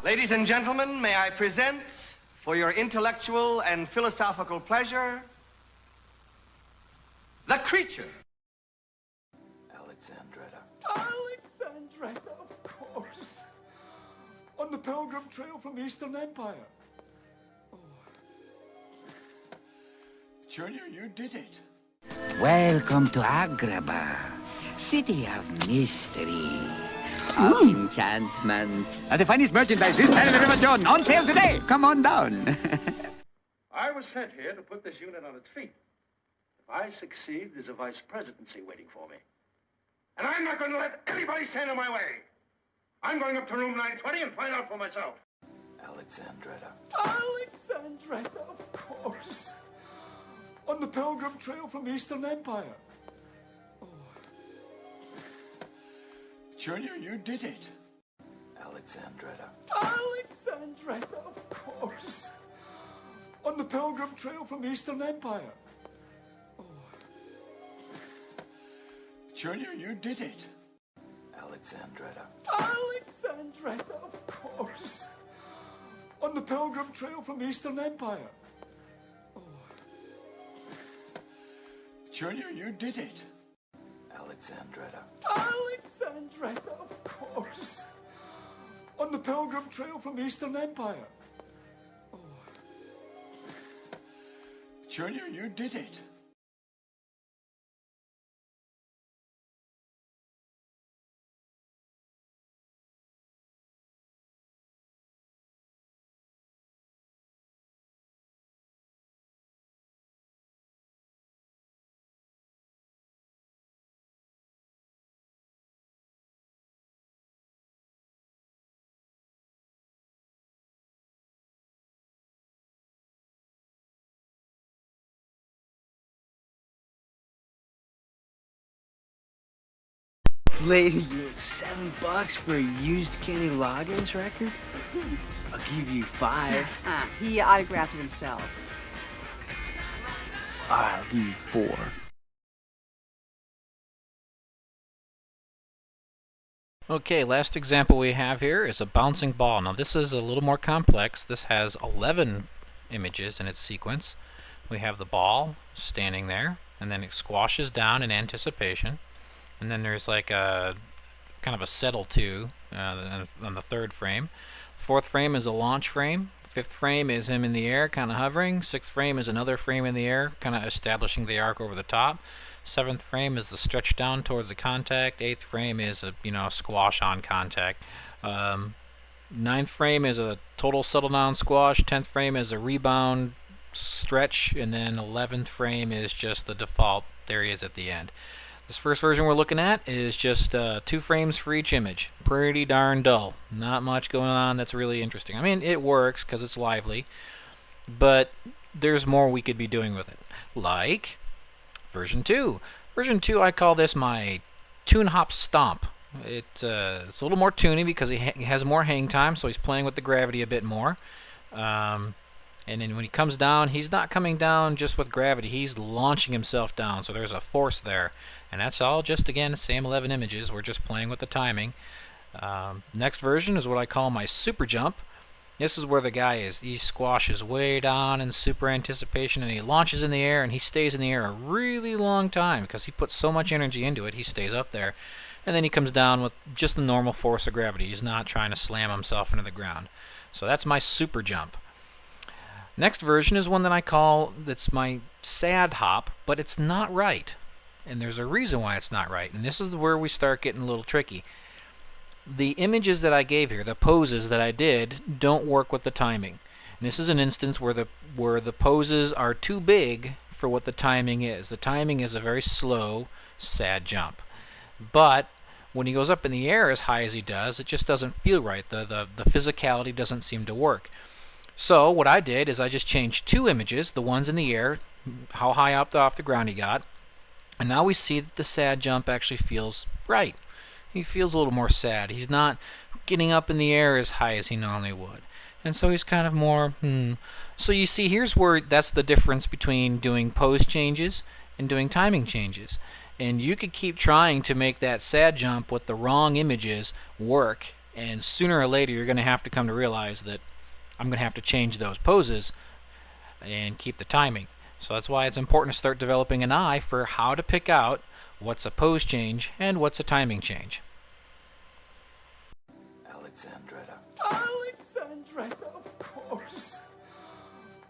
Ladies and gentlemen, may I present, for your intellectual and philosophical pleasure, The Creature. Alexandretta. Alexandretta, of course. On the Pilgrim Trail from the Eastern Empire. Oh. Junior, you did it. Welcome to Agrabah, city of mystery, of enchantment. The finest merchandise this side of the River Jordan, on sale today. Come on down. I was sent here to put this unit on its feet. If I succeed, there's a vice presidency waiting for me. And I'm not going to let anybody stand in my way. I'm going up to room 920 and find out for myself. Alexandretta. Alexandretta, of course. On the Pilgrim Trail from the Eastern Empire. Oh. Junior, you did it. Alexandretta. Alexandretta, of course. On the Pilgrim Trail from the Eastern Empire. Oh. Junior, you did it. Alexandretta. Alexandretta, of course. On the Pilgrim Trail from the Eastern Empire. Oh. Junior, you did it. Alexandretta. Alexandretta, of course. On the Pilgrim Trail from the Eastern Empire. Oh. Junior, you did it. Lady, you want $7 for a used Kenny Loggins record? I'll give you 5. He autographed it himself. I'll give you 4. Okay, last example we have here is a bouncing ball. Now this is a little more complex. This has 11 images in its sequence. We have the ball standing there, and then it squashes down in anticipation. And then there's like a kind of a settle to on the third frame. Fourth frame is a launch frame. Fifth frame is him in the air, kind of hovering. Sixth frame is another frame in the air, kind of establishing the arc over the top. Seventh frame is the stretch down towards the contact. Eighth frame is a squash on contact. Ninth frame is a total settle down squash. 10th frame is a rebound stretch, and then 11th frame is just the default. There he is at the end. This first version we're looking at is just 2 frames for each image. Pretty darn dull. Not much going on that's really interesting. I mean, it works because it's lively, but there's more we could be doing with it. Like version 2. Version 2, I call this my tune hop stomp. It's a little more tuny because he has more hang time, so he's playing with the gravity a bit more. And then when he comes down, he's not coming down just with gravity. He's launching himself down, so there's a force there. And that's all just, again, the same 11 images. We're just playing with the timing. Next version is what I call my super jump. This is where the guy is. He squashes way down in super anticipation, and he launches in the air, and he stays in the air a really long time because he puts so much energy into it. He stays up there. And then he comes down with just the normal force of gravity. He's not trying to slam himself into the ground. So that's my super jump. Next version is one that I call, that's my sad hop, but it's not right. And there's a reason why it's not right. And this is where we start getting a little tricky. The images that I gave here, the poses that I did, don't work with the timing. And this is an instance where the poses are too big for what the timing is. The timing is a very slow, sad jump. But when he goes up in the air as high as he does, it just doesn't feel right. The physicality doesn't seem to work. So what I did is I just changed 2 images, the ones in the air, how high up off the ground he got, and now we see that the sad jump actually feels right. He feels a little more sad. He's not getting up in the air as high as he normally would. And so he's kind of more, So you see, here's where that's the difference between doing pose changes and doing timing changes. And you could keep trying to make that sad jump with the wrong images work, And sooner or later you're going to have to come to realize that I'm going to have to change those poses and keep the timing. So that's why it's important to start developing an eye for how to pick out what's a pose change and what's a timing change. Alexandretta. Alexandretta, of course.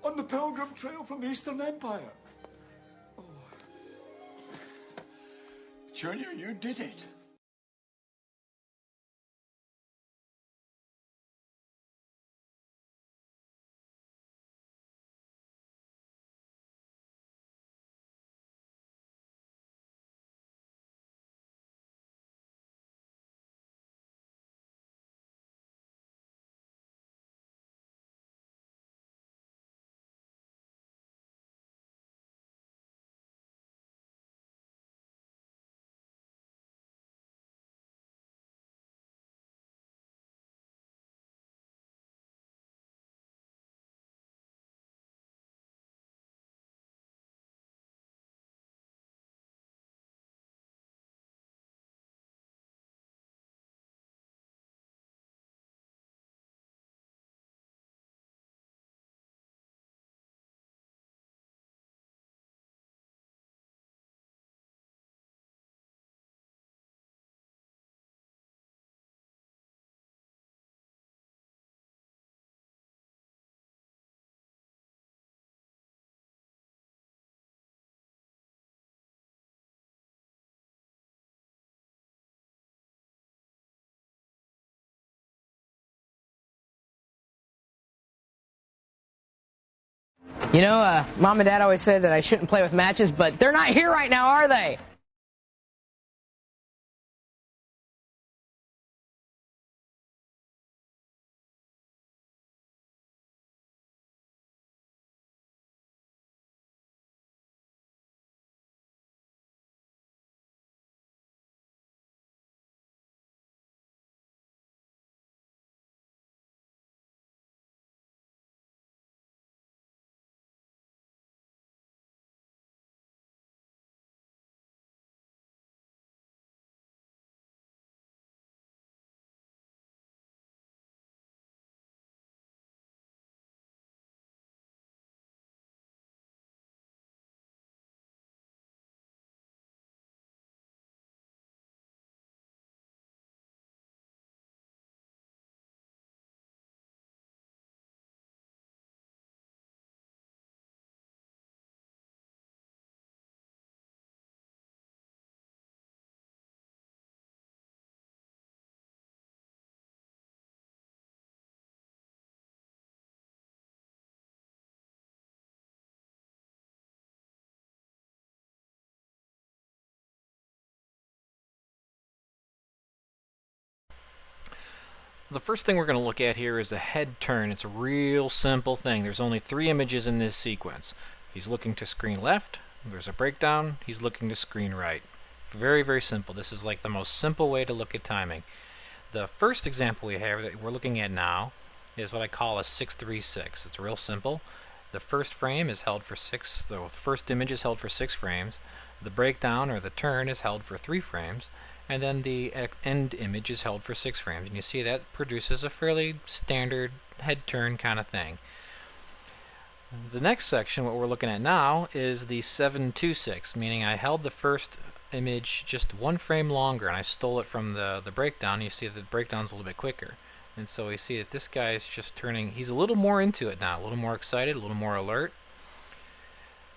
On the Pilgrim Trail from the Eastern Empire. Oh. Junior, you did it. You know, Mom and Dad always said that I shouldn't play with matches, but they're not here right now, are they? The first thing we're going to look at here is a head turn. It's a real simple thing. There's only 3 images in this sequence. He's looking to screen left, there's a breakdown, he's looking to screen right. Very, very simple. This is like the most simple way to look at timing. The first example we have that we're looking at now is what I call a 6-3-6. It's real simple. The first frame is held for 6, the first image is held for 6 frames. The breakdown or the turn is held for 3 frames. And then the end image is held for 6 frames. And you see that produces a fairly standard head turn kind of thing. The next section, what we're looking at now, is the 7-2-6, meaning I held the first image just 1 frame longer and I stole it from the breakdown. You see the breakdown's a little bit quicker. And so we see that this guy is just turning, he's a little more into it now, a little more excited, a little more alert.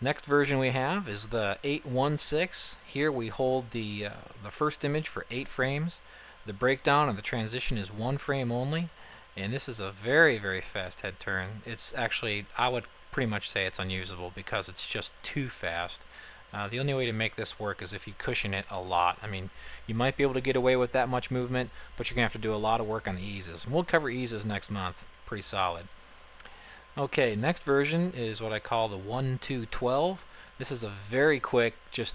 Next version we have is the 8-1-6. Here we hold the first image for 8 frames. The breakdown or the transition is 1 frame only, and this is a very, very fast head turn. It's actually, I would pretty much say it's unusable because it's just too fast. The only way to make this work is if you cushion it a lot. I mean, you might be able to get away with that much movement, but you're going to have to do a lot of work on the eases. And we'll cover eases next month. Pretty solid. Okay, next version is what I call the 1-2-12. This is a very quick, just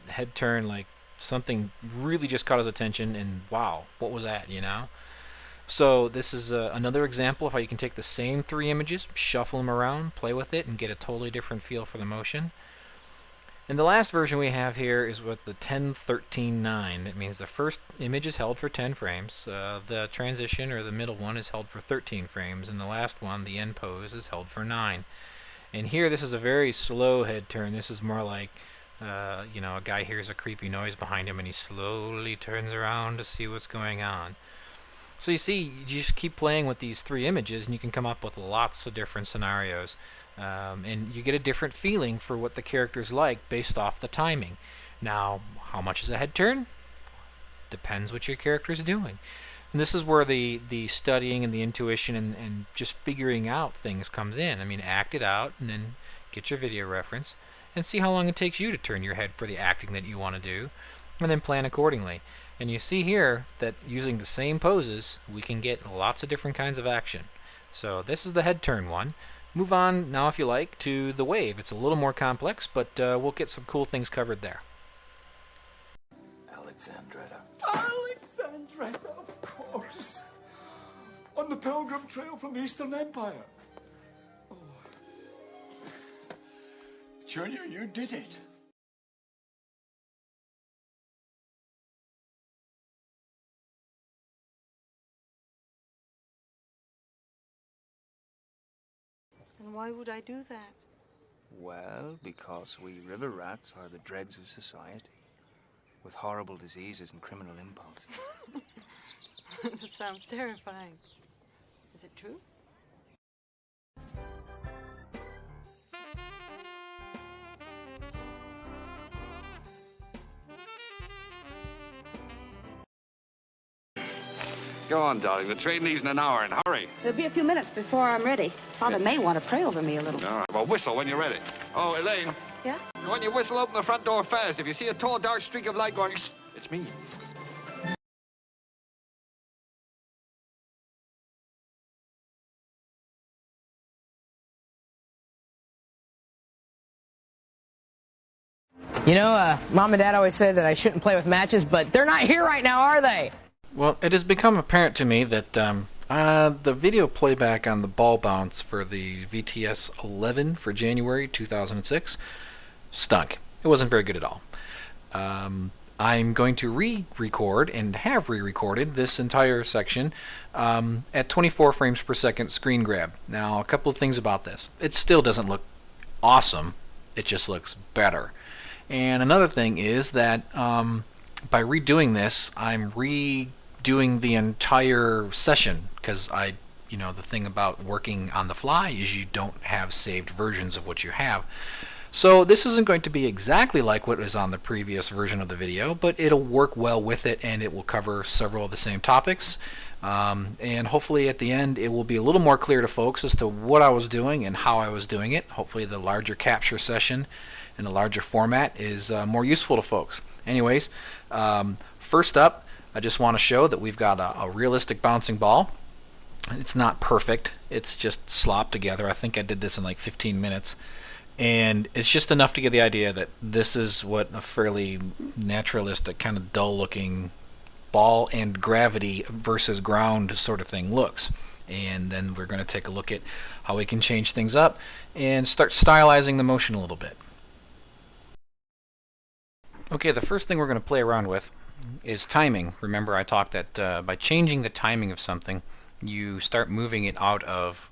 head turn, like something really just caught his attention, and wow, what was that, you know? So this is another example of how you can take the same 3 images, shuffle them around, play with it, and get a totally different feel for the motion. And the last version we have here is with the 10-13-9. That means the first image is held for 10 frames, the transition or the middle one is held for 13 frames, and the last one, the end pose, is held for 9. And here this is a very slow head turn. This is more like, you know, a guy hears a creepy noise behind him and he slowly turns around to see what's going on. So you see, you just keep playing with these 3 images and you can come up with lots of different scenarios. And you get a different feeling for what the character's like based off the timing. Now, how much is a head turn? Depends what your character's doing. And this is where the studying and the intuition and just figuring out things comes in. I mean, act it out and then get your video reference and see how long it takes you to turn your head for the acting that you want to do, and then plan accordingly. And you see here that using the same poses, we can get lots of different kinds of action. So this is the head turn one. Move on now, if you like, to the wave. It's a little more complex, but we'll get some cool things covered there. Alexandretta. Alexandretta, of course. On the Pilgrim Trail from the Eastern Empire. Oh. Junior, you did it. And why would I do that? Well, because we river rats are the dregs of society, with horrible diseases and criminal impulses. That sounds terrifying. Is it true? Go on, darling. The train leaves in an hour, and hurry. There'll be a few minutes before I'm ready. Father may want to pray over me a little. All right, well, whistle when you're ready. Oh, Elaine. Yeah? When you whistle, open the front door fast. If you see a tall, dark streak of light going, it's me. You know, Mom and Dad always said that I shouldn't play with matches, but they're not here right now, are they? Well, it has become apparent to me that the video playback on the ball bounce for the VTS 11 for January 2006 stunk. It wasn't very good at all. I'm going to re-record and have re-recorded this entire section at 24 frames per second screen grab. Now, a couple of things about this. It still doesn't look awesome. It just looks better. And another thing is that by redoing this, I'm redoing the entire session, because you know, the thing about working on the fly is you don't have saved versions of what you have. So this isn't going to be exactly like what was on the previous version of the video, but it'll work well with it, and it will cover several of the same topics. And hopefully at the end it will be a little more clear to folks as to what I was doing and how I was doing it. Hopefully the larger capture session in a larger format is more useful to folks. Anyways, first up, I just want to show that we've got a realistic bouncing ball. It's not perfect. It's just slopped together. I think I did this in like 15 minutes. And it's just enough to get the idea that this is what a fairly naturalistic, kind of dull-looking ball and gravity versus ground sort of thing looks. And then we're going to take a look at how we can change things up and start stylizing the motion a little bit. Okay, the first thing we're going to play around with is timing. Remember, I talked that by changing the timing of something, you start moving it out of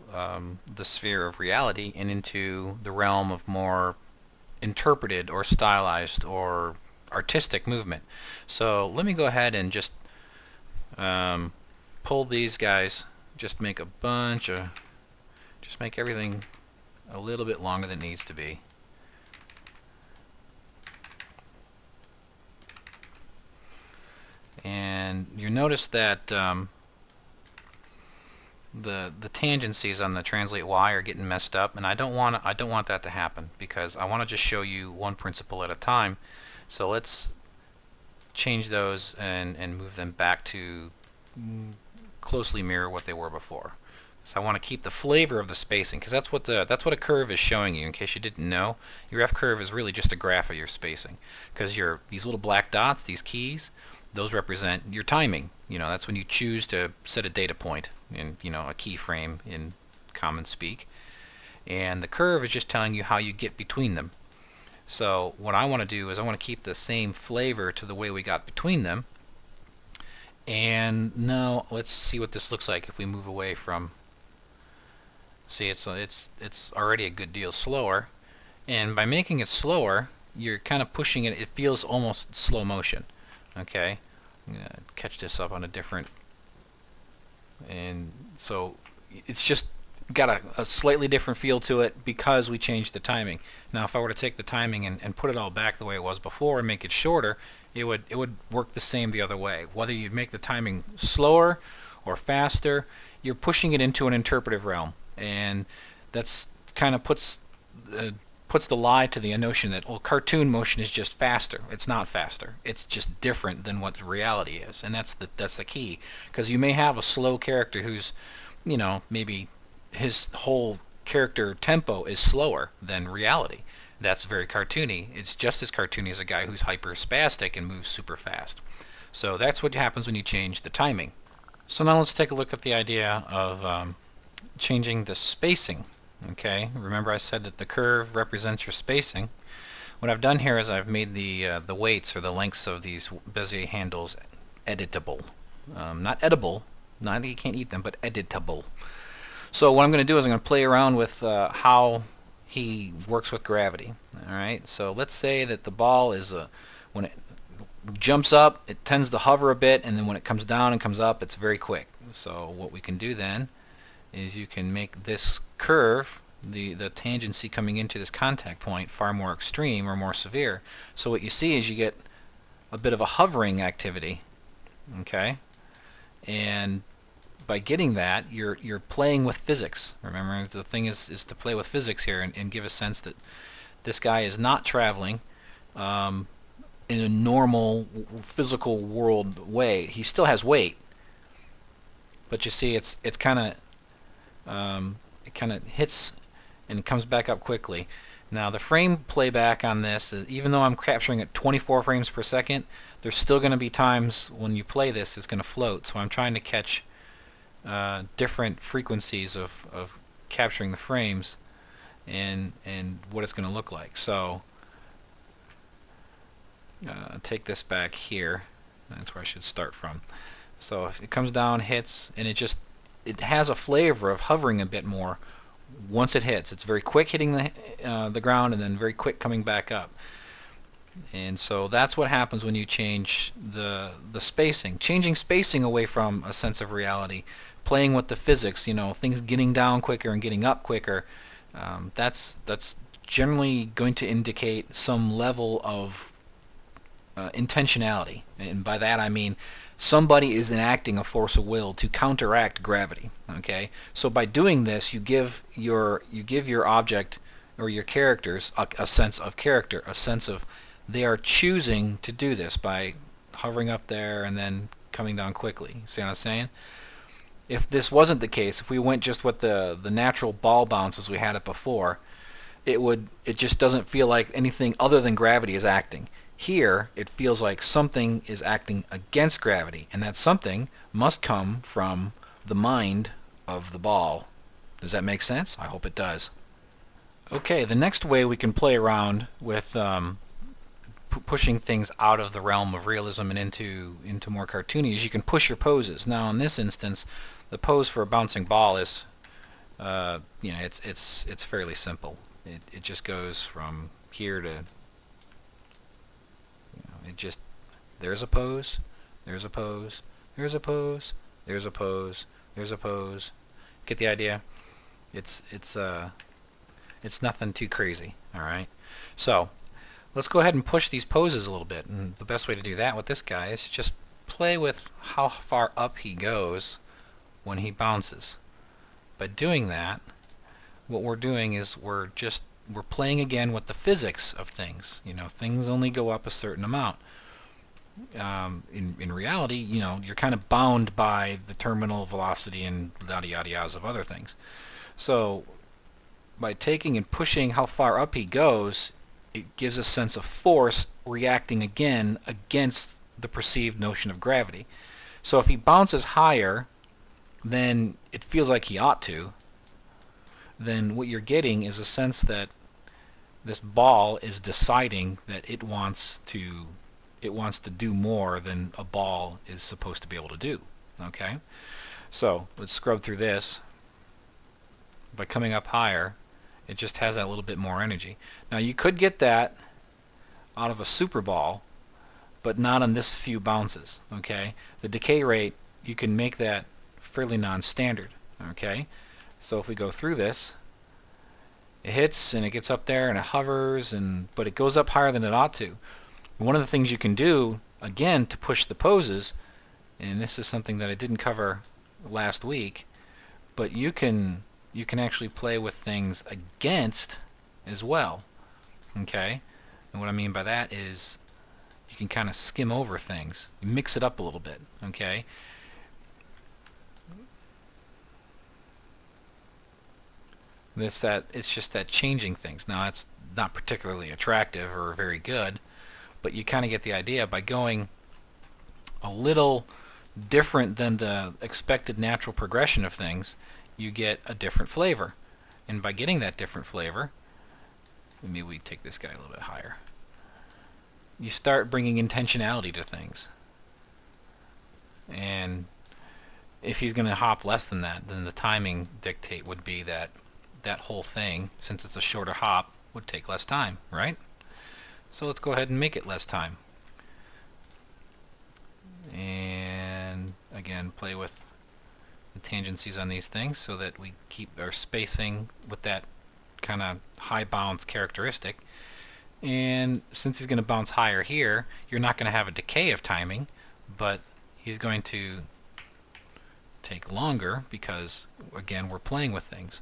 the sphere of reality and into the realm of more interpreted or stylized or artistic movement. So let me go ahead and just pull these guys, just make make everything a little bit longer than it needs to be. And you notice that the tangencies on the translate Y are getting messed up, and I don't want that to happen, because I want to just show you one principle at a time. So let's change those and move them back to closely mirror what they were before. So I want to keep the flavor of the spacing, because that's what a curve is showing you. In case you didn't know, your F curve is really just a graph of your spacing, because these little black dots, these keys, those represent your timing. You know, that's when you choose to set a data point in, you know, a keyframe in common speak. And the curve is just telling you how you get between them. So what I want to do is I want to keep the same flavor to the way we got between them. And now let's see what this looks like if we move away from. See, it's already a good deal slower, and by making it slower, you're kind of pushing it. It feels almost slow motion. Okay, I'm gonna catch this up on a different, and so it's just got a slightly different feel to it because we changed the timing. Now, if I were to take the timing and put it all back the way it was before and make it shorter, it would work the same the other way. Whether you make the timing slower or faster, you're pushing it into an interpretive realm, and that's kind of puts the lie to the notion that, well, cartoon motion is just faster. It's not faster. It's just different than what reality is, and that's the key. Because you may have a slow character who's, you know, maybe his whole character tempo is slower than reality. That's very cartoony. It's just as cartoony as a guy who's hyper spastic and moves super fast. So that's what happens when you change the timing. So now let's take a look at the idea of changing the spacing. Okay, remember I said that the curve represents your spacing. What I've done here is I've made the weights or the lengths of these Bezier handles editable. Not edible, not that you can't eat them, but editable. So what I'm going to do is I'm going to play around with how he works with gravity. Alright, so let's say that the ball is, when it jumps up, it tends to hover a bit, and then when it comes down and comes up, it's very quick. So what we can do then is you can make this curve, the tangency coming into this contact point, far more extreme or more severe. So what you see is you get a bit of a hovering activity. Okay, and by getting that, you're playing with physics. Remember, the thing is to play with physics here and give a sense that this guy is not traveling in a normal physical world way. He still has weight, but you see, it's kind of it kind of hits and it comes back up quickly. Now the frame playback on this, even though I'm capturing at 24 frames per second, there's still going to be times when you play this it's going to float. So I'm trying to catch different frequencies of capturing the frames and what it's going to look like. So take this back here. That's where I should start from. So if it comes down, hits, and it has a flavor of hovering a bit more once it hits. It's very quick hitting the ground and then very quick coming back up. And so that's what happens when you change the spacing. Changing spacing away from a sense of reality, playing with the physics, you know, things getting down quicker and getting up quicker, that's generally going to indicate some level of intentionality. And by that I mean somebody is enacting a force of will to counteract gravity. Okay, so by doing this, you give your object or your characters a sense of character, a sense of they are choosing to do this by hovering up there and then coming down quickly. See what I'm saying? If this wasn't the case, if we went just with the natural ball bounce as we had it before, it just doesn't feel like anything other than gravity is acting. Here, it feels like something is acting against gravity, and that something must come from the mind of the ball. Does that make sense? I hope it does. Okay, the next way we can play around with pushing things out of the realm of realism and into more cartoony is you can push your poses. Now, in this instance, the pose for a bouncing ball is, you know, it's fairly simple. It just goes from here to, there's a pose, there's a pose, there's a pose, there's a pose, there's a pose. Get the idea? It's nothing too crazy. All right. So let's go ahead and push these poses a little bit. And the best way to do that with this guy is just play with how far up he goes when he bounces. By doing that, what we're doing is we're playing again with the physics of things. You know, things only go up a certain amount. In reality, you know, you're kind of bound by the terminal velocity and yada yada yadas of other things. So by taking and pushing how far up he goes, it gives a sense of force reacting again against the perceived notion of gravity. So if he bounces higher than it feels like he ought to, then what you're getting is a sense that this ball is deciding that it wants to do more than a ball is supposed to be able to do. Okay, so let's scrub through this. By coming up higher, it just has that little bit more energy. Now you could get that out of a super ball, but not on this few bounces. Okay, the decay rate, you can make that fairly non-standard. Okay, so if we go through this, it hits and it gets up there and it hovers, but it goes up higher than it ought to. One of the things you can do, again, to push the poses, and this is something that I didn't cover last week, but you can actually play with things against as well. Okay, and what I mean by that is you can kind of skim over things, you mix it up a little bit. Okay, it's just that changing things. Now it's not particularly attractive or very good, but you kind of get the idea. By going a little different than the expected natural progression of things, you get a different flavor. And by getting that different flavor, maybe we take this guy a little bit higher, you start bringing intentionality to things. And if he's going to hop less than that, then the timing dictate would be that that whole thing, since it's a shorter hop, would take less time, right? So let's go ahead and make it less time. And again, play with the tangencies on these things so that we keep our spacing with that kind of high bounce characteristic. And since he's going to bounce higher here, you're not going to have a decay of timing, but he's going to take longer because, again, we're playing with things.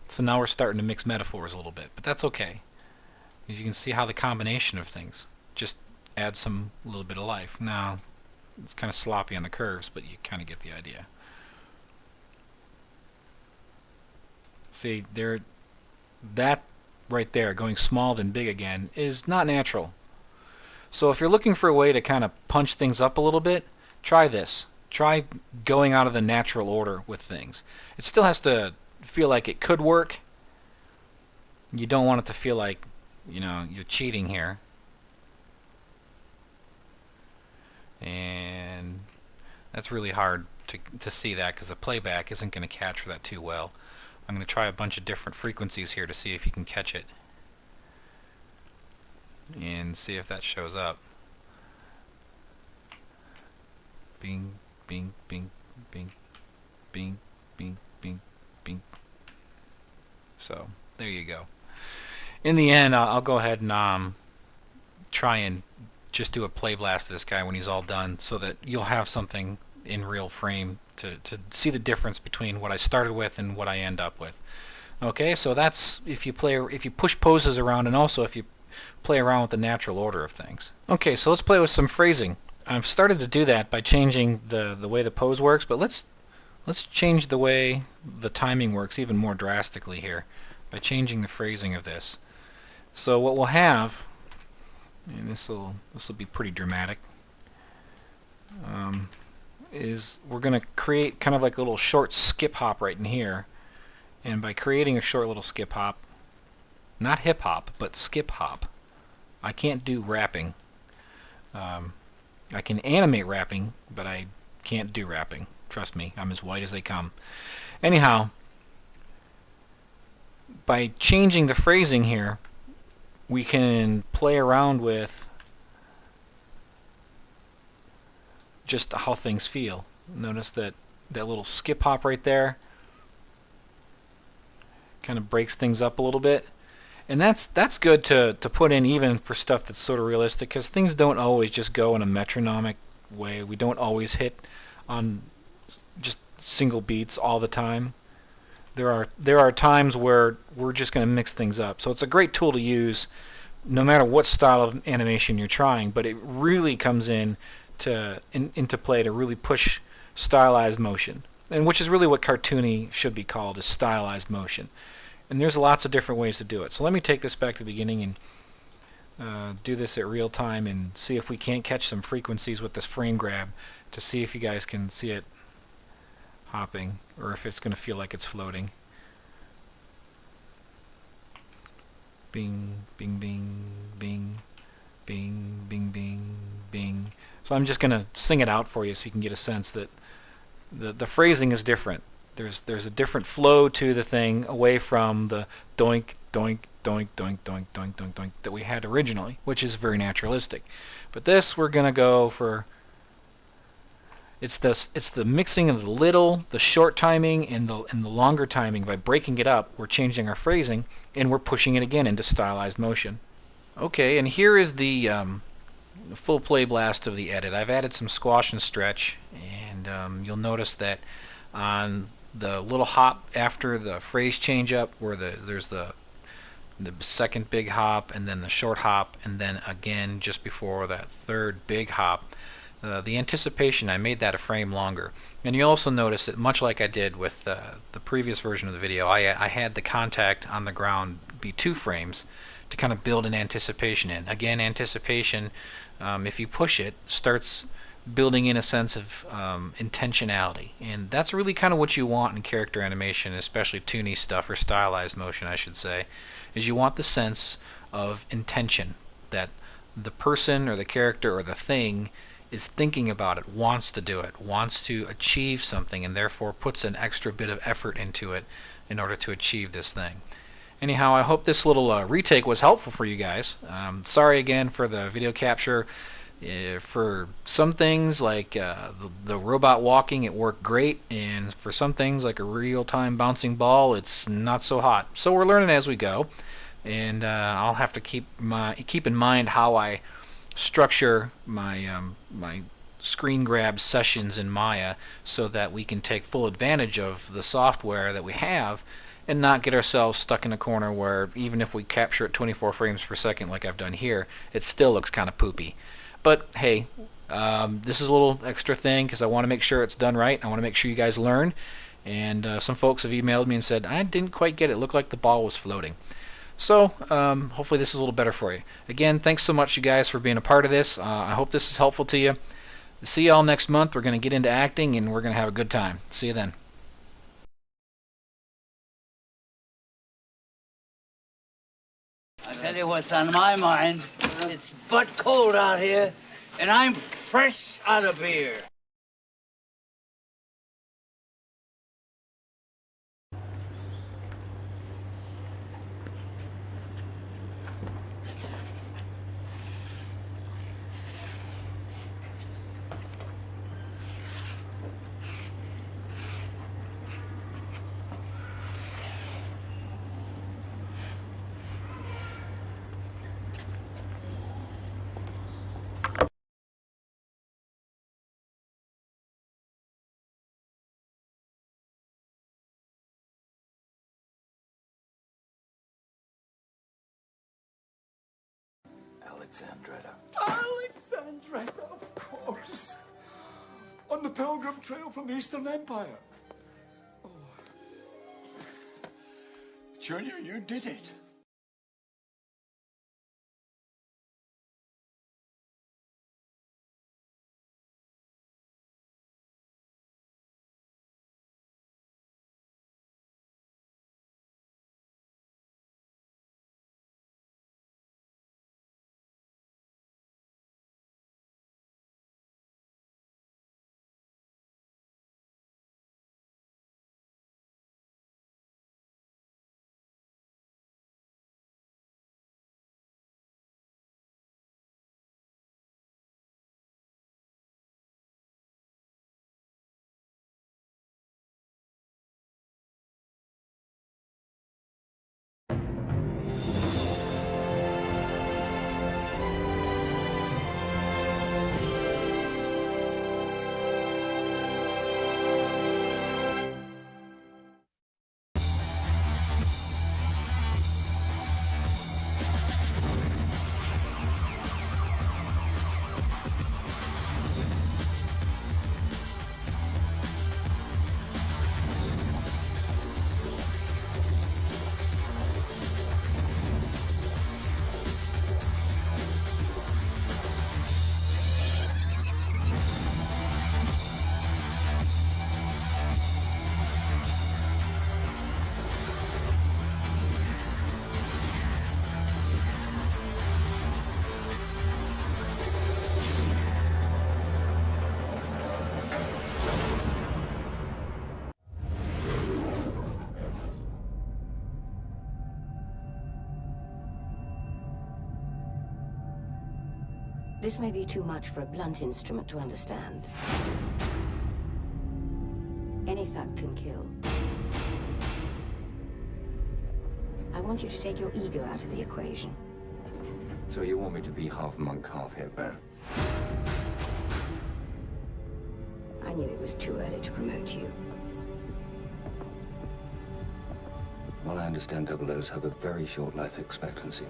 So now we're starting to mix metaphors a little bit, but that's okay. You can see how the combination of things just adds a little bit of life. Now, it's kind of sloppy on the curves, but you kind of get the idea. See, that right there, going small then big again, is not natural. So if you're looking for a way to kind of punch things up a little bit, try this. Try going out of the natural order with things. It still has to feel like it could work. You don't want it to feel like, you know, you're cheating here. And that's really hard to see that because the playback isn't going to capture that too well. I'm going to try a bunch of different frequencies here to see if you can catch it and see if that shows up. Bing, bing, bing, bing, bing, bing, bing, bing. So there you go. In the end, I'll go ahead and try and just do a play blast to this guy when he's all done, so that you'll have something in real frame to see the difference between what I started with and what I end up with. Okay, so that's if you push poses around, and also if you play around with the natural order of things. Okay, so let's play with some phrasing. I've started to do that by changing the way the pose works, but let's change the way the timing works even more drastically here by changing the phrasing of this. So what we'll have, and this will be pretty dramatic, is we're going to create kind of like a little short skip hop right in here. And by creating a short little skip hop, not hip hop, but skip hop, I can't do rapping. I can animate rapping, but I can't do rapping. Trust me, I'm as white as they come. Anyhow, by changing the phrasing here, we can play around with just how things feel. Notice that little skip hop right there kind of breaks things up a little bit. And that's good to put in even for stuff that's sort of realistic, because things don't always just go in a metronomic way. We don't always hit on just single beats all the time. There are times where we're just going to mix things up. So it's a great tool to use no matter what style of animation you're trying, but it really comes into play to really push stylized motion, and which is really what cartoony should be called, is stylized motion. And there's lots of different ways to do it. So let me take this back to the beginning and do this at real time and see if we can't catch some frequencies with this frame grab to see if you guys can see it hopping or if it's going to feel like it's floating. Bing, bing, bing, bing, bing, bing, bing, bing. So I'm just going to sing it out for you so you can get a sense that the phrasing is different. There's a different flow to the thing away from the doink, doink, doink, doink, doink, doink, doink, doink that we had originally, which is very naturalistic. But this we're going to go for... It's the mixing of the little, the short timing, and the longer timing. By breaking it up, we're changing our phrasing, and we're pushing it again into stylized motion. Okay, and here is the full play blast of the edit. I've added some squash and stretch, and you'll notice that on the little hop after the phrase change up, where there's the second big hop, and then the short hop, and then again just before that third big hop. The anticipation, I made that a frame longer. And you also notice that much like I did with the previous version of the video, I had the contact on the ground be 2 frames to kind of build an anticipation in. Again, anticipation, if you push it, starts building in a sense of intentionality. And that's really kind of what you want in character animation, especially toony stuff, or stylized motion I should say, is you want the sense of intention, that the person or the character or the thing is thinking about it, wants to do it, wants to achieve something, and therefore puts an extra bit of effort into it in order to achieve this thing. Anyhow, I hope this little retake was helpful for you guys. Sorry again for the video capture. For some things like the robot walking, it worked great, and for some things like a real-time bouncing ball, it's not so hot. So we're learning as we go, and I'll have to keep in mind how I structure my my screen grab sessions in Maya so that we can take full advantage of the software that we have and not get ourselves stuck in a corner where even if we capture at 24 frames per second like I've done here, it still looks kind of poopy. But hey, this is a little extra thing because I want to make sure it's done right. I want to make sure you guys learn, and some folks have emailed me and said I didn't quite get it. It looked like the ball was floating. So hopefully this is a little better for you. Again, thanks so much you guys for being a part of this. I hope this is helpful to you. See y'all next month. We're going to get into acting and we're going to have a good time. See you then. I tell you what's on my mind. It's butt cold out here, and I'm fresh out of beer. Alexandretta. Alexandretta, of course. On the Pilgrim Trail from Eastern Empire. Oh. Junior, you did it. This may be too much for a blunt instrument to understand. Any thug can kill. I want you to take your ego out of the equation. So you want me to be half monk, half hitman? I knew it was too early to promote you. Well, I understand double O's have a very short life expectancy.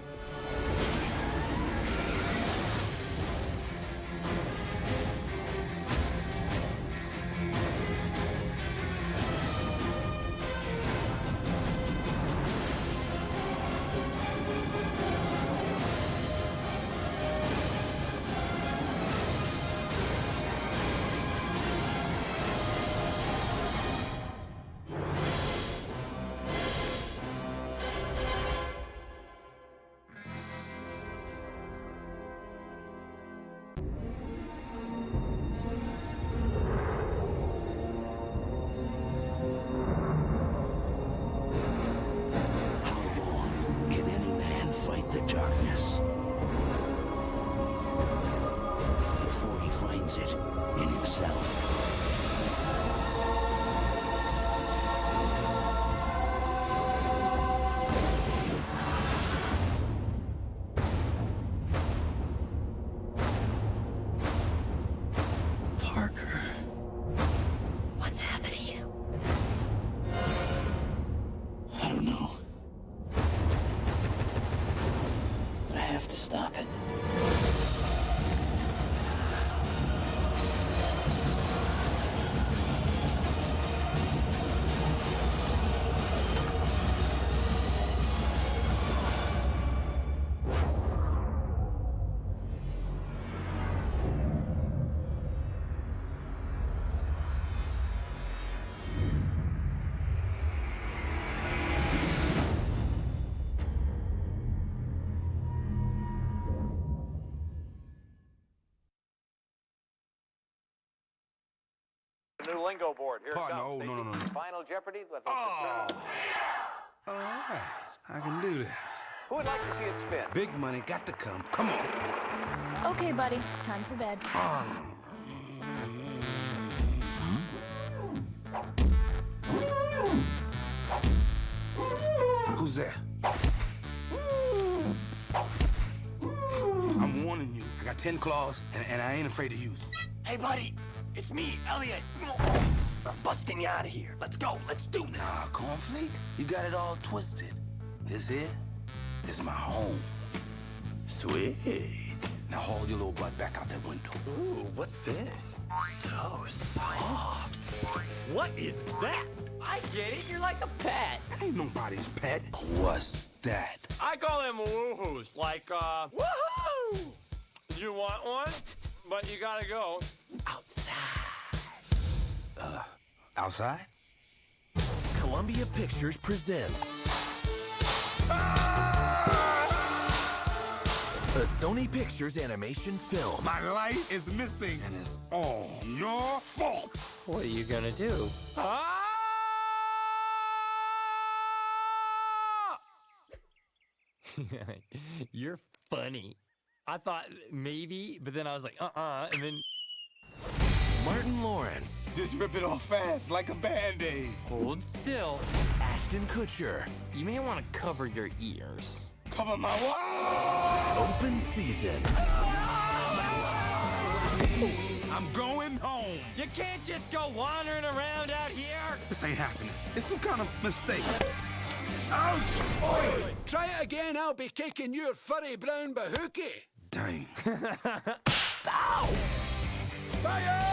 Fight the darkness before he finds it in himself. Parker. What's happening? I don't know. But I have to stop it. New lingo board. Here it Partner, comes. oh, no. Final Jeopardy. Let's All right, I can do this. Who would like to see it spin? Big money got to come. Come on. Okay, buddy. Time for bed. Who's there? I'm warning you. I got 10 claws, and I ain't afraid to use them. Hey, buddy. It's me, Elliot. I'm busting you out of here. Let's go. Let's do this. Nah, Cornflake, you got it all twisted. This here is my home. Sweet. Now haul your little butt back out that window. Ooh, what's this? So soft. What is that? I get it. You're like a pet. Ain't nobody's pet. What's that? I call them woohoos. Like, woohoo! You want one? But you gotta go outside. Outside? Columbia Pictures presents a Sony Pictures animation film. My life is missing, and it's all your fault. What are you gonna do? You're funny. I thought maybe, but then I was like, and then... Martin Lawrence. Just rip it off fast, like a Band-Aid. Hold still. Ashton Kutcher. You may want to cover your ears. Cover my what? Open season. I'm going home. You can't just go wandering around out here. This ain't happening. It's some kind of mistake. Ouch! Oi! Try it again, I'll be kicking your furry brown bahookie. Dang. Ow! Fire!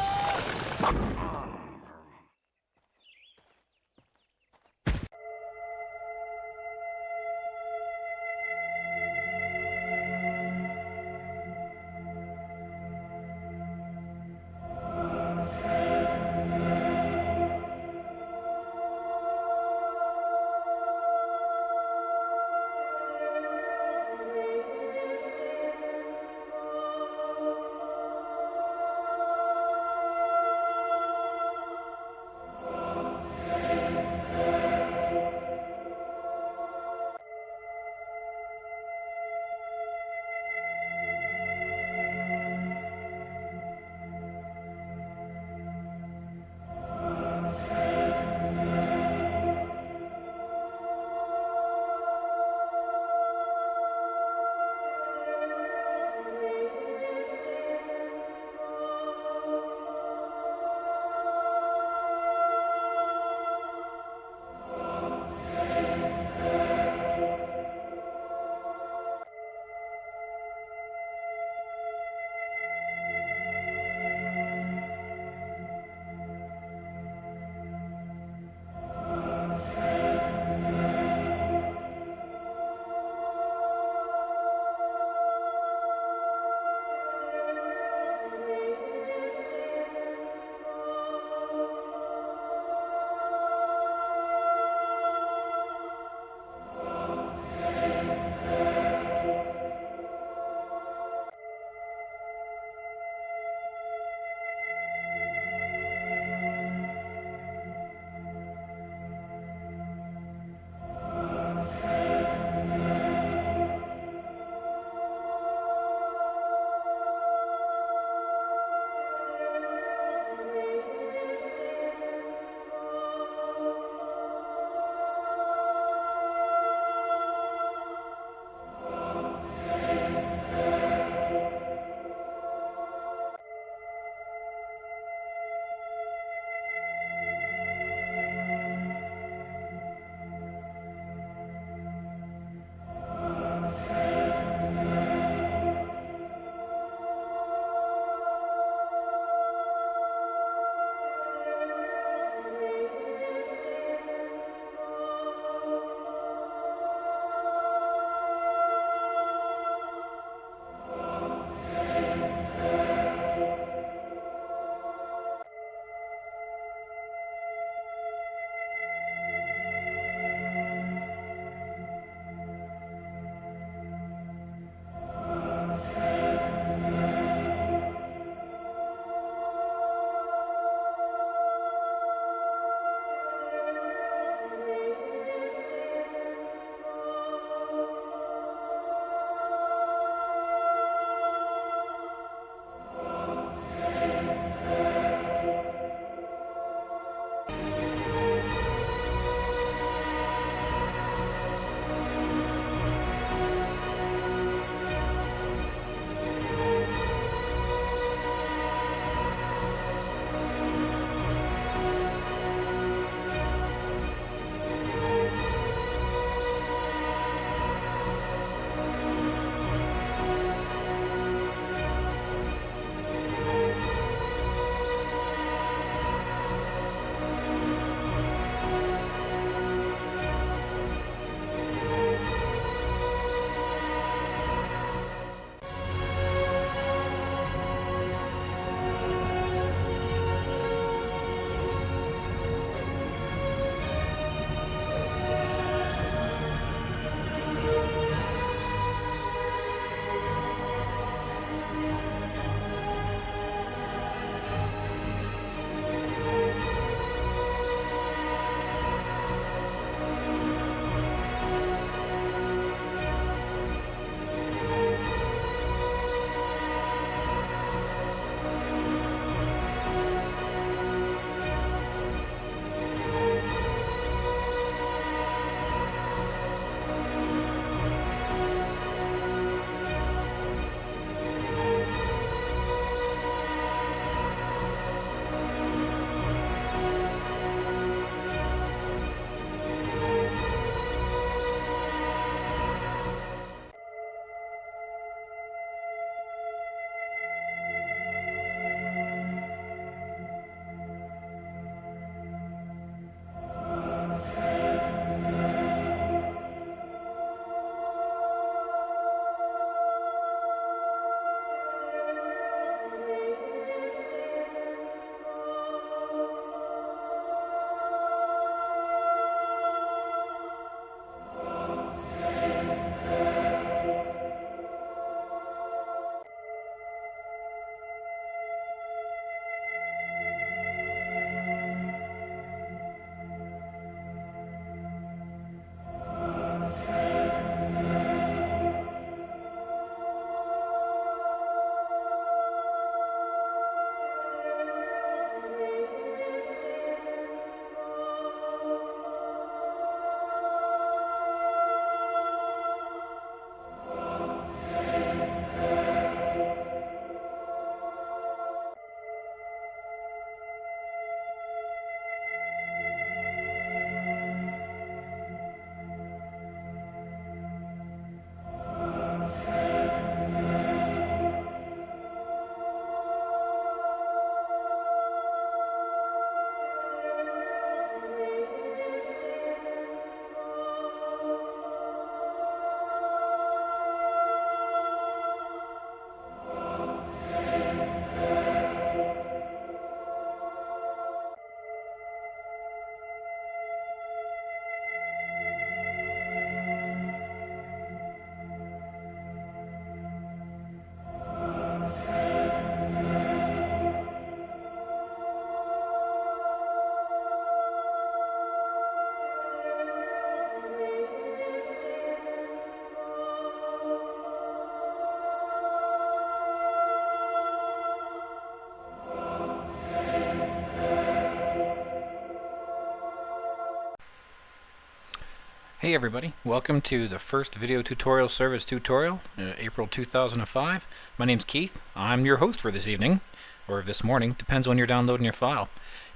Hey everybody, welcome to the first video tutorial service tutorial, April 2005. My name's Keith. I'm your host for this evening, or this morning, depends when you're downloading your file.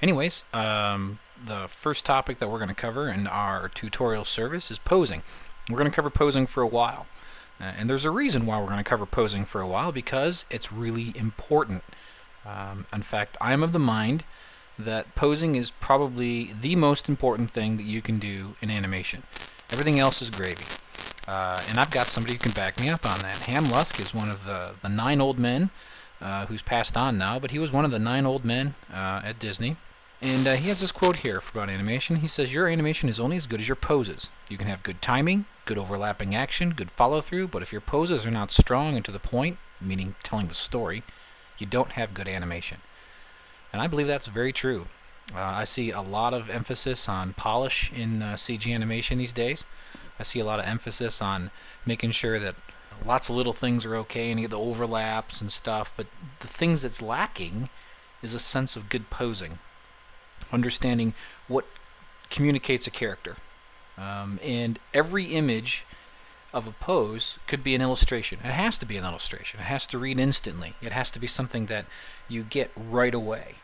Anyways, the first topic that we're going to cover in our tutorial service is posing. We're going to cover posing for a while. And there's a reason why we're going to cover posing for a while, because it's really important. In fact, I'm of the mind that posing is probably the most important thing that you can do in animation. Everything else is gravy. And I've got somebody who can back me up on that. Ham Lusk is one of the 9 old men who's passed on now, but he was one of the 9 old men at Disney. And he has this quote here about animation. He says, "Your animation is only as good as your poses. You can have good timing, good overlapping action, good follow-through, but if your poses are not strong and to the point, meaning telling the story, you don't have good animation." And I believe that's very true. I see a lot of emphasis on polish in CG animation these days. I see a lot of emphasis on making sure that lots of little things are okay and you get the overlaps and stuff, but the things that's lacking is a sense of good posing. Understanding what communicates a character. And every image of a pose could be an illustration. It has to be an illustration. It has to read instantly. It has to be something that you get right away.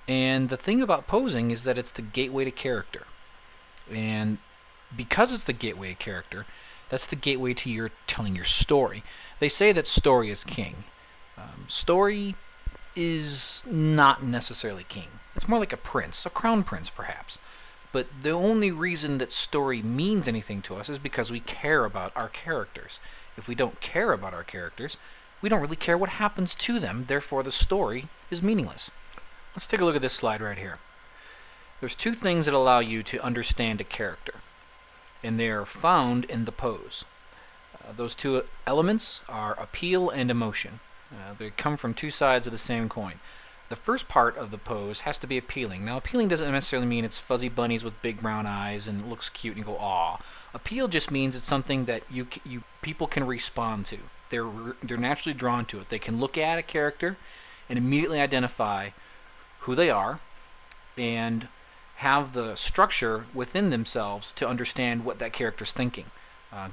And the thing about posing is that it's the gateway to character. And because it's the gateway to character, that's the gateway to your telling your story. They say that story is king. Story is not necessarily king. It's more like a prince, a crown prince perhaps. But the only reason that story means anything to us is because we care about our characters. If we don't care about our characters, we don't really care what happens to them, therefore the story is meaningless. Let's take a look at this slide right here. There's 2 things that allow you to understand a character, and they are found in the pose. Those 2 elements are appeal and emotion. They come from 2 sides of the same coin. The first part of the pose has to be appealing. Now, appealing doesn't necessarily mean it's fuzzy bunnies with big brown eyes and it looks cute and you go, aw. Appeal just means it's something that people can respond to. They're naturally drawn to it. They can look at a character and immediately identify who they are and have the structure within themselves to understand what that character's thinking.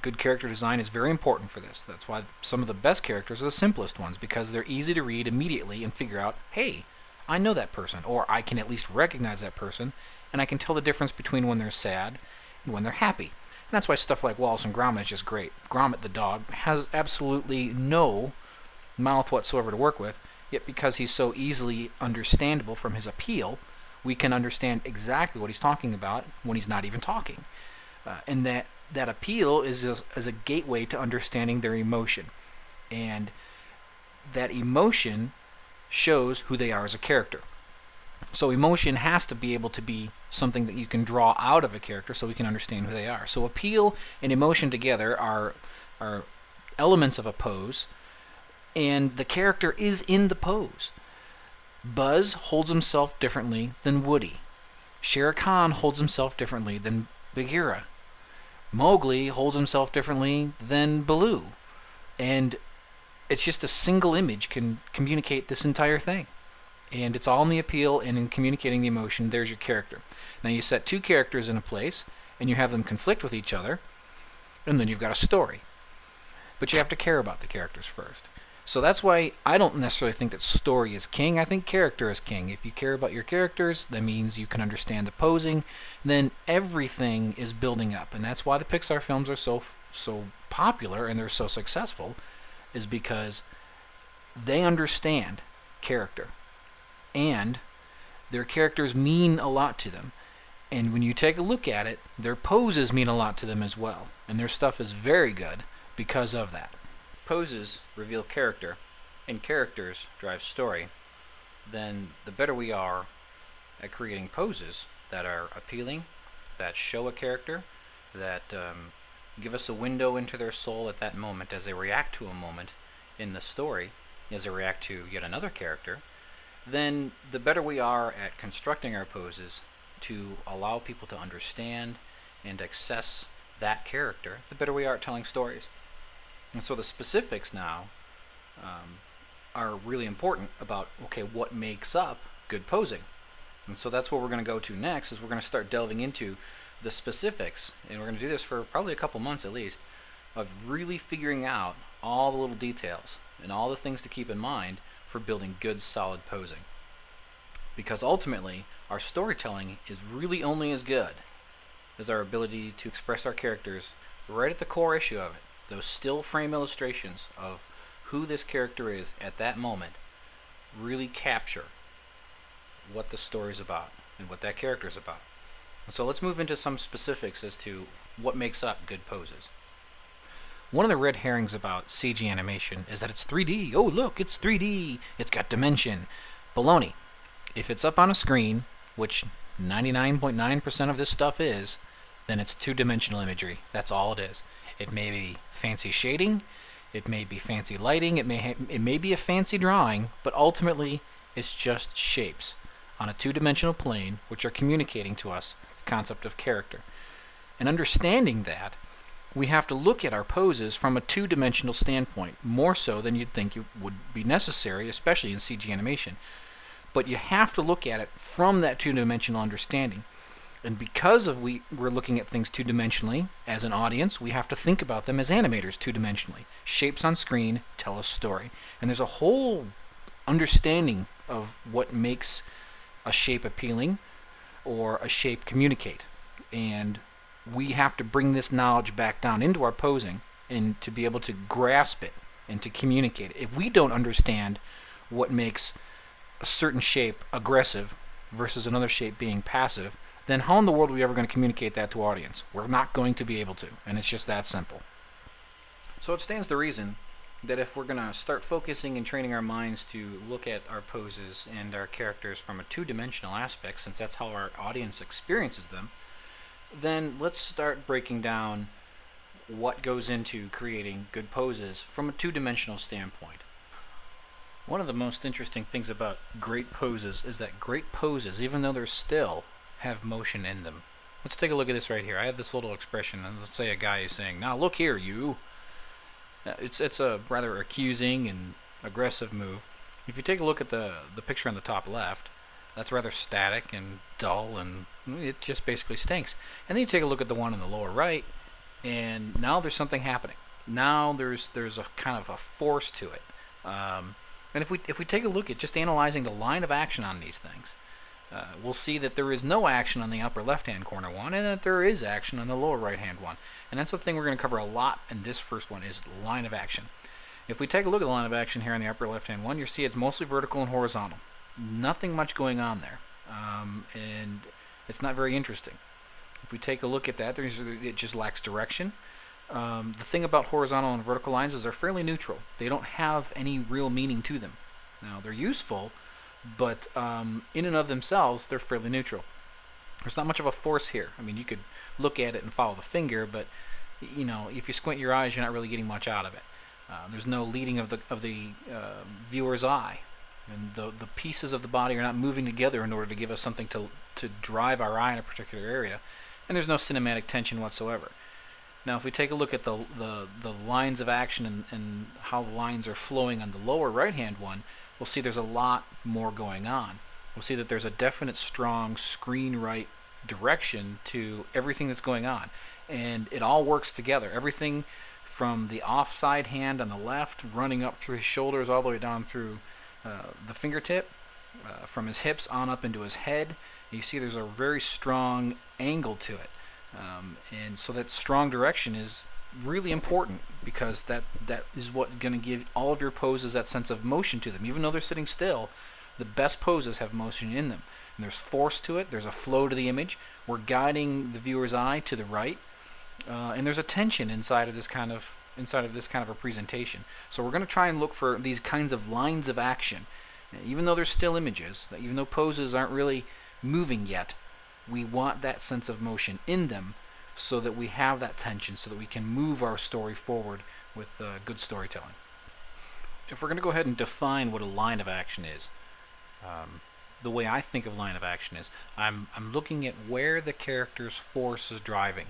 Good character design is very important for this. That's why some of the best characters are the simplest ones, because they're easy to read immediately and figure out, hey, I know that person, or I can at least recognize that person, and I can tell the difference between when they're sad and when they're happy. And that's why stuff like Wallace and Gromit is just great. Gromit the dog has absolutely no mouth whatsoever to work with, yet because he's so easily understandable from his appeal, we can understand exactly what he's talking about when he's not even talking. And that appeal is as a gateway to understanding their emotion. And that emotion shows who they are as a character. So emotion has to be able to be something that you can draw out of a character so we can understand who they are. So appeal and emotion together are elements of a pose, and the character is in the pose. Buzz holds himself differently than Woody. Shere Khan holds himself differently than Bagheera. Mowgli holds himself differently than Baloo. And it's just a single image can communicate this entire thing. And it's all in the appeal and in communicating the emotion. There's your character. Now you set 2 characters in a place and you have them conflict with each other, and then you've got a story. But you have to care about the characters first. So that's why I don't necessarily think that story is king. I think character is king. If you care about your characters, that means you can understand the posing. Then everything is building up. And that's why the Pixar films are so popular and they're so successful, is because they understand character. And their characters mean a lot to them. And when you take a look at it, their poses mean a lot to them as well. And their stuff is very good because of that. Poses reveal character, and characters drive story. Then the better we are at creating poses that are appealing, that show a character, that give us a window into their soul at that moment as they react to a moment in the story, as they react to yet another character, then the better we are at constructing our poses to allow people to understand and access that character, the better we are at telling stories. And so the specifics now are really important about, okay, what makes up good posing. And so that's what we're going to go to next, is we're going to start delving into the specifics, and we're going to do this for probably a couple months at least, of really figuring out all the little details and all the things to keep in mind for building good, solid posing. Because ultimately, our storytelling is really only as good as our ability to express our characters right at the core issue of it. Those still frame illustrations of who this character is at that moment really capture what the story's about and what that character's about. And so let's move into some specifics as to what makes up good poses. One of the red herrings about CG animation is that it's 3D. Oh, look, it's 3D. It's got dimension. Baloney. If it's up on a screen, which 99.9% of this stuff is, then it's two-dimensional imagery. That's all it is. It may be fancy shading, it may be fancy lighting, it may be a fancy drawing, but ultimately it's just shapes on a two-dimensional plane which are communicating to us the concept of character. And understanding that, we have to look at our poses from a two-dimensional standpoint, more so than you'd think it would be necessary, especially in CG animation. But you have to look at it from that two-dimensional understanding. And because we're looking at things two-dimensionally as an audience, we have to think about them as animators two-dimensionally. Shapes on screen tell a story. And there's a whole understanding of what makes a shape appealing or a shape communicate. And we have to bring this knowledge back down into our posing and to be able to grasp it and to communicate it. If we don't understand what makes a certain shape aggressive versus another shape being passive, then how in the world are we ever going to communicate that to our audience? We're not going to be able to, and it's just that simple. So it stands to reason that if we're going to start focusing and training our minds to look at our poses and our characters from a two-dimensional aspect, since that's how our audience experiences them, then let's start breaking down what goes into creating good poses from a two-dimensional standpoint. One of the most interesting things about great poses is that great poses, even though they're still, have motion in them. Let's take a look at this right here. I have this little expression, and let's say a guy is saying, "Now look here, you." It's a rather accusing and aggressive move. If you take a look at the picture on the top left, that's rather static and dull, and it just basically stinks. And then you take a look at the one in the lower right, and now there's something happening. Now there's a kind of a force to it. And if we take a look at just analyzing the line of action on these things, we'll see that there is no action on the upper left-hand corner one, and that there is action on the lower right-hand one. And that's the thing we're going to cover a lot in this first one, is line of action. If we take a look at the line of action here on the upper left-hand one, you'll see it's mostly vertical and horizontal. Nothing much going on there, and it's not very interesting. If we take a look at that, it just lacks direction. The thing about horizontal and vertical lines is they're fairly neutral. They don't have any real meaning to them. Now, they're useful, but in and of themselves, they're fairly neutral. There's not much of a force here. I mean, you could look at it and follow the finger, but you know, if you squint your eyes, you're not really getting much out of it. There's no leading of the viewer's eye, and the pieces of the body are not moving together in order to give us something to drive our eye in a particular area, and there's no cinematic tension whatsoever. Now, if we take a look at the lines of action and how the lines are flowing on the lower right-hand one, we'll see there's a lot more going on. We'll see that there's a definite strong screen right direction to everything that's going on, and it all works together. Everything from the offside hand on the left running up through his shoulders all the way down through the fingertip, from his hips on up into his head. You see there's a very strong angle to it. And so that strong direction is really important, because that is what's going to give all of your poses that sense of motion to them. Even though they're sitting still, the best poses have motion in them. And there's force to it, there's a flow to the image. We're guiding the viewer's eye to the right, and there's a tension inside of this kind of a presentation. So we're going to try and look for these kinds of lines of action. Even though they're still images, even though poses aren't really moving yet, we want that sense of motion in them so that we have that tension, so that we can move our story forward with good storytelling. If we're going to go ahead and define what a line of action is, the way I think of line of action is I'm looking at where the character's force is driving.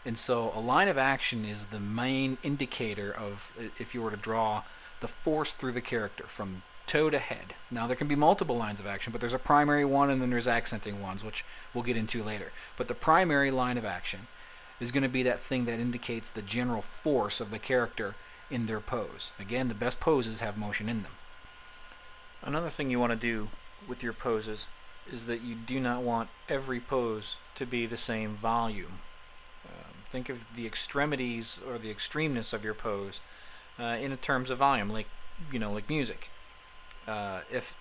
And so a line of action is the main indicator of, if you were to draw the force through the character from toe to head. Now there can be multiple lines of action, but there's a primary one and then there's accenting ones, which we'll get into later. But the primary line of action is going to be that thing that indicates the general force of the character in their pose. Again, the best poses have motion in them. Another thing you want to do with your poses is that you do not want every pose to be the same volume. Think of the extremities or the extremeness of your pose in terms of volume, like music. If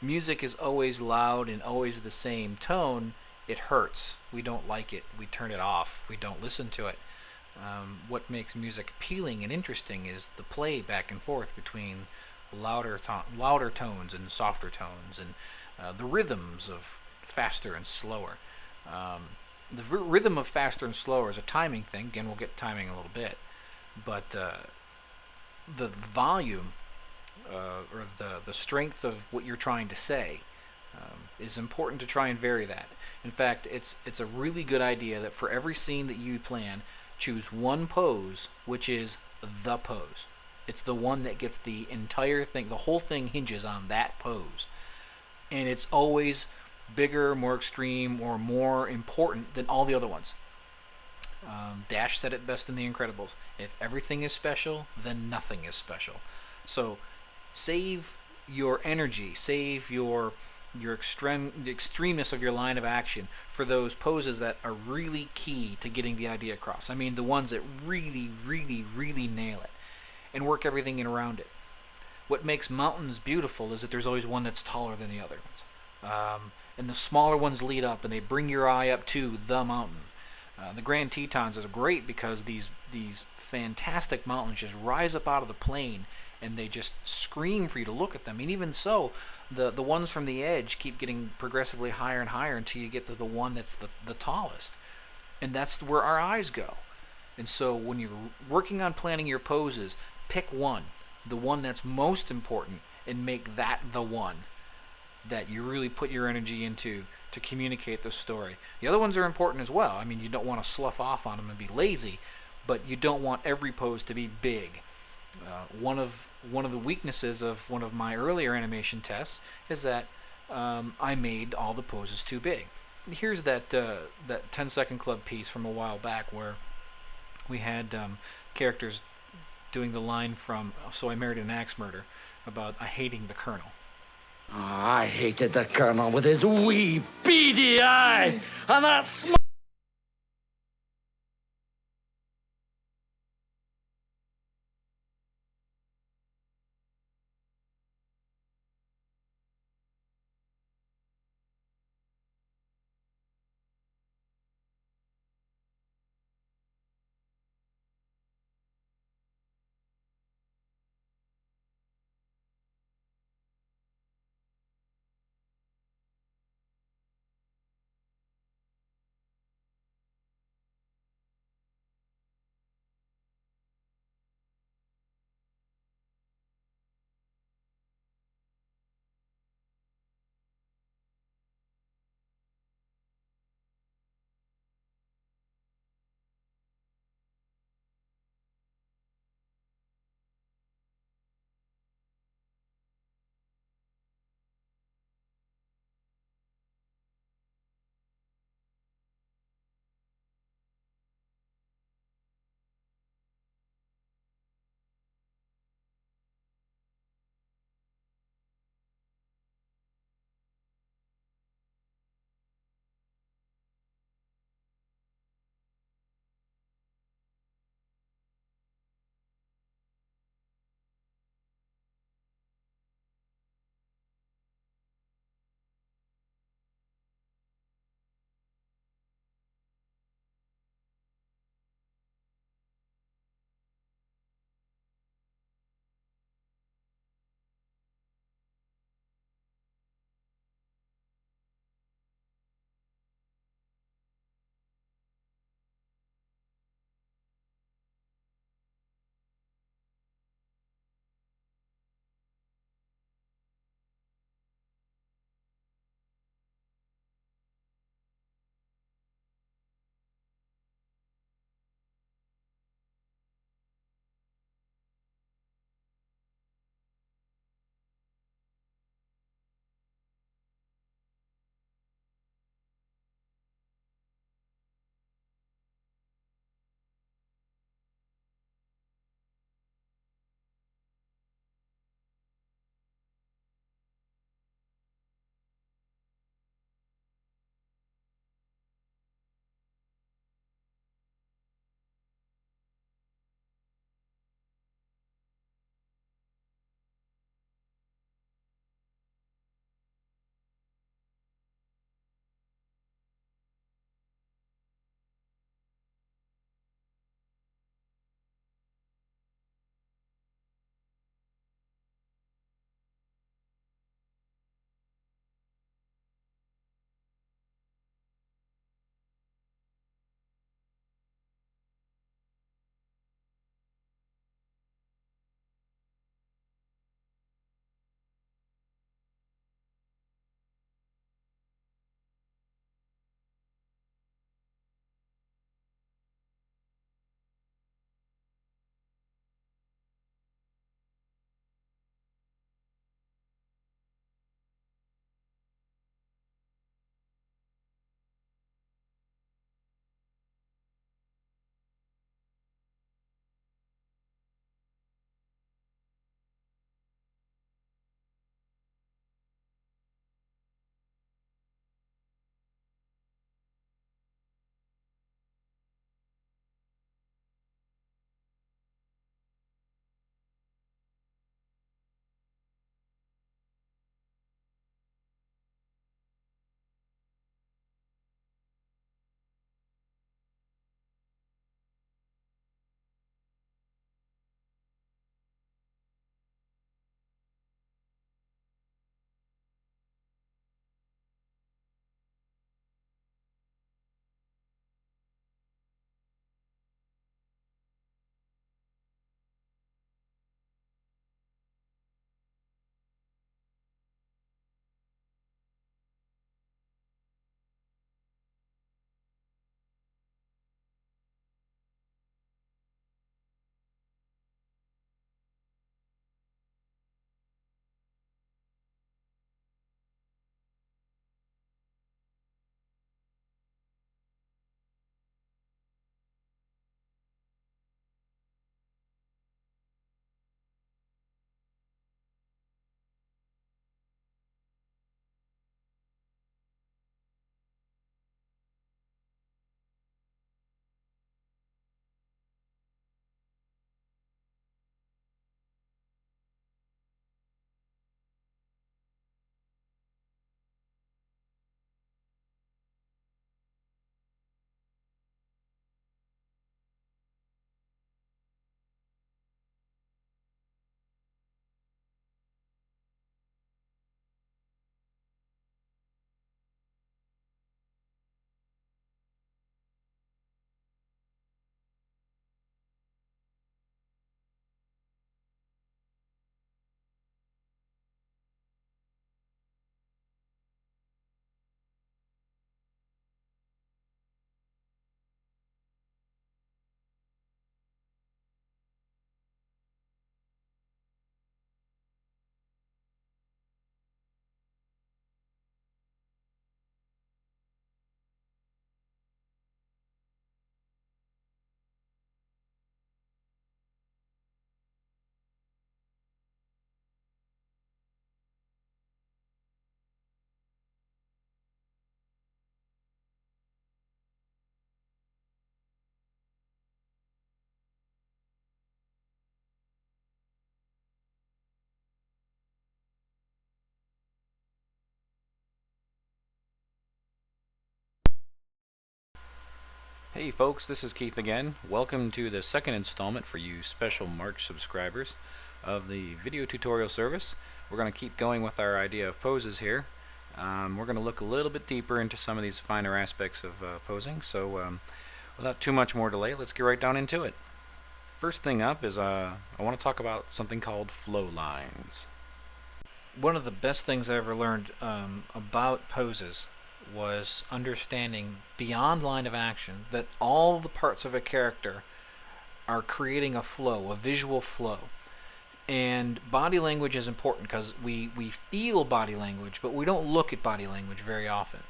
music is always loud and always the same tone, it hurts. We don't like it. We turn it off. We don't listen to it. What makes music appealing and interesting is the play back and forth between louder tones and softer tones, and the rhythms of faster and slower. The rhythm of faster and slower is a timing thing. Again, we'll get timing in a little bit. But the volume or the strength of what you're trying to say is important to try and vary that. In fact, it's a really good idea that for every scene that you plan, choose one pose which is the pose. It's the one that gets the entire thing. The whole thing hinges on that pose. And it's always bigger, more extreme, or more important than all the other ones. Dash said it best in The Incredibles. If everything is special, then nothing is special. So save your energy, save the extremeness of your line of action for those poses that are really key to getting the idea across. I mean, the ones that really, really, really nail it, and work everything in around it. What makes mountains beautiful is that there's always one that's taller than the other ones. And the smaller ones lead up, and they bring your eye up to the mountain. The Grand Tetons is great because these fantastic mountains just rise up out of the plain, and they just scream for you to look at them. And even so, the ones from the edge keep getting progressively higher and higher until you get to the one that's the tallest. And that's where our eyes go. And so when you're working on planning your poses, pick one, the one that's most important, and make that the one that you really put your energy into to communicate the story. The other ones are important as well. I mean, you don't want to slough off on them and be lazy, but you don't want every pose to be big. One of the weaknesses of one of my earlier animation tests is that I made all the poses too big. Here's that 10-second club piece from a while back where we had characters doing the line from So I Married an Axe Murder about hating the Colonel. Oh, I hated the Colonel with his wee, beady eyes and that Hey folks, this is Keith again. Welcome to the second installment for you special March subscribers of the video tutorial service. We're going to keep going with our idea of poses here. We're going to look a little bit deeper into some of these finer aspects of posing, so without too much more delay, let's get right down into it. First thing up is I want to talk about something called flow lines. One of the best things I ever learned about poses was understanding beyond line of action that all the parts of a character are creating a flow, a visual flow. And body language is important because we feel body language, but we don't look at body language very often.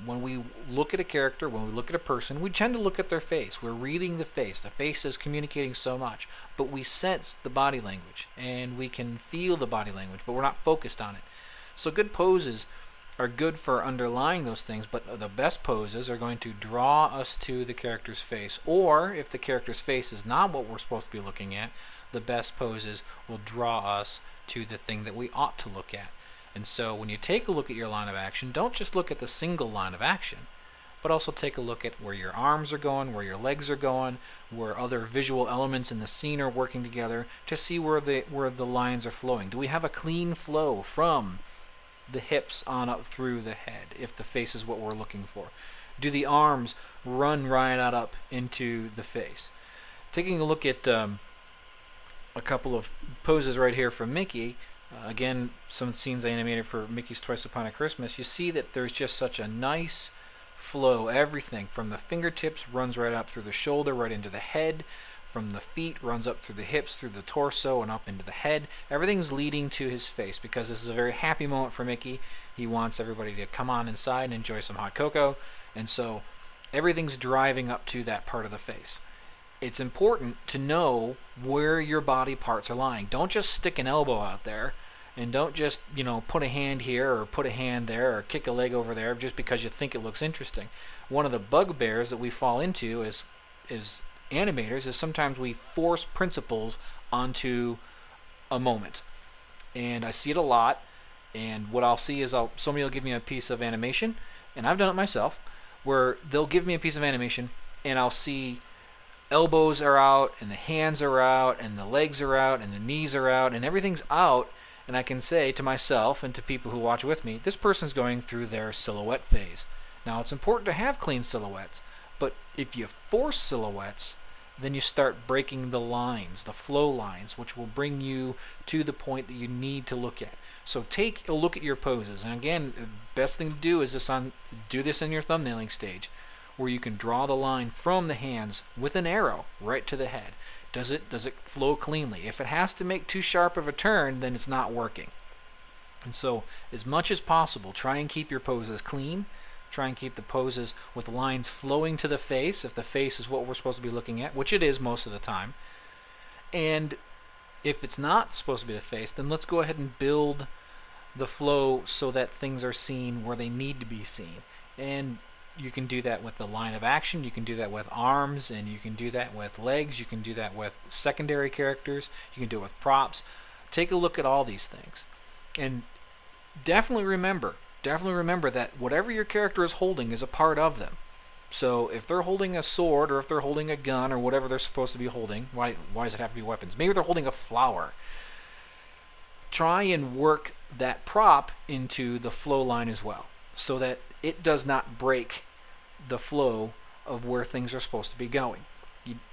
When we look at a character, when we look at a person, we tend to look at their face. We're reading the face. The face is communicating so much, but we sense the body language and we can feel the body language, but we're not focused on it. So good poses are good for underlying those things, but the best poses are going to draw us to the character's face. Or if the character's face is not what we're supposed to be looking at, the best poses will draw us to the thing that we ought to look at. And so when you take a look at your line of action, don't just look at the single line of action, but also take a look at where your arms are going, where your legs are going, where other visual elements in the scene are working together to see where the lines are flowing. Do we have a clean flow from the hips on up through the head, if the face is what we're looking for? Do the arms run right out up into the face? Taking a look at a couple of poses right here from Mickey, again, some scenes I animated for Mickey's Twice Upon a Christmas, you see that there's just such a nice flow. Everything from the fingertips runs right up through the shoulder, right into the head. From the feet runs up through the hips, through the torso, and up into the head. Everything's leading to his face because this is a very happy moment for Mickey. He wants everybody to come on inside and enjoy some hot cocoa, and so everything's driving up to that part of the face. It's important to know where your body parts are lying. Don't just stick an elbow out there, and don't just, put a hand here or put a hand there or kick a leg over there just because you think it looks interesting. One of the bugbears that we fall into is animators is sometimes we force principles onto a moment, and I see it a lot. And what I'll see is somebody will give me a piece of animation, and I've done it myself, where they'll give me a piece of animation and I'll see elbows are out and the hands are out and the legs are out and the knees are out and everything's out, and I can say to myself and to people who watch with me, this person's going through their silhouette phase. Now it's important to have clean silhouettes, but if you force silhouettes, then you start breaking the lines, the flow lines, which will bring you to the point that you need to look at. So take a look at your poses. And again, the best thing to do is do this in your thumbnailing stage, where you can draw the line from the hands with an arrow right to the head. Does it flow cleanly? If it has to make too sharp of a turn, then it's not working. And so as much as possible, try and keep your poses clean. Try and keep the poses with lines flowing to the face, if the face is what we're supposed to be looking at, which it is most of the time. And if it's not supposed to be the face, then let's go ahead and build the flow so that things are seen where they need to be seen. And you can do that with the line of action, you can do that with arms, and you can do that with legs, you can do that with secondary characters, you can do it with props. Take a look at all these things. And definitely remember that whatever your character is holding is a part of them. So if they're holding a sword, or if they're holding a gun, or whatever they're supposed to be holding, why does it have to be weapons? Maybe they're holding a flower. Try and work that prop into the flow line as well, so that it does not break the flow of where things are supposed to be going.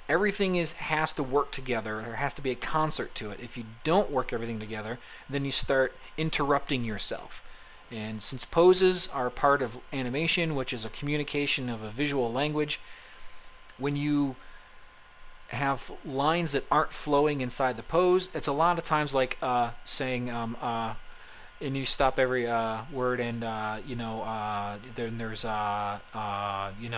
Everything has to work together. There has to be a concert to it. If you don't work everything together, then you start interrupting yourself. And since poses are part of animation, which is a communication of a visual language, when you have lines that aren't flowing inside the pose, it's a lot of times like saying and you stop every word and then there's you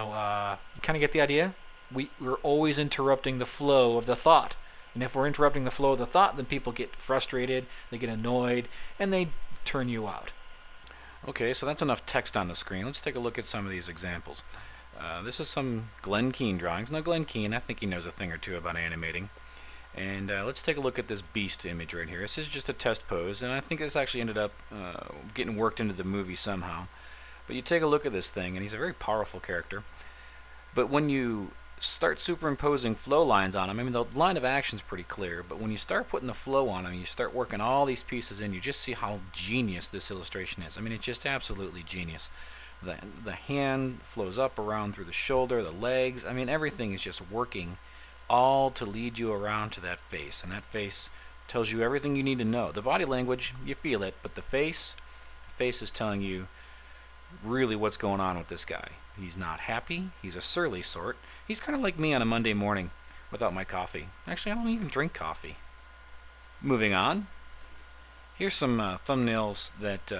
kind of get the idea. We're always interrupting the flow of the thought, and if we're interrupting the flow of the thought, then people get frustrated, they get annoyed, and they turn you out. Okay, so that's enough text on the screen. Let's take a look at some of these examples. This is some Glen Keane drawings. Now Glen Keane, I think he knows a thing or two about animating. And let's take a look at this beast image right here. This is just a test pose, and I think this actually ended up getting worked into the movie somehow. But you take a look at this thing, and he's a very powerful character. But when you start superimposing flow lines on them, I mean, the line of action's pretty clear, but when you start putting the flow on them, you start working all these pieces in, you just see how genius this illustration is. I mean, it's just absolutely genius. The hand flows up around through the shoulder, the legs, I mean, everything is just working all to lead you around to that face, and that face tells you everything you need to know. The body language, you feel it, but the face is telling you really what's going on with this guy. He's not happy. He's a surly sort. He's kind of like me on a Monday morning without my coffee. Actually, I don't even drink coffee. Moving on. Here's some thumbnails that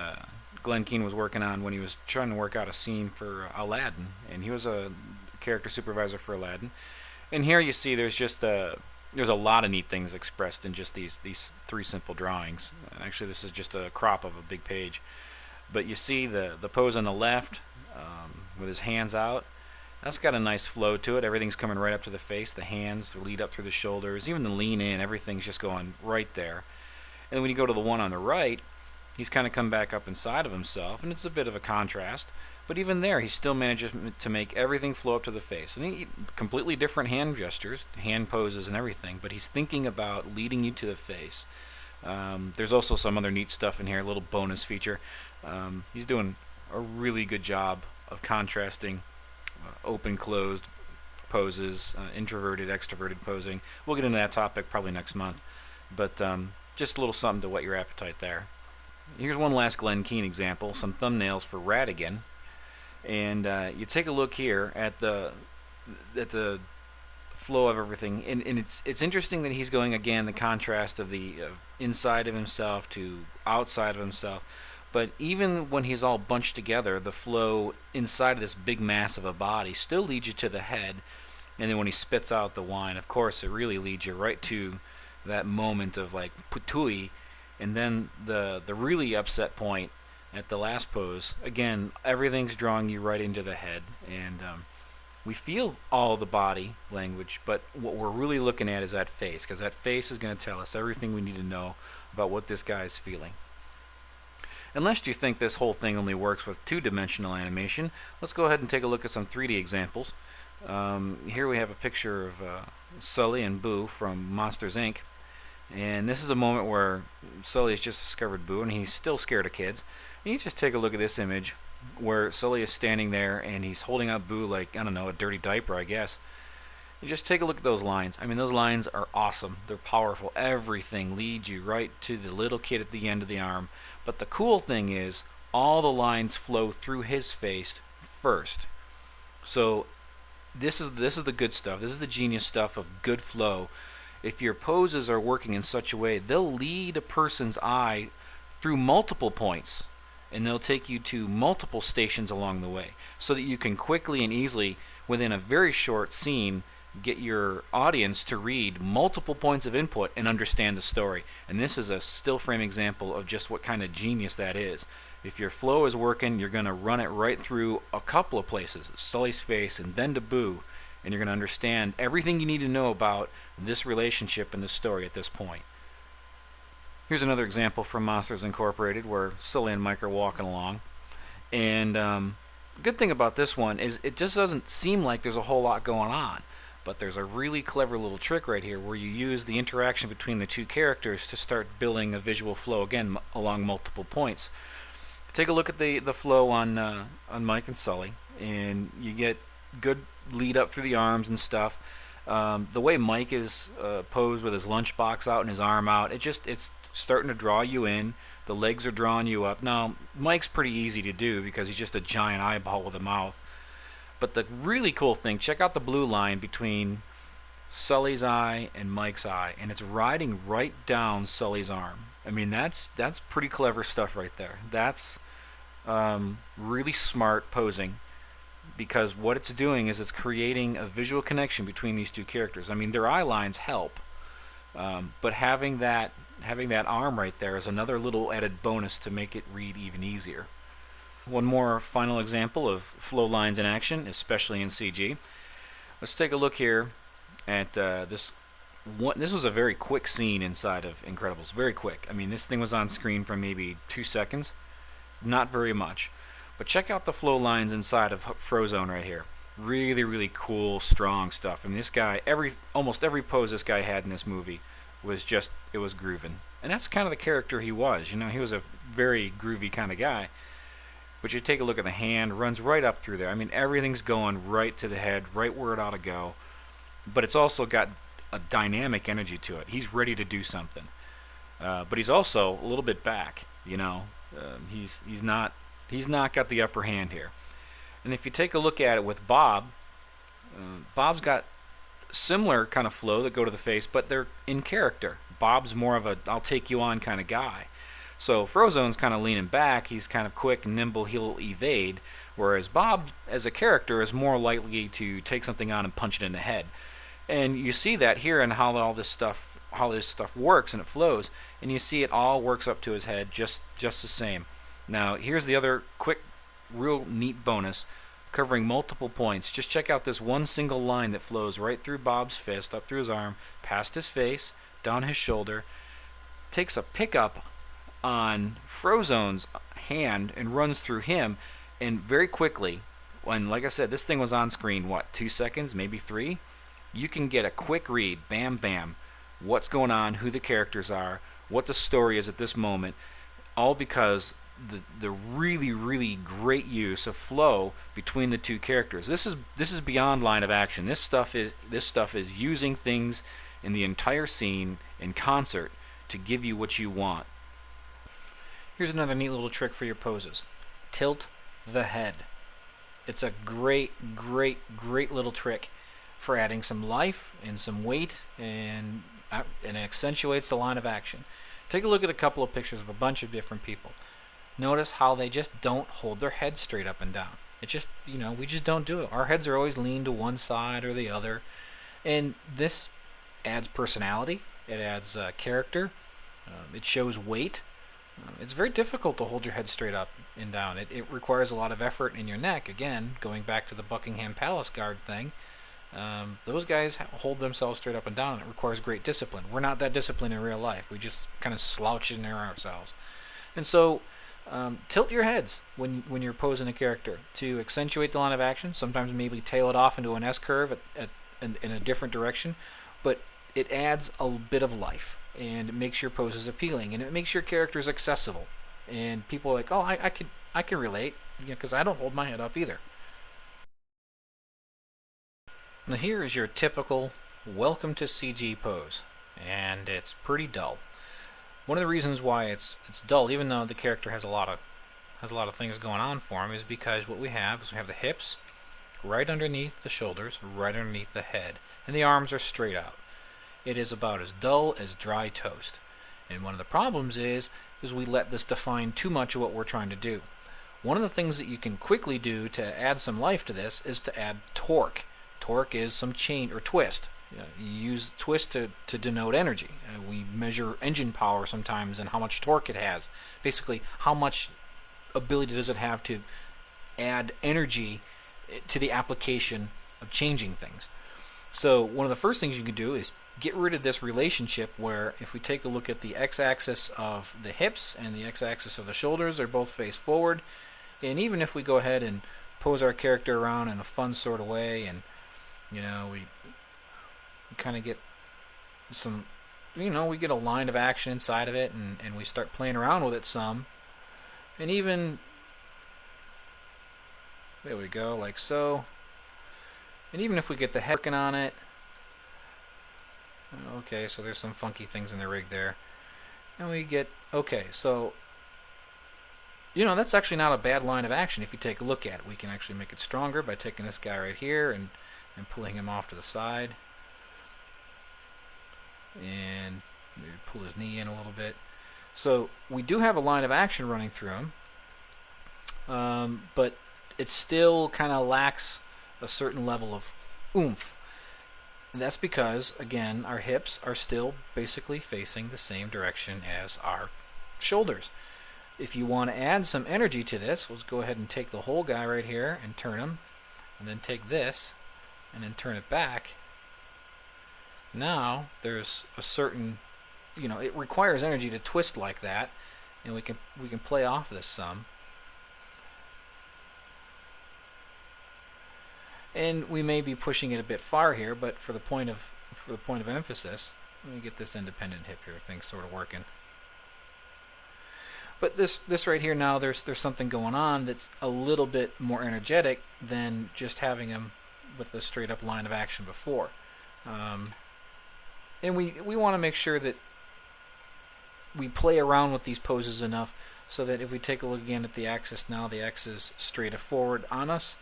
Glenn Keane was working on when he was trying to work out a scene for Aladdin, and he was a character supervisor for Aladdin. And here you see there's just there's a lot of neat things expressed in just these 3 simple drawings. Actually, this is just a crop of a big page. But you see the pose on the left with his hands out. That's got a nice flow to it. Everything's coming right up to the face. The hands lead up through the shoulders. Even the lean in, everything's just going right there. And when you go to the one on the right, he's kind of come back up inside of himself, and it's a bit of a contrast. But even there, he still manages to make everything flow up to the face. And he completely different hand gestures, hand poses and everything, but he's thinking about leading you to the face. There's also some other neat stuff in here, a little bonus feature. He's doing a really good job of contrasting open-closed poses, introverted, extroverted posing. We'll get into that topic probably next month, but just a little something to whet your appetite there. Here's one last Glenn Keane example, some thumbnails for Ratigan, and you take a look here at the flow of everything, and it's interesting that he's going again the contrast of the inside of himself to outside of himself. But even when he's all bunched together, the flow inside of this big mass of a body still leads you to the head, and then when he spits out the wine, of course, it really leads you right to that moment of like putui, and then the really upset point at the last pose. Again, everything's drawing you right into the head, and we feel all the body language, but what we're really looking at is that face, because that face is going to tell us everything we need to know about what this guy is feeling. Unless you think this whole thing only works with 2-dimensional animation, let's go ahead and take a look at some 3D examples. Here we have a picture of Sully and Boo from Monsters, Inc. And this is a moment where Sully has just discovered Boo, and he's still scared of kids. And you just take a look at this image where Sully is standing there, and he's holding out Boo like, I don't know, a dirty diaper, I guess. You just take a look at those lines. I mean, those lines are awesome. They're powerful. Everything leads you right to the little kid at the end of the arm. But the cool thing is, all the lines flow through his face first. So this is the good stuff. This is the genius stuff of good flow. If your poses are working in such a way, they'll lead a person's eye through multiple points, and they'll take you to multiple stations along the way, so that you can quickly and easily, within a very short scene, get your audience to read multiple points of input and understand the story. And this is a still frame example of just what kind of genius that is. If your flow is working, you're going to run it right through a couple of places, Sully's face and then to Boo, and you're going to understand everything you need to know about this relationship and this story at this point. Here's another example from Monsters Incorporated where Sully and Mike are walking along, and the good thing about this one is it just doesn't seem like there's a whole lot going on. But there's a really clever little trick right here where you use the interaction between the two characters to start building a visual flow, again, along multiple points. Take a look at the flow on Mike and Sully, and you get good lead up through the arms and stuff. The way Mike is posed with his lunchbox out and his arm out, it's starting to draw you in. The legs are drawing you up. Now, Mike's pretty easy to do because he's just a giant eyeball with a mouth. But the really cool thing, check out the blue line between Sully's eye and Mike's eye, and it's riding right down Sully's arm. I mean, that's pretty clever stuff right there. That's really smart posing, because what it's doing is it's creating a visual connection between these two characters. I mean, their eye lines help, but having that arm right there is another little added bonus to make it read even easier. One more final example of flow lines in action, especially in CG. Let's take a look here at this one. This was a very quick scene inside of Incredibles. Very quick. I mean, this thing was on screen for maybe 2 seconds. Not very much. But check out the flow lines inside of Frozone right here. Really, really cool, strong stuff. I mean, this guy, almost every pose this guy had in this movie was just, it was grooving. And that's kind of the character he was. You know, he was a very groovy kind of guy. But you take a look at the hand, runs right up through there. I mean, everything's going right to the head, right where it ought to go. But it's also got a dynamic energy to it. He's ready to do something. But he's also a little bit back, you know. He's not got the upper hand here. And if you take a look at it with Bob, Bob's got similar kind of flow that go to the face, but they're in character. Bob's more of a I'll take you on kind of guy. So Frozone's kind of leaning back. He's kind of quick and nimble. He'll evade. Whereas Bob, as a character, is more likely to take something on and punch it in the head. And you see that here in how this stuff works and it flows. And you see it all works up to his head just the same. Now here's the other quick, real neat bonus covering multiple points. Just check out this one single line that flows right through Bob's fist, up through his arm, past his face, down his shoulder, takes a pickup on Frozone's hand and runs through him, and very quickly, when, like I said, this thing was on screen, what, 2 seconds, maybe 3? You can get a quick read, bam, bam, what's going on, who the characters are, what the story is at this moment, all because the really, really great use of flow between the two characters. This is beyond line of action. This stuff is using things in the entire scene in concert to give you what you want. Here's another neat little trick for your poses. Tilt the head. It's a great, great, great little trick for adding some life and some weight, and it accentuates the line of action. Take a look at a couple of pictures of a bunch of different people. Notice how they just don't hold their head straight up and down. It just, you know, we just don't do it. Our heads are always leaned to one side or the other. And this adds personality. It adds character. It shows weight. It's very difficult to hold your head straight up and down. It requires a lot of effort in your neck. Again, going back to the Buckingham Palace Guard thing, those guys hold themselves straight up and down, and it requires great discipline. We're not that disciplined in real life. We just kind of slouch in there ourselves. And so tilt your heads when you're posing a character to accentuate the line of action. Sometimes maybe tail it off into an S-curve in a different direction, but it adds a bit of life, and it makes your poses appealing, and it makes your characters accessible. And people are like, oh, I can relate, because I don't hold my head up either. Now here is your typical welcome to CG pose, and it's pretty dull. One of the reasons why it's dull, even though the character has a lot of things going on for him, is because what we have is we have the hips right underneath the shoulders, right underneath the head, and the arms are straight out. It is about as dull as dry toast. And one of the problems is we let this define too much of what we're trying to do. One of the things that you can quickly do to add some life to this is to add torque. Torque is some change or twist. You use twist to denote energy. We measure engine power sometimes and how much torque it has. Basically, how much ability does it have to add energy to the application of changing things. So one of the first things you can do is get rid of this relationship where if we take a look at the x-axis of the hips and the x-axis of the shoulders, they're both face forward. And even if we go ahead and pose our character around in a fun sort of way, and you know, we kind of get some, you know, we get a line of action inside of it, and we start playing around with it some. And even, there we go, like so. And even if we get the head working on it, okay, so there's some funky things in the rig there. And we get, okay, so, you know, that's actually not a bad line of action if you take a look at it. We can actually make it stronger by taking this guy right here and pulling him off to the side. And maybe pull his knee in a little bit. So we do have a line of action running through him, but it still kind of lacks a certain level of oomph. And that's because, again, our hips are still basically facing the same direction as our shoulders. If you want to add some energy to this, let's go ahead and take the whole guy right here and turn him, and then take this and then turn it back. Now there's a certain, you know, it requires energy to twist like that, and we can play off this some. And we may be pushing it a bit far here, but for the point of emphasis, let me get this independent hip here, things sort of working. But this right here now, there's something going on that's a little bit more energetic than just having him with the straight up line of action before. And we want to make sure that we play around with these poses enough so that if we take a look again at the axis now, the X is straight forward on us,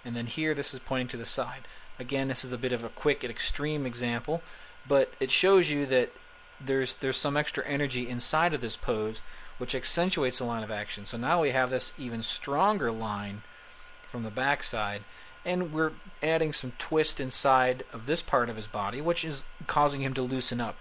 and then here this is pointing to the side. Again, this is a bit of a quick and extreme example, but it shows you that there's some extra energy inside of this pose which accentuates the line of action. So now we have this even stronger line from the backside, and we're adding some twist inside of this part of his body, which is causing him to loosen up.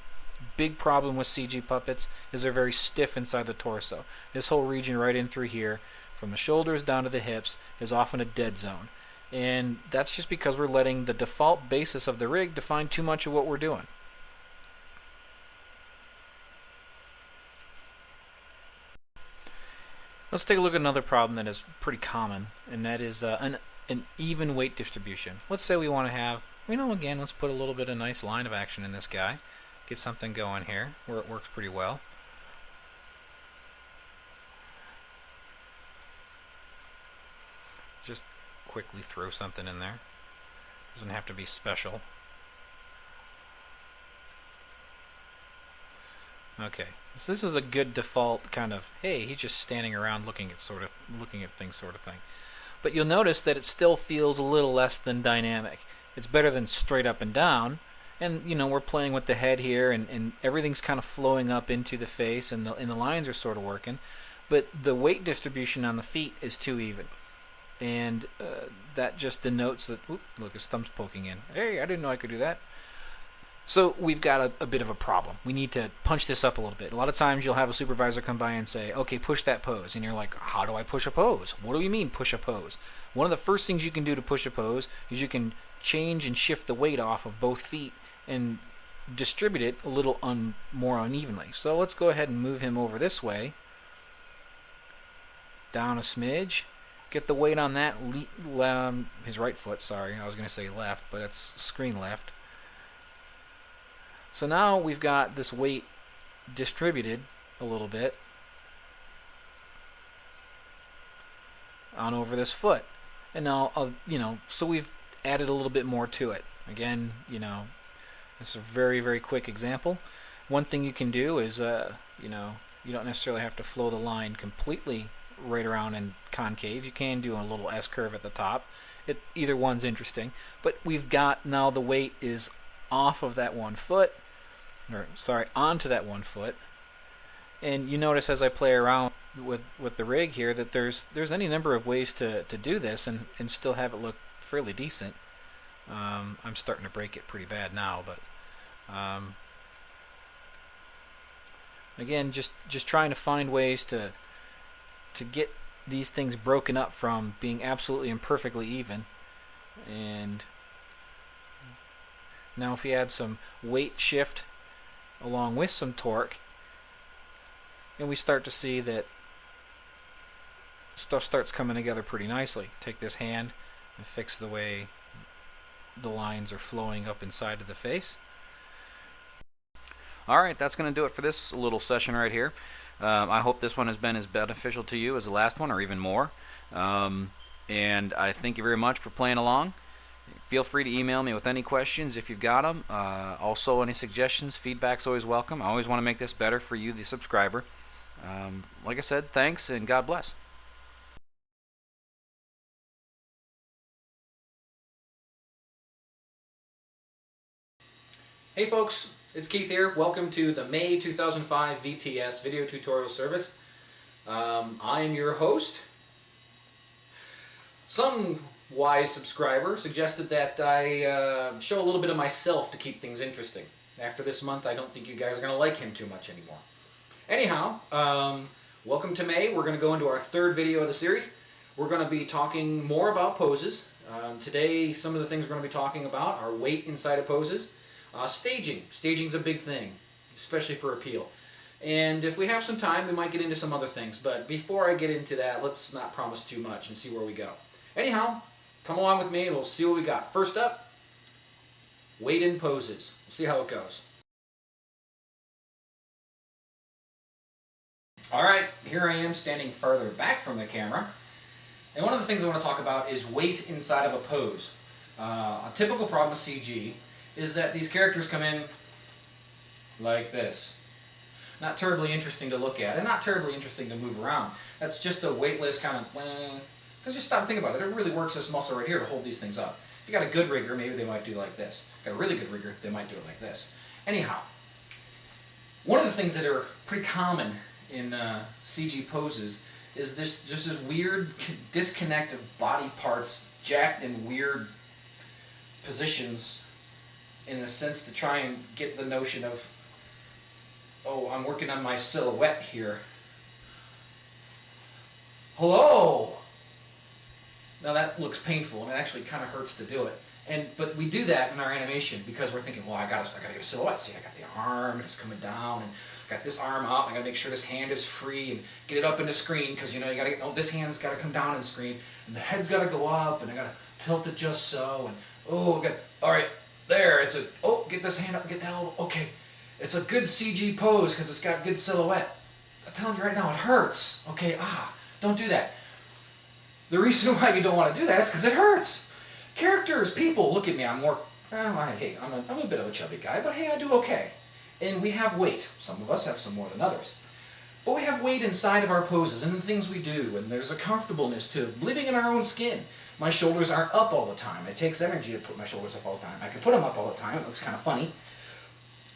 Big problem with CG puppets is they're very stiff inside the torso. This whole region right in through here, from the shoulders down to the hips, is often a dead zone. And that's just because we're letting the default basis of the rig define too much of what we're doing. Let's take a look at another problem that is pretty common, and that is an even weight distribution. Let's say we want to have, again, let's put a little bit of nice line of action in this guy. Get something going here where it works pretty well. Just quickly throw something in there. Doesn't have to be special. Okay, so this is a good default kind of, hey, he's just standing around looking at things sort of thing. But you'll notice that it still feels a little less than dynamic. It's better than straight up and down, and we're playing with the head here, and everything's kind of flowing up into the face, and the lines are sort of working. But the weight distribution on the feet is too even, and that just denotes that. Oop, look, his thumb's poking in. Hey, I didn't know I could do that. So we've got a bit of a problem. We need to punch this up a little bit. A lot of times you'll have a supervisor come by and say, okay, push that pose. And you're like, how do I push a pose? What do you mean push a pose? One of the first things you can do to push a pose is you can change and shift the weight off of both feet and distribute it a little more unevenly. So let's go ahead and move him over this way. Down a smidge. Get the weight on that, his right foot, sorry. I was going to say left, but it's screen left. So now we've got this weight distributed a little bit on over this foot. And now, so we've added a little bit more to it. Again, this is a very, very quick example. One thing you can do is, you don't necessarily have to flow the line completely right around and concave. You can do a little S-curve at the top. Either one's interesting. But we've got now the weight is off of that one foot, onto that one foot, and you notice as I play around with the rig here that there's any number of ways to do this and still have it look fairly decent. I'm starting to break it pretty bad now, but again, just trying to find ways to get these things broken up from being absolutely and perfectly even. And now if you add some weight shift along with some torque, and we start to see that stuff starts coming together pretty nicely. Take this hand and fix the way the lines are flowing up inside of the face. Alright, that's going to do it for this little session right here. I hope this one has been as beneficial to you as the last one, or even more. And I thank you very much for playing along. Feel free to email me with any questions if you've got them. Also, any suggestions, feedback's always welcome. I always want to make this better for you, the subscriber. Like I said, thanks and God bless. Hey folks, it's Keith here. Welcome to the May 2005 VTS video tutorial service. I am your host. Some wise subscriber suggested that I show a little bit of myself to keep things interesting. After this month, I don't think you guys are going to like him too much anymore. Anyhow, welcome to May. We're going to go into our third video of the series. We're going to be talking more about poses. Today, some of the things we're going to be talking about are weight inside of poses. Staging. Staging's a big thing, especially for appeal. And if we have some time, we might get into some other things. But before I get into that, let's not promise too much and see where we go. Anyhow, come along with me and we'll see what we got. First up, weight-in poses. We'll see how it goes. Alright, here I am standing further back from the camera. And one of the things I want to talk about is weight inside of a pose. A typical problem with CG is that these characters come in like this. Not terribly interesting to look at, and not terribly interesting to move around. That's just a weightless kind of, because just stop and think about it. It really works this muscle right here to hold these things up. If you got a good rigger, maybe they might do like this. Got a really good rigger, they might do it like this. Anyhow, one of the things that are pretty common in CG poses is just this weird disconnect of body parts jacked in weird positions in a sense to try and get the notion of, oh, I'm working on my silhouette here. Hello! Now that looks painful, and it actually kind of hurts to do it. But we do that in our animation because we're thinking, well, I gotta get a silhouette. See, I got the arm, and it's coming down, and I got this arm up. I gotta make sure this hand is free and get it up in the screen because you know you gotta. Oh, this hand's gotta come down in the screen, and the head's gotta go up, and I gotta tilt it just so. And oh, good. All right, there. It's a. Oh, get this hand up, get that elbow. Okay, it's a good CG pose because it's got good silhouette. I'm telling you right now, it hurts. Okay, don't do that. The reason why you don't want to do that is because it hurts. Characters, people, look at me. I'm more. Hey, I'm a bit of a chubby guy, but hey, I do okay. And we have weight. Some of us have some more than others. But we have weight inside of our poses and the things we do, and there's a comfortableness to living in our own skin. My shoulders aren't up all the time. It takes energy to put my shoulders up all the time. I can put them up all the time. It looks kind of funny.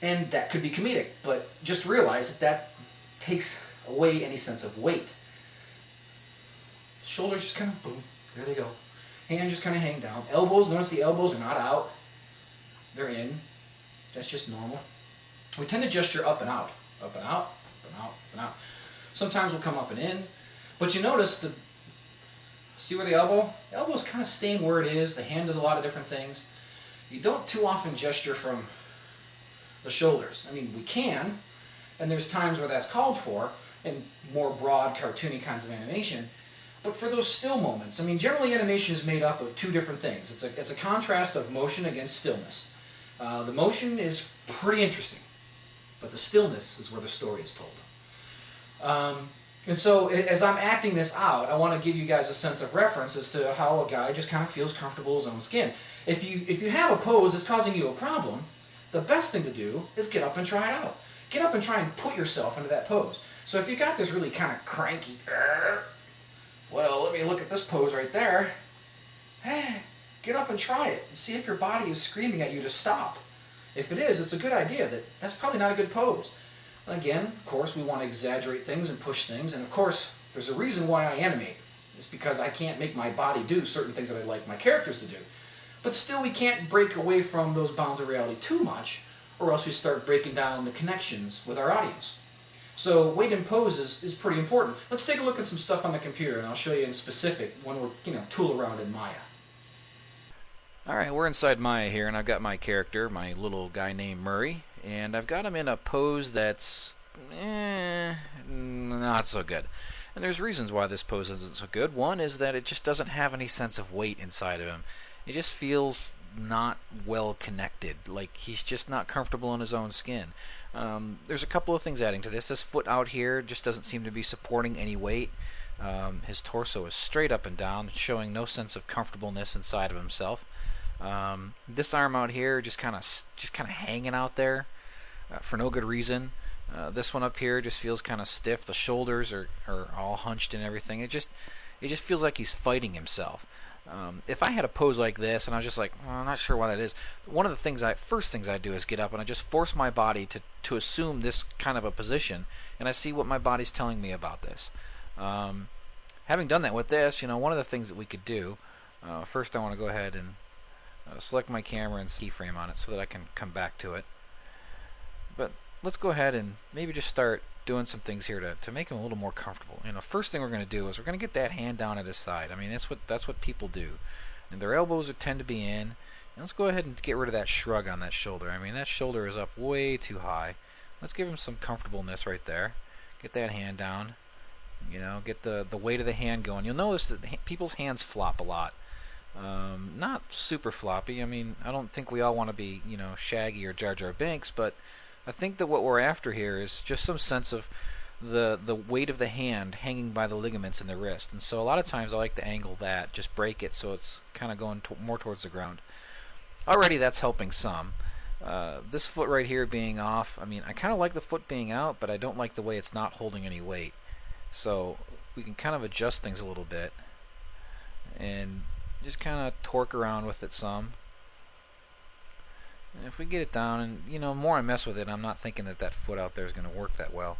And that could be comedic, but just realize that takes away any sense of weight. Shoulders just kind of, boom, there they go. Hands just kind of hang down. Elbows, notice the elbows are not out. They're in. That's just normal. We tend to gesture up and out. Up and out, up and out, up and out. Sometimes we'll come up and in. But you notice, see where the elbow? The elbow's kind of staying where it is. The hand does a lot of different things. You don't too often gesture from the shoulders. I mean, we can, and there's times where that's called for, in more broad, cartoony kinds of animation. But for those still moments, I mean, generally animation is made up of two different things. It's a contrast of motion against stillness. The motion is pretty interesting, but the stillness is where the story is told. And so as I'm acting this out, I want to give you guys a sense of reference as to how a guy just kind of feels comfortable in his own skin. If you have a pose that's causing you a problem, the best thing to do is get up and try it out. Get up and try and put yourself into that pose. So if you got this really kind of cranky, well, let me look at this pose right there. Hey, get up and try it and see if your body is screaming at you to stop. If it is, it's a good idea. That's probably not a good pose. Again, of course, we want to exaggerate things and push things, and of course, there's a reason why I animate. It's because I can't make my body do certain things that I'd like my characters to do. But still, we can't break away from those bounds of reality too much, or else we start breaking down the connections with our audience. So weight and pose is pretty important. Let's take a look at some stuff on the computer, and I'll show you in specific when we're tool around in Maya. Alright, we're inside Maya here, and I've got my character, my little guy named Murray, and I've got him in a pose that's not so good. And there's reasons why this pose isn't so good. One is that it just doesn't have any sense of weight inside of him. It just feels not well connected, like he's just not comfortable in his own skin. There's a couple of things adding to this. This foot out here just doesn't seem to be supporting any weight. His torso is straight up and down, showing no sense of comfortableness inside of himself. This arm out here just kind of hanging out there for no good reason. This one up here just feels kind of stiff. The shoulders are all hunched and everything. It just feels like he's fighting himself. If I had a pose like this and I was just like, I'm not sure why that is, one of the first things I do is get up and I just force my body to assume this kind of a position, and I see what my body's telling me about this. Having done that with this, one of the things that we could do, first I want to go ahead and select my camera and keyframe on it so that I can come back to it. But let's go ahead and maybe just start doing some things here to make him a little more comfortable. First thing we're going to do is we're going to get that hand down at his side. I mean, that's what people do, and their elbows tend to be in. And let's go ahead and get rid of that shrug on that shoulder. I mean, that shoulder is up way too high. Let's give him some comfortableness right there. Get that hand down. Get the weight of the hand going. You'll notice that people's hands flop a lot. Not super floppy. I mean, I don't think we all want to be, you know, Shaggy or Jar Jar Binks, but I think that what we're after here is just some sense of the weight of the hand hanging by the ligaments in the wrist. And so a lot of times I like to angle that, just break it so it's kind of going more towards the ground. Already that's helping some. This foot right here being off, I mean, I kind of like the foot being out, but I don't like the way it's not holding any weight. So we can kind of adjust things a little bit and just kind of torque around with it some. And if we get it down, and you know, the more I mess with it, I'm not thinking that that foot out there is going to work that well.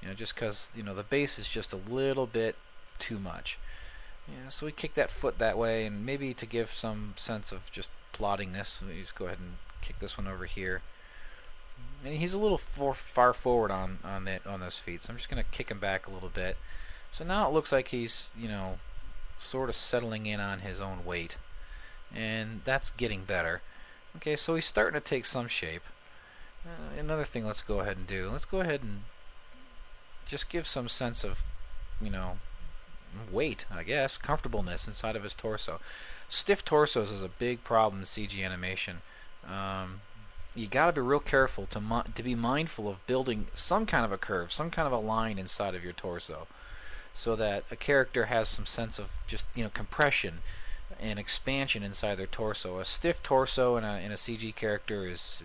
You know, just because, you know, the base is just a little bit too much. Yeah, so we kick that foot that way, and maybe to give some sense of just ploddingness, we just go ahead and kick this one over here. And he's a little far forward on those feet, so I'm just going to kick him back a little bit. So now it looks like he's, you know, sort of settling in on his own weight, and that's getting better. Okay, so he's starting to take some shape. Another thing let's go ahead and do, let's go ahead and just give some sense of, you know, weight, I guess, comfortableness inside of his torso. Stiff torsos is a big problem in CG animation. You got to be real careful to be mindful of building some kind of a curve, some kind of a line inside of your torso, so that a character has some sense of just, you know, compression and expansion inside their torso. A stiff torso in a CG character is,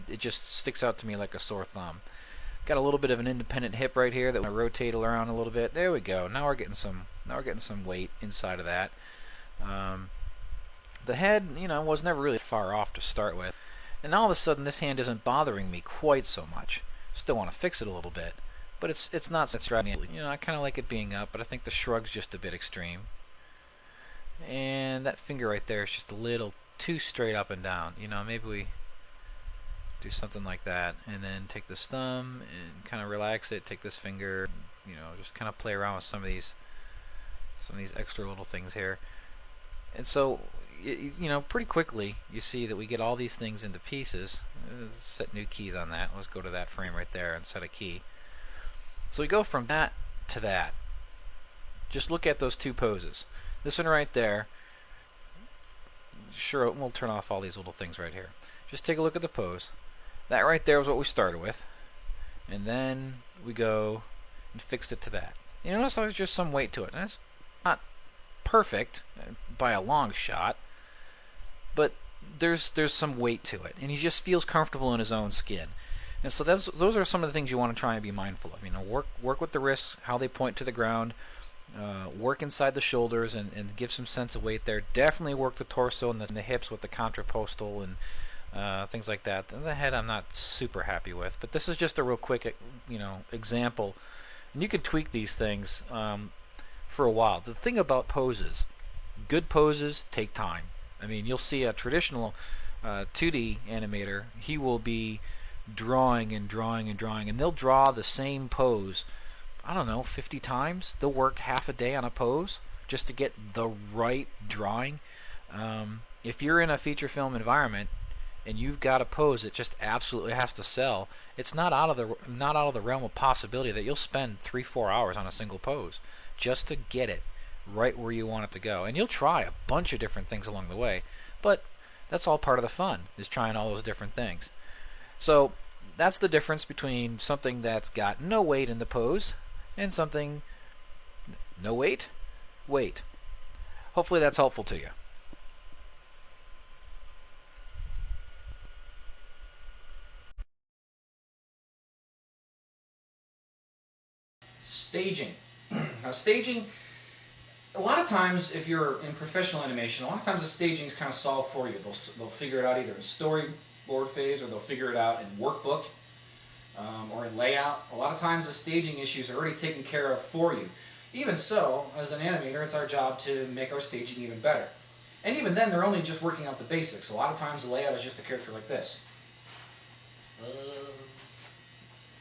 it just sticks out to me like a sore thumb. Got a little bit of an independent hip right here that we rotate around a little bit. There we go. Now we're getting some weight inside of that. The head, you know, was never really far off to start with, and all of a sudden this hand isn't bothering me quite so much. Still want to fix it a little bit, but it's not driving me. You know, I kind of like it being up, but I think the shrug's just a bit extreme. And that finger right there is just a little too straight up and down. You know, maybe we do something like that, and then take this thumb and kind of relax it. Take this finger, you know, just kind of play around with some of these extra little things here. And so, you know, pretty quickly you see that we get all these things into pieces. Let's set new keys on that. Let's go to that frame right there and set a key. So we go from that to that. Just look at those two poses. This one right there, sure, we'll turn off all these little things right here. Just take a look at the pose. That right there was what we started with, and then we go and fixed it to that. You notice there's just some weight to it. That's not perfect by a long shot, but there's some weight to it, and he just feels comfortable in his own skin. And so those are some of the things you want to try and be mindful of. You know, work with the wrists, how they point to the ground. Work inside the shoulders and give some sense of weight there. Definitely work the torso and the hips with the contrapostal and things like that. And the head I'm not super happy with, but this is just a real quick, you know, example. And you can tweak these things for a while. The thing about poses, good poses take time. I mean, you'll see a traditional 2D animator, he will be drawing and drawing and drawing, and they'll draw the same pose, I don't know, 50 times. They'll work half a day on a pose just to get the right drawing. If you're in a feature film environment and you've got a pose that just absolutely has to sell, it's not out of the realm of possibility that you'll spend 3-4 hours on a single pose just to get it right where you want it to go. And you'll try a bunch of different things along the way, but that's all part of the fun, is trying all those different things. So that's the difference between something that's got no weight in the pose and something no weight. Hopefully that's helpful to you. Staging. Now staging, a lot of times if you're in professional animation, a lot of times the staging is kind of solved for you. They'll figure it out either in storyboard phase, or they'll figure it out in workbook, or in layout. A lot of times the staging issues are already taken care of for you. Even so, as an animator, it's our job to make our staging even better. And even then, they're only just working out the basics. A lot of times the layout is just a character like this.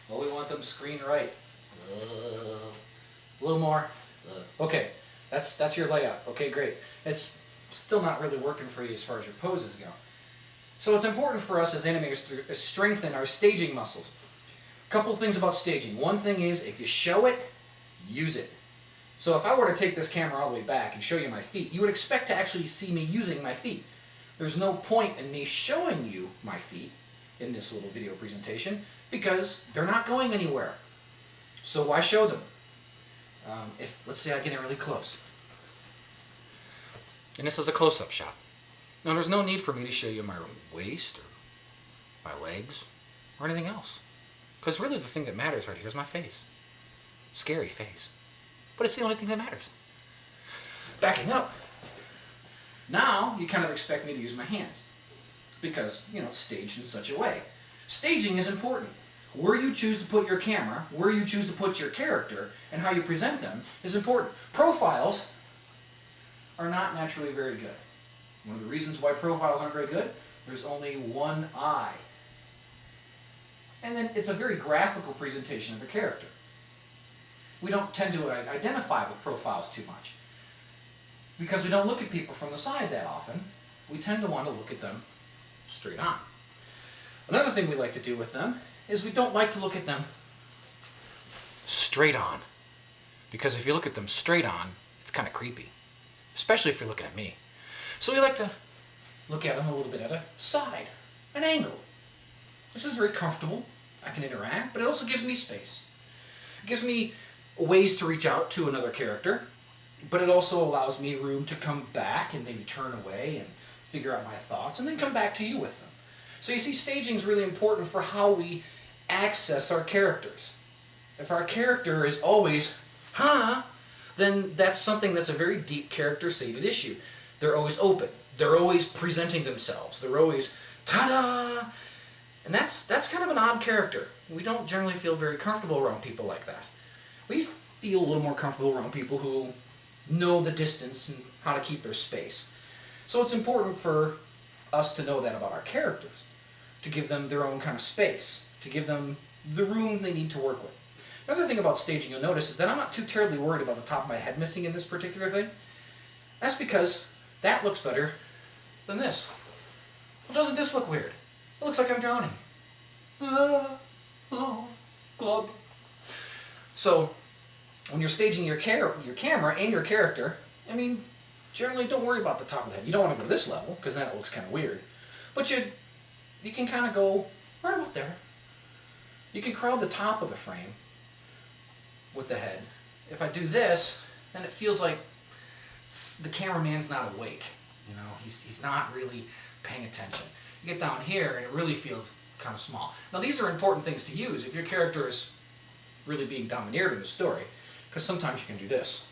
Well, we want them screen right. A little more. Okay, that's your layout. Okay, great. It's still not really working for you as far as your poses go. So it's important for us as animators to strengthen our staging muscles. A couple things about staging. One thing is, if you show it, use it. So if I were to take this camera all the way back and show you my feet, you would expect to actually see me using my feet. There's no point in me showing you my feet in this little video presentation because they're not going anywhere. So why show them? Let's say I get in really close. And this is a close-up shot. Now there's no need for me to show you my waist or my legs or anything else. Because really the thing that matters right here is my face. Scary face. But it's the only thing that matters. Backing up. Now you kind of expect me to use my hands. Because, you know, it's staged in such a way. Staging is important. Where you choose to put your camera, where you choose to put your character, and how you present them is important. Profiles are not naturally very good. One of the reasons why profiles aren't very good, there's only one eye. And then it's a very graphical presentation of a character. We don't tend to identify with profiles too much. Because we don't look at people from the side that often, we tend to want to look at them straight on. Another thing we like to do with them is we don't like to look at them straight on. Because if you look at them straight on, it's kind of creepy. Especially if you're looking at me. So we like to look at them a little bit at a side, an angle. This is very comfortable. I can interact, but it also gives me space. It gives me ways to reach out to another character, but it also allows me room to come back and maybe turn away and figure out my thoughts and then come back to you with them. So you see, staging is really important for how we access our characters. If our character is always, then that's something that's a very deep character-sated issue. They're always open. They're always presenting themselves. They're always, ta-da! And that's kind of an odd character. We don't generally feel very comfortable around people like that. We feel a little more comfortable around people who know the distance and how to keep their space. So it's important for us to know that about our characters, to give them their own kind of space, to give them the room they need to work with. Another thing about staging you'll notice is that I'm not too terribly worried about the top of my head missing in this particular thing. That's because that looks better than this. Well, doesn't this look weird? It looks like I'm drowning. Club. So, when you're staging your camera and your character, I mean, generally don't worry about the top of the head. You don't want to go to this level, because then it looks kind of weird. But you can kind of go right about there. You can crowd the top of the frame with the head. If I do this, then it feels like the cameraman's not awake. You know, he's not really paying attention. You get down here, and it really feels kind of small. Now, these are important things to use if your character is really being domineered in the story, because sometimes you can do this.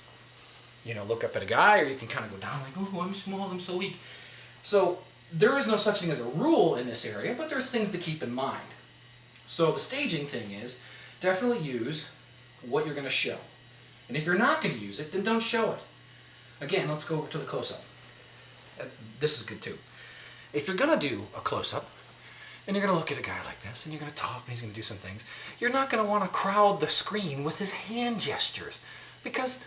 You know, look up at a guy, or you can kind of go down like, oh, I'm small, I'm so weak. So there is no such thing as a rule in this area, but there's things to keep in mind. So the staging thing is, definitely use what you're going to show. And if you're not going to use it, then don't show it. Again, let's go to the close-up. This is good too. If you're going to do a close-up, and you're going to look at a guy like this, and you're going to talk, and he's going to do some things, you're not going to want to crowd the screen with his hand gestures, because,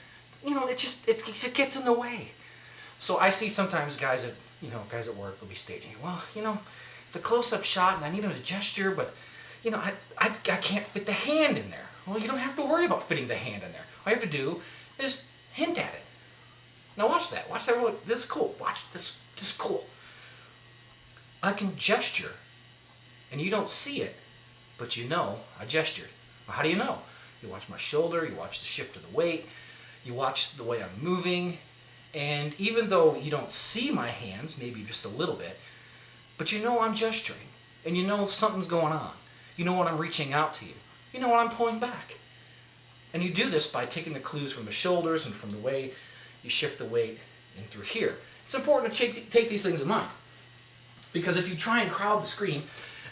you know, it gets in the way. So I see sometimes guys at work will be staging. Well, you know, it's a close-up shot, and I need him to gesture, but, you know, I can't fit the hand in there. Well, you don't have to worry about fitting the hand in there. All you have to do is hint at it. Now watch that. Watch that. This is cool. Watch this. This is cool. I can gesture, and you don't see it, but you know I gestured. Well, how do you know? You watch my shoulder, you watch the shift of the weight, you watch the way I'm moving, and even though you don't see my hands, maybe just a little bit, but you know I'm gesturing, and you know something's going on. You know when I'm reaching out to you. You know when I'm pulling back. And you do this by taking the clues from the shoulders and from the way you shift the weight in through here. It's important to take these things in mind. Because if you try and crowd the screen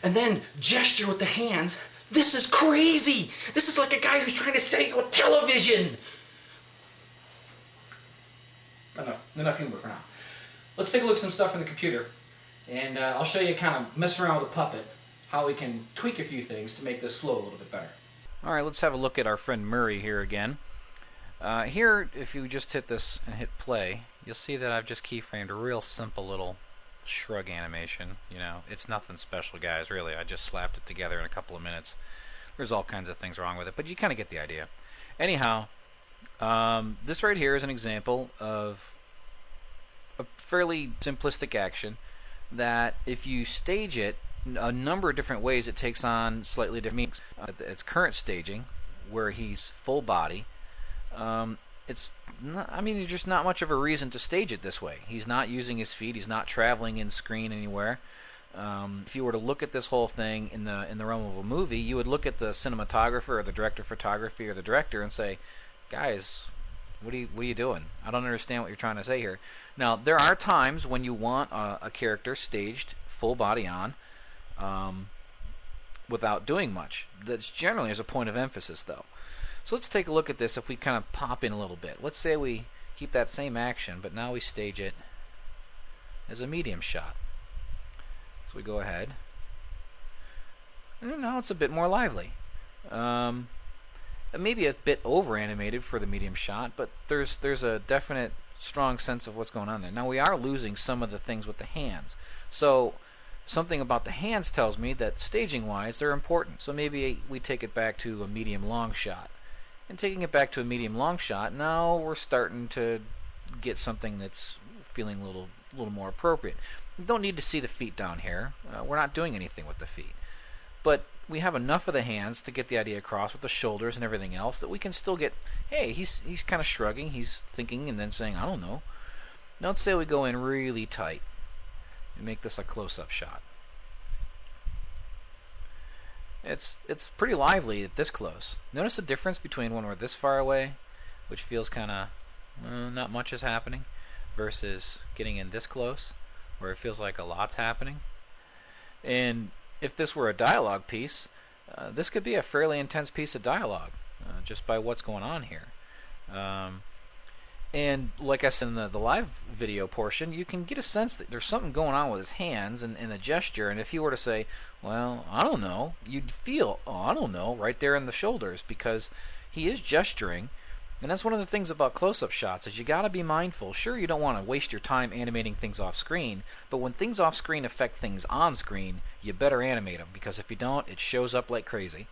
and then gesture with the hands, this is crazy. This is like a guy who's trying to sell you a television. Enough humor for now. Let's take a look at some stuff in the computer, and I'll show you kind of mess around with the puppet, how we can tweak a few things to make this flow a little bit better. Alright, let's have a look at our friend Murray here again. Here, if you just hit this and hit play, you'll see that I've just keyframed a real simple little shrug animation. You know, it's nothing special, guys, really. I just slapped it together in a couple of minutes. There's all kinds of things wrong with it, but you kind of get the idea. Anyhow, This right here is an example of a fairly simplistic action that if you stage it a number of different ways, it takes on slightly different meanings. Its current staging, where he's full body, it's not, I mean, there's just not much of a reason to stage it this way. He's not using his feet. He's not traveling in screen anywhere. If you were to look at this whole thing in the realm of a movie, you would look at the cinematographer or the director of photography or the director and say, guys, what are you doing? I don't understand what you're trying to say here. Now, there are times when you want a character staged full body on without doing much. That's generally as a point of emphasis, though. So let's take a look at this if we kind of pop in a little bit. Let's say we keep that same action, but now we stage it as a medium shot. So we go ahead. And now it's a bit more lively. Maybe a bit over animated for the medium shot, but there's a definite strong sense of what's going on there. Now we are losing some of the things with the hands. So something about the hands tells me that staging wise they're important. So maybe we take it back to a medium long shot. And taking it back to a medium long shot, now we're starting to get something that's feeling a little more appropriate. You don't need to see the feet down here. We're not doing anything with the feet. But we have enough of the hands to get the idea across with the shoulders and everything else that we can still get, hey, he's kind of shrugging, he's thinking and then saying, I don't know. Now let's say we go in really tight and make this a close-up shot. It's pretty lively at this close. Notice the difference between when we're this far away, which feels kind of not much is happening, versus getting in this close, where it feels like a lot's happening. And if this were a dialogue piece, this could be a fairly intense piece of dialogue, just by what's going on here. And like I said in the live video portion, you can get a sense that there's something going on with his hands and the gesture. And if he were to say, well, I don't know, you'd feel, oh, I don't know, right there in the shoulders, because he is gesturing. And that's one of the things about close-up shots, is you got to be mindful. Sure, you don't want to waste your time animating things off screen, but when things off screen affect things on screen, you better animate them, because if you don't, it shows up like crazy.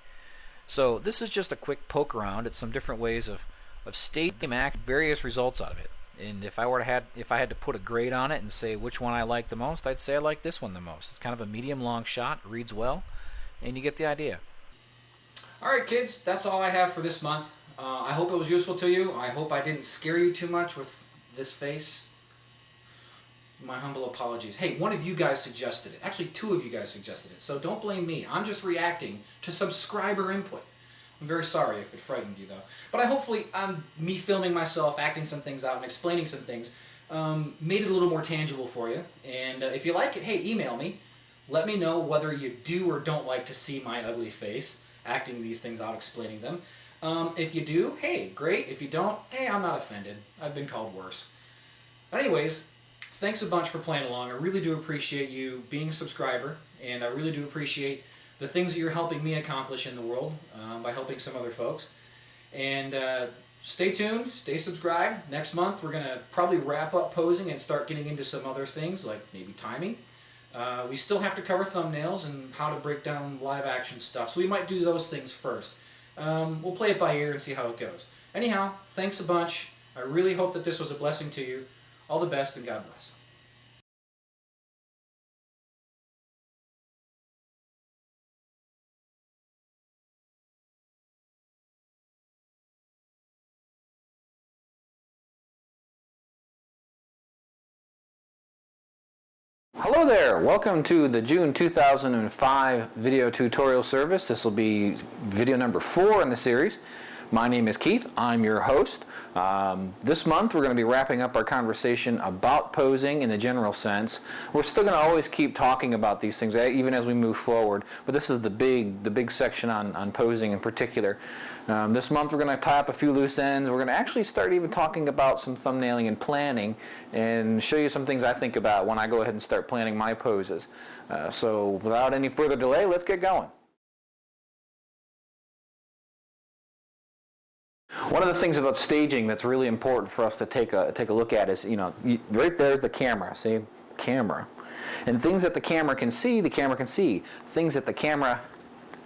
So this is just a quick poke around at some different ways of staging various results out of it. And if I had to put a grade on it and say which one I like the most, I'd say I like this one the most. It's kind of a medium long shot, reads well, and you get the idea. Alright kids, that's all I have for this month. I hope it was useful to you. I hope I didn't scare you too much with this face. My humble apologies. Hey, one of you guys suggested it. Actually, two of you guys suggested it, so don't blame me. I'm just reacting to subscriber input. I'm very sorry if it frightened you, though. But hopefully, me filming myself, acting some things out, and explaining some things, made it a little more tangible for you. And if you like it, hey, email me. Let me know whether you do or don't like to see my ugly face, acting these things out, explaining them. If you do, hey, great. If you don't, hey, I'm not offended. I've been called worse. Anyways, thanks a bunch for playing along. I really do appreciate you being a subscriber, and I really do appreciate the things that you're helping me accomplish in the world by helping some other folks. And stay tuned, stay subscribed. Next month we're going to probably wrap up posing and start getting into some other things, like maybe timing. We still have to cover thumbnails and how to break down live action stuff, so we might do those things first. We'll play it by ear and see how it goes. Anyhow, thanks a bunch. I really hope that this was a blessing to you. All the best, and God bless. Hello there! Welcome to the June 2005 video tutorial service. This will be video number 4 in the series. My name is Keith. I'm your host. This month we're going to be wrapping up our conversation about posing in the general sense. We're still going to always keep talking about these things even as we move forward, but this is the big section on posing in particular. This month we're going to tie up a few loose ends. We're going to actually start even talking about some thumbnailing and planning and show you some things I think about when I go ahead and start planning my poses. So without any further delay, let's get going. One of the things about staging that's really important for us to take a look at is, right there's the camera, see? Camera. And things that the camera can see, the camera can see. Things that the camera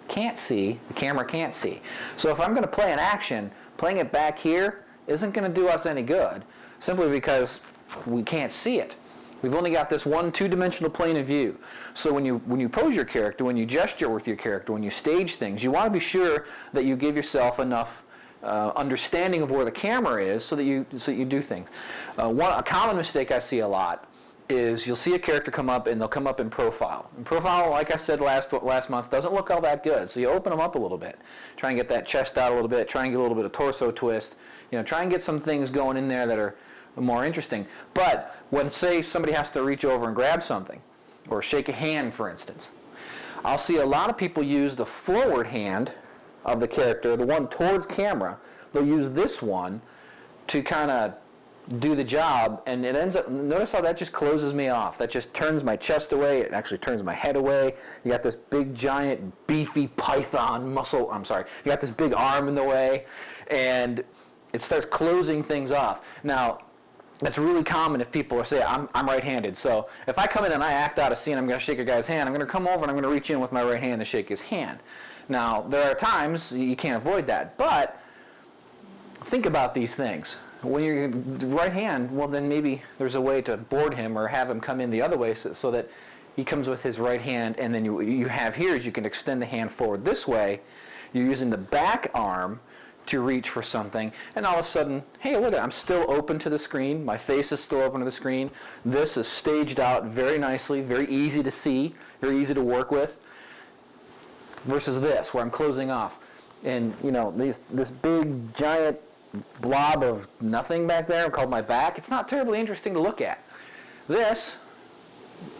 can't see, the camera can't see. So if I'm going to play an action, playing it back here isn't going to do us any good, simply because we can't see it. We've only got this one two-dimensional plane of view. So when you pose your character, when you gesture with your character, when you stage things, you want to be sure that you give yourself enough understanding of where the camera is so that you do things. A common mistake I see a lot is you'll see a character come up and they'll come up in profile. And profile, like I said last month, doesn't look all that good. So you open them up a little bit. Try and get that chest out a little bit. Try and get a little bit of torso twist. Try and get some things going in there that are more interesting. But when, say, somebody has to reach over and grab something, or shake a hand, for instance, I'll see a lot of people use the forward hand of the character, the one towards camera. They'll use this one to kind of do the job, and it ends up, notice how that just closes me off. That just turns my chest away. It actually turns my head away. You got this big, giant, beefy python muscle, you got this big arm in the way, and it starts closing things off. Now, that's really common if people say, I'm right-handed. So if I come in and I act out a scene, I'm going to shake a guy's hand, I'm going to come over and I'm going to reach in with my right hand to shake his hand. Now, there are times you can't avoid that, but think about these things. When you're right hand, well, then maybe there's a way to board him or have him come in the other way so that he comes with his right hand, and then you have here is you can extend the hand forward this way. You're using the back arm to reach for something, and all of a sudden, hey, look, I'm still open to the screen. My face is still open to the screen. This is staged out very nicely, very easy to see, very easy to work with, versus this, where I'm closing off. And, this big, giant blob of nothing back there called my back, it's not terribly interesting to look at. This,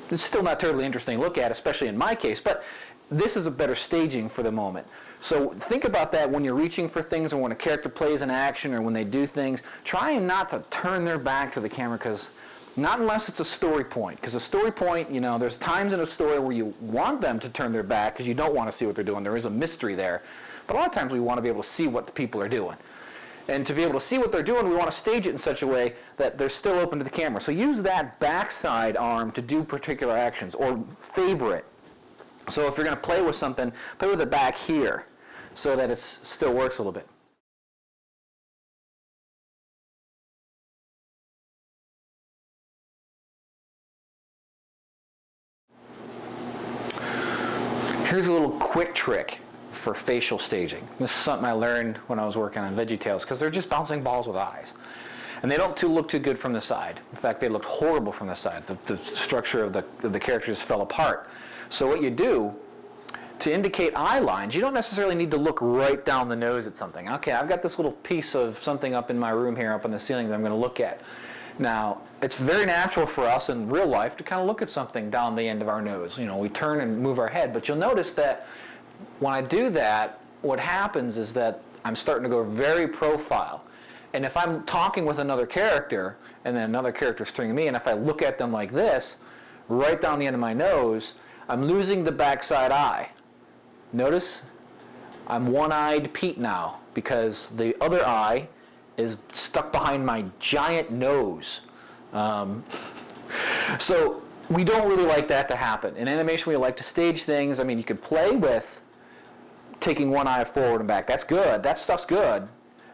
it's still not terribly interesting to look at, especially in my case, but this is a better staging for the moment. So think about that when you're reaching for things, or when a character plays an action, or when they do things. Try and not to turn their back to the camera, because not unless it's a story point. Because a story point, there's times in a story where you want them to turn their back because you don't want to see what they're doing. There is a mystery there. But a lot of times we want to be able to see what the people are doing. And to be able to see what they're doing, we want to stage it in such a way that they're still open to the camera. So use that backside arm to do particular actions, or favor it. So if you're going to play with something, play with it back here so that it still works a little bit. Here's a little quick trick for facial staging. This is something I learned when I was working on VeggieTales, because they're just bouncing balls with eyes. And they don't look too good from the side. In fact, they looked horrible from the side. The structure of the characters fell apart. So what you do, to indicate eye lines, you don't necessarily need to look right down the nose at something. Okay, I've got this little piece of something up in my room here, up on the ceiling, that I'm going to look at. Now, it's very natural for us in real life to kind of look at something down the end of our nose. We turn and move our head, but you'll notice that when I do that, what happens is that I'm starting to go very profile. And if I'm talking with another character, and then another character's turning to me, and if I look at them like this, right down the end of my nose, I'm losing the backside eye. Notice I'm one-eyed Pete now, because the other eye is stuck behind my giant nose. So we don't really like that to happen. In animation, we like to stage things. You could play with taking one eye forward and back. That's good. That stuff's good.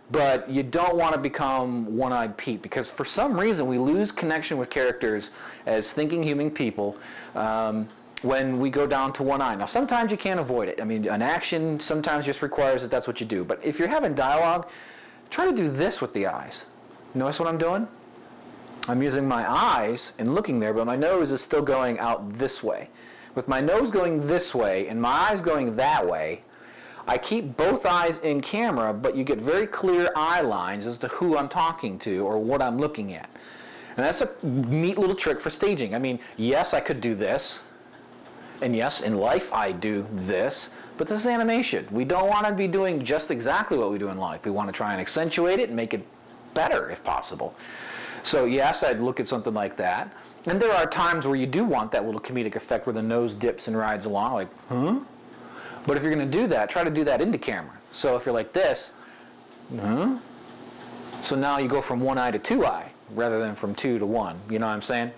But you don't want to become one-eyed Pete, because for some reason we lose connection with characters as thinking human people when we go down to one eye. Now, sometimes you can't avoid it. An action sometimes just requires that that's what you do. But if you're having dialogue, try to do this with the eyes. Notice what I'm doing? I'm using my eyes and looking there, but my nose is still going out this way. With my nose going this way and my eyes going that way, I keep both eyes in camera, but you get very clear eye lines as to who I'm talking to or what I'm looking at. And that's a neat little trick for staging. Yes, I could do this. And yes, in life I do this, but this is animation. We don't want to be doing just exactly what we do in life. We want to try and accentuate it and make it better if possible. So yes, I'd look at something like that. And there are times where you do want that little comedic effect where the nose dips and rides along, like, huh? But if you're going to do that, try to do that into camera. So if you're like this, huh? So now you go from one eye to two eye rather than from two to one. You know what I'm saying?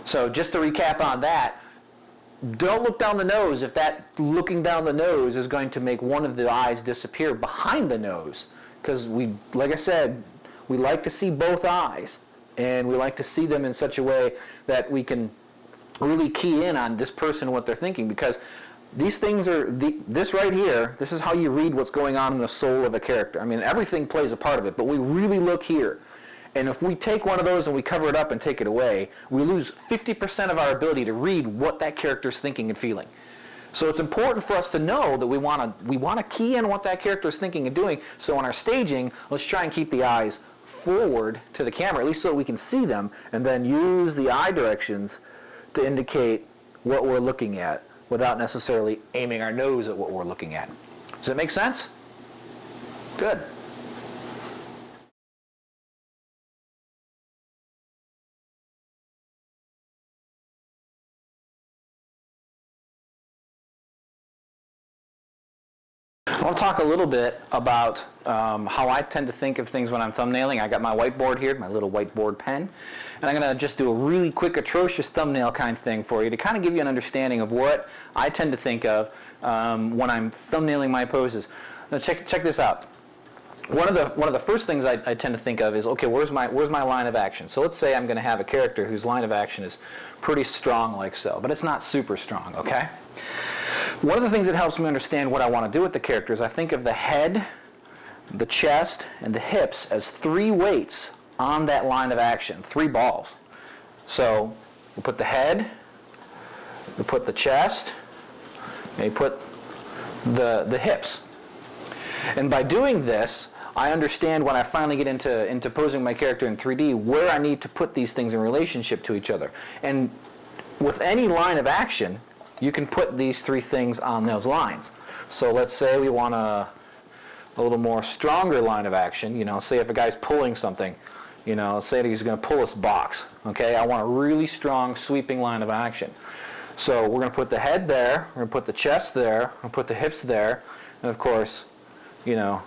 So just to recap on that, don't look down the nose if that looking down the nose is going to make one of the eyes disappear behind the nose. Because like I said, we like to see both eyes, and we like to see them in such a way that we can really key in on this person and what they're thinking, because these things are, this right here, this is how you read what's going on in the soul of a character. I mean, everything plays a part of it, but we really look here. And if we take one of those and we cover it up and take it away, we lose 50% of our ability to read what that character's thinking and feeling. So it's important for us to know that we want to key in what that character is thinking and doing. So in our staging, let's try and keep the eyes forward to the camera, at least so that we can see them, and then use the eye directions to indicate what we're looking at without necessarily aiming our nose at what we're looking at. Does that make sense? Good. I want to talk a little bit about how I tend to think of things when I'm thumbnailing. I got my whiteboard here, my little whiteboard pen, and I'm going to just do a really quick, atrocious thumbnail kind of thing for you to kind of give you an understanding of what I tend to think of when I'm thumbnailing my poses. Now check this out. One of the first things I tend to think of is, okay, where's my line of action? So let's say I'm going to have a character whose line of action is pretty strong like so, but it's not super strong, okay? One of the things that helps me understand what I want to do with the character is I think of the head, the chest, and the hips as 3 weights on that line of action, 3 balls. So we put the head, we put the chest, and we put the hips. And by doing this, I understand when I finally get into posing my character in 3D where I need to put these things in relationship to each other. And with any line of action, you can put these 3 things on those lines. So let's say we want a little more stronger line of action. You know, say if a guy's pulling something, you know, say that he's going to pull this box. Okay, I want a really strong sweeping line of action. So we're going to put the head there, we're going to put the chest there, we're going to put the hips there, and of course, you know,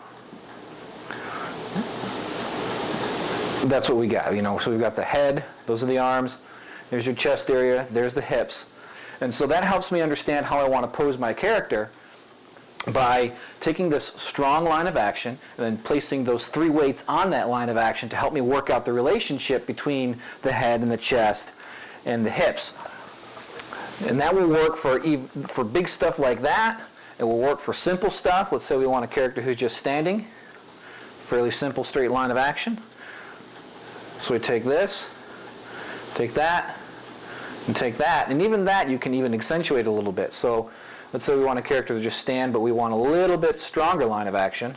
that's what we got. You know, so we've got the head, those are the arms, there's your chest area, there's the hips. And so that helps me understand how I want to pose my character by taking this strong line of action and then placing those 3 weights on that line of action to help me work out the relationship between the head and the chest and the hips. And that will work for big stuff like that. It will work for simple stuff. Let's say we want a character who's just standing. Fairly simple straight line of action. So we take this, take that, and take that, and even that you can even accentuate a little bit. So let's say we want a character to just stand, but we want a little bit stronger line of action.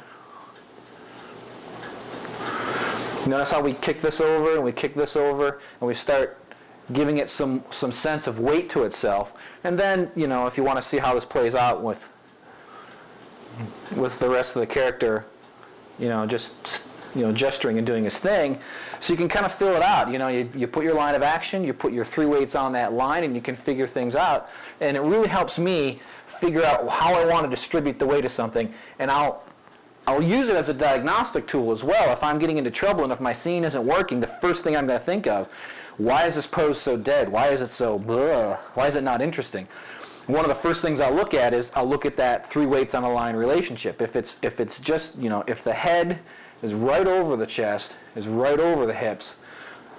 Notice how we kick this over and we kick this over, and we start giving it some sense of weight to itself. And then, you know, if you want to see how this plays out with the rest of the character, you know, just, you know, gesturing and doing his thing, so you can kind of fill it out. You know, you put your line of action, you put your 3 weights on that line, and you can figure things out. And it really helps me figure out how I want to distribute the weight of something, and I'll use it as a diagnostic tool as well. If I'm getting into trouble and if my scene isn't working, the first thing I'm going to think of, why is this pose so dead? Why is it so blah? Why is it not interesting? One of the first things I'll look at is I'll look at that 3 weights on a line relationship. If it's just, you know, if the head is right over the chest, is right over the hips,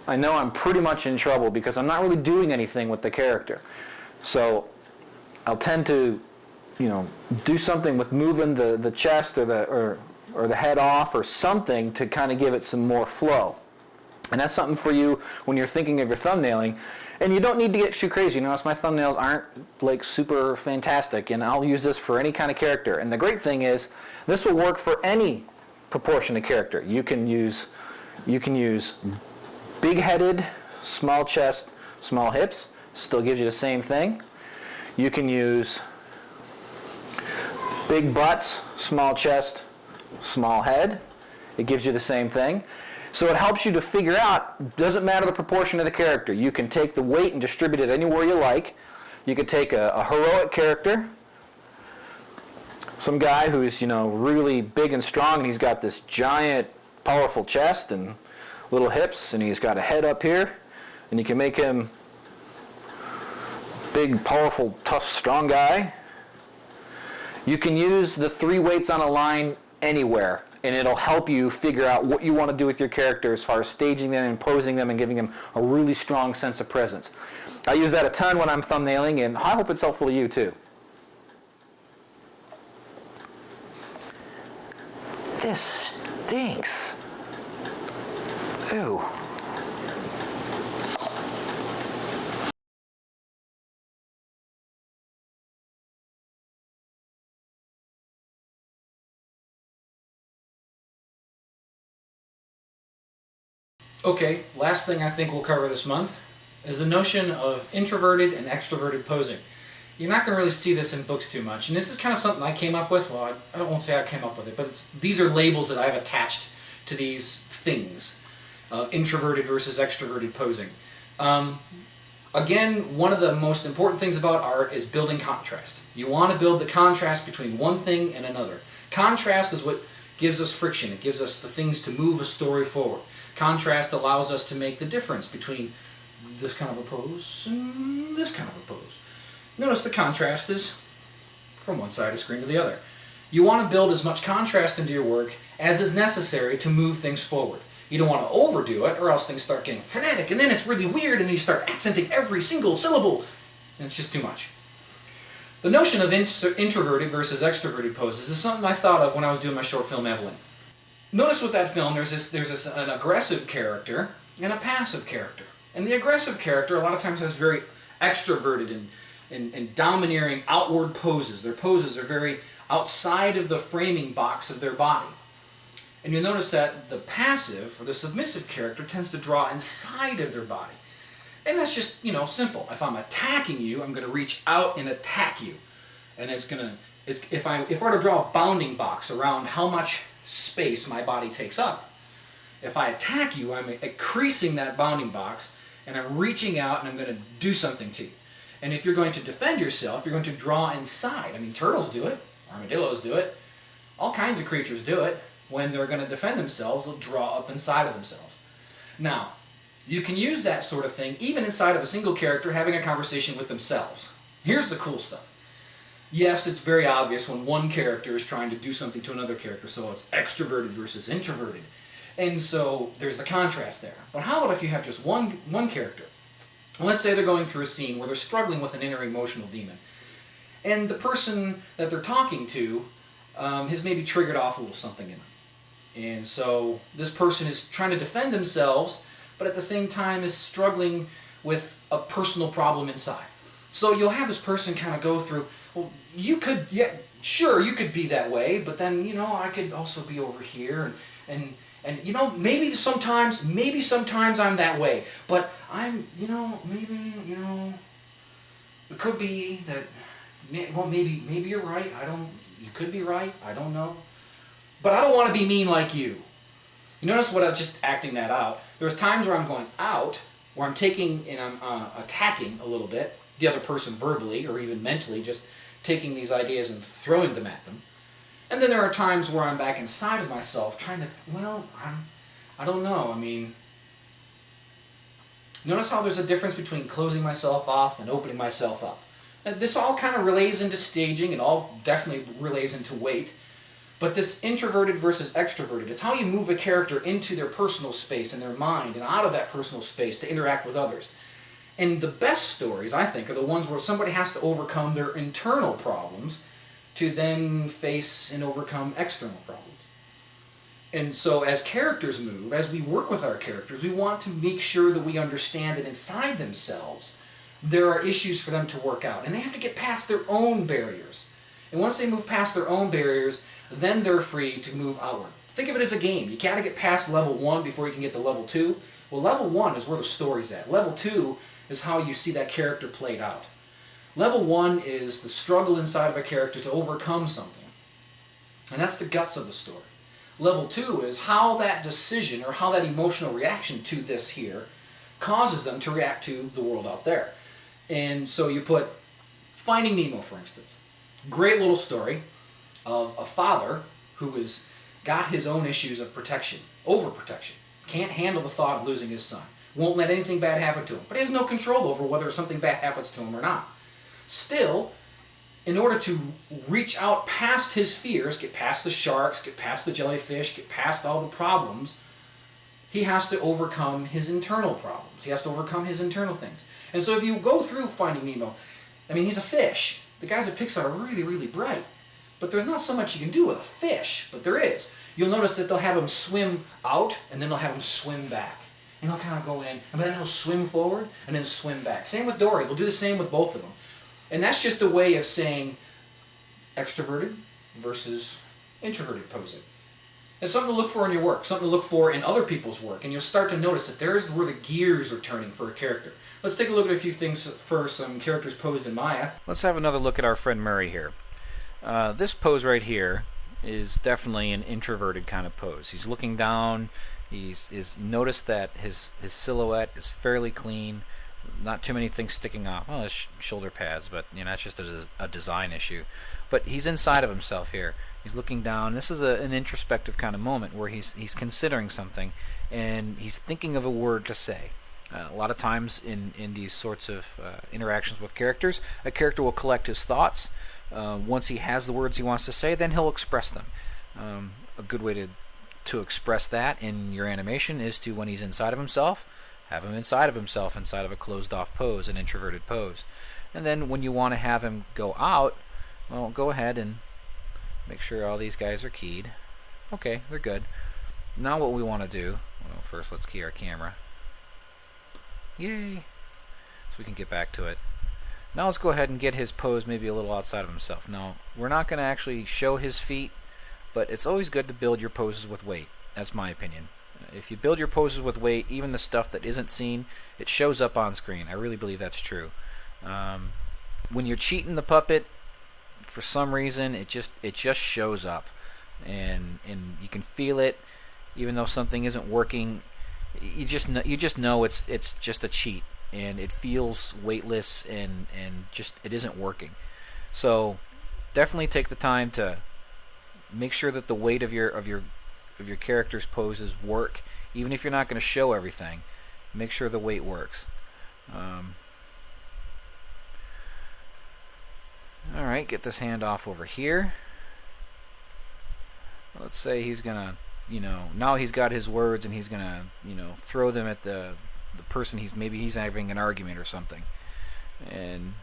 I know I'm pretty much in trouble because I'm not really doing anything with the character. So I'll tend to, you know, do something with moving the chest or the head off or something to kind of give it some more flow. And that's something for you when you're thinking of your thumbnailing. And you don't need to get too crazy. You notice my thumbnails aren't like super fantastic, and I'll use this for any kind of character. And the great thing is this will work for any proportion of character. You can use big-headed, small chest, small hips, still gives you the same thing. You can use big butts, small chest, small head. It gives you the same thing. So it helps you to figure out, doesn't matter the proportion of the character. You can take the weight and distribute it anywhere you like. You could take a heroic character, some guy who's, you know, really big and strong, and he's got this giant, powerful chest and little hips, and he's got a head up here, and you can make him big, powerful, tough, strong guy. You can use the 3 weights on a line anywhere. and it'll help you figure out what you want to do with your character as far as staging them and posing them and giving them a really strong sense of presence. I use that a ton when I'm thumbnailing, and I hope it's helpful to you too. This stinks. Ew. Okay, last thing I think we'll cover this month is the notion of introverted and extroverted posing. You're not going to really see this in books too much, and this is kind of something I came up with. Well, I won't say I came up with it, but these are labels that I've attached to these things, introverted versus extroverted posing. Again, one of the most important things about art is building contrast. You want to build the contrast between one thing and another. Contrast is what gives us friction. It gives us the things to move a story forward. Contrast allows us to make the difference between this kind of a pose and this kind of a pose. Notice the contrast is from one side of the screen to the other. You want to build as much contrast into your work as is necessary to move things forward. You don't want to overdo it, or else things start getting frenetic, and then it's really weird, and you start accenting every single syllable, and it's just too much. The notion of introverted versus extroverted poses is something I thought of when I was doing my short film Evelyn. Notice with that film, there's an aggressive character and a passive character. And the aggressive character a lot of times has very extroverted and domineering outward poses. Their poses are very outside of the framing box of their body. And you'll notice that the passive, or the submissive character, tends to draw inside of their body. And that's just, simple. If I'm attacking you, I'm going to reach out and attack you. And if I were to draw a bounding box around how much space my body takes up, if I attack you, I'm increasing that bounding box, and I'm reaching out and I'm going to do something to you. And if you're going to defend yourself, you're going to draw inside. I mean, turtles do it, armadillos do it, all kinds of creatures do it. When they're going to defend themselves, they'll draw up inside of themselves. Now, you can use that sort of thing even inside of a single character having a conversation with themselves. Here's the cool stuff. Yes, it's very obvious when one character is trying to do something to another character, so it's extroverted versus introverted. And so there's the contrast there. But how about if you have just one character? Let's say they're going through a scene where they're struggling with an inner emotional demon. And the person that they're talking to has maybe triggered off a little something in them. And so this person is trying to defend themselves, but at the same time is struggling with a personal problem inside. So you'll have this person kind of go through, well, you could, yeah, sure, you could be that way, but then, I could also be over here, and maybe sometimes I'm that way, but I'm, maybe, it could be that, well, maybe you're right, you could be right, I don't know, but I don't want to be mean like you. You notice what I'm just acting that out. There's times where I'm going out, where I'm taking and I'm attacking a little bit, the other person verbally or even mentally, just taking these ideas and throwing them at them. And then there are times where I'm back inside of myself trying to, I don't know, I mean, notice how there's a difference between closing myself off and opening myself up. And this all kind of relays into staging, and all definitely relays into weight. But this introverted versus extroverted, it's how you move a character into their personal space and their mind and out of that personal space to interact with others. And the best stories, I think, are the ones where somebody has to overcome their internal problems to then face and overcome external problems. And so as characters move, as we work with our characters, we want to make sure that we understand that inside themselves there are issues for them to work out. And they have to get past their own barriers. And once they move past their own barriers, then they're free to move outward. Think of it as a game. You gotta get past level 1 before you can get to level 2. Well, level 1 is where the story's at. Level 2 is how you see that character played out. Level 1 is the struggle inside of a character to overcome something. And that's the guts of the story. Level 2 is how that decision or how that emotional reaction to this here causes them to react to the world out there. And so you put Finding Nemo, for instance. Great little story of a father who has got his own issues of protection, overprotection. Can't handle the thought of losing his son. Won't let anything bad happen to him. But he has no control over whether something bad happens to him or not. Still, in order to reach out past his fears, get past the sharks, get past the jellyfish, get past all the problems, he has to overcome his internal problems. He has to overcome his internal things. And so if you go through Finding Nemo, I mean, he's a fish. The guys at Pixar are really, really bright. But there's not so much you can do with a fish, but there is. You'll notice that they'll have him swim out, and then they'll have him swim back. And he'll kind of go in, and then he'll swim forward, and then swim back. Same with Dory. They'll do the same with both of them. And that's just a way of saying extroverted versus introverted posing. It's something to look for in your work, something to look for in other people's work, and you'll start to notice that there's where the gears are turning for a character. Let's take a look at a few things for some characters posed in Maya. Let's have another look at our friend Murray here. This pose right here is definitely an introverted kind of pose. He's looking down. He's noticed that his silhouette is fairly clean. Not too many things sticking off. Well, his shoulder pads, but you know, that's just a design issue. But he's inside of himself here. He's looking down. This is an introspective kind of moment where he's considering something, and he's thinking of a word to say. A lot of times in these sorts of interactions with characters, a character will collect his thoughts. Once he has the words he wants to say, then he'll express them. A good way to express that in your animation is to, when he's inside of himself, have him inside of himself, inside of a closed-off pose, an introverted pose. And then when you want to have him go out, well, go ahead and make sure all these guys are keyed. Okay, they're good. Now what we want to do, well, first let's key our camera. Yay! So we can get back to it. Now let's go ahead and get his pose maybe a little outside of himself. Now, we're not going to actually show his feet, but it's always good to build your poses with weight. That's my opinion. If you build your poses with weight, even the stuff that isn't seen, it shows up on screen. I really believe that's true. When you're cheating the puppet, for some reason, it just shows up, and you can feel it, even though something isn't working. You just know it's just a cheat, and it feels weightless, and just it isn't working. So definitely take the time to make sure that the weight of your character's poses work. Even if you're not going to show everything, make sure the weight works. Alright, get this hand off over here. Let's say he's gonna, now he's got his words, and he's gonna, throw them at the person maybe he's having an argument or something. And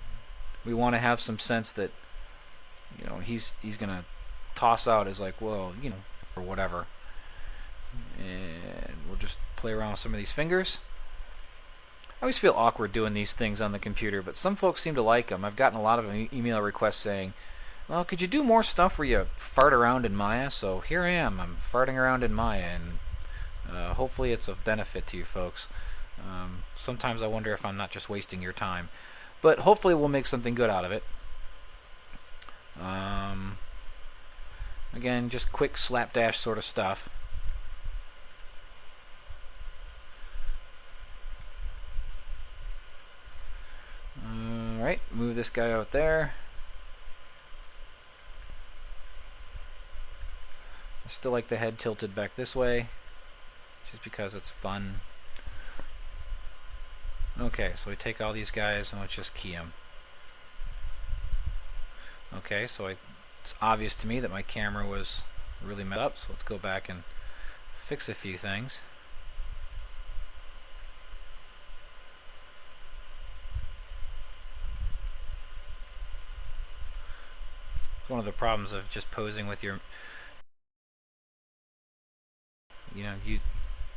we want to have some sense that, he's gonna toss out as like, well, or whatever. And we'll just play around with some of these fingers. I always feel awkward doing these things on the computer, but some folks seem to like them. I've gotten a lot of email requests saying, well, could you do more stuff where you fart around in Maya? So here I am. I'm farting around in Maya, and hopefully it's of benefit to you folks. Sometimes I wonder if I'm not just wasting your time, but hopefully we'll make something good out of it. Again, just quick slapdash sort of stuff. Alright, move this guy out there. I still like the head tilted back this way, just because it's fun. Okay, so we take all these guys and let's just key them. Okay, so it's obvious to me that my camera was really messed up, so let's go back and fix a few things. It's one of the problems of just posing with your,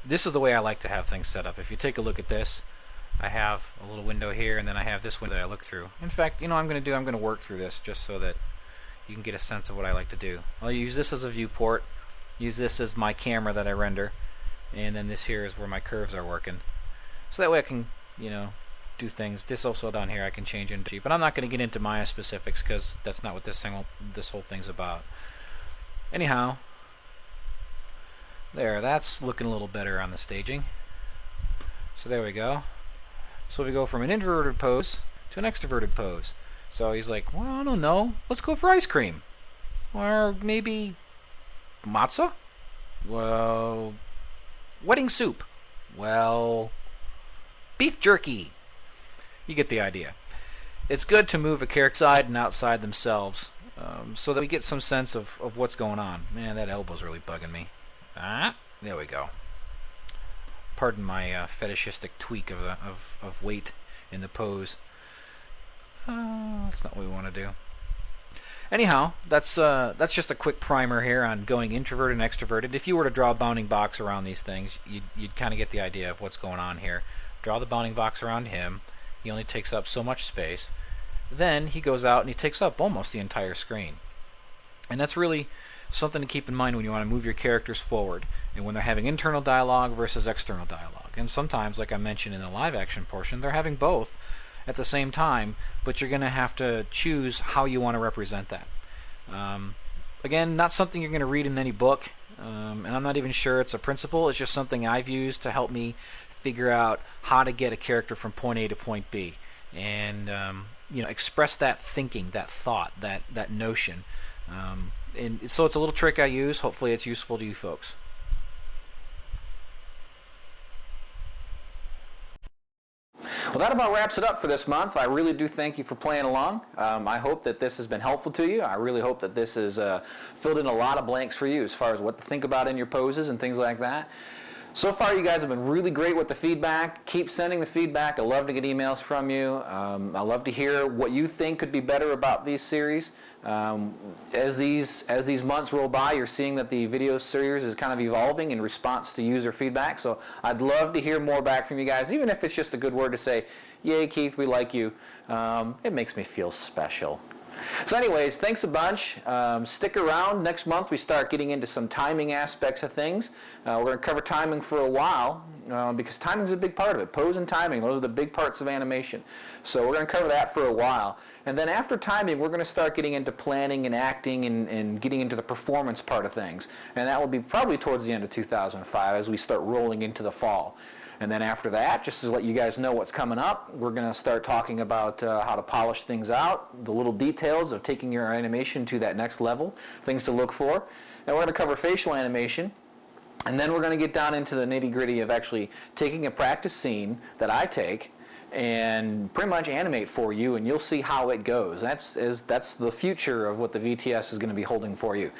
this is the way I like to have things set up. If you take a look at this, I have a little window here, and then I have this window that I look through. In fact, I'm going to work through this just so that you can get a sense of what I like to do. I'll use this as a viewport, use this as my camera that I render, and then this here is where my curves are working. So that way I can, do things. This also down here I can change into, but I'm not going to get into Maya specifics because that's not what this whole thing's about. Anyhow, there, that's looking a little better on the staging. So there we go. So we go from an introverted pose to an extroverted pose. So he's like, well, I don't know, let's go for ice cream. Or maybe matzah? Well, wedding soup. Well, beef jerky. You get the idea. it's good to move a character inside and outside themselves so that we get some sense of what's going on. Man, that elbow's really bugging me. There we go. Pardon my fetishistic tweak of weight in the pose. That's not what we want to do. Anyhow, that's just a quick primer here on going introverted and extroverted. If you were to draw a bounding box around these things, you'd kind of get the idea of what's going on here. Draw the bounding box around him. He only takes up so much space. Then he goes out and he takes up almost the entire screen. And that's really something to keep in mind when you want to move your characters forward and when they're having internal dialogue versus external dialogue. And sometimes, like I mentioned in the live action portion, they're having both at the same time, but you're going to have to choose how you want to represent that. Again, not something you're going to read in any book, and I'm not even sure it's a principle. It's just something I've used to help me figure out how to get a character from point A to point B, and express that thinking, that thought, that notion. And so it's a little trick I use. Hopefully it's useful to you folks. Well, that about wraps it up for this month. I really do thank you for playing along. I hope that this has been helpful to you. I really hope that this has filled in a lot of blanks for you as far as what to think about in your poses and things like that. So far, you guys have been really great with the feedback. Keep sending the feedback. I love to get emails from you. I love to hear what you think could be better about these series. As these months roll by, you're seeing that the video series is kind of evolving in response to user feedback. So I'd love to hear more back from you guys, even if it's just a good word to say, "Yay, Keith, we like you." It makes me feel special. So anyways, thanks a bunch. Stick around. Next month we start getting into some timing aspects of things. We're going to cover timing for a while because timing is a big part of it. Pose and timing, those are the big parts of animation. So we're going to cover that for a while. And then after timing, we're going to start getting into planning and acting and getting into the performance part of things. And that will be probably towards the end of 2005 as we start rolling into the fall. And then after that, just to let you guys know what's coming up, we're going to start talking about how to polish things out, the little details of taking your animation to that next level, things to look for. And we're going to cover facial animation. And then we're going to get down into the nitty-gritty of actually taking a practice scene that I take and pretty much animate for you, and you'll see how it goes. That's the future of what the VTS is going to be holding for you.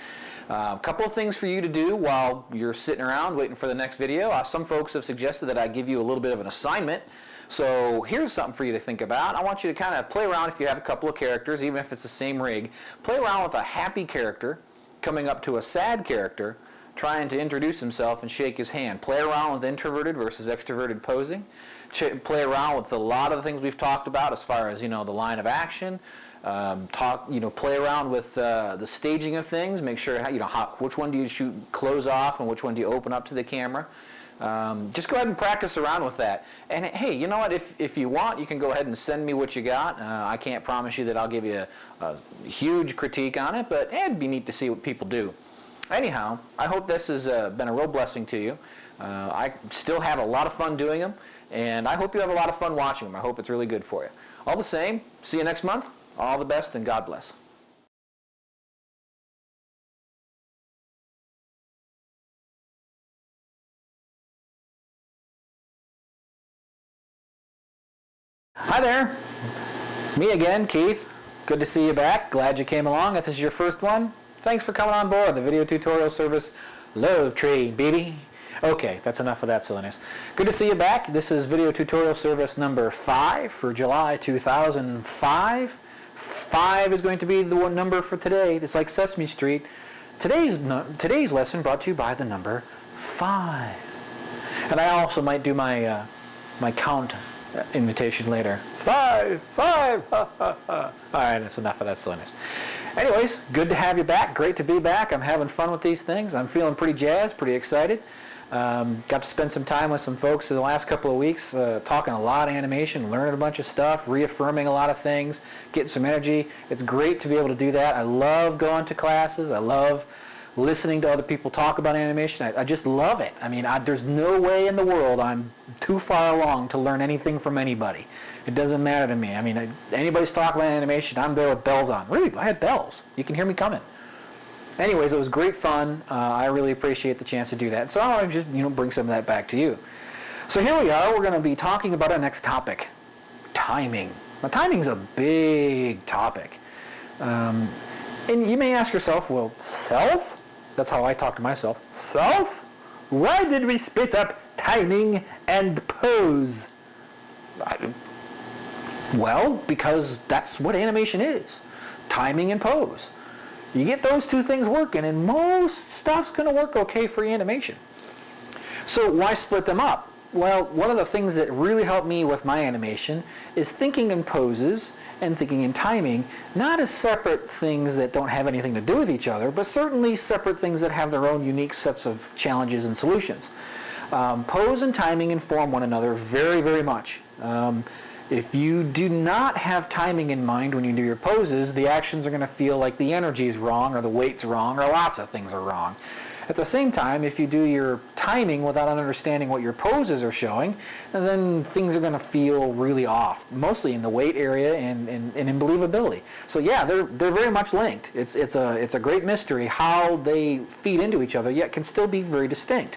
A couple of things for you to do while you're sitting around waiting for the next video. Some folks have suggested that I give you a little bit of an assignment. So here's something for you to think about. I want you to kind of play around if you have a couple of characters, even if it's the same rig. Play around with a happy character coming up to a sad character trying to introduce himself and shake his hand. Play around with introverted versus extroverted posing. Play around with a lot of the things we've talked about as far as, the line of action. Play around with the staging of things. Make sure which one do you shoot close off and which one do you open up to the camera. Just go ahead and practice around with that. And hey, you know what? If you want, you can go ahead and send me what you got. I can't promise you that I'll give you a huge critique on it, but it'd be neat to see what people do. Anyhow, I hope this has been a real blessing to you. I still have a lot of fun doing them, and I hope you have a lot of fun watching them. I hope it's really good for you. All the same, see you next month. All the best, and God bless. Hi there. Me again, Keith. Good to see you back. Glad you came along. If this is your first one, thanks for coming on board the video tutorial service Love Train, baby. Okay, that's enough of that silliness. Good to see you back. This is video tutorial service number 5 for July 2005. 5 is going to be the one number for today. It's like Sesame Street. Today's lesson brought to you by the number 5. And I also might do my count invitation later. 5, 5, ha, ha, ha. All right, that's enough of that silliness. Anyways, good to have you back. Great to be back. I'm having fun with these things. I'm feeling pretty jazzed, pretty excited. Got to spend some time with some folks in the last couple of weeks, talking a lot of animation, learning a bunch of stuff, reaffirming a lot of things, getting some energy. It's great to be able to do that. I love going to classes. I love listening to other people talk about animation. I just love it. I mean, there's no way in the world I'm too far along to learn anything from anybody. It doesn't matter to me. I mean, anybody's talking about animation, I'm there with bells on. Really, I had bells. You can hear me coming. Anyways, it was great fun. I really appreciate the chance to do that. So I want to just, bring some of that back to you. So here we are. We're going to be talking about our next topic, timing. Now, timing's a big topic. And you may ask yourself, well, self? That's how I talk to myself. Self? Why did we split up timing and pose? Well, because that's what animation is. Timing and pose. You get those two things working and most stuff's going to work okay for animation. So why split them up? Well, one of the things that really helped me with my animation is thinking in poses and thinking in timing, not as separate things that don't have anything to do with each other, but certainly separate things that have their own unique sets of challenges and solutions. Pose and timing inform one another very, very much. If you do not have timing in mind when you do your poses, the actions are going to feel like the energy is wrong or the weight's wrong or lots of things are wrong. At the same time, if you do your timing without understanding what your poses are showing, then things are going to feel really off, mostly in the weight area and in believability. So yeah, they're very much linked. It's a great mystery how they feed into each other, yet can still be very distinct.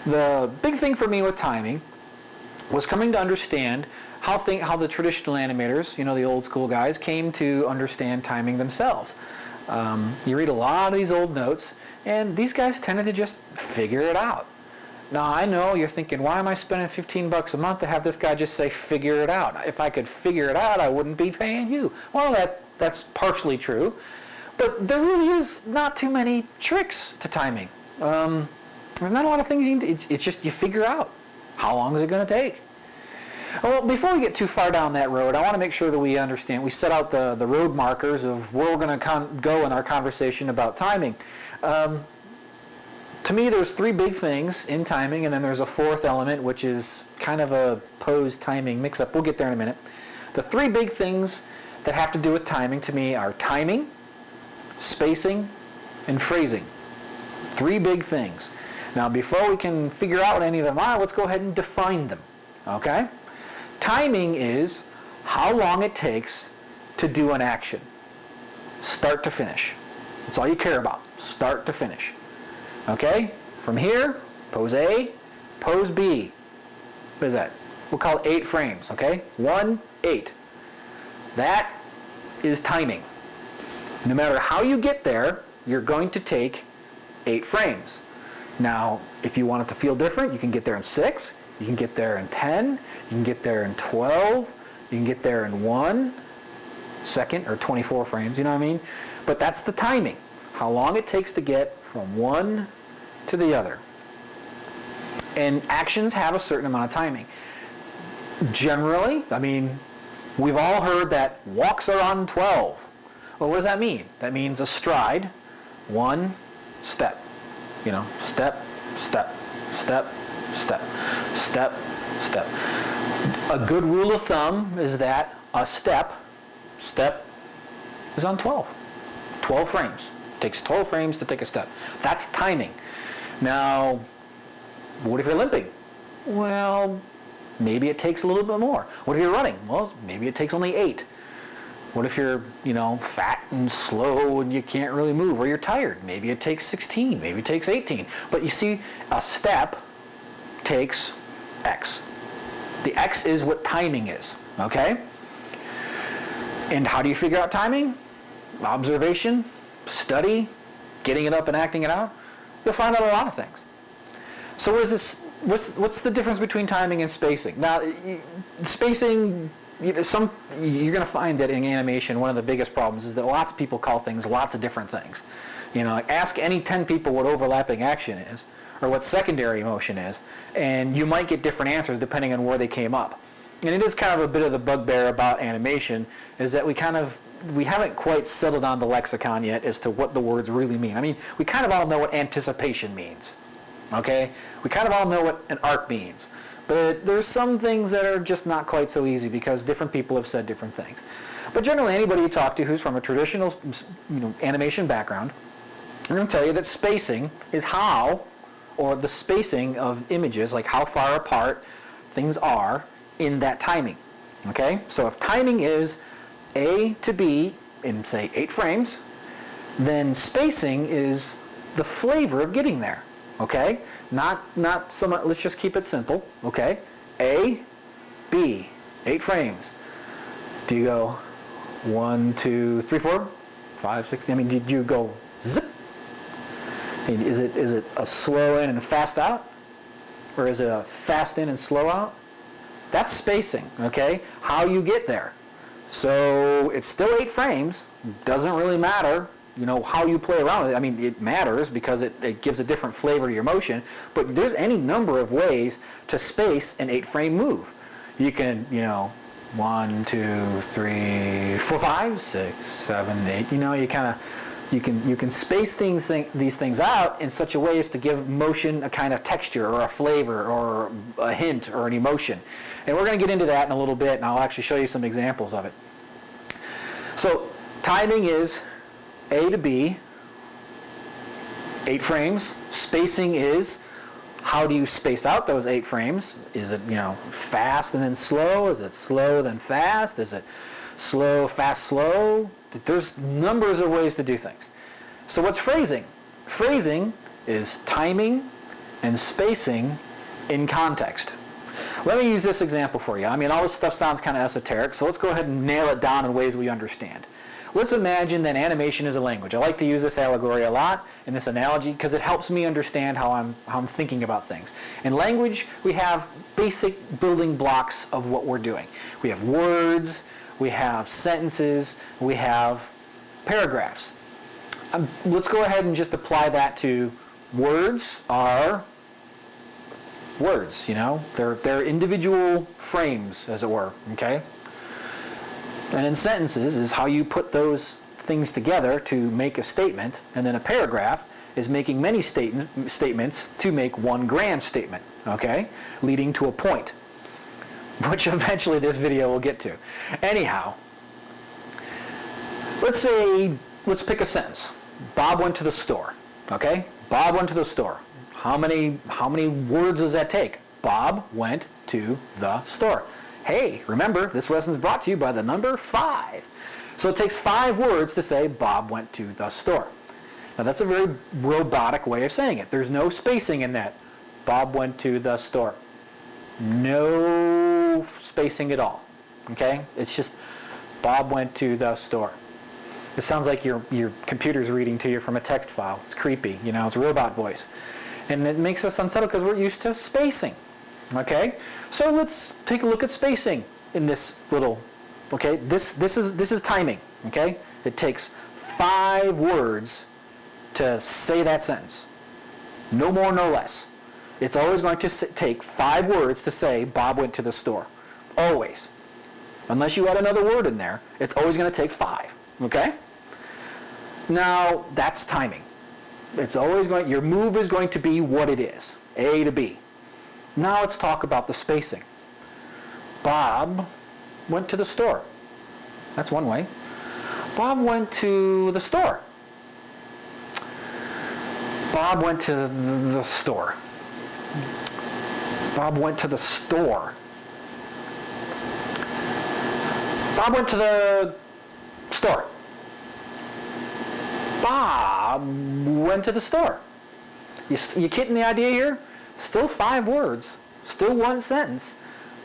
The big thing for me with timing was coming to understand how the traditional animators, you know, the old school guys, came to understand timing themselves. You read a lot of these old notes, and these guys tended to just figure it out. Now, I know you're thinking, why am I spending $15 a month to have this guy just say, figure it out? If I could figure it out, I wouldn't be paying you. Well, that's partially true, but there really is not too many tricks to timing. There's not a lot of things you need to, it's just you figure out. How long is it going to take? Well, before we get too far down that road, I want to make sure that we understand, we set out the road markers of where we're going to go in our conversation about timing. To me, there's three big things in timing, and then there's a fourth element, which is kind of a pose-timing mix-up. We'll get there in a minute. The three big things that have to do with timing to me are timing, spacing, and phrasing. Three big things. Now, before we can figure out what any of them are, let's go ahead and define them. Okay? Timing is how long it takes to do an action, start to finish. That's all you care about, start to finish. Okay? From here, pose A, pose B. What is that? We'll call it 8 frames, okay? 1, 8. That is timing. No matter how you get there, you're going to take 8 frames. Now, if you want it to feel different, you can get there in 6, you can get there in 10, you can get there in 12, you can get there in 1 second, or 24 frames, you know what I mean? But that's the timing, how long it takes to get from one to the other. And actions have a certain amount of timing. Generally, I mean, we've all heard that walks are on 12. Well, what does that mean? That means a stride, 1 step. You know, step, step, step, step, step, step. A good rule of thumb is that a step is on 12. 12 frames. It takes 12 frames to take a step. That's timing. Now, what if you're limping? Well, maybe it takes a little bit more. What if you're running? Well, maybe it takes only 8. What if you're, you know, fat and slow and you can't really move, or you're tired? Maybe it takes 16, maybe it takes 18. But you see, a step takes X. The X is what timing is, okay? And how do you figure out timing? Observation, study, getting it up and acting it out. You'll find out a lot of things. So what is this? What's the difference between timing and spacing? Now, spacing, you're going to find that in animation, one of the biggest problems is that lots of people call things lots of different things. You know, ask any 10 people what overlapping action is, or what secondary motion is, and you might get different answers depending on where they came up. And it is kind of a bit of the bugbear about animation, is that we haven't quite settled on the lexicon yet as to what the words really mean. I mean, we kind of all know what anticipation means, okay? We kind of all know what an arc means. But there's some things that are just not quite so easy because different people have said different things. But generally, anybody you talk to who's from a traditional, animation background, they're going to tell you that spacing is how, or the spacing of images, like how far apart things are in that timing. Okay? So if timing is A to B in, say, 8 frames, then spacing is the flavor of getting there. Okay? Not so much, let's just keep it simple. Okay? A, B, 8 frames. Do you go 1, 2, 3, 4, 5, 6? I mean, did you go zip? Is it a slow in and fast out? Or is it a fast in and slow out? That's spacing, okay? How you get there. So it's still 8 frames. Doesn't really matter, you know, how you play around with it. I mean, it matters because it gives a different flavor to your motion. But there's any number of ways to space an 8-frame move. You can, you know, 1, 2, 3, 4, 5, 6, 7, 8. You know, you kind of you can space these things out in such a way as to give motion a kind of texture or a flavor or a hint or an emotion. And we're going to get into that in a little bit, and I'll actually show you some examples of it. So timing is A to B, 8 frames. Spacing is how do you space out those 8 frames? Is it, you know, fast and then slow? Is it slow then fast? Is it slow, fast, slow? There's numbers of ways to do things. So what's phrasing? Phrasing is timing and spacing in context. Let me use this example for you. I mean, all this stuff sounds kind of esoteric, so let's go ahead and nail it down in ways we understand. Let's imagine that animation is a language. I like to use this allegory a lot and this analogy because it helps me understand how I'm thinking about things. In language, we have basic building blocks of what we're doing. We have words, we have sentences, we have paragraphs. Let's go ahead and just apply that to words are words, you know. They're individual frames, as it were, okay? And in sentences is how you put those things together to make a statement, and then a paragraph is making many statements to make one grand statement, okay? Leading to a point, which eventually this video will get to. Anyhow, let's pick a sentence. Bob went to the store, okay? Bob went to the store. How many words does that take? Bob went to the store. Hey, remember, this lesson is brought to you by the number 5. So it takes 5 words to say Bob went to the store. Now that's a very robotic way of saying it. There's no spacing in that. Bob went to the store. No spacing at all. Okay? It's just Bob went to the store. It sounds like your computer's reading to you from a text file. It's creepy, you know, it's a robot voice. And it makes us unsettled because we're used to spacing. Okay? So let's take a look at spacing in this little, okay? This is timing, okay? It takes 5 words to say that sentence. No more, no less. It's always going to take 5 words to say Bob went to the store. Always. Unless you add another word in there, it's always going to take 5, okay? Now, that's timing. It's always going, your move is going to be what it is, A to B. Now let's talk about the spacing. Bob went to the store. That's one way. Bob went to the store. Bob went to the store. Bob went to the store. Bob went to the store. Bob went to the store. You getting the idea here? Still 5 words, still one sentence,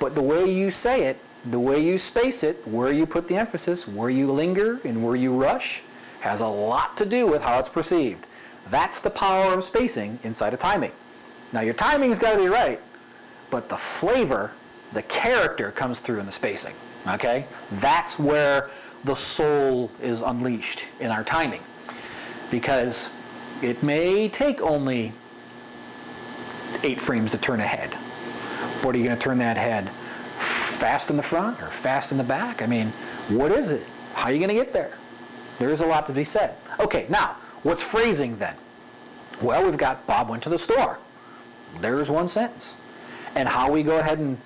but the way you say it, the way you space it, where you put the emphasis, where you linger, and where you rush, has a lot to do with how it's perceived. That's the power of spacing inside of timing. Now your timing's got to be right, but the flavor, the character comes through in the spacing, okay? That's where the soul is unleashed in our timing, because it may take only 8 frames to turn a head. What are you going to turn that head? Fast in the front or fast in the back? I mean, what is it? How are you going to get there? There's a lot to be said. Okay, now, what's phrasing then? Well, we've got Bob went to the store. There's one sentence. And how we go ahead and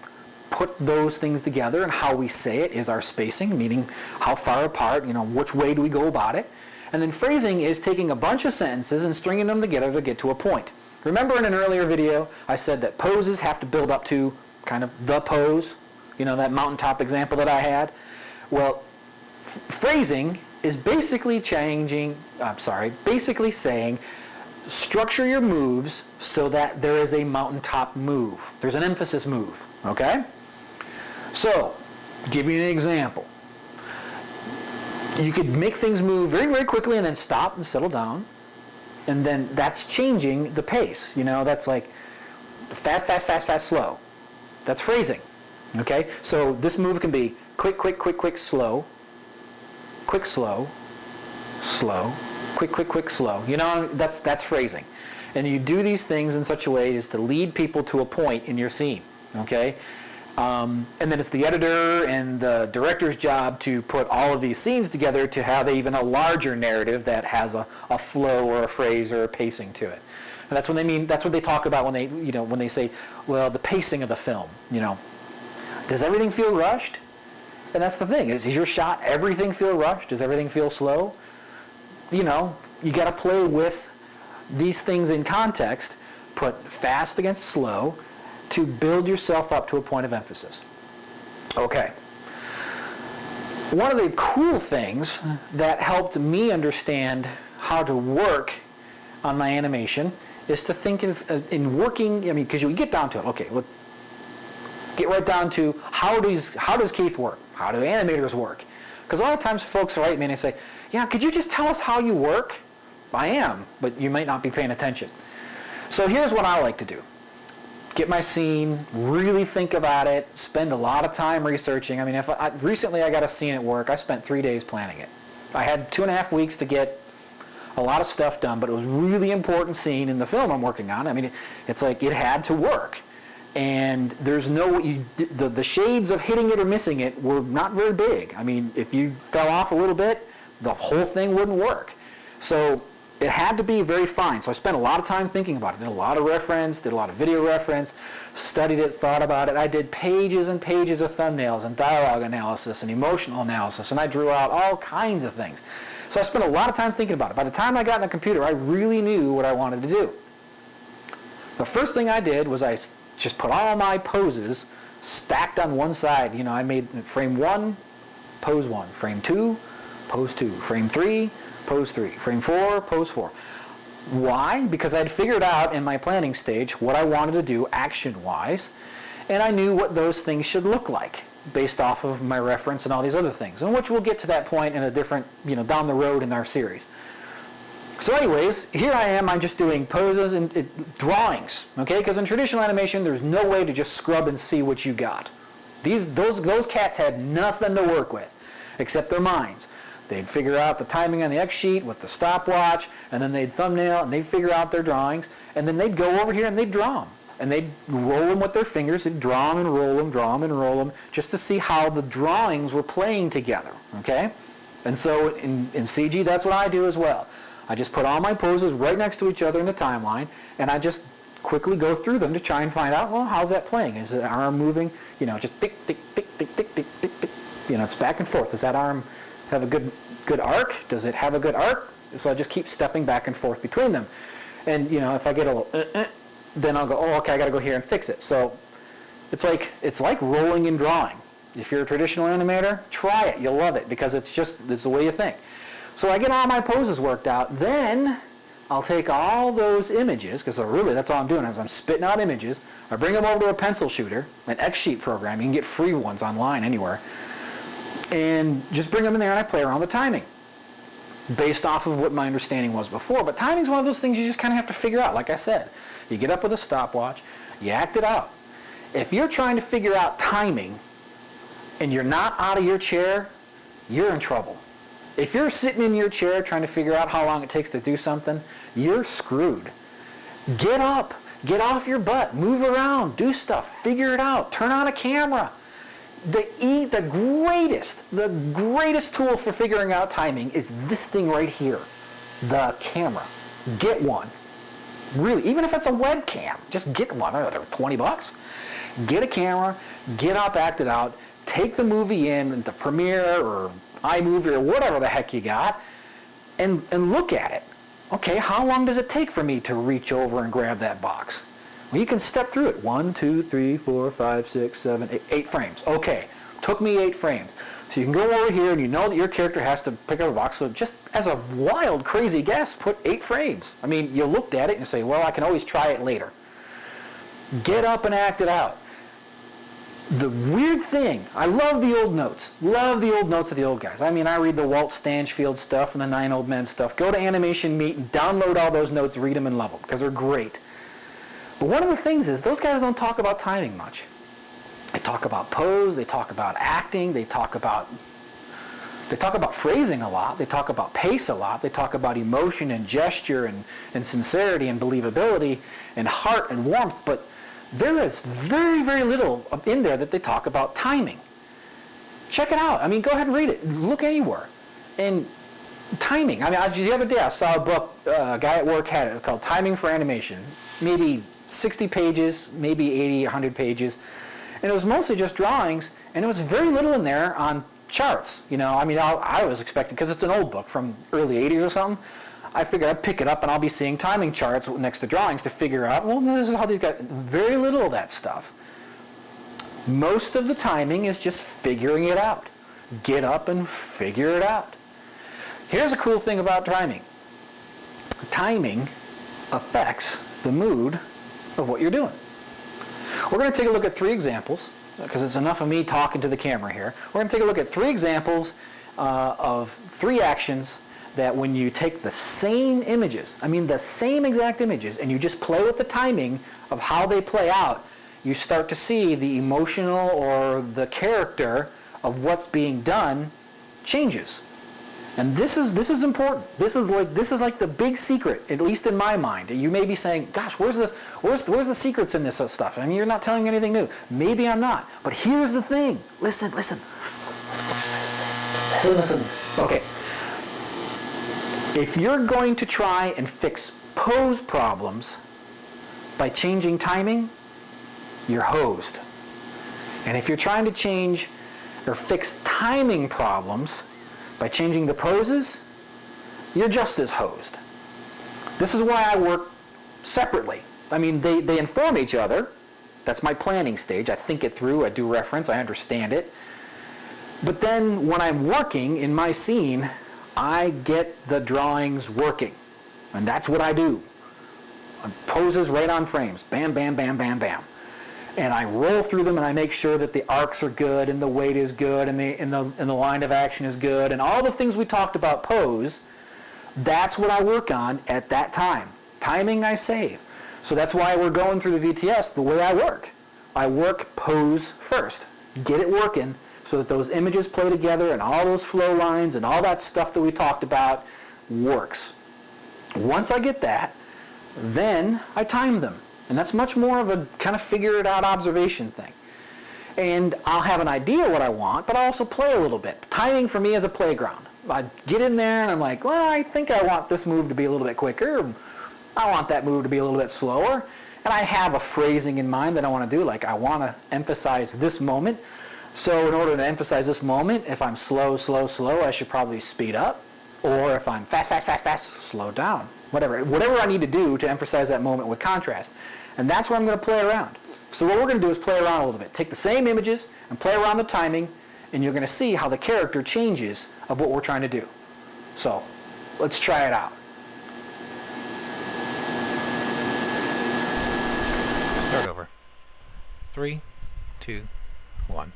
put those things together and how we say it is our spacing, meaning how far apart, you know, which way do we go about it. And then phrasing is taking a bunch of sentences and stringing them together to get to a point. Remember in an earlier video, I said that poses have to build up to kind of the pose, you know, that mountaintop example that I had. Well, phrasing is basically basically saying structure your moves so that there is a mountaintop move. There's an emphasis move, okay? So, give you an example. You could make things move very, very quickly and then stop and settle down. And then that's changing the pace. That's like fast, fast, fast, fast, slow. That's phrasing. Okay? So this move can be quick, quick, quick, quick, slow. Quick, slow. Slow. Quick, quick, quick, slow. That's phrasing. And you do these things in such a way as to lead people to a point in your scene. Okay? And then it's the editor and the director's job to put all of these scenes together to have even a larger narrative that has a flow or a phrase or a pacing to it. And that's what they talk about when they say, well, the pacing of the film. Does everything feel rushed? And that's the thing. Is your shot everything feel rushed? Does everything feel slow? You got to play with these things in context, put fast against slow, to build yourself up to a point of emphasis. Okay. One of the cool things that helped me understand how to work on my animation is to think in working, because you get down to it. Okay, get right down to how does Keith work? How do animators work? Because a lot of times folks write me and they say, yeah, could you just tell us how you work? I am, but you might not be paying attention. So here's what I like to do. Get my scene, really think about it, spend a lot of time researching. Recently I got a scene at work. I spent 3 days planning it. I had 2.5 weeks to get a lot of stuff done, but it was a really important scene in the film I'm working on. It's like it had to work. And there's the shades of hitting it or missing it were not very big. If you fell off a little bit, the whole thing wouldn't work. So it had to be very fine. So I spent a lot of time thinking about it. Did a lot of reference, did a lot of video reference, studied it, thought about it. I did pages and pages of thumbnails and dialogue analysis and emotional analysis, and I drew out all kinds of things. So I spent a lot of time thinking about it. By the time I got in the computer, I really knew what I wanted to do. The first thing I did was I just put all my poses stacked on one side. I made frame 1, pose 1, frame 2, pose 2, frame 3, pose 3, frame 4, pose 4. Why? Because I'd figured out in my planning stage what I wanted to do action-wise, and I knew what those things should look like based off of my reference and all these other things, and which we'll get to that point in a different, down the road in our series. So anyways, here I am, I'm just doing poses and drawings, okay? Because in traditional animation, there's no way to just scrub and see what you got. Those cats had nothing to work with, except their minds. They'd figure out the timing on the X sheet with the stopwatch, and then they'd thumbnail, and they'd figure out their drawings, and then they'd go over here and they'd draw them. And they'd roll them with their fingers, they'd draw them and roll them, draw them and roll them, just to see how the drawings were playing together, okay? And so in CG, that's what I do as well. I just put all my poses right next to each other in the timeline, and I just quickly go through them to try and find out, well, how's that playing? Is the arm moving? Just tick, tick, tick, tick, tick, tick, tick, tick. It's back and forth. Does that arm have a good arc? Does it have a good arc? So I just keep stepping back and forth between them. And, if I get a little, then I'll go, oh, okay, I got to go here and fix it. So it's like rolling and drawing. If you're a traditional animator, try it. You'll love it because it's the way you think. So I get all my poses worked out. Then I'll take all those images, because really that's all I'm doing is I'm spitting out images. I bring them over to a pencil shooter, an X-Sheet program. You can get free ones online anywhere. And just bring them in there and I play around with timing based off of what my understanding was before. But timing's one of those things you just kind of have to figure out. Like I said, you get up with a stopwatch, you act it out. If you're trying to figure out timing and you're not out of your chair, you're in trouble. If you're sitting in your chair trying to figure out how long it takes to do something, you're screwed. Get up, get off your butt, move around, do stuff, figure it out, turn on a camera. The greatest tool for figuring out timing is this thing right here, the camera. Get one. Really, even if it's a webcam, just get one. They're $20. Get a camera, get up, act it out, take the movie into Premiere or iMovie or whatever the heck you got, and look at it. Okay, how long does it take for me to reach over and grab that box? Well, you can step through it. 1, 2, 3, 4, 5, 6, 7, 8 frames. Okay, took me 8 frames. So you can go over here and you know that your character has to pick up a box. So just as a wild, crazy guess, put 8 frames. You looked at it and say, well, I can always try it later. Get up and act it out. The weird thing, I love the old notes. Love the old notes of the old guys. I mean, I read the Walt Stanchfield stuff and the 9 Old Men stuff. Go to Animation Meet and download all those notes, read them and love them, because they're great. But one of the things is, those guys don't talk about timing much. They talk about pose, they talk about acting, they talk about phrasing a lot, they talk about pace a lot, they talk about emotion and gesture and sincerity and believability and heart and warmth, but there is very, very little in there that they talk about timing. Check it out. I mean, go ahead and read it. Look anywhere. And timing. I mean, the other day I saw a book, a guy at work had it, called Timing for Animation. Maybe 60 pages, maybe 80, 100 pages. And it was mostly just drawings, and there was very little in there on charts. You know, I mean, I was expecting, because it's an old book from early 80s or something, I figured I'd pick it up and I'll be seeing timing charts next to drawings to figure out, well, this is how these guys, very little of that stuff. Most of the timing is just figuring it out. Get up and figure it out. Here's a cool thing about timing. Timing affects the mood of what you're doing. We're going to take a look at 3 examples, because it's enough of me talking to the camera here. We're going to take a look at 3 examples of 3 actions that when you take the same images, I mean the same exact images, and you just play with the timing of how they play out, you start to see the emotional or the character of what's being done changes. And this is important. This is like the big secret, at least in my mind. You may be saying, gosh, where's the secrets in this stuff? I mean, you're not telling me anything new. Maybe I'm not. But here's the thing. Listen. Listen. Okay. If you're going to try and fix pose problems by changing timing, you're hosed. And if you're trying to change or fix timing problems by changing the poses, you're just as hosed. This is why I work separately. I mean, they inform each other. That's my planning stage. I think it through, I do reference, I understand it. But then when I'm working in my scene, I get the drawings working. And that's what I do. Poses right on frames. Bam, bam, bam, bam, bam. And I roll through them and I make sure that the arcs are good and the weight is good and the line of action is good and all the things we talked about pose, that's what I work on at that time. Timing I save. So that's why we're going through the VTS the way I work. I work pose first. Get it working so that those images play together and all those flow lines and all that stuff that we talked about works. Once I get that, then I time them. And that's much more of a kind of figure it out observation thing. And I'll have an idea what I want, but I'll also play a little bit. Timing for me is a playground. I get in there and I'm like, well, I think I want this move to be a little bit quicker. I want that move to be a little bit slower. And I have a phrasing in mind that I want to do, like I want to emphasize this moment. So in order to emphasize this moment, if I'm slow, slow, slow, I should probably speed up. Or if I'm fast, fast, fast, fast, slow down. Whatever I need to do to emphasize that moment with contrast. And that's where I'm going to play around. So what we're going to do is play around a little bit. Take the same images and play around the timing, and you're going to see how the character changes of what we're trying to do. So let's try it out. Start over. 3, 2, 1.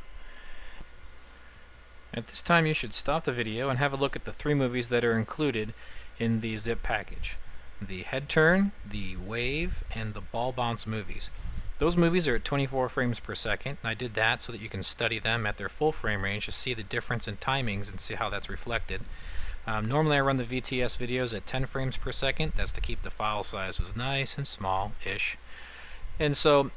At this time you should stop the video and have a look at the 3 movies that are included in the zip package. The Head Turn, the Wave, and the Ball Bounce movies. Those movies are at 24 frames per second, and I did that so that you can study them at their full frame range to see the difference in timings and see how that's reflected. Normally I run the VTS videos at 10 frames per second. That's to keep the file sizes nice and small-ish. And so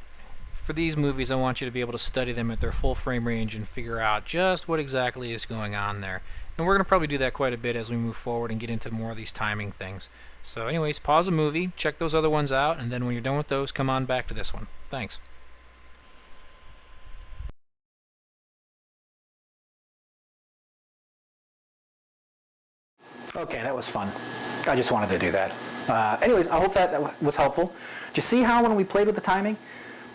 for these movies I want you to be able to study them at their full frame range and figure out just what exactly is going on there. And we're going to probably do that quite a bit as we move forward and get into more of these timing things. So anyways, pause the movie, check those other ones out, and then when you're done with those, come on back to this one. Thanks. Okay, that was fun. I just wanted to do that. Anyways, I hope that was helpful. Do you see how when we played with the timing,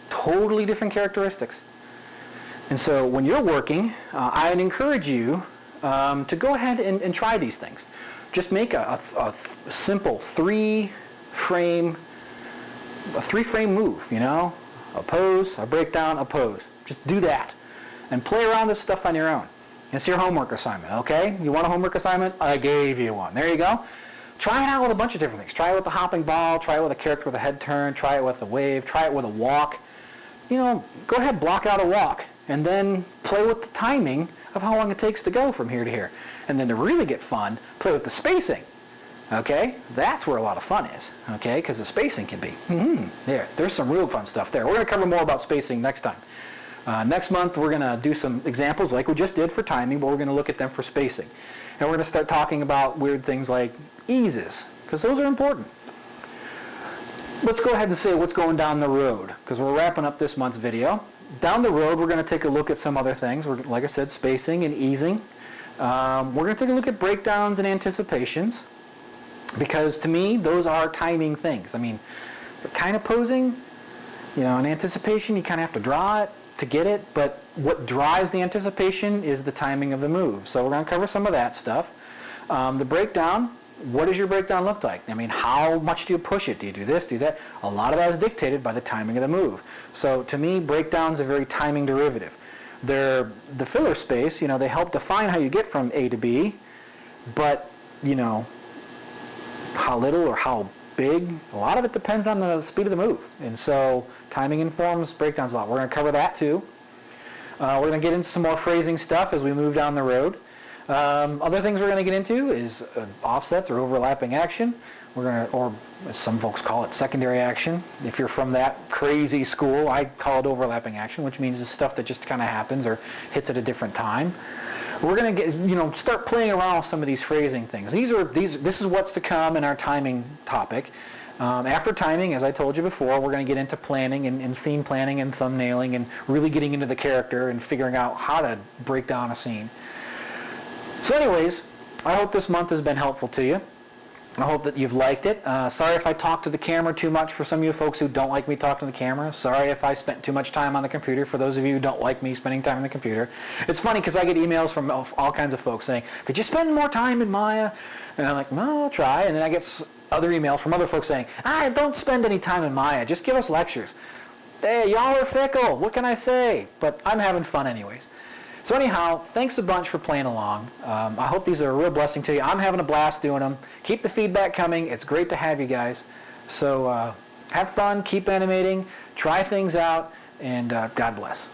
totally different characteristics? And so when you're working, I'd encourage you to go ahead and try these things. Just make a simple three-frame move, you know? A pose, a breakdown, a pose. Just do that. And play around with this stuff on your own. It's your homework assignment, okay? You want a homework assignment? I gave you one. There you go. Try it out with a bunch of different things. Try it with the hopping ball. Try it with a character with a head turn. Try it with a wave. Try it with a walk. You know, go ahead, block out a walk. And then play with the timing of how long it takes to go from here to here. And then to really get fun, play with the spacing. Okay? That's where a lot of fun is. Okay? Because the spacing can be. There's some real fun stuff there. We're going to cover more about spacing next time. Next month, we're going to do some examples like we just did for timing, but we're going to look at them for spacing. And we're going to start talking about weird things like eases, because those are important. Let's go ahead and say what's going down the road, because we're wrapping up this month's video. Down the road, we're going to take a look at some other things. Like I said, spacing and easing. We're going to take a look at breakdowns and anticipations, because to me, those are timing things. I mean, the kind of posing, you know, in anticipation, you kind of have to draw it to get it, but what drives the anticipation is the timing of the move. So we're going to cover some of that stuff. The breakdown, what does your breakdown look like? I mean, how much do you push it? Do you do this, do that? A lot of that is dictated by the timing of the move. So to me, breakdowns are very timing derivative. They're the filler space, you know, they help define how you get from A to B, but, you know, how little or how big, a lot of it depends on the speed of the move. And so timing informs breakdowns a lot. We're going to cover that too. We're going to get into some more phrasing stuff as we move down the road. Other things we're going to get into is offsets or overlapping action. We're going to, or as some folks call it, secondary action. If you're from that crazy school, I call it overlapping action, which means it's stuff that just kind of happens or hits at a different time. We're going to get, you know, start playing around with some of these phrasing things. This is what's to come in our timing topic. After timing, as I told you before, we're going to get into planning and scene planning and thumbnailing and really getting into the character and figuring out how to break down a scene. So anyways, I hope this month has been helpful to you. I hope that you've liked it. Sorry if I talk to the camera too much for some of you folks who don't like me talking to the camera. Sorry if I spent too much time on the computer for those of you who don't like me spending time on the computer. It's funny because I get emails from all kinds of folks saying, could you spend more time in Maya? And I'm like, no, I'll try. And then I get other emails from other folks saying, don't spend any time in Maya. Just give us lectures. Hey, y'all are fickle. What can I say? But I'm having fun anyways. So anyhow, thanks a bunch for playing along. I hope these are a real blessing to you. I'm having a blast doing them. Keep the feedback coming. It's great to have you guys. So have fun, keep animating, try things out, and God bless.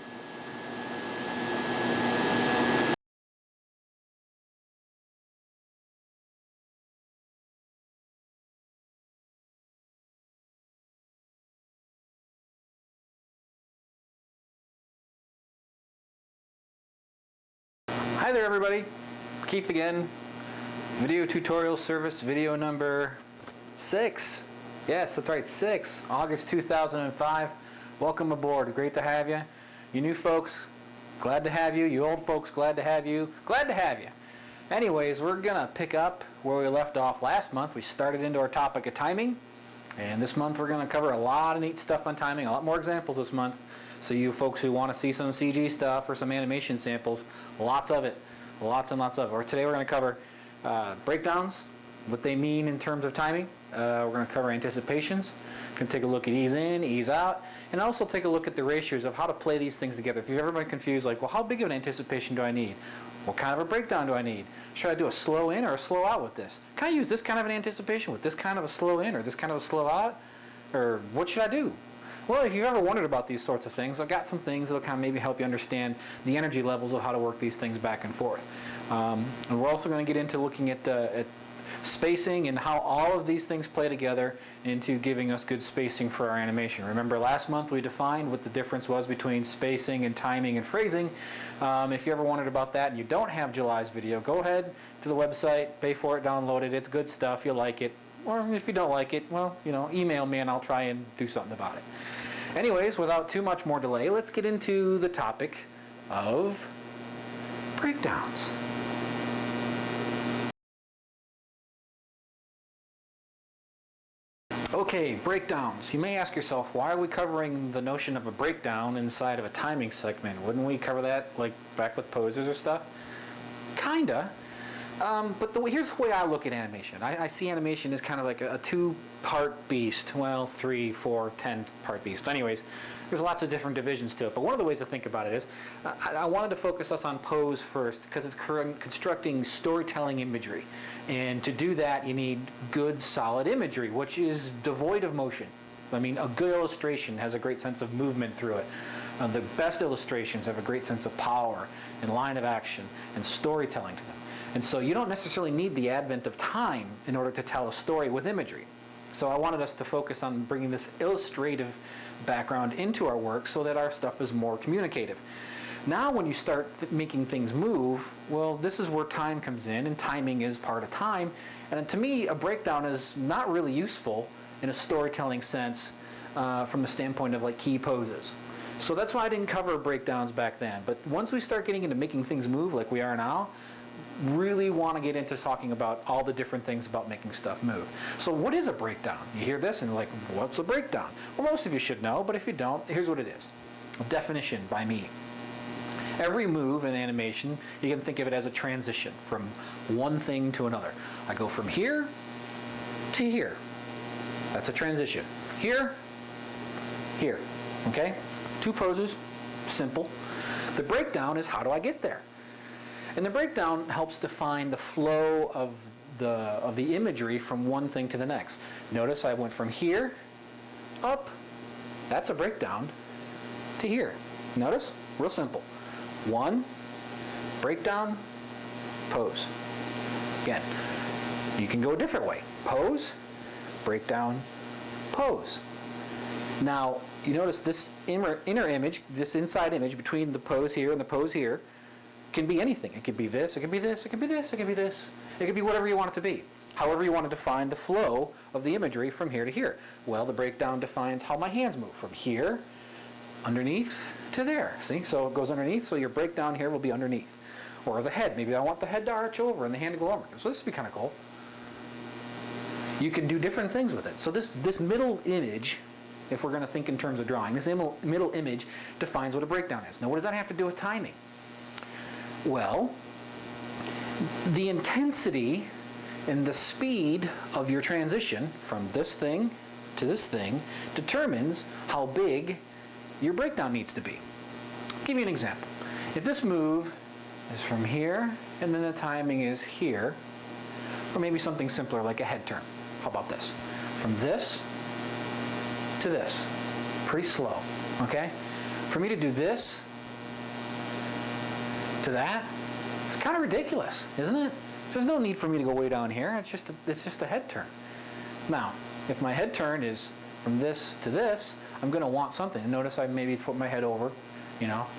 Hi there everybody, Keith again. Video tutorial service video number 6. Yes, that's right, 6, August 2005. Welcome aboard, great to have you. You new folks, glad to have you. You old folks, glad to have you. Glad to have you. Anyways, we're gonna pick up where we left off last month. We started into our topic of timing, and this month we're gonna cover a lot of neat stuff on timing, a lot more examples this month. So you folks who want to see some CG stuff or some animation samples, lots of it. Lots and lots of it. Or today we're going to cover breakdowns, what they mean in terms of timing. We're going to cover anticipations. We're going to take a look at ease in, ease out, and also take a look at the ratios of how to play these things together. If you've ever been confused, like, well, how big of an anticipation do I need? What kind of a breakdown do I need? Should I do a slow in or a slow out with this? Can I use this kind of an anticipation with this kind of a slow in or this kind of a slow out? Or what should I do? Well, if you've ever wondered about these sorts of things, I've got some things that will kind of maybe help you understand the energy levels of how to work these things back and forth. And we're also going to get into looking at spacing and how all of these things play together into giving us good spacing for our animation. Remember last month we defined what the difference was between spacing and timing and phrasing. If you ever wondered about that and you don't have July's video, go ahead to the website, pay for it, download it. It's good stuff. You'll like it. Or if you don't like it, well, you know, email me and I'll try and do something about it. Anyways, without too much more delay, let's get into the topic of breakdowns. Okay, breakdowns. You may ask yourself, why are we covering the notion of a breakdown inside of a timing segment? Wouldn't we cover that like back with posers or stuff? Kinda. But here's the way I look at animation. I see animation as kind of like a two-part beast. Well, 3, 4, 10-part beast. But anyways, there's lots of different divisions to it. But one of the ways to think about it is, I wanted to focus us on pose first because it's constructing storytelling imagery. And to do that, you need good, solid imagery, which is devoid of motion. I mean, a good illustration has a great sense of movement through it. The best illustrations have a great sense of power and line of action and storytelling to them. And so you don't necessarily need the advent of time in order to tell a story with imagery. So I wanted us to focus on bringing this illustrative background into our work so that our stuff is more communicative. Now when you start making things move, well, this is where time comes in, and timing is part of time. And to me, a breakdown is not really useful in a storytelling sense from the standpoint of like key poses. So that's why I didn't cover breakdowns back then. But once we start getting into making things move like we are now, really want to get into talking about all the different things about making stuff move. So what is a breakdown? You hear this and like, what's a breakdown? Well, most of you should know, but if you don't, here's what it is. A definition by me. Every move in animation, you can think of it as a transition from one thing to another. I go from here to here. That's a transition. Here, here. Okay? Two poses, simple. The breakdown is how do I get there? And the breakdown helps define the flow of the imagery from one thing to the next. Notice I went from here up. That's a breakdown to here. Notice? Real simple. One, breakdown, pose. Again, you can go a different way. Pose, breakdown, pose. Now, you notice this inner image, this inside image between the pose here and the pose here, can be anything. It could be this, it could be this, it could be this, it could be this. It could be whatever you want it to be. However you want to define the flow of the imagery from here to here. Well, the breakdown defines how my hands move from here, underneath, to there. See? So it goes underneath, so your breakdown here will be underneath. Or the head. Maybe I want the head to arch over and the hand to go over. So this would be kind of cool. You can do different things with it. So this middle image, if we're going to think in terms of drawing, this middle image defines what a breakdown is. Now what does that have to do with timing? Well, the intensity and the speed of your transition from this thing to this thing determines how big your breakdown needs to be. I'll give you an example. If this move is from here and then the timing is here, or maybe something simpler like a head turn. How about this? From this to this. Pretty slow, okay? For me to do this to that, it's kind of ridiculous, isn't it? There's no need for me to go way down here. It's just a head turn. Now, if my head turn is from this to this, I'm going to want something. And notice I maybe put my head over,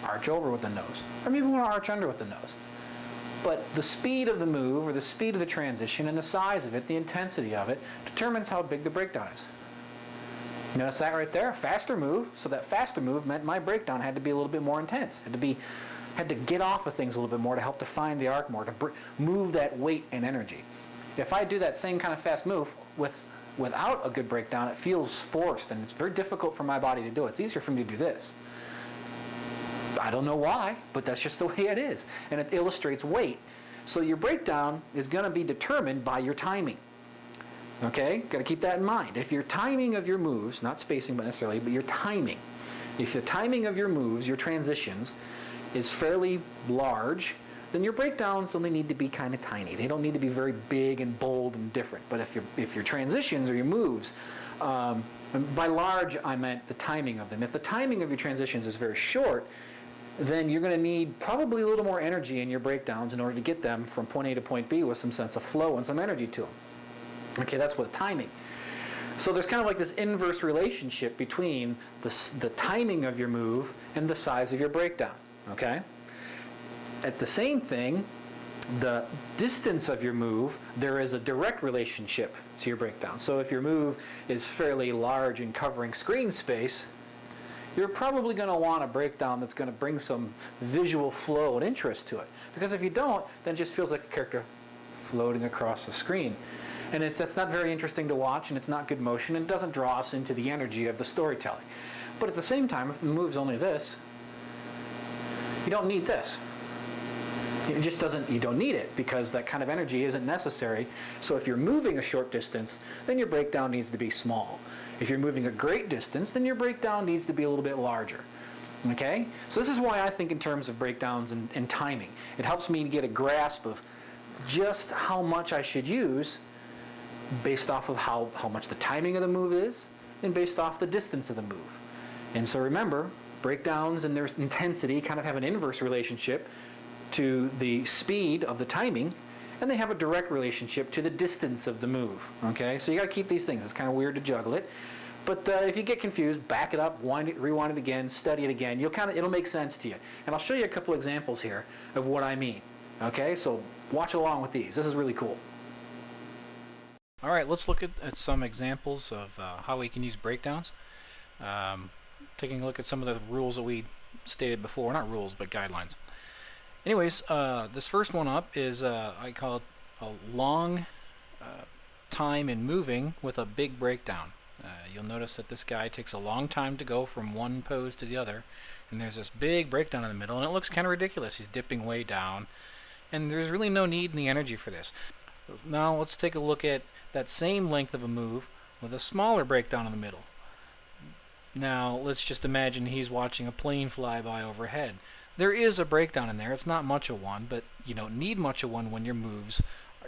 arch over with the nose. Or maybe I want to arch under with the nose. But the speed of the move, or the speed of the transition, and the size of it, the intensity of it, determines how big the breakdown is. Notice that right there? Faster move. So that faster move meant my breakdown had to be a little bit more intense. Had to get off of things a little bit more to help define the arc more, to move that weight and energy. If I do that same kind of fast move without a good breakdown, it feels forced, and it's very difficult for my body to do it. It's easier for me to do this. I don't know why, but that's just the way it is. And it illustrates weight. So your breakdown is going to be determined by your timing. Okay? Got to keep that in mind. If your timing of your moves, not spacing but necessarily, but your timing, if the timing of your moves, your transitions, is fairly large, then your breakdowns only need to be kind of tiny. They don't need to be very big and bold and different. But if your transitions or your moves, by large I meant the timing of them. If the timing of your transitions is very short, then you're going to need probably a little more energy in your breakdowns in order to get them from point A to point B with some sense of flow and some energy to them. Okay, that's with timing. So there's kind of like this inverse relationship between the timing of your move and the size of your breakdown. Okay? At the same thing, the distance of your move, there is a direct relationship to your breakdown. So if your move is fairly large and covering screen space, you're probably going to want a breakdown that's going to bring some visual flow and interest to it. Because if you don't, then it just feels like a character floating across the screen. And that's not very interesting to watch, and it's not good motion, and it doesn't draw us into the energy of the storytelling. But at the same time, if the move's only this, you don't need this. It just doesn't, you don't need it because that kind of energy isn't necessary. So if you're moving a short distance, then your breakdown needs to be small. If you're moving a great distance, then your breakdown needs to be a little bit larger. Okay? So this is why I think in terms of breakdowns and timing. It helps me to get a grasp of just how much I should use based off of how much the timing of the move is and based off the distance of the move. And so remember, breakdowns and their intensity kind of have an inverse relationship to the speed of the timing, and they have a direct relationship to the distance of the move. Okay? So you got to keep these things. It's kind of weird to juggle it. But if you get confused, back it up, rewind it again, study it again. It'll make sense to you. And I'll show you a couple examples here of what I mean. Okay? So watch along with these. This is really cool. All right, let's look at some examples of how we can use breakdowns. Taking a look at some of the rules that we stated before. Not rules, but guidelines. Anyways, this first one up is, I call it a long time in moving with a big breakdown. You'll notice that this guy takes a long time to go from one pose to the other, and there's this big breakdown in the middle, and it looks kind of ridiculous. He's dipping way down, and there's really no need in the energy for this. Now let's take a look at that same length of a move with a smaller breakdown in the middle. Now let's just imagine he's watching a plane fly by overhead. There is a breakdown in there. It's not much of one, but you don't need much of one when your moves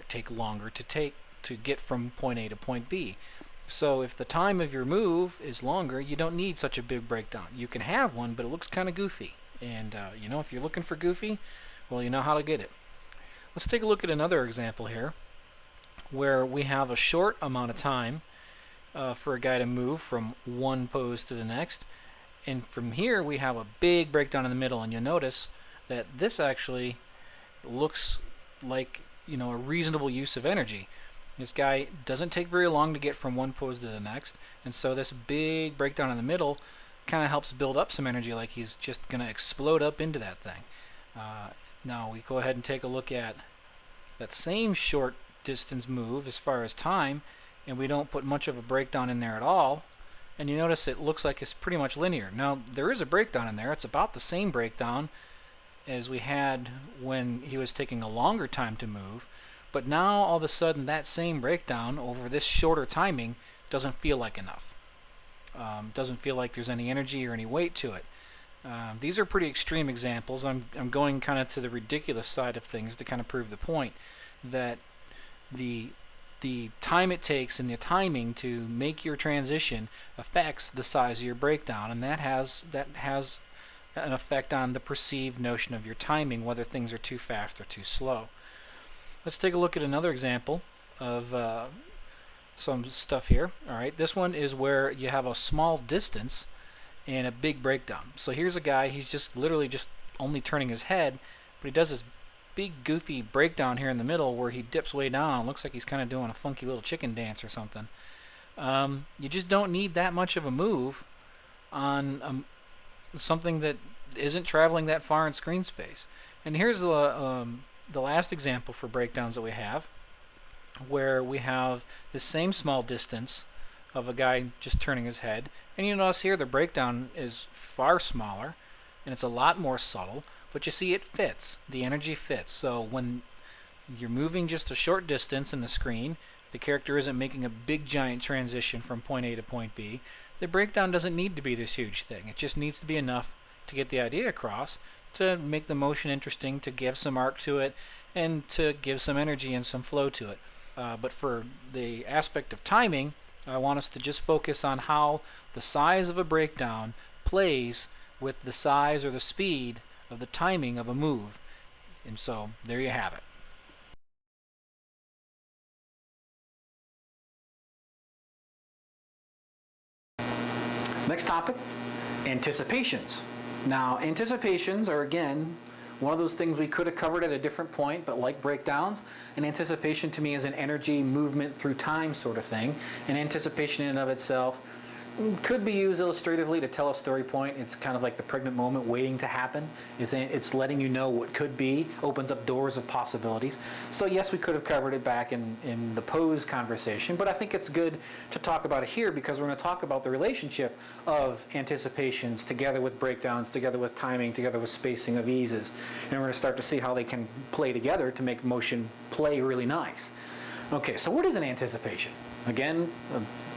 take longer to get from point A to point B. So if the time of your move is longer, you don't need such a big breakdown. You can have one, but it looks kind of goofy. And you know, if you're looking for goofy, well, you know how to get it. Let's take a look at another example here where we have a short amount of time for a guy to move from one pose to the next. And from here we have a big breakdown in the middle, and you'll notice that this actually looks like, you know, a reasonable use of energy. This guy doesn't take very long to get from one pose to the next, and so this big breakdown in the middle kind of helps build up some energy, like he's just going to explode up into that thing. Now we go ahead and take a look at that same short distance move as far as time, and we don't put much of a breakdown in there at all, and you notice it looks like it's pretty much linear. Now there is a breakdown in there. It's about the same breakdown as we had when he was taking a longer time to move, but now all of a sudden that same breakdown over this shorter timing doesn't feel like enough. Doesn't feel like there's any energy or any weight to it. These are pretty extreme examples. I'm going kind of to the ridiculous side of things to kind of prove the point that the time it takes and the timing to make your transition affects the size of your breakdown, and that has an effect on the perceived notion of your timing, whether things are too fast or too slow. Let's take a look at another example of some stuff here. Alright, this one is where you have a small distance and a big breakdown. So here's a guy, he's just literally just only turning his head, but he does this big goofy breakdown here in the middle where he dips way down. Looks like he's kind of doing a funky little chicken dance or something. You just don't need that much of a move on something that isn't traveling that far in screen space. And here's the last example for breakdowns that we have, where we have the same small distance of a guy just turning his head, and you notice here the breakdown is far smaller and it's a lot more subtle, but you see it fits. The energy fits. So when you're moving just a short distance in the screen, the character isn't making a big giant transition from point A to point B. The breakdown doesn't need to be this huge thing. It just needs to be enough to get the idea across, to make the motion interesting, to give some arc to it, and to give some energy and some flow to it. But for the aspect of timing, I want us to just focus on how the size of a breakdown plays with the size or the speed of the timing of a move. And so there you have it. Next topic, anticipations. Now, anticipations are, again, one of those things we could have covered at a different point, but like breakdowns, an anticipation to me is an energy movement through time sort of thing. And anticipation in and of itself could be used illustratively to tell a story point. It's kind of like the pregnant moment waiting to happen. It's letting you know what could be, opens up doors of possibilities. So yes, we could have covered it back in the pose conversation, but I think it's good to talk about it here because we're going to talk about the relationship of anticipations together with breakdowns, together with timing, together with spacing of eases. And we're going to start to see how they can play together to make motion play really nice. Okay, so what is an anticipation? Again,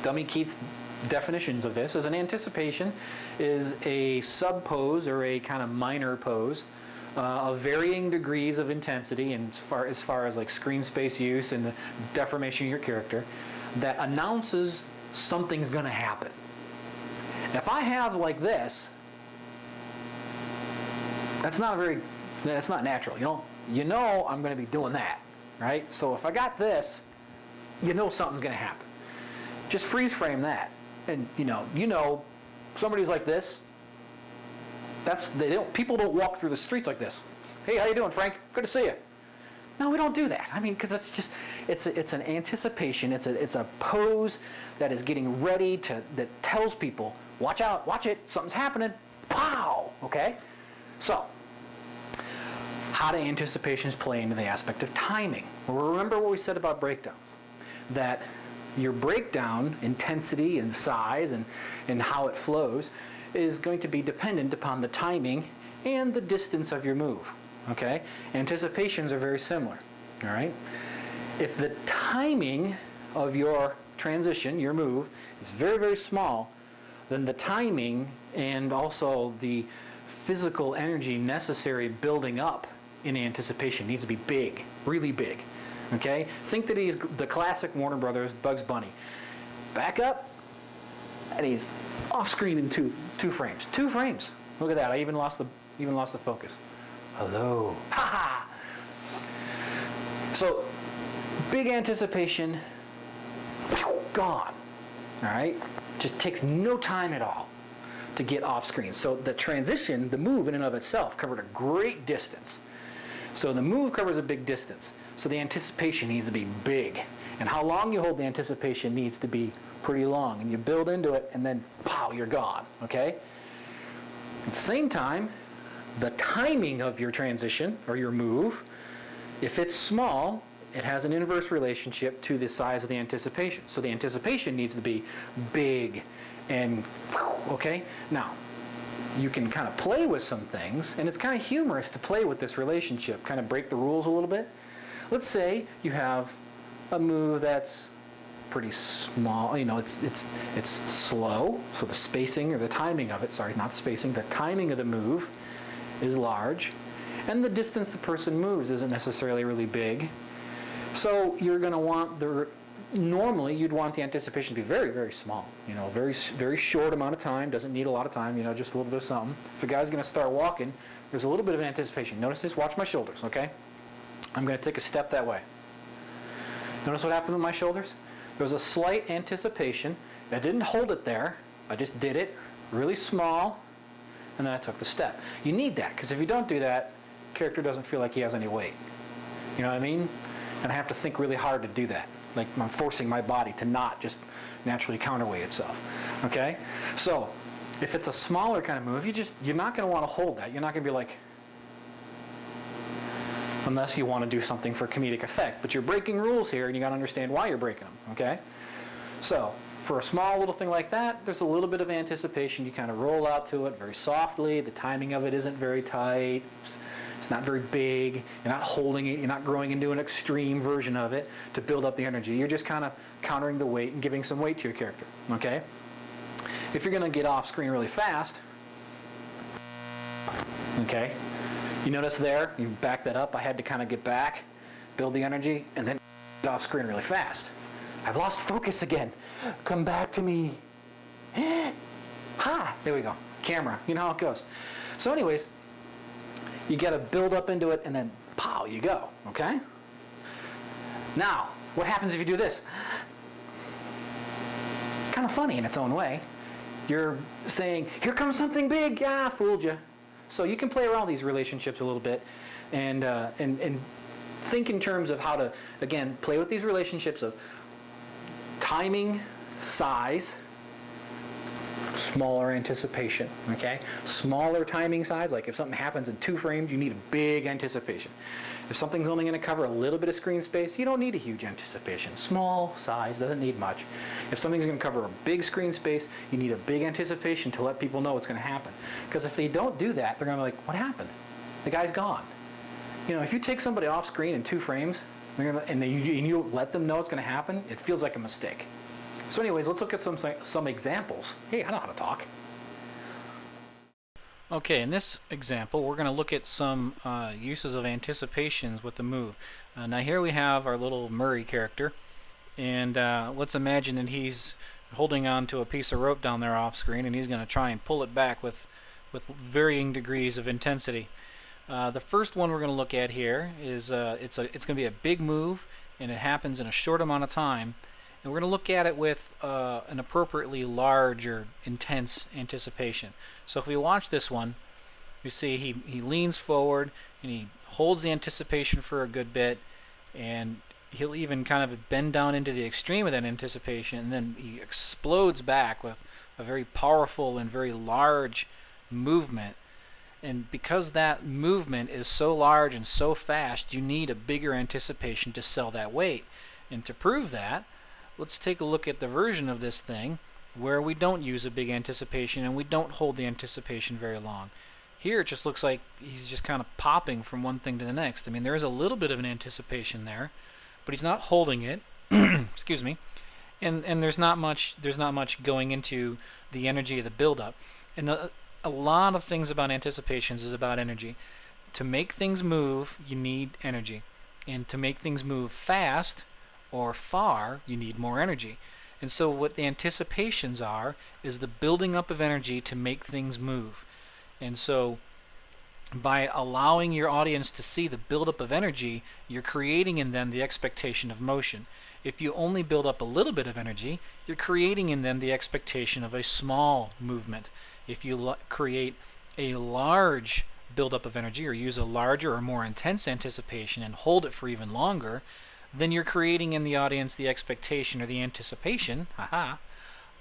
Dummy Keith's definitions of this is an anticipation is a sub-pose or a kind of minor pose of varying degrees of intensity and as far as like screen space use and the deformation of your character that announces something's going to happen. If I have like this, that's not natural. You know I'm going to be doing that, right? So if I got this, you know something's going to happen. Just freeze frame that. And you know, somebody's like this. People don't walk through the streets like this. Hey, how you doing, Frank? Good to see you. No, we don't do that. I mean, because it's an anticipation. It's a pose that is getting ready that tells people, watch out, watch it, something's happening. Pow. Okay. So, how do anticipations play into the aspect of timing? Well, remember what we said about breakdowns, that your breakdown intensity and size and how it flows is going to be dependent upon the timing and the distance of your move. Okay? Anticipations are very similar. All right? If the timing of your transition, your move, is very, very small, then the timing and also the physical energy necessary building up in anticipation needs to be big, really big. Okay? Think that he's the classic Warner Brothers Bugs Bunny. Back up, and he's off screen in two frames. 2 frames. Look at that. I even lost the focus. Hello. Ha ha. So, big anticipation, gone. All right? Just takes no time at all to get off screen. So the transition, the move in and of itself, covered a great distance. So the move covers a big distance. So the anticipation needs to be big. And how long you hold the anticipation needs to be pretty long. And you build into it, and then, pow, you're gone. Okay? At the same time, the timing of your transition, or your move, if it's small, it has an inverse relationship to the size of the anticipation. So the anticipation needs to be big and, okay? Now, you can kind of play with some things, and it's kind of humorous to play with this relationship, kind of break the rules a little bit. Let's say you have a move that's pretty small, it's slow, so the spacing or the timing of it, sorry, not spacing, the timing of the move is large, and the distance the person moves isn't necessarily really big. So you're going to want normally you'd want the anticipation to be very, very small. Very, very short amount of time, doesn't need a lot of time, just a little bit of something. If a guy's going to start walking, there's a little bit of anticipation. Notice this, watch my shoulders, okay? I'm going to take a step that way. Notice what happened with my shoulders? There was a slight anticipation. I didn't hold it there. I just did it really small, and then I took the step. You need that, because if you don't do that, the character doesn't feel like he has any weight. You know what I mean? And I have to think really hard to do that. Like I'm forcing my body to not just naturally counterweight itself. Okay? So, if it's a smaller kind of move, you're not going to want to hold that. You're not going to be like, unless you want to do something for comedic effect. But you're breaking rules here, and you got to understand why you're breaking them. Okay? So, for a small little thing like that, there's a little bit of anticipation. You kind of roll out to it very softly. The timing of it isn't very tight. It's not very big. You're not holding it. You're not growing into an extreme version of it to build up the energy. You're just kind of countering the weight and giving some weight to your character. Okay? If you're going to get off screen really fast, okay, you notice there, you back that up. I had to kind of get back, build the energy, and then get off screen really fast. I've lost focus again. Come back to me. Ha! There we go. Camera. You know how it goes. So anyways, you got to build up into it, and then pow, you go. Okay? Now, what happens if you do this? It's kind of funny in its own way. You're saying, here comes something big. Ah, fooled you. So you can play around these relationships a little bit, and think in terms of how to, again, play with these relationships of timing, size, smaller anticipation, okay? Smaller timing size, like if something happens in 2 frames, you need a big anticipation. If something's only going to cover a little bit of screen space, you don't need a huge anticipation. Small size, doesn't need much. If something's going to cover a big screen space, you need a big anticipation to let people know what's going to happen. Because if they don't do that, they're going to be like, what happened? The guy's gone. You know, if you take somebody off screen in 2 frames, and you let them know it's going to happen, it feels like a mistake. So anyways, let's look at some examples. Hey, I know how to talk. Okay, in this example, we're going to look at some uses of anticipations with the move. Now here we have our little Murray character, and let's imagine that he's holding on to a piece of rope down there off screen, and he's going to try and pull it back with varying degrees of intensity. The first one we're going to look at here is it's going to be a big move, and it happens in a short amount of time. And we're going to look at it with an appropriately large or intense anticipation. So if we watch this one, you see he leans forward and he holds the anticipation for a good bit, and he'll even kind of bend down into the extreme of that anticipation, and then he explodes back with a very powerful and very large movement. And because that movement is so large and so fast, you need a bigger anticipation to sell that weight. And to prove that, let's take a look at the version of this thing where we don't use a big anticipation and we don't hold the anticipation very long. Here it just looks like he's just kind of popping from one thing to the next. I mean, there is a little bit of an anticipation there, but he's not holding it. Excuse me. And there's not much going into the energy of the buildup. And a lot of things about anticipations is about energy. To make things move, you need energy. And to make things move fast or far, you need more energy. And so what the anticipations are is the building up of energy to make things move. And so by allowing your audience to see the buildup of energy, you're creating in them the expectation of motion. If you only build up a little bit of energy, you're creating in them the expectation of a small movement. If you create a large buildup of energy, or use a larger or more intense anticipation and hold it for even longer, then you're creating in the audience the expectation or the anticipation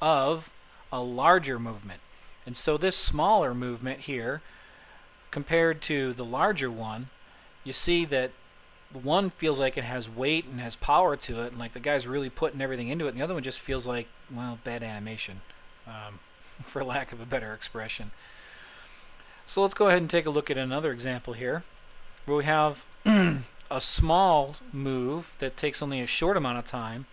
of a larger movement. And so this smaller movement here, compared to the larger one, you see that one feels like it has weight and has power to it, and like the guy's really putting everything into it, and the other one just feels like, well, bad animation, for lack of a better expression. So let's go ahead and take a look at another example here, where we have a small move that takes only a short amount of time,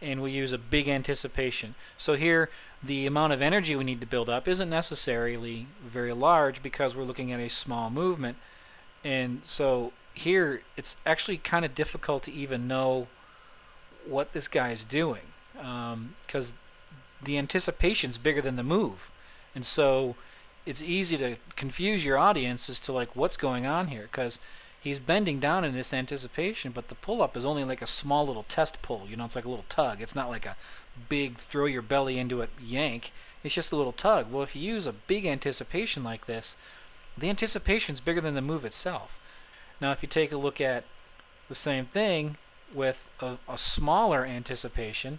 and we use a big anticipation. So here the amount of energy we need to build up isn't necessarily very large because we're looking at a small movement. And so here it's actually kind of difficult to even know what this guy is doing, because the anticipation's bigger than the move. And so it's easy to confuse your audience as to like what's going on here, because he's bending down in this anticipation, but the pull-up is only like a small little test pull. You know, it's like a little tug. It's not like a big throw your belly into it yank. It's just a little tug. Well, if you use a big anticipation like this, the anticipation's bigger than the move itself. Now, if you take a look at the same thing with a smaller anticipation,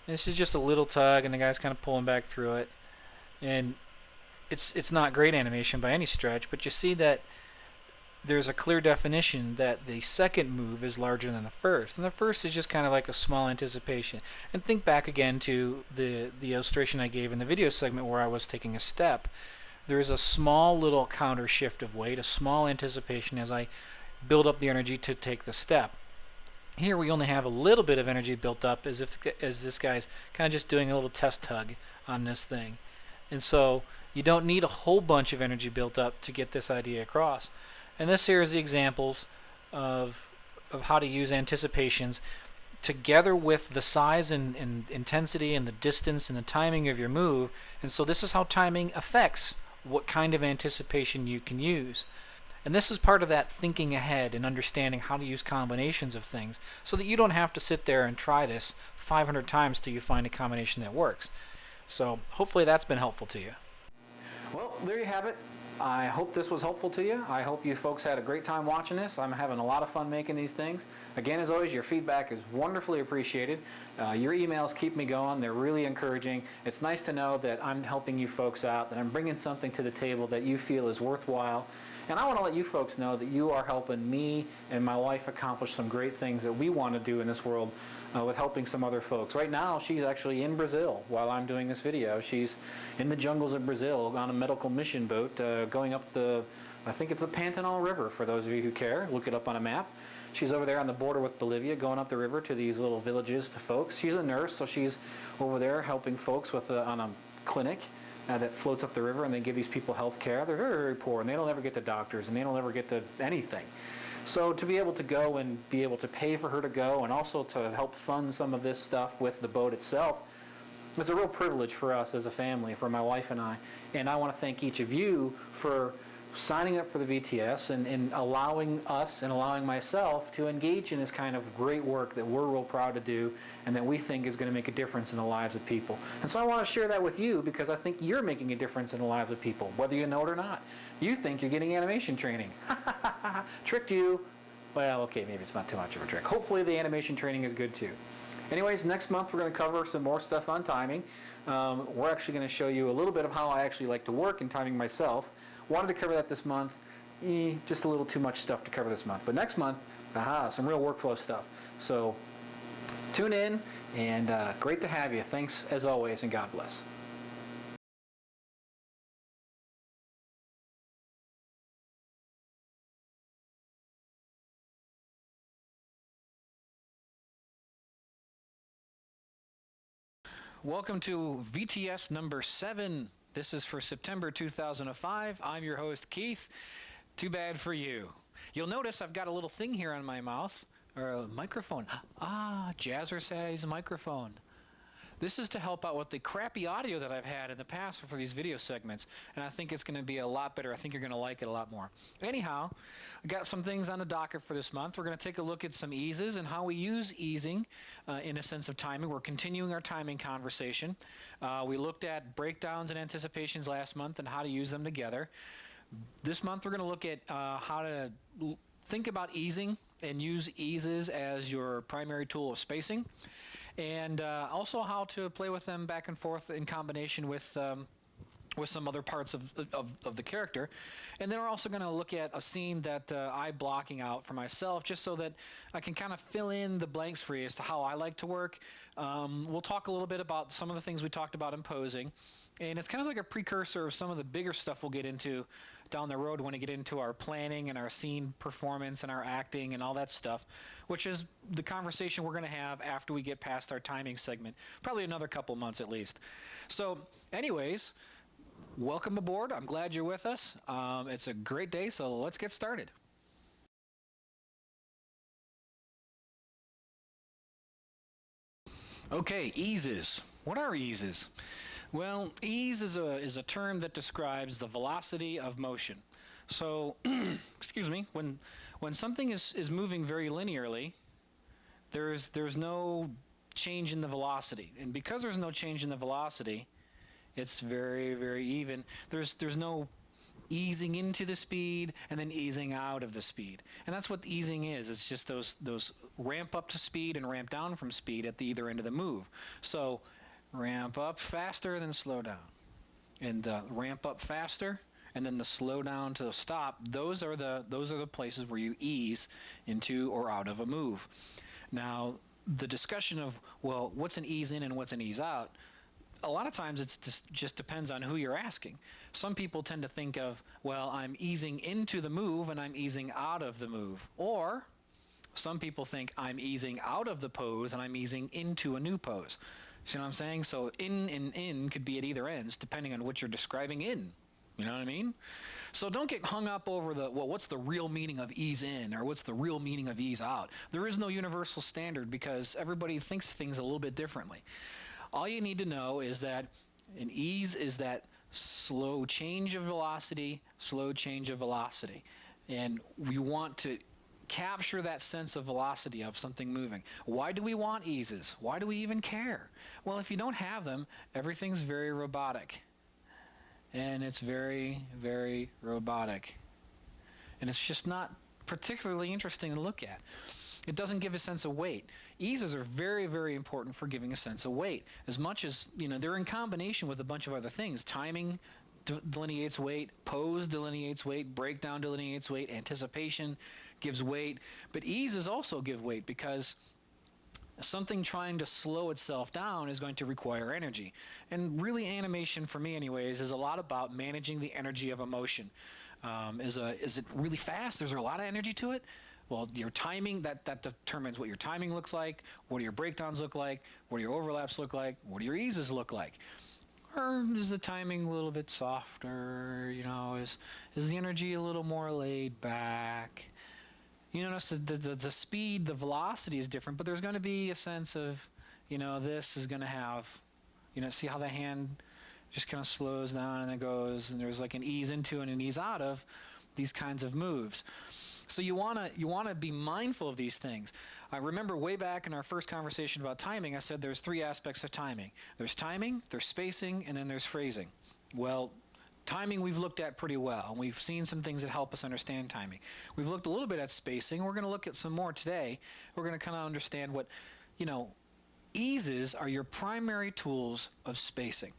this is just a little tug, and the guy's kind of pulling back through it, and it's not great animation by any stretch, but you see that there's a clear definition that the second move is larger than the first, and the first is just kind of like a small anticipation. And think back again to the illustration I gave in the video segment where I was taking a step. There's a small little counter shift of weight, a small anticipation as I build up the energy to take the step. Here we only have a little bit of energy built up as this guy's kind of just doing a little test tug on this thing. And so you don't need a whole bunch of energy built up to get this idea across. And this here is the examples of how to use anticipations together with the size and intensity and the distance and the timing of your move. And so this is how timing affects what kind of anticipation you can use. And this is part of that thinking ahead and understanding how to use combinations of things so that you don't have to sit there and try this 500 times till you find a combination that works. So hopefully that's been helpful to you. Well, there you have it. I hope this was helpful to you. I hope you folks had a great time watching this. I'm having a lot of fun making these things. Again, as always, your feedback is wonderfully appreciated. Your emails keep me going. They're really encouraging. It's nice to know that I'm helping you folks out, that I'm bringing something to the table that you feel is worthwhile. And I want to let you folks know that you are helping me and my wife accomplish some great things that we want to do in this world with helping some other folks. Right now, she's actually in Brazil while I'm doing this video. She's in the jungles of Brazil on a medical mission boat going up the, I think it's the Pantanal River, for those of you who care. Look it up on a map. She's over there on the border with Bolivia, going up the river to these little villages to folks. She's a nurse, so she's over there helping folks with on a clinic that floats up the river, and they give these people health care. They're very, very poor, and they don't ever get to doctors, and they don't ever get to anything. So to be able to go and be able to pay for her to go, and also to help fund some of this stuff with the boat itself, was a real privilege for us as a family, for my wife and I. And I want to thank each of you for signing up for the VTS and allowing us and allowing myself to engage in this kind of great work that we're real proud to do and that we think is going to make a difference in the lives of people. And so I want to share that with you because I think you're making a difference in the lives of people, whether you know it or not. You think you're getting animation training. Tricked you. Well, okay, maybe it's not too much of a trick. Hopefully the animation training is good too. Anyways, next month we're going to cover some more stuff on timing. We're actually going to show you a little bit of how I actually like to work in timing myself. Wanted to cover that this month. Just a little too much stuff to cover this month. But next month, some real workflow stuff. So tune in, and great to have you. Thanks as always, and God bless. Welcome to VTS number 7. This is for September 2005. I'm your host, Keith. Too bad for you. You'll notice I've got a little thing here on my mouth, or a microphone. Jazzercise microphone. This is to help out with the crappy audio that I've had in the past for these video segments, and I think it's going to be a lot better. I think you're going to like it a lot more. Anyhow, I got some things on the docket for this month. We're going to take a look at some eases and how we use easing in a sense of timing. We're continuing our timing conversation. We looked at breakdowns and anticipations last month and how to use them together. This month we're going to look at how to think about easing and use eases as your primary tool of spacing, and also how to play with them back and forth in combination with some other parts of the character. And then we're also going to look at a scene that I'm blocking out for myself, just so that I can kind of fill in the blanks for you as to how I like to work. We'll talk a little bit about some of the things we talked about in posing. And it's kind of like a precursor of some of the bigger stuff we'll get into down the road when we get into our planning and our scene performance and our acting and all that stuff, which is the conversation we're going to have after we get past our timing segment, probably another couple months at least. So anyways, welcome aboard. I'm glad you're with us. It's a great day, so let's get started. Okay, eases. What are eases? Well, ease is a term that describes the velocity of motion. So, excuse me, when something is moving very linearly, there's no change in the velocity. And because there's no change in the velocity, it's very, very even. There's no easing into the speed and then easing out of the speed. And that's what easing is. It's just those ramp up to speed and ramp down from speed at the either end of the move. So ramp up faster, then slow down. And the ramp up faster and then the slow down to stop, those are the places where you ease into or out of a move. Now, the discussion of, well, what's an ease in and what's an ease out, a lot of times it just depends on who you're asking. Some people tend to think of, well, I'm easing into the move and I'm easing out of the move. Or some people think I'm easing out of the pose and I'm easing into a new pose. See what I'm saying? So in and in could be at either ends depending on what you're describing in. You know what I mean? So don't get hung up over what's the real meaning of ease in or what's the real meaning of ease out. There is no universal standard because everybody thinks things a little bit differently. All you need to know is that an ease is that slow change of velocity, slow change of velocity. And we want to capture that sense of velocity of something moving. Why do we want eases? Why do we even care? Well, if you don't have them, everything's very robotic. and it's very, very robotic. And it's just not particularly interesting to look at. It doesn't give a sense of weight. Eases are very, very important for giving a sense of weight. As much as, they're in combination with a bunch of other things. Timing delineates weight, pose delineates weight, breakdown delineates weight, anticipation gives weight. But eases also give weight because something trying to slow itself down is going to require energy. And really, animation, for me anyways, is a lot about managing the energy of emotion. Is it really fast? Is there a lot of energy to it? Well, your timing, that determines what your timing looks like, what do your breakdowns look like, what do your overlaps look like, what do your eases look like. Or is the timing a little bit softer, is the energy a little more laid back? You notice the speed, the velocity is different, but there's going to be a sense of, this is going to have, see how the hand just kind of slows down and it goes, and there's like an ease into and an ease out of these kinds of moves. So you wanna be mindful of these things. I remember way back in our first conversation about timing, I said there's 3 aspects of timing. There's timing, there's spacing, and then there's phrasing. Well, timing we've looked at pretty well, and we've seen some things that help us understand timing. We've looked a little bit at spacing. We're going to look at some more today. We're going to kind of understand what, eases are your primary tools of spacing.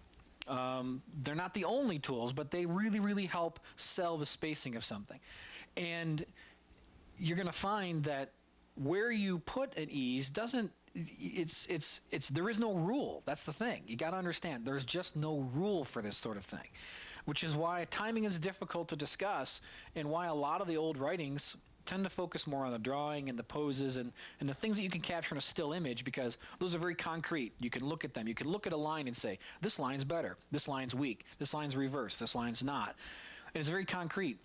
They're not the only tools, but they really, really help sell the spacing of something. And you're going to find that where you put an ease doesn't, there is no rule. That's the thing. You got to understand, there's just no rule for this sort of thing, which is why timing is difficult to discuss and why a lot of the old writings tend to focus more on the drawing and the poses and the things that you can capture in a still image, because those are very concrete. You can look at them. You can look at a line and say, this line's better, this line's weak, this line's reverse, this line's not. And it's very concrete.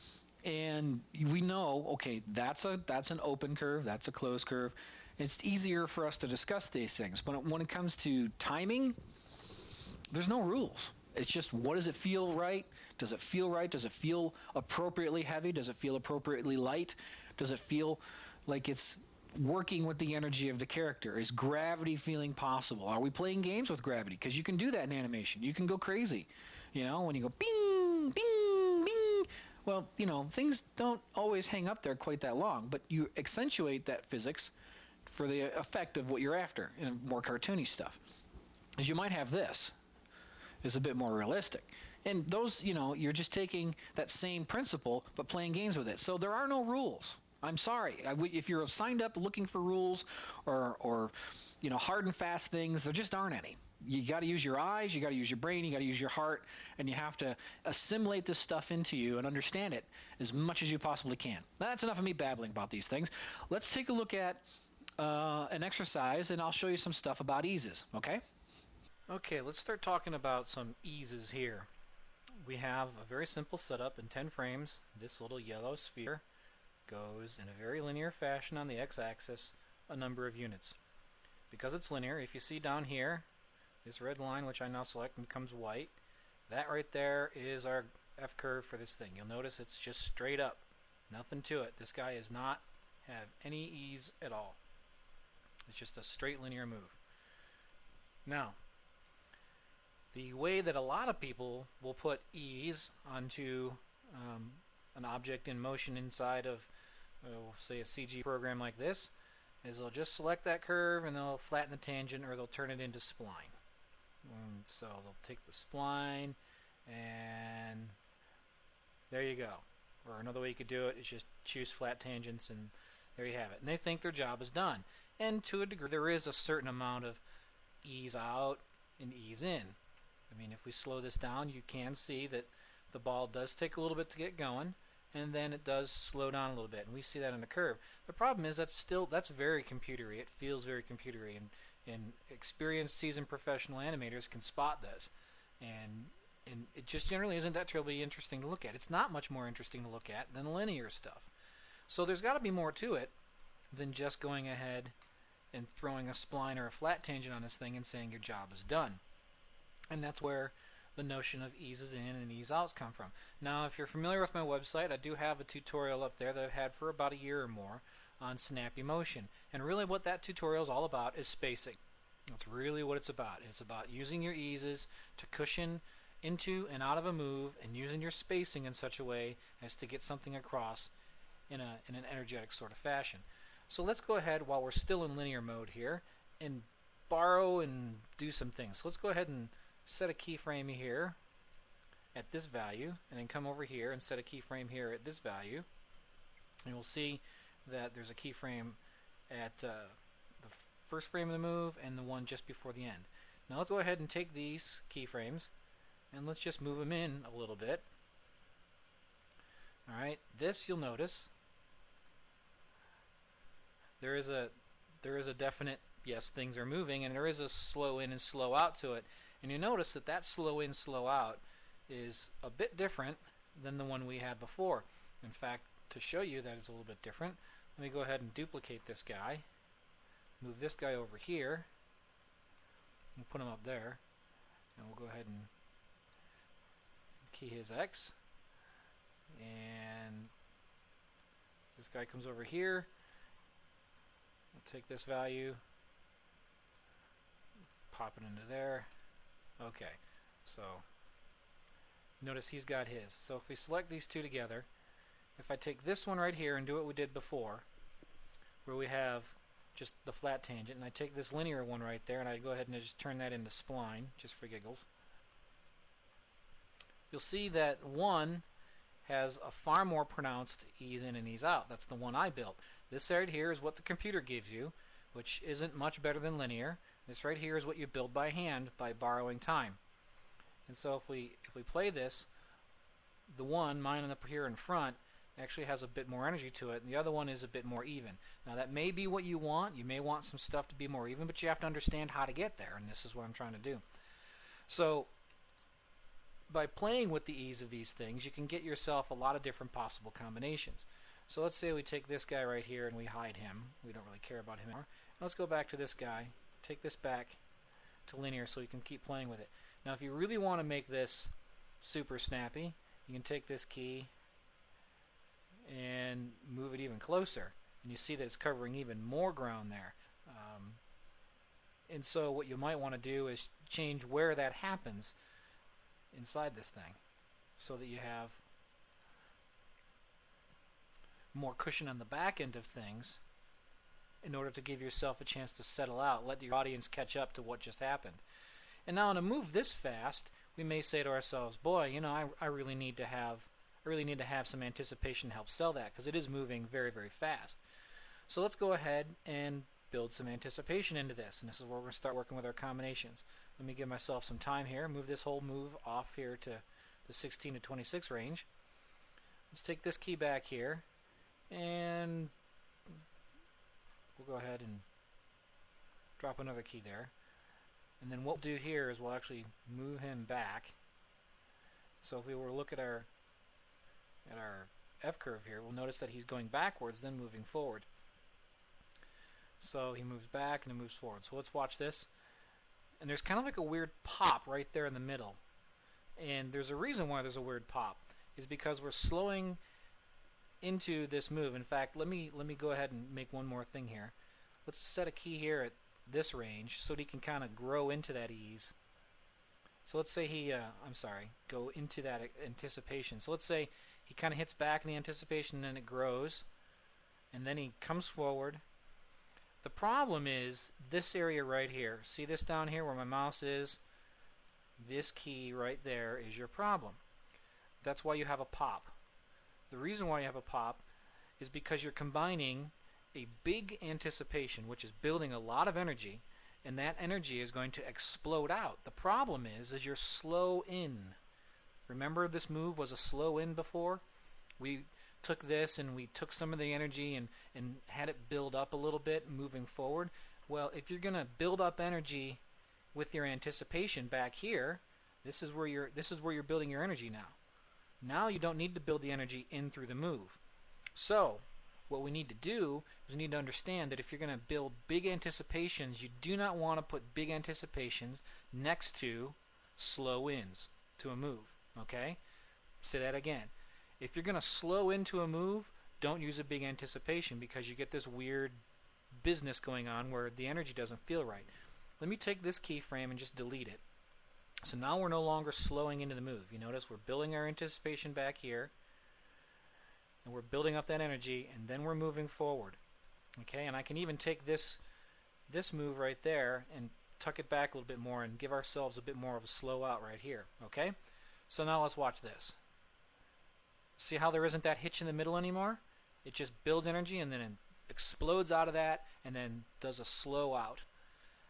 And we know, okay, that's an open curve, that's a closed curve. It's easier for us to discuss these things. But when it comes to timing, there's no rules. It's just, what does it feel right? Does it feel right? Does it feel appropriately heavy? Does it feel appropriately light? Does it feel like it's working with the energy of the character? Is gravity feeling possible? Are we playing games with gravity? Because you can do that in animation. You can go crazy. When you go bing, bing, bing. Well, things don't always hang up there quite that long, but you accentuate that physics for the effect of what you're after in more cartoony stuff. As you might have this is a bit more realistic. And those, you're just taking that same principle but playing games with it. So there are no rules. I'm sorry. If you're signed up looking for rules or hard and fast things, there just aren't any. You got to use your eyes, you got to use your brain, you got to use your heart, and you have to assimilate this stuff into you and understand it as much as you possibly can. That's enough of me babbling about these things. Let's take a look at an exercise, and I'll show you some stuff about eases, okay? Okay, let's start talking about some eases here. We have a very simple setup in 10 frames. This little yellow sphere goes in a very linear fashion on the x-axis a number of units. Because it's linear, if you see down here, this red line, which I now select, becomes white. That right there is our F-curve for this thing. You'll notice it's just straight up. Nothing to it. This guy does not have any ease at all. It's just a straight linear move. Now, the way that a lot of people will put ease onto an object in motion inside of, say, a CG program like this, is they'll just select that curve and they'll flatten the tangent, or they'll turn it into spline. And so they'll take the spline, and there you go. Or another way you could do it is just choose flat tangents, and there you have it. And they think their job is done. And to a degree, there is a certain amount of ease out and ease in. I mean, if we slow this down, you can see that the ball does take a little bit to get going, and then it does slow down a little bit, and we see that in the curve. The problem is that's very computery. It feels very computery, and experienced, seasoned professional animators can spot this, and it just generally isn't that terribly interesting to look at. It's not much more interesting to look at than linear stuff. So there's got to be more to it than just going ahead and throwing a spline or a flat tangent on this thing and saying your job is done. And that's where the notion of eases in and ease outs come from. Now, if you're familiar with my website, I do have a tutorial up there that I've had for about a year or more on snappy motion. And really what that tutorial is all about is spacing. That's really what it's about. It's about using your eases to cushion into and out of a move and using your spacing in such a way as to get something across in an energetic sort of fashion. So let's go ahead while we're still in linear mode here and borrow and do some things. So let's go ahead and set a keyframe here at this value, and then come over here and set a keyframe here at this value, and we'll see that there's a keyframe at the first frame of the move and the one just before the end. Now let's go ahead and take these keyframes and let's just move them in a little bit. Alright, this you'll notice there is a definite, yes, things are moving, and there is a slow in and slow out to it. And you notice that that slow in, slow out is a bit different than the one we had before. In fact, to show you that it's a little bit different, let me go ahead and duplicate this guy, move this guy over here, and put him up there, and we'll go ahead and key his X, and this guy comes over here. We'll take this value, pop it into there. Okay, so notice he's got his. So if we select these two together, if I take this one right here and do what we did before, where we have just the flat tangent, and I take this linear one right there and I go ahead and just turn that into spline, just for giggles, you'll see that one has a far more pronounced ease in and ease out. That's the one I built. This right here is what the computer gives you, which isn't much better than linear. This right here is what you build by hand by borrowing time. And so if we play this, the one, mine up here in front, actually has a bit more energy to it, and the other one is a bit more even. Now that may be what you want. You may want some stuff to be more even, but you have to understand how to get there, and this is what I'm trying to do. So by playing with the ease of these things, you can get yourself a lot of different possible combinations. So let's say we take this guy right here and we hide him. We don't really care about him anymore. Let's go back to this guy, take this back to linear so you can keep playing with it. Now if you really want to make this super snappy, you can take this key and move it even closer, and you see that it's covering even more ground there. And so what you might want to do is change where that happens inside this thing so that you have more cushion on the back end of things in order to give yourself a chance to settle out, let your audience catch up to what just happened. And now in a move this fast, we may say to ourselves, boy, you know, I really need to have some anticipation to help sell that, because it is moving very, very fast. So let's go ahead and build some anticipation into this, and this is where we're going to start working with our combinations. Let me give myself some time here, move this whole move off here to the 16 to 26 range. Let's take this key back here, and we'll go ahead and drop another key there. And then what we'll do here is we'll actually move him back. So if we were to look at our F-curve here, we'll notice that he's going backwards, then moving forward. So he moves back and he moves forward. So let's watch this. And there's kind of like a weird pop right there in the middle. And there's a reason why there's a weird pop. Is because we're slowing into this move. In fact, let me go ahead and make one more thing here. Let's set a key here at this range so that he can kind of grow into that ease. So let's say he, go into that anticipation. So let's say he kind of hits back in the anticipation, and then it grows, and then he comes forward. The problem is this area right here. See this down here where my mouse is? This key right there is your problem. That's why you have a pop. The reason why you have a pop is because you're combining a big anticipation, which is building a lot of energy, and that energy is going to explode out. The problem is you're slow in. Remember this move was a slow in before? We took this and we took some of the energy and had it build up a little bit moving forward. Well, if you're going to build up energy with your anticipation back here, this is where you're building your energy now. Now you don't need to build the energy in through the move. So what we need to do is we need to understand that if you're going to build big anticipations, you do not want to put big anticipations next to slow ins to a move. Okay? Say that again. If you're going to slow into a move, don't use a big anticipation, because you get this weird business going on where the energy doesn't feel right. Let me take this keyframe and just delete it. So now we're no longer slowing into the move. You notice we're building our anticipation back here, and we're building up that energy, and then we're moving forward. Okay, and I can even take this move right there and tuck it back a little bit more and give ourselves a bit more of a slow out right here. Okay, so now let's watch this. See how there isn't that hitch in the middle anymore? It just builds energy and then it explodes out of that and then does a slow out.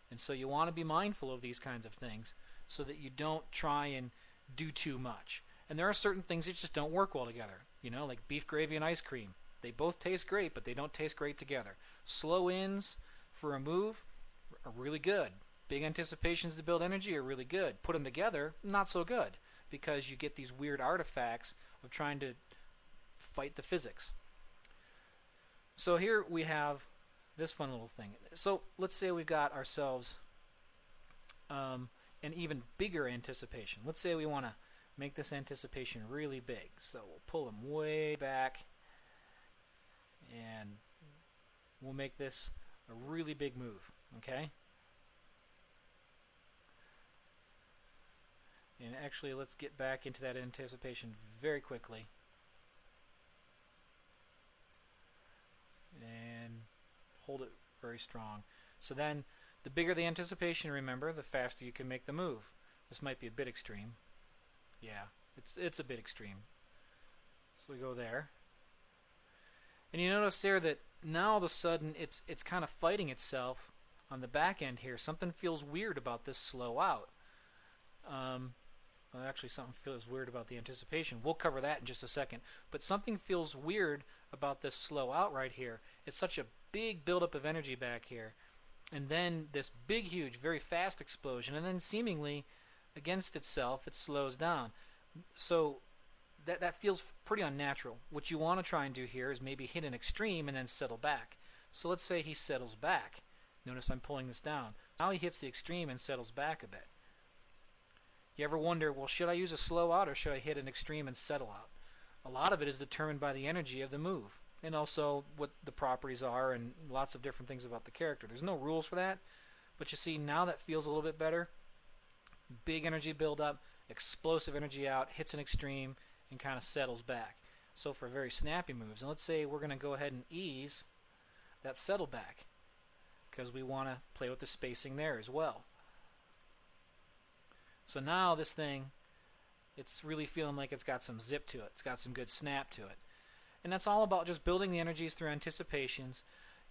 And so you want to be mindful of these kinds of things so that you don't try and do too much. And there are certain things that just don't work well together. You know, like beef gravy and ice cream. They both taste great, but they don't taste great together. Slow ins for a move are really good. Big anticipations to build energy are really good. Put them together, not so good, because you get these weird artifacts of trying to fight the physics. So here we have this fun little thing. So let's say we've got ourselves an even bigger anticipation. Let's say we want to make this anticipation really big. So we'll pull them way back and we'll make this a really big move. Okay? And actually, let's get back into that anticipation very quickly. And hold it very strong. So then, the bigger the anticipation, remember, the faster you can make the move. This might be a bit extreme. Yeah, it's a bit extreme. So we go there. And you notice there that now all of a sudden it's kind of fighting itself on the back end here. Something feels weird about this slow out. Well, actually, something feels weird about the anticipation. We'll cover that in just a second. But something feels weird about this slow out right here. It's such a big buildup of energy back here. And then this big, huge, very fast explosion. And then seemingly, against itself, it slows down. So that feels pretty unnatural. What you want to try and do here is maybe hit an extreme and then settle back. So let's say he settles back. Notice I'm pulling this down. Now he hits the extreme and settles back a bit. You ever wonder, well, should I use a slow out or should I hit an extreme and settle out? A lot of it is determined by the energy of the move and also what the properties are and lots of different things about the character. There's no rules for that, but you see now that feels a little bit better. Big energy buildup, explosive energy out, hits an extreme, and kind of settles back. So for very snappy moves, and let's say we're going to go ahead and ease that settle back because we want to play with the spacing there as well. So now this thing, it's really feeling like it's got some zip to it. It's got some good snap to it. And that's all about just building the energies through anticipations,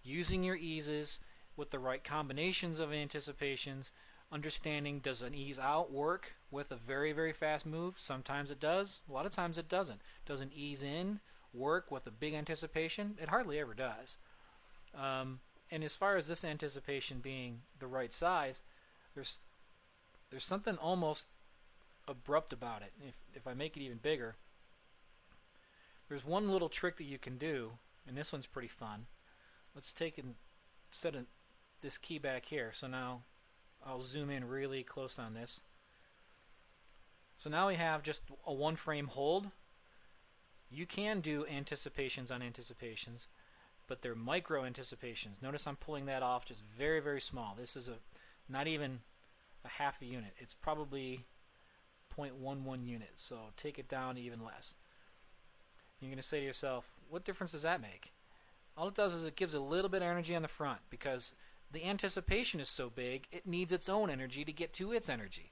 using your eases with the right combinations of anticipations, understanding does an ease out work with a very, very fast move? Sometimes it does. A lot of times it doesn't. Does an ease in work with a big anticipation? It hardly ever does. And as far as this anticipation being the right size, there's something almost abrupt about it. If I make it even bigger, there's one little trick that you can do, and this one's pretty fun. Let's take and set this key back here. So now I'll zoom in really close on this. So now we have just a one frame hold. You can do anticipations on anticipations, but they're micro anticipations. Notice I'm pulling that off just very, very small. This is not even a half a unit. It's probably 0.11 units, so take it down to even less. You're going to say to yourself, what difference does that make? All it does is it gives a little bit of energy on the front because the anticipation is so big it needs its own energy to get to its energy.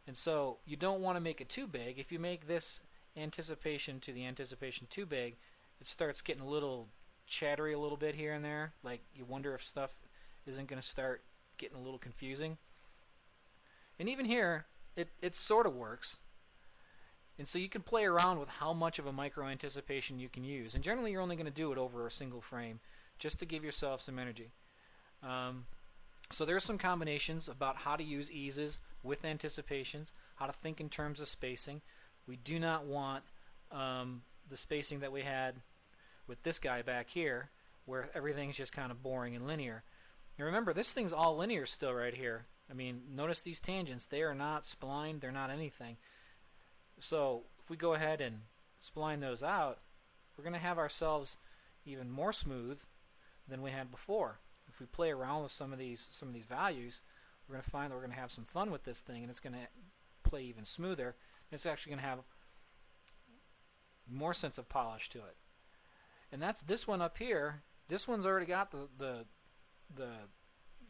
And so you don't want to make it too big. If you make this anticipation to the anticipation too big, it starts getting a little chattery a little bit here and there. Like you wonder if stuff isn't going to start getting a little confusing. And even here, it sort of works. And so you can play around with how much of a micro anticipation you can use. And generally you're only going to do it over a single frame just to give yourself some energy. So there are some combinations about how to use eases with anticipations, how to think in terms of spacing. We do not want the spacing that we had with this guy back here where everything's just kind of boring and linear. Now remember, this thing's all linear still right here. I mean, notice these tangents. They are not splined. They're not anything. So if we go ahead and spline those out, we're going to have ourselves even more smooth than we had before. If we play around with some of these values, we're going to find that we're going to have some fun with this thing, and it's going to play even smoother. It's actually going to have more sense of polish to it. And that's this one up here. This one's already got the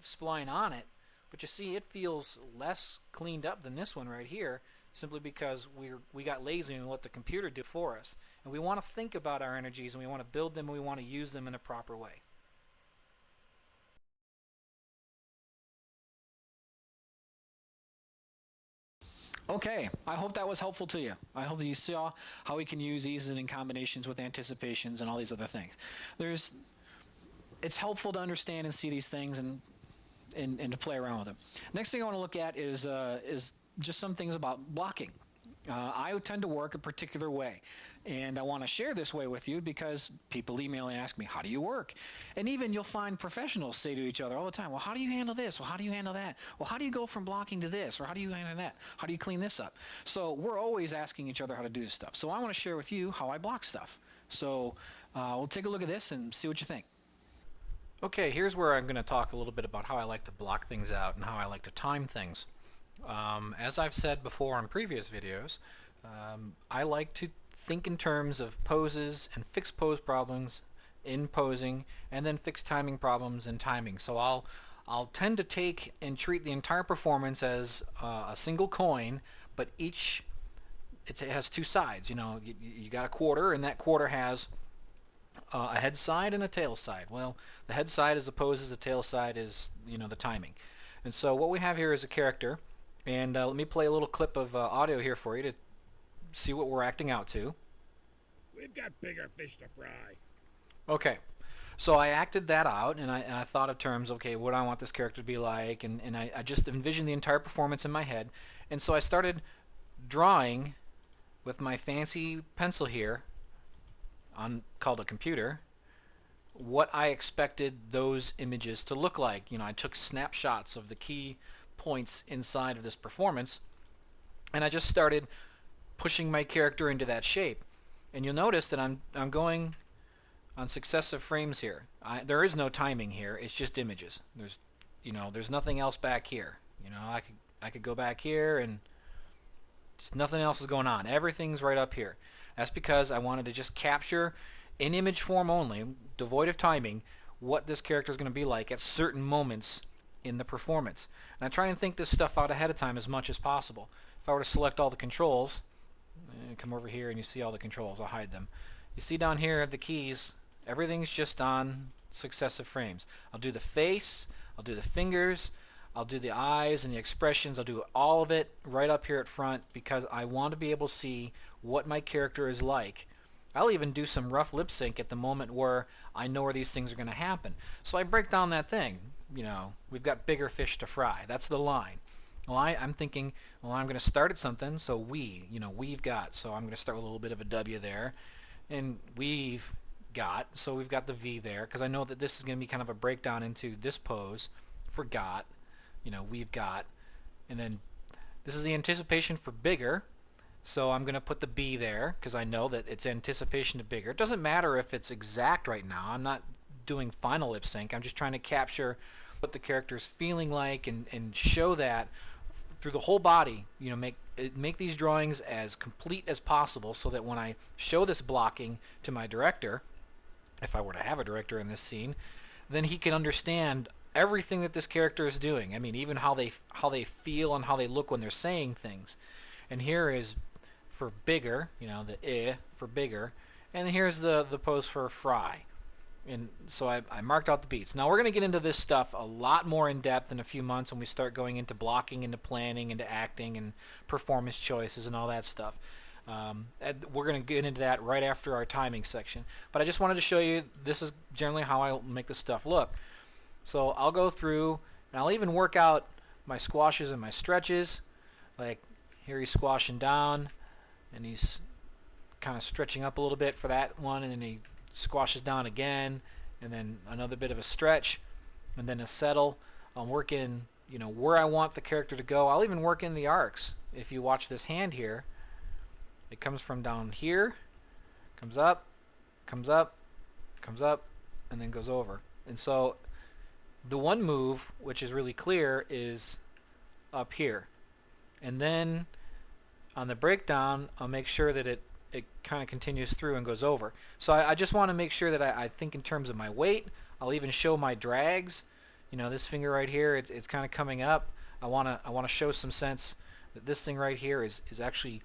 spline on it, but you see it feels less cleaned up than this one right here, simply because we got lazy and we let the computer do it for us. And we want to think about our energies, and we want to build them, and we want to use them in a proper way. Okay, I hope that was helpful to you. I hope that you saw how we can use these in combinations with anticipations and all these other things. It's helpful to understand and see these things and to play around with them. Next thing I want to look at is just some things about blocking. I tend to work a particular way, and I want to share this way with you because people email and ask me, how do you work? And even you'll find professionals say to each other all the time, well, how do you handle this? Well, how do you handle that? Well, how do you go from blocking to this? Or how do you handle that? How do you clean this up? So we're always asking each other how to do this stuff. So I want to share with you how I block stuff. So we'll take a look at this and see what you think. Okay, here's where I'm going to talk a little bit about how I like to block things out and how I like to time things. As I've said before in previous videos, I like to think in terms of poses and fixed pose problems in posing, and then fixed timing problems in timing. So I'll tend to take and treat the entire performance as a single coin, but it has two sides. You know, you got a quarter, and that quarter has a head side and a tail side. Well, the head side is the poses, the tail side is, you know, the timing. And so what we have here is a character. And let me play a little clip of audio here for you to see what we're acting out to. We've got bigger fish to fry. Okay, so I acted that out, and I thought of terms, okay, what do I want this character to be like, and I just envisioned the entire performance in my head. And so I started drawing with my fancy pencil here, called a computer, what I expected those images to look like. You know, I took snapshots of the key points inside of this performance, and I just started pushing my character into that shape. And you'll notice that I'm going on successive frames here. There is no timing here. It's just images. There's nothing else back here. You know, I could go back here and just nothing else is going on. Everything's right up here. That's because I wanted to just capture in image form only, devoid of timing, what this character is going to be like at certain moments in the performance. And I try and think this stuff out ahead of time as much as possible. If I were to select all the controls, come over here and you see all the controls, I'll hide them. You see down here the keys, everything's just on successive frames. I'll do the face, I'll do the fingers, I'll do the eyes and the expressions, I'll do all of it right up here at front because I want to be able to see what my character is like. I'll even do some rough lip sync at the moment where I know where these things are going to happen. So I break down that thing. You know, we've got bigger fish to fry. That's the line. Well, I'm thinking, well, I'm going to start at something, so we've got. So I'm going to start with a little bit of a W there. And we've got, so we've got the V there, because I know that this is going to be kind of a breakdown into this pose for got. You know, we've got. And then this is the anticipation for bigger. So I'm going to put the B there, because I know that it's anticipation to bigger. It doesn't matter if it's exact right now. I'm not doing final lip sync. I'm just trying to capture what the character's feeling like and show that through the whole body. You know, make these drawings as complete as possible so that when I show this blocking to my director, if I were to have a director in this scene, then he can understand everything that this character is doing. I mean, even how they feel and how they look when they're saying things. And here is for bigger, you know, the for bigger, and here's the pose for fry. And so I marked out the beats. Now we're going to get into this stuff a lot more in depth in a few months when we start going into blocking, into planning, into acting, and performance choices and all that stuff. We're going to get into that right after our timing section. But I just wanted to show you this is generally how I make this stuff look. So I'll go through and I'll even work out my squashes and my stretches. Like here he's squashing down and he's kind of stretching up a little bit for that one, and then he squashes down again, and then another bit of a stretch, and then a settle. I'm working, you know, where I want the character to go. I'll even work in the arcs. If you watch this hand here, it comes from down here, comes up, comes up, comes up, and then goes over. And so the one move, which is really clear, is up here. And then on the breakdown, I'll make sure that it kind of continues through and goes over. So I just want to make sure that I think in terms of my weight. I'll even show my drags. You know, this finger right here, it's kind of coming up. I want to show some sense that this thing right here is actually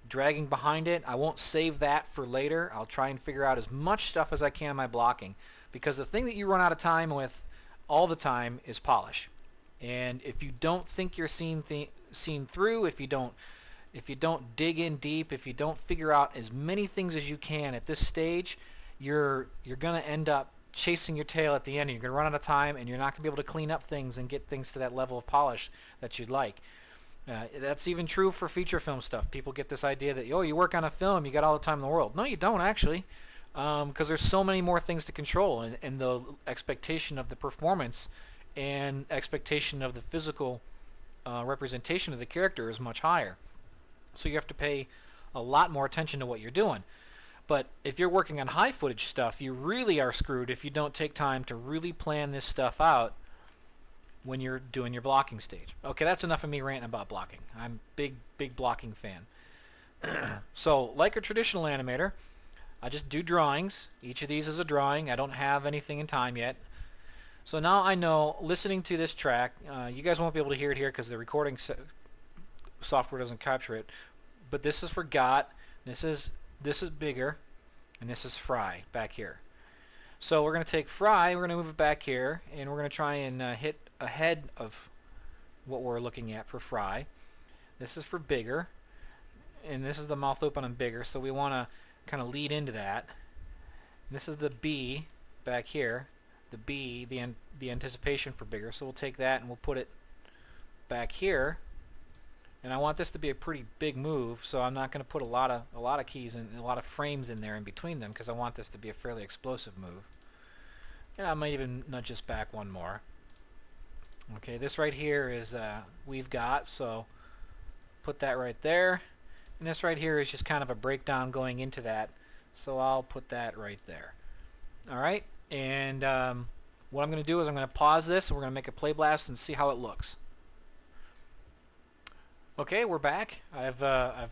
dragging behind it. I won't save that for later. I'll try and figure out as much stuff as I can in my blocking, because the thing that you run out of time with all the time is polish. And if you don't think you're seen through, if you don't dig in deep, if you don't figure out as many things as you can at this stage, you're going to end up chasing your tail at the end. You're going to run out of time, and you're not going to be able to clean up things and get things to that level of polish that you'd like. That's even true for feature film stuff. People get this idea that, oh, you work on a film, you got all the time in the world. No, you don't actually, because there's so many more things to control, and the expectation of the performance and expectation of the physical representation of the character is much higher. So you have to pay a lot more attention to what you're doing. But if you're working on high footage stuff, you really are screwed if you don't take time to really plan this stuff out when you're doing your blocking stage. Okay, that's enough of me ranting about blocking. I'm big blocking fan. So, like a traditional animator, I just do drawings. Each of these is a drawing. I don't have anything in time yet. So now I know, listening to this track, you guys won't be able to hear it here because the recording software doesn't capture it, but this is for Got, this is Bigger, and this is Fry back here. So we're going to take Fry, we're going to move it back here, and we're going to try and hit ahead of what we're looking at for Fry. This is for Bigger, and this is the mouth open on Bigger, so we want to kind of lead into that. And this is the B back here, the B, the anticipation for Bigger, so we'll take that and we'll put it back here. And I want this to be a pretty big move, so I'm not going to put a lot of keys and a lot of frames in there in between them, because I want this to be a fairly explosive move. And I might even nudge this back one more. Okay, this right here is We've Got, so put that right there. And this right here is just kind of a breakdown going into that, so I'll put that right there. Alright, and what I'm going to do is I'm going to pause this, and we're going to make a play blast and see how it looks. Okay, we're back. I've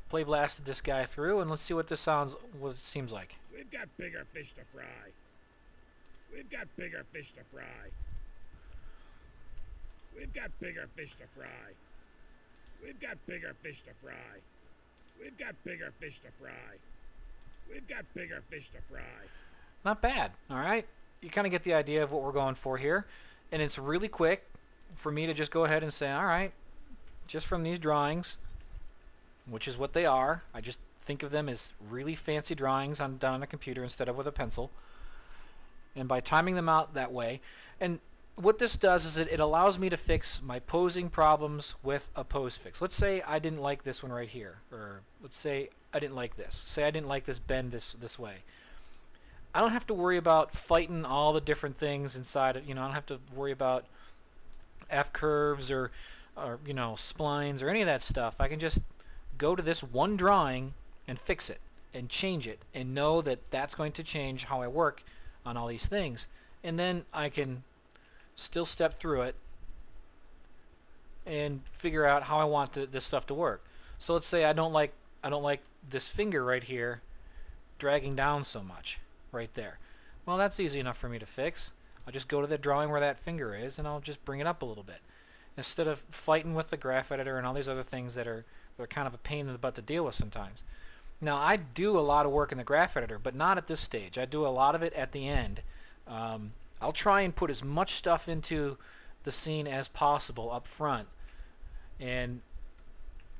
play blasted this guy through, and let's see what it seems like. We've got bigger fish to fry. We've got bigger fish to fry. We've got bigger fish to fry. We've got bigger fish to fry. We've got bigger fish to fry. We've got bigger fish to fry. Not bad, all right? You kind of get the idea of what we're going for here, and it's really quick for me to just go ahead and say, all right, just from these drawings, which is what they are, I just think of them as really fancy drawings done on a computer instead of with a pencil, and by timing them out that way, and what this does is it allows me to fix my posing problems with a pose fix. Let's say I didn't like this one right here, or let's say I didn't like this. Say I didn't like this bend this way. I don't have to worry about fighting all the different things inside it. You know, I don't have to worry about F-curves or you know, splines or any of that stuff. I can just go to this one drawing and fix it and change it and know that that's going to change how I work on all these things. And then I can still step through it and figure out how I want this stuff to work. So let's say I don't like this finger right here dragging down so much right there. Well, that's easy enough for me to fix. I'll just go to the drawing where that finger is and I'll just bring it up a little bit, instead of fighting with the graph editor and all these other things that are kind of a pain in the butt to deal with sometimes. Now, I do a lot of work in the graph editor, but not at this stage. I do a lot of it at the end. I'll try and put as much stuff into the scene as possible up front. And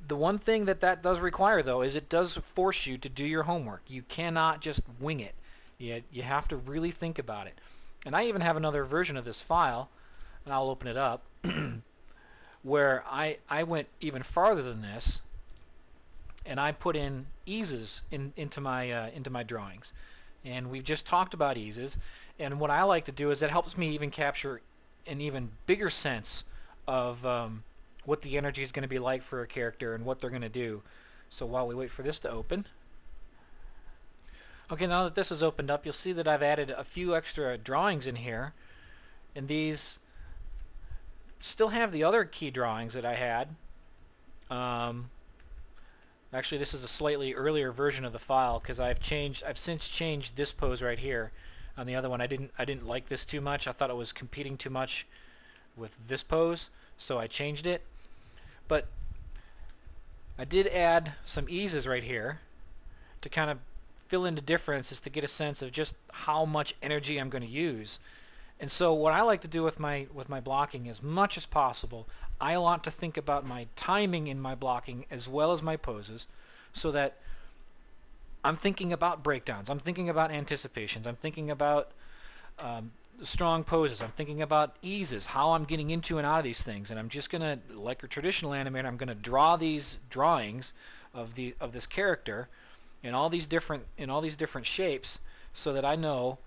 the one thing that does require, though, is it does force you to do your homework. You cannot just wing it. You have to really think about it. And I even have another version of this file, and I'll open it up, where I went even farther than this, and I put in eases into my drawings. And we've just talked about eases, and what I like to do is it helps me even capture an even bigger sense of what the energy is going to be like for a character and what they're going to do. So while we wait for this to open. Okay, now that this is opened up, you'll see that I've added a few extra drawings in here, and these still have the other key drawings that I had, Actually, this is a slightly earlier version of the file because I've since changed this pose right here. On the other one, I didn't like this too much. I thought it was competing too much with this pose, so I changed it. But I did add some eases right here to kind of fill in the differences to get a sense of just how much energy I'm going to use. And so what I like to do with my blocking, as much as possible, I want to think about my timing in my blocking as well as my poses, so that I'm thinking about breakdowns, I'm thinking about anticipations, I'm thinking about strong poses, I'm thinking about eases, how I'm getting into and out of these things, and I'm just gonna, like a traditional animator, I'm gonna draw these drawings of this character in all these different shapes, so that I know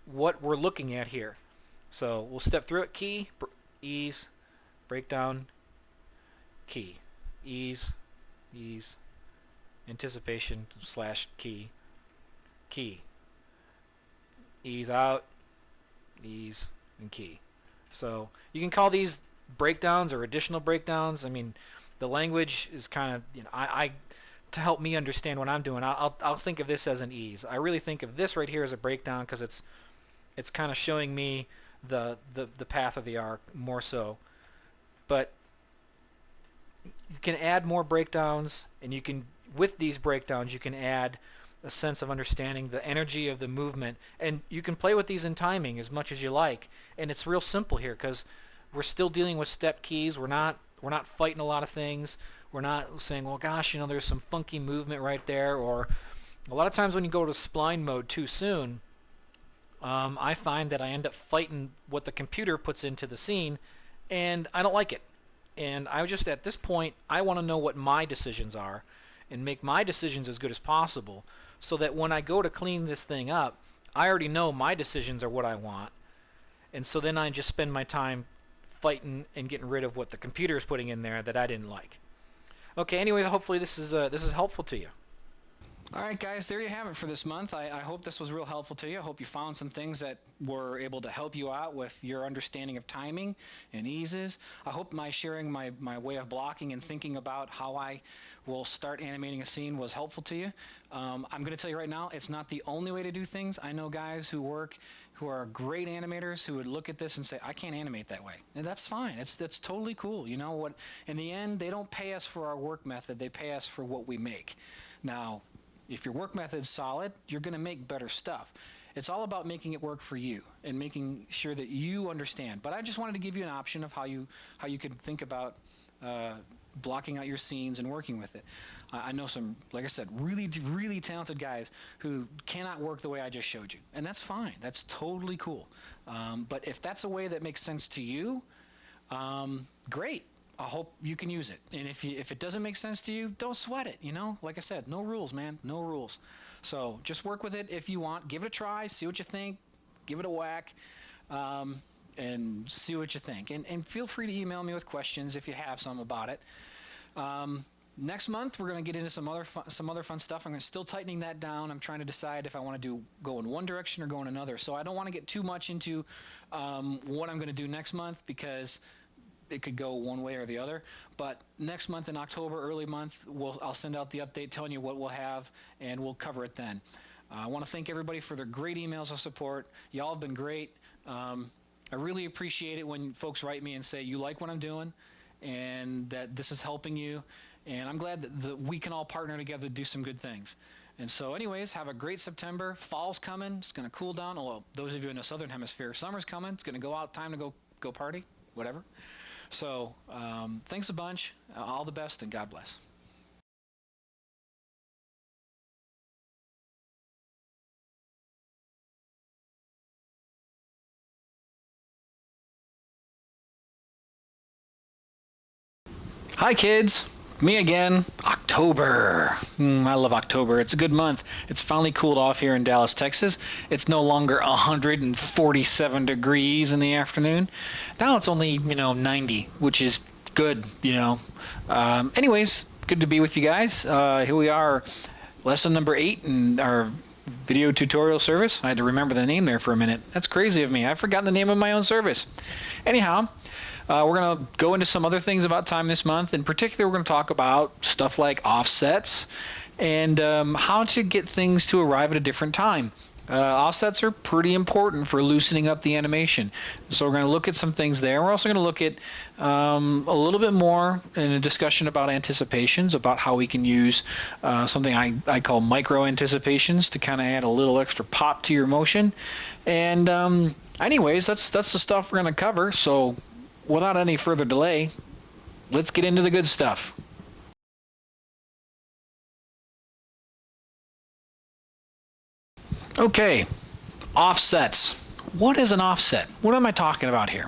what we're looking at here. So we'll step through it: key, ease, breakdown, key, ease, ease, anticipation / key, key, ease out, ease, and key. So you can call these breakdowns or additional breakdowns. I mean, the language is kind of, you know, I to help me understand what I'm doing, I'll think of this as an ease. I really think of this right here as a breakdown because it's kind of showing me the path of the arc more so. But you can add more breakdowns, and you can, with these breakdowns, you can add a sense of understanding the energy of the movement, and you can play with these in timing as much as you like. And it's real simple here because we're still dealing with step keys. We're not fighting a lot of things. We're not saying, well, gosh, you know, there's some funky movement right there. Or a lot of times when you go to spline mode too soon, I find that I end up fighting what the computer puts into the scene, and I don't like it. And I just, at this point, I want to know what my decisions are and make my decisions as good as possible, so that when I go to clean this thing up, I already know my decisions are what I want. And so then I just spend my time fighting and getting rid of what the computer is putting in there that I didn't like. Okay, anyways, hopefully this is helpful to you. Alright guys, there you have it for this month. I hope this was real helpful to you. I hope you found some things that were able to help you out with your understanding of timing and eases. I hope my sharing my way of blocking and thinking about how I will start animating a scene was helpful to you. I'm going to tell you right now, it's not the only way to do things. I know guys who are great animators who would look at this and say, I can't animate that way. And that's fine. That's totally cool. You know what? In the end, they don't pay us for our work method. They pay us for what we make. Now, if your work method's solid, you're going to make better stuff. It's all about making it work for you and making sure that you understand. But I just wanted to give you an option of how you could think about blocking out your scenes and working with it. I know some, like I said, really, really talented guys who cannot work the way I just showed you. And that's fine. That's totally cool. But if that's a way that makes sense to you, great. I hope you can use it. And if it doesn't make sense to you, don't sweat it, you know? Like I said, no rules, man. No rules. So just work with it if you want. Give it a try. See what you think. Give it a whack. And see what you think. And feel free to email me with questions if you have some about it. Next month, we're going to get into some other fun stuff. I'm still tightening that down. I'm trying to decide if I want to go in one direction or go in another. So I don't want to get too much into what I'm going to do next month, because it could go one way or the other. But next month in October, early month, I'll send out the update telling you what we'll have, and we'll cover it then. I want to thank everybody for their great emails of support. Y'all have been great. I really appreciate it when folks write me and say you like what I'm doing and that this is helping you. And I'm glad that we can all partner together to do some good things. And so anyways, have a great September. Fall's coming. It's going to cool down. Well, those of you in the southern hemisphere, summer's coming. It's going to go out, time to go party, whatever. So thanks a bunch. All the best, and God bless. Hi kids, me again. October. I love October. It's a good month. It's finally cooled off here in Dallas, Texas. It's no longer 147 degrees in the afternoon. Now it's only, 90, which is good, Anyways, good to be with you guys. Here we are, lesson number 8 in our video tutorial service. I had to remember the name there for a minute. That's crazy of me. I've forgotten the name of my own service. Anyhow, We're going to go into some other things about time this month. In particular, we're going to talk about stuff like offsets and how to get things to arrive at a different time. Offsets are pretty important for loosening up the animation. So we're going to look at some things there. We're also going to look at a little bit more in a discussion about anticipations, about how we can use something I call micro anticipations to kind of add a little extra pop to your motion. And anyways, that's the stuff we're going to cover. So without any further delay, let's get into the good stuff. Okay, offsets. What is an offset? What am I talking about here?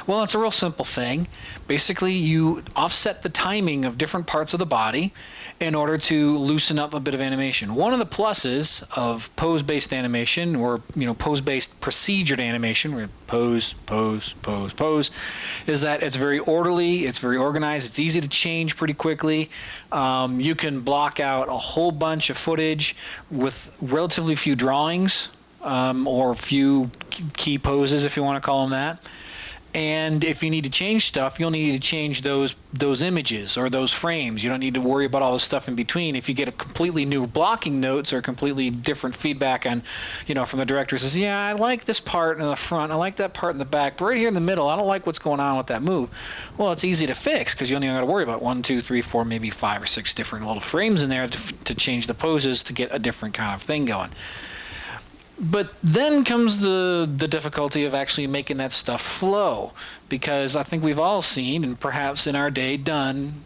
Well, it's a real simple thing. Basically, you offset the timing of different parts of the body in order to loosen up a bit of animation. One of the pluses of pose-based animation, or pose-based procedured animation, where pose, pose, pose, pose, is that it's very orderly, it's very organized, it's easy to change pretty quickly. You can block out a whole bunch of footage with relatively few drawings, or few key poses, if you want to call them that. And if you need to change stuff, you'll need to change those images or those frames. You don't need to worry about all the stuff in between. If you get a completely new blocking notes or completely different feedback on, from the director says, yeah, I like this part in the front, I like that part in the back, but right here in the middle, I don't like what's going on with that move. Well, it's easy to fix because you only got to worry about 1, 2, 3, 4, maybe 5 or 6 different little frames in there to change the poses to get a different kind of thing going. But then comes the difficulty of actually making that stuff flow, because I think we've all seen, and perhaps in our day done,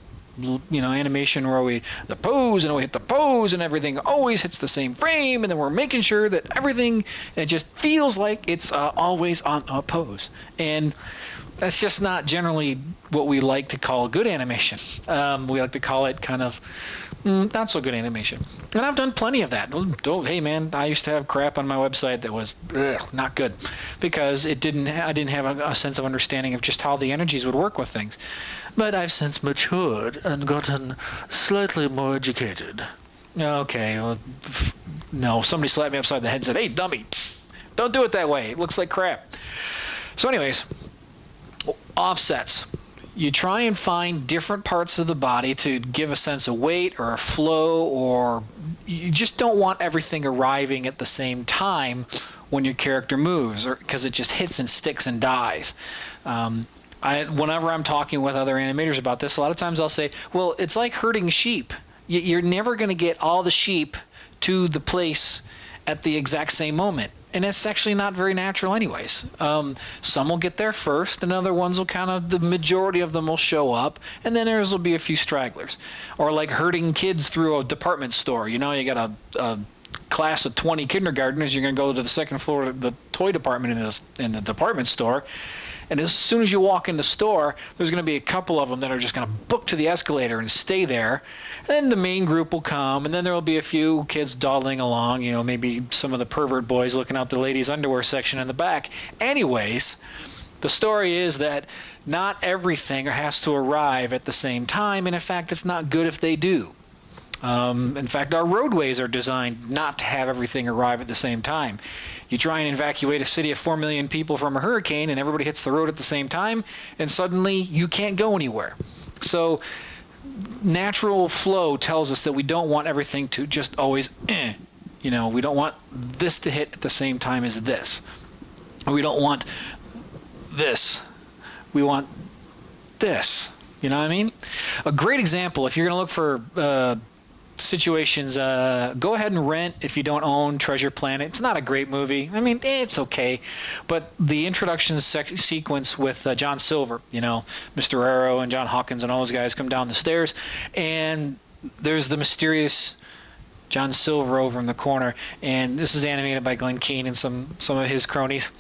animation where the pose and we hit the pose and everything always hits the same frame, and then we're making sure that everything, and it just feels like it's always on a pose. And that's just not generally what we like to call good animation. We like to call it kind of not so good animation. And I've done plenty of that. Hey man, I used to have crap on my website that was not good because I didn't have a sense of understanding of just how the energies would work with things. But I've since matured and gotten slightly more educated. Okay, well, no, somebody slapped me upside the head and said, hey dummy, don't do it that way, it looks like crap. So anyways, offsets. You try and find different parts of the body to give a sense of weight or a flow, or you just don't want everything arriving at the same time when your character moves, or because it just hits and sticks and dies. Whenever I'm talking with other animators about this, a lot of times I'll say, well, it's like herding sheep. You're never going to get all the sheep to the place at the exact same moment. And it's actually not very natural anyways. Some will get there first, and other ones will the majority of them will show up, and then there will be a few stragglers. Or like herding kids through a department store. You got a class of 20 kindergartners, you're going to go to the second floor of the toy department in the department store. And as soon as you walk in the store, there's going to be a couple of them that are just going to book to the escalator and stay there. And then the main group will come, and then there will be a few kids dawdling along, maybe some of the pervert boys looking out the ladies' underwear section in the back. Anyways, the story is that not everything has to arrive at the same time, and in fact, it's not good if they do. In fact, our roadways are designed not to have everything arrive at the same time. You try and evacuate a city of 4 million people from a hurricane and everybody hits the road at the same time, and suddenly you can't go anywhere. So natural flow tells us that we don't want everything to just always, we don't want this to hit at the same time as this. We don't want this. We want this. You know what I mean? A great example, if you're going to look for situations, go ahead and rent, if you don't own, Treasure Planet. It's not a great movie. I mean, it's okay. But the introduction sequence with John Silver, Mr. Arrow and John Hawkins and all those guys come down the stairs, and there's the mysterious John Silver over in the corner, and this is animated by Glenn Keane and some of his cronies.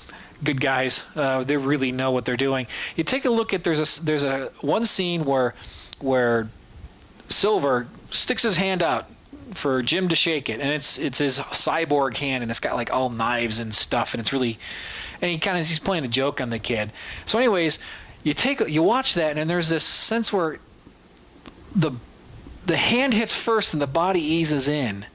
Good guys. They really know what they're doing. You take a look at, there's a one scene where Silver sticks his hand out for Jim to shake it, and it's his cyborg hand, and it's got like all knives and stuff, and it's really, and he's playing a joke on the kid. So anyways, you watch that, and there's this sense where the hand hits first and the body eases in,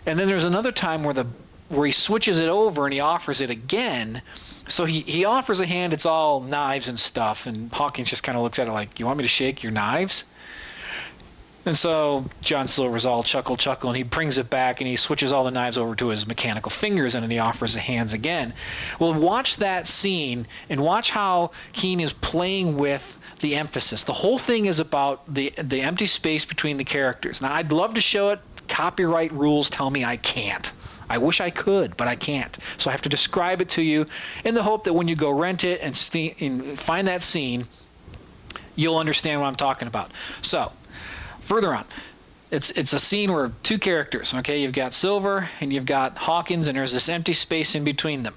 and then there's another time where where he switches it over and he offers it again. So he offers a hand, it's all knives and stuff, and Hawkins just kind of looks at it like, you want me to shake your knives? And so John Silver's all chuckle, and he brings it back and he switches all the knives over to his mechanical fingers, and then he offers the hands again. Well, watch that scene and watch how Keen is playing with the emphasis. The whole thing is about the empty space between the characters. Now, I'd love to show it. Copyright rules tell me I can't. I wish I could, but I can't. So I have to describe it to you in the hope that when you go rent it and find that scene, you'll understand what I'm talking about. So, further on, it's a scene where two characters, okay? You've got Silver and you've got Hawkins, and there's this empty space in between them.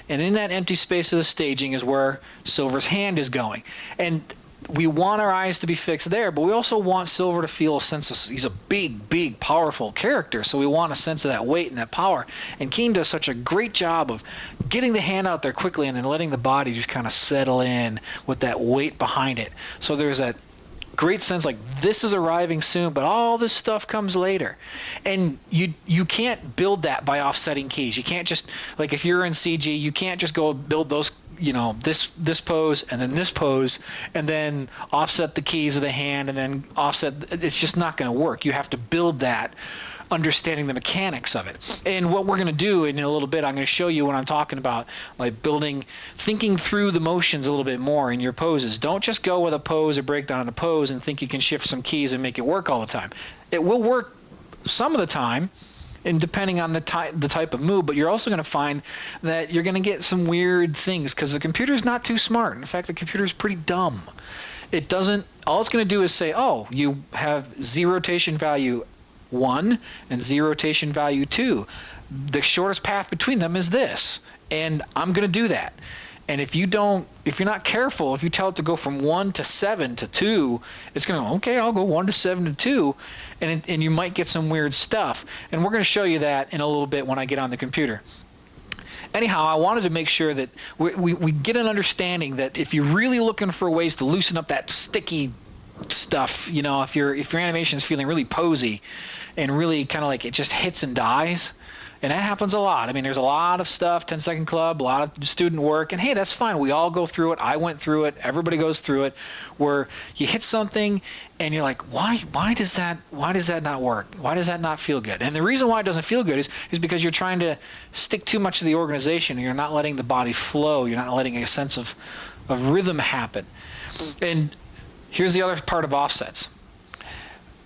And in that empty space of the staging is where Silver's hand is going. And we want our eyes to be fixed there, but we also want Silver to feel a sense of, he's a big, powerful character, so we want a sense of that weight and that power. And Keen does such a great job of getting the hand out there quickly and then letting the body just kind of settle in with that weight behind it. So there's that great sense like this is arriving soon, but all this stuff comes later. And you can't build that by offsetting keys. You can't just, like if you're in CG, you can't just go build those, you know, this pose and then this pose and then offset the keys of the hand and then offset. It's just not going to work. You have to build that, understanding the mechanics of it. And what we're going to do in a little bit, I'm going to show you what I'm talking about, like building, thinking through the motions a little bit more in your poses. Don't just go with a pose or breakdown on a pose and think you can shift some keys and make it work all the time. It will work some of the time, and depending on the type of move, but you're also going to find that you're going to get some weird things because the computer's not too smart. In fact, the computer's pretty dumb. It doesn't, all it's going to do is say, oh, you have Z rotation value 1 and Z rotation value 2. The shortest path between them is this, and I'm going to do that. And if you're not careful, if you tell it to go from 1 to 7 to 2, it's going to go, okay, I'll go 1 to 7 to 2, and you might get some weird stuff. And we're going to show you that in a little bit when I get on the computer. Anyhow, I wanted to make sure that we get an understanding that if you're really looking for ways to loosen up that sticky stuff, you know, if your animation is feeling really posy and really kind of like it just hits and dies, and that happens a lot. I mean, there's a lot of stuff, 10-second club, a lot of student work, and hey, that's fine. We all go through it. I went through it. Everybody goes through it, where you hit something and you're like, why does that not work? Why does that not feel good? And the reason why it doesn't feel good is because you're trying to stick too much to the organization and you're not letting the body flow. You're not letting a sense of rhythm happen. And here's the other part of offsets.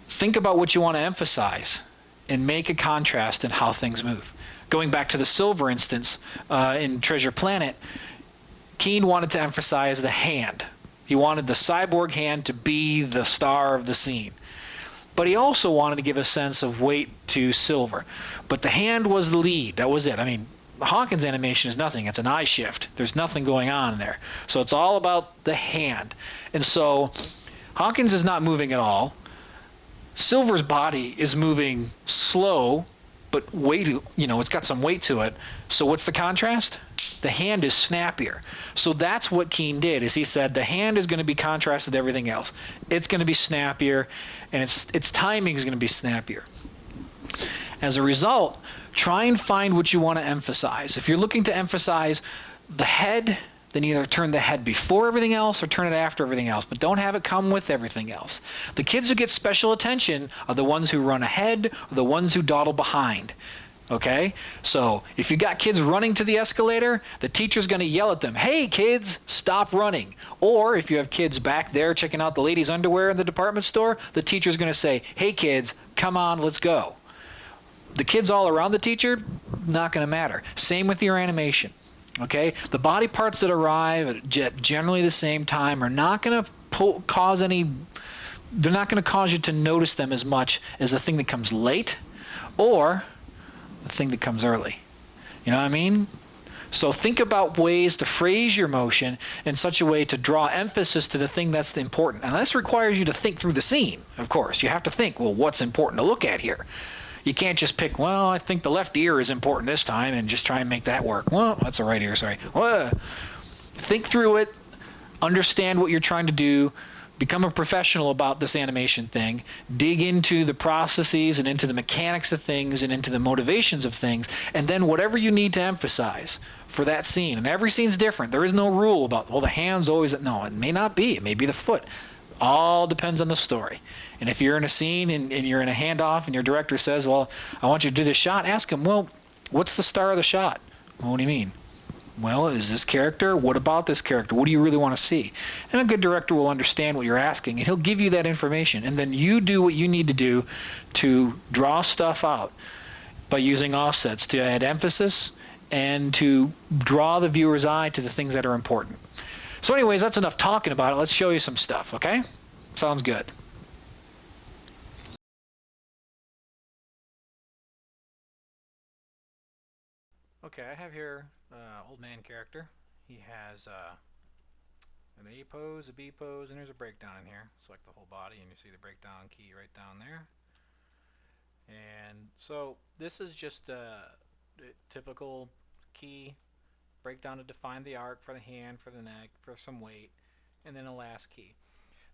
Think about what you want to emphasize and make a contrast in how things move. Going back to the Silver instance in Treasure Planet, Keen wanted to emphasize the hand. He wanted the cyborg hand to be the star of the scene. But he also wanted to give a sense of weight to Silver. But the hand was the lead. That was it. I mean, Hawkins' animation is nothing. It's an eye shift. There's nothing going on there. So it's all about the hand. And so Hawkins is not moving at all. Silver's body is moving slow, but it's got some weight to it. So what's the contrast? The hand is snappier. So that's what Keen did, is he said the hand is going to be contrasted to everything else. It's going to be snappier, and its timing is going to be snappier. As a result, try and find what you want to emphasize. If you're looking to emphasize the head, then either turn the head before everything else or turn it after everything else, but don't have it come with everything else. The kids who get special attention are the ones who run ahead or the ones who dawdle behind. Okay? So if you got kids running to the escalator, the teacher's going to yell at them, hey kids, stop running. Or if you have kids back there checking out the ladies' underwear in the department store, the teacher's going to say, hey kids, come on, let's go. The kids all around the teacher, not going to matter. Same with your animation. Okay, the body parts that arrive at generally the same time are not going to cause any. They're not going to cause you to notice them as much as the thing that comes late, or the thing that comes early. You know what I mean? So think about ways to phrase your motion in such a way to draw emphasis to the thing that's important. And this requires you to think through the scene. Of course, you have to think. Well, what's important to look at here? You can't just pick, well, I think the left ear is important this time and just try and make that work. Well, that's the right ear, sorry. Well, think through it, understand what you're trying to do, become a professional about this animation thing, dig into the processes and into the mechanics of things and into the motivations of things, and then whatever you need to emphasize for that scene. And every scene's different. There is no rule about, well, the hand's always, no, it may not be. It may be the foot. All depends on the story. And if you're in a scene and you're in a handoff and your director says, well, I want you to do this shot, ask him, well, what's the star of the shot? Well, what do you mean? Well, is this character? What about this character? What do you really want to see? And a good director will understand what you're asking, and he'll give you that information. And then you do what you need to do to draw stuff out by using offsets to add emphasis and to draw the viewer's eye to the things that are important. So anyways, that's enough talking about it. Let's show you some stuff, okay? Sounds good. Okay, I have here old man character. He has an A pose, a B pose, and there's a breakdown in here. Select the whole body and you see the breakdown key right down there. And so this is just a typical key breakdown to define the arc for the hand, for the neck, for some weight, and then a last key.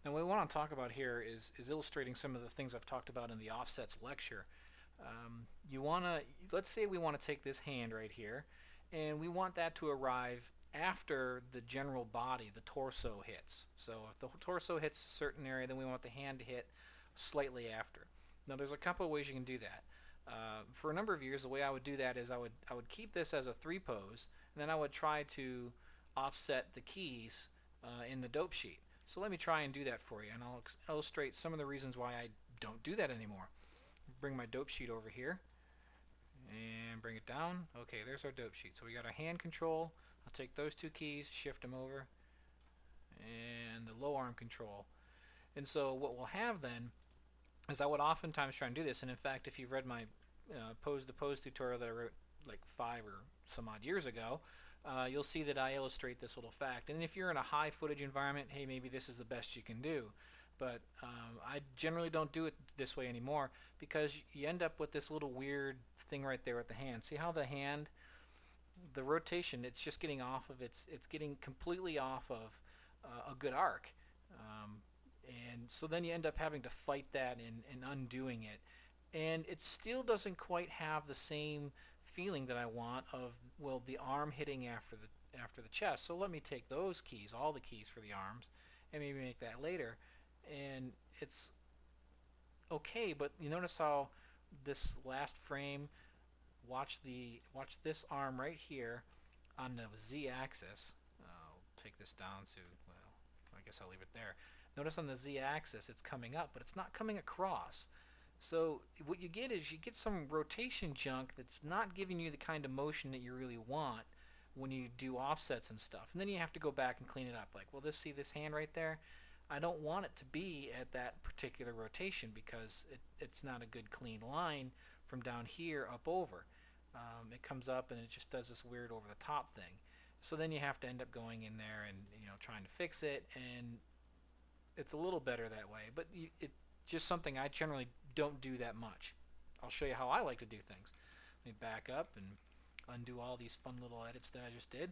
Now what we want to talk about here is illustrating some of the things I've talked about in the offsets lecture. You want to, let's say we want to take this hand right here, and we want that to arrive after the general body, the torso, hits. So if the torso hits a certain area, then we want the hand to hit slightly after. Now there's a couple of ways you can do that. For a number of years, the way I would do that is I would keep this as a 3 pose, and then I would try to offset the keys in the dope sheet. So let me try and do that for you, and I'll illustrate some of the reasons why I don't do that anymore. Bring my dope sheet over here and bring it down. Okay, there's our dope sheet. So we got our hand control. I'll take those 2 keys, shift them over, and the low arm control. And so what we'll have then is I would oftentimes try and do this, and in fact if you've read my pose to pose tutorial that I wrote like 5 or some odd years ago, you'll see that I illustrate this little fact. And if you're in a high footage environment, hey, maybe this is the best you can do. But I generally don't do it this way anymore because you end up with this little weird thing right there with the hand. See how the hand, the rotation, it's just getting off of it's getting completely off of a good arc. And so then you end up having to fight that and undoing it. And it still doesn't quite have the same feeling that I want of, well, the arm hitting after the chest. So let me take those keys, all the keys for the arms, and maybe make that later. And it's okay, but you notice how this last frame, watch this arm right here on the z-axis. I'll take this down to, well, I guess I'll leave it there. Notice on the z-axis it's coming up, but it's not coming across. So what you get is you get some rotation junk that's not giving you the kind of motion that you really want when you do offsets and stuff. And then you have to go back and clean it up. Like, well, see this hand right there? I don't want it to be at that particular rotation because it's not a good clean line from down here up over. It comes up and it just does this weird over the top thing. So then you have to end up going in there and trying to fix it, and it's a little better that way. But it's just something I generally don't do that much. I'll show you how I like to do things. Let me back up and undo all these fun little edits that I just did.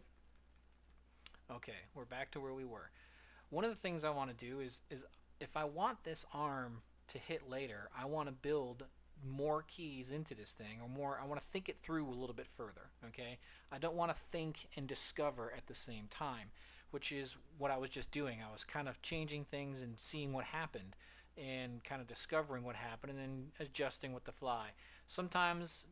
Okay, we're back to where we were. One of the things I want to do is if I want this arm to hit later, I want to build more keys into this thing, or more, I want to think it through a little bit further, okay? I don't want to think and discover at the same time, which is what I was just doing. I was kind of changing things and seeing what happened and kind of discovering what happened and then adjusting with the fly. Sometimes,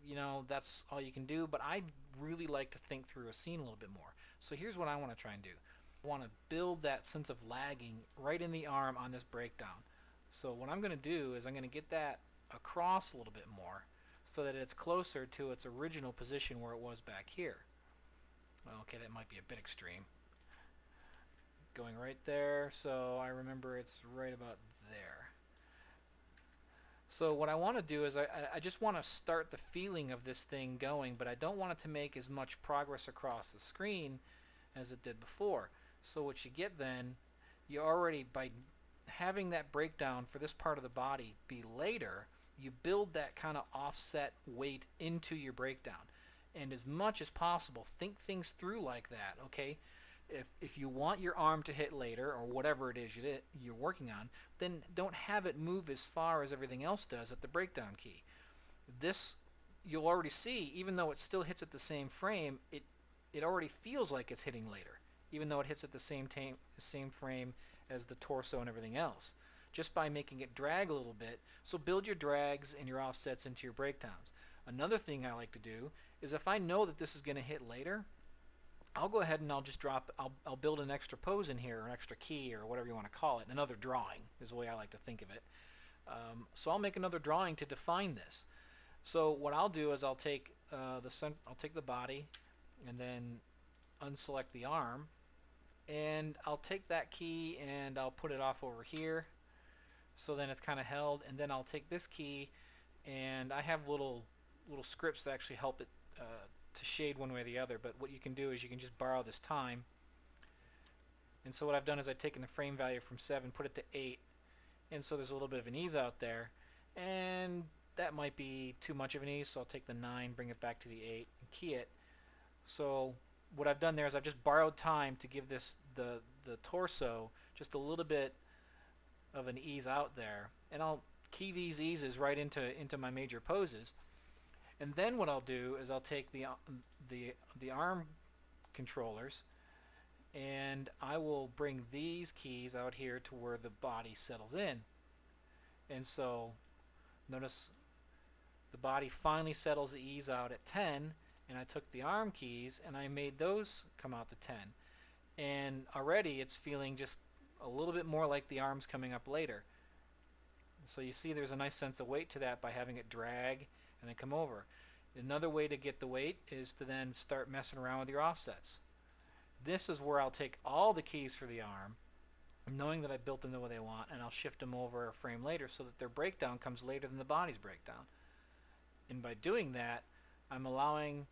that's all you can do, but I really like to think through a scene a little bit more. So here's what I want to try and do. I want to build that sense of lagging right in the arm on this breakdown. So what I'm going to do is I'm going to get that across a little bit more so that it's closer to its original position where it was back here. Well, okay, that might be a bit extreme. Going right there, so I remember it's right about there. So what I want to do is I just want to start the feeling of this thing going, but I don't want it to make as much progress across the screen as it did before. So what you get then, you already, by having that breakdown for this part of the body be later, you build that kind of offset weight into your breakdown. And as much as possible, think things through like that, okay? If you want your arm to hit later, or whatever it is you're working on, then don't have it move as far as everything else does at the breakdown key. This, you'll already see, even though it still hits at the same frame, it already feels like it's hitting later, even though it hits at the same frame as the torso and everything else, just by making it drag a little bit. So build your drags and your offsets into your breakdowns. Another thing I like to do is if I know that this is going to hit later, I'll go ahead and I'll just I'll build an extra pose in here, or an extra key, or whatever you want to call it. Another drawing is the way I like to think of it. So I'll make another drawing to define this. So what I'll do is I'll take the body, and then unselect the arm, and I'll take that key and I'll put it off over here. So then it's kind of held, and then I'll take this key, and I have little scripts that actually help it to shade one way or the other. But what you can do is you can just borrow this time. And so what I've done is I've taken the frame value from 7, put it to 8, and so there's a little bit of an ease out there, and that might be too much of an ease, so I'll take the 9, bring it back to the 8, and key it. So what I've done there is I've just borrowed time to give this the torso just a little bit of an ease out there, and I'll key these eases right into my major poses. And then what I'll do is I'll take the arm controllers, and I will bring these keys out here to where the body settles in. And so notice the body finally settles the ease out at 10, and I took the arm keys and I made those come out to 10. And already it's feeling just a little bit more like the arms coming up later. So you see there's a nice sense of weight to that by having it drag and then come over. Another way to get the weight is to then start messing around with your offsets. This is where I'll take all the keys for the arm, knowing that I built them the way they want, and I'll shift them over a frame later so that their breakdown comes later than the body's breakdown. And by doing that, I'm allowing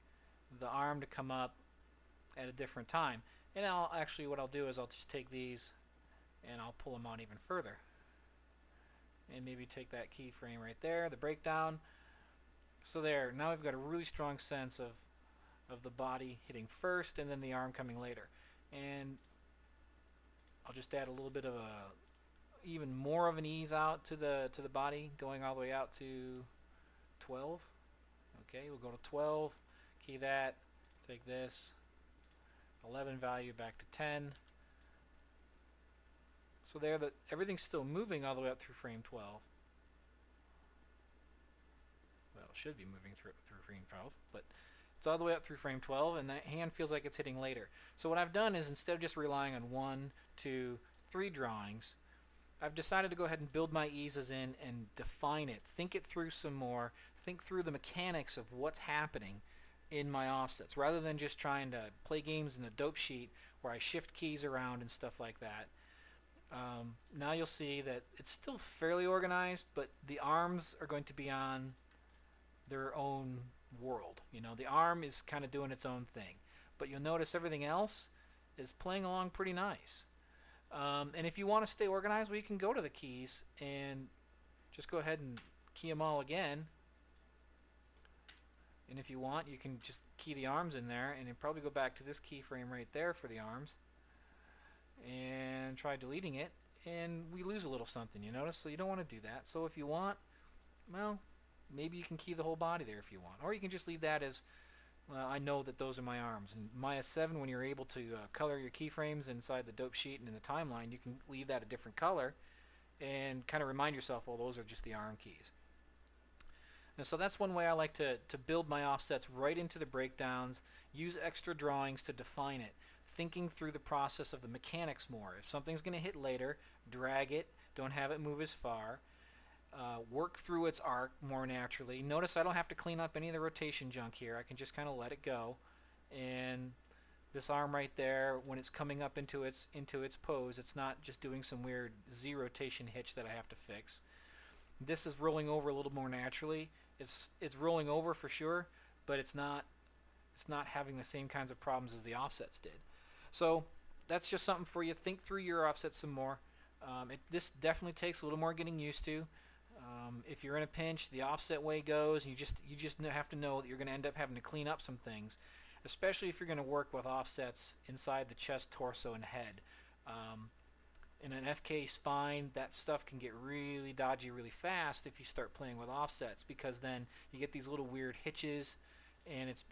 the arm to come up at a different time. And what I'll do is I'll just take these and I'll pull them out even further. And maybe take that keyframe right there, the breakdown. So there, now we've got a really strong sense of the body hitting first and then the arm coming later. And I'll just add a little bit of even more of an ease out to the body, going all the way out to 12. Okay, we'll go to 12, key that, take this 11 value back to 10. So there, everything's still moving all the way up through frame 12. Well, it should be moving through frame 12, but it's all the way up through frame 12, and that hand feels like it's hitting later. So what I've done is, instead of just relying on 1, 2, 3 drawings, I've decided to go ahead and build my eases in and define it, think it through some more, think through the mechanics of what's happening in my offsets, rather than just trying to play games in a dope sheet where I shift keys around and stuff like that. Now you'll see that it's still fairly organized, but the arms are going to be on their own world. You know, the arm is kind of doing its own thing, but you'll notice everything else is playing along pretty nice. And if you want to stay organized, well, you can go to the keys and just go ahead and key them all again. And if you want, you can just key the arms in there, and then probably go back to this keyframe right there for the arms and try deleting it, and we lose a little something, you notice? So you don't want to do that. So if you want, well, maybe you can key the whole body there if you want, or you can just leave that as, well, I know that those are my arms. And Maya 7, when you're able to color your keyframes inside the dope sheet and in the timeline, you can leave that a different color and kind of remind yourself, well, those are just the arm keys. And so that's one way I like to build my offsets right into the breakdowns, use extra drawings to define it, thinking through the process of the mechanics more. If something's going to hit later, drag it, don't have it move as far. Work through its arc more naturally. Notice I don't have to clean up any of the rotation junk here. I can just kind of let it go. And this arm right there, when it's coming up into its pose, it's not just doing some weird Z rotation hitch that I have to fix. This is rolling over a little more naturally. It's rolling over for sure, but it's not having the same kinds of problems as the offsets did. So that's just something for you. Think through your offsets some more. This definitely takes a little more getting used to. If you're in a pinch, the offset way goes, and you just have to know that you're going to end up having to clean up some things. especially if you're going to work with offsets inside the chest, torso, and head. In an FK spine, that stuff can get really dodgy really fast if you start playing with offsets, because then you get these little weird hitches, and it's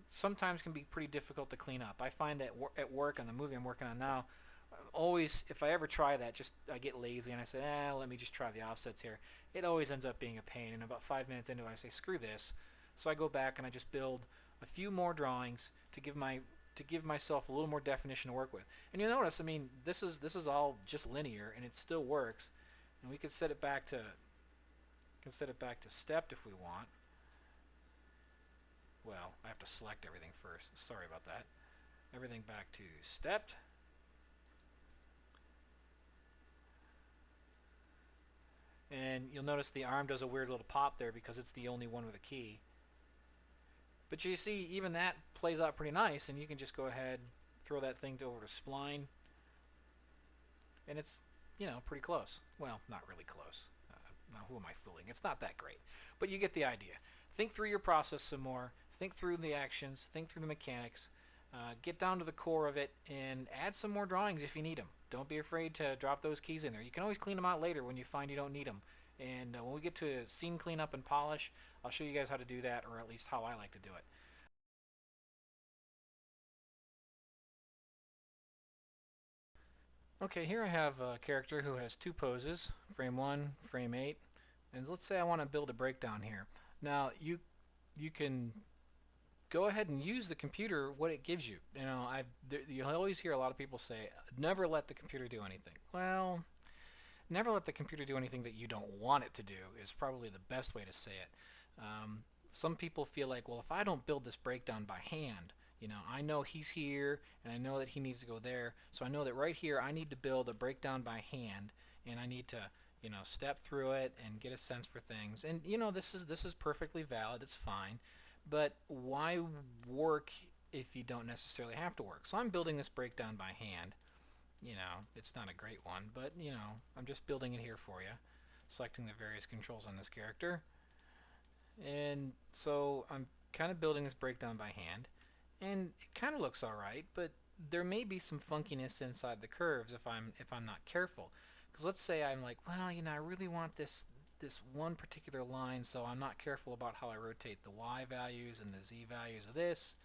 sometimes can be pretty difficult to clean up. I find that at work on the movie I'm working on now, always, if I ever try that, I get lazy and I say, let me just try the offsets here. It always ends up being a pain, and about 5 minutes into it I say, screw this. So I go back and I just build a few more drawings to give myself a little more definition to work with. And you'll notice, I mean, this is all just linear, and it still works. And we could set it back to stepped if we want. Well, I have to select everything first. Sorry about that. Everything back to stepped. And you'll notice the arm does a weird little pop there because it's the only one with a key. But you see, even that plays out pretty nice, and you can just go ahead, throw that thing over to spline, and it's, you know, pretty close. Well, not really close. Now, who am I fooling? It's not that great. But you get the idea. Think through your process some more. Think through the actions. Think through the mechanics. Get down to the core of it, and add some more drawings if you need them. Don't be afraid to drop those keys in there. You can always clean them out later when you find you don't need them. And when we get to scene cleanup and polish, I'll show you guys how to do that, or at least how I like to do it. Okay, here I have a character who has 2 poses, frame 1, frame 8, and let's say I want to build a breakdown here. Now, you can go ahead and use the computer what it gives you. You know, you'll always hear a lot of people say, never let the computer do anything. Well, never let the computer do anything that you don't want it to do is probably the best way to say it. Some people feel like, well, if I don't build this breakdown by hand, you know, I know he's here, and I know that he needs to go there, so I know that right here I need to build a breakdown by hand, and I need to, you know, step through it and get a sense for things. And, you know, this is perfectly valid, it's fine, but why work if you don't necessarily have to work? So I'm building this breakdown by hand. You know, it's not a great one, but, you know, I'm just building it here for you, selecting the various controls on this character. And so I'm kind of building this breakdown by hand, and it kind of looks alright, but there may be some funkiness inside the curves if I'm not careful. Because let's say I'm like, well, you know, I really want this one particular line, so I'm not careful about how I rotate the Y values and the Z values of this,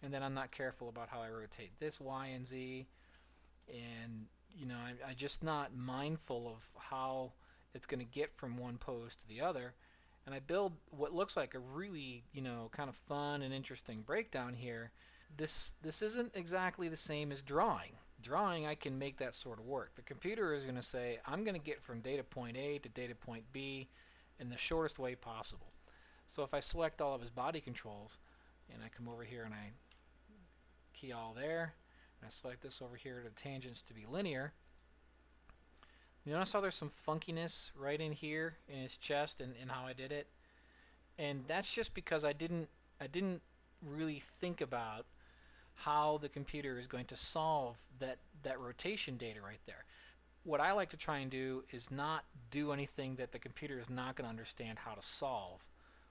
and then I'm not careful about how I rotate this Y and Z, and, you know, I'm just not mindful of how it's going to get from one pose to the other. And I build what looks like a really, you know, kind of fun and interesting breakdown here. This isn't exactly the same as drawing. Drawing, I can make that sort of work. The computer is going to say, I'm going to get from data point A to data point B in the shortest way possible. So if I select all of his body controls, and I come over here and I key all there, and I select this over here to tangents to be linear, you notice how there's some funkiness right in here in his chest and how I did it? And that's just because I didn't really think about how the computer is going to solve that rotation data right there. What I like to try and do is not do anything that the computer is not going to understand how to solve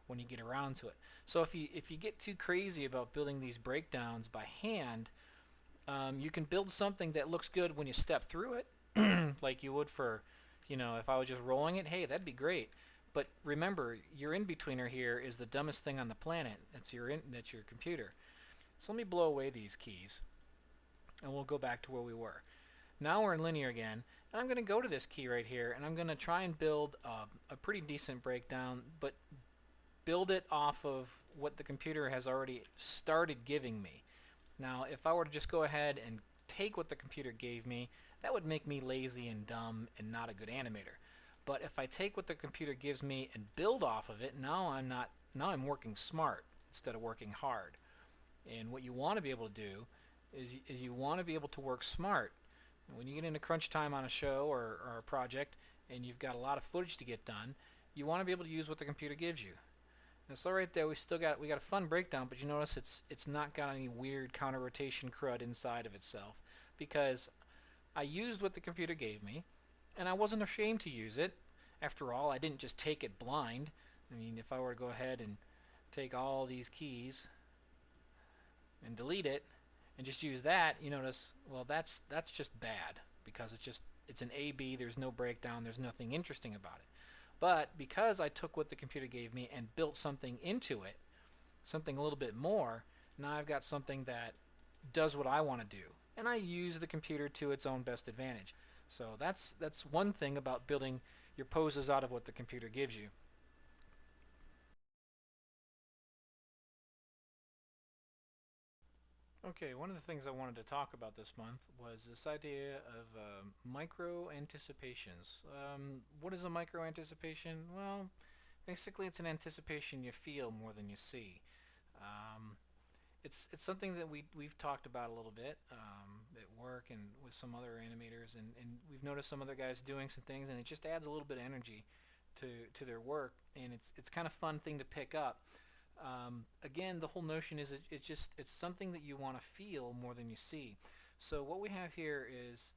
when you get around to it. So if you get too crazy about building these breakdowns by hand, you can build something that looks good when you step through it, like you would for, you know, if I was just rolling it, hey, that'd be great. But remember, your in-betweener here is the dumbest thing on the planet. That's your computer. So let me blow away these keys, and we'll go back to where we were. Now we're in linear again, and I'm going to go to this key right here, and I'm going to try and build a pretty decent breakdown, but build it off of what the computer has already started giving me. Now, if I were to just go ahead and take what the computer gave me, that would make me lazy and dumb and not a good animator. But if I take what the computer gives me and build off of it, now I'm working smart instead of working hard. And what you want to be able to do is you want to be able to work smart. When you get into crunch time on a show or a project and you've got a lot of footage to get done, you want to be able to use what the computer gives you. And so right there we got a fun breakdown, but you notice it's not got any weird counter rotation crud inside of itself, because I used what the computer gave me, and I wasn't ashamed to use it. After all, I didn't just take it blind. I mean, if I were to go ahead and take all these keys and delete it and just use that, you notice, well, that's just bad because it's an A-B, there's no breakdown, there's nothing interesting about it. But because I took what the computer gave me and built something into it, something a little bit more, now I've got something that does what I want to do, and I use the computer to its own best advantage. So that's one thing about building your poses out of what the computer gives you. Okay, one of the things I wanted to talk about this month was this idea of micro anticipations. What is a micro anticipation? Well, basically it's an anticipation you feel more than you see. It's something that we've talked about a little bit at work and with some other animators, and we've noticed some other guys doing some things, and it just adds a little bit of energy to their work, and it's kind of fun thing to pick up. Again, the whole notion is it's something that you want to feel more than you see. So what we have here is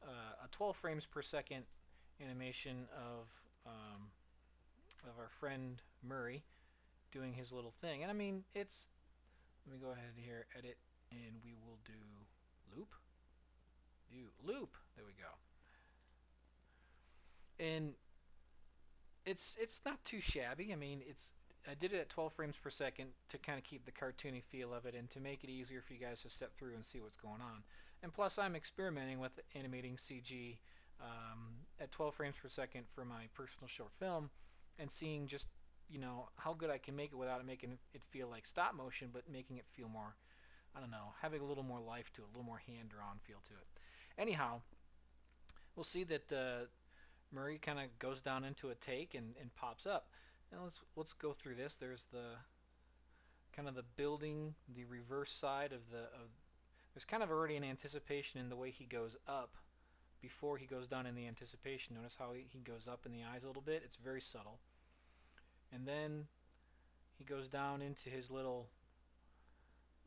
a 12 frames per second animation of our friend Murray doing his little thing, and I mean it's. Let me go ahead here, edit, and we will do loop. Loop. There we go. And it's not too shabby. I mean, I did it at 12 frames per second to kind of keep the cartoony feel of it and to make it easier for you guys to step through and see what's going on. And plus, I'm experimenting with animating CG at 12 frames per second for my personal short film and seeing just, you know, how good I can make it without it making it feel like stop motion, but making it feel more, I don't know, having a little more life to it, a little more hand-drawn feel to it. Anyhow, we'll see that Murray kind of goes down into a take and pops up. Now let's go through this. There's the kind of the building, the reverse side of there's kind of already an anticipation in the way he goes up before he goes down in the anticipation. Notice how he goes up in the eyes a little bit. It's very subtle. And then he goes down into his little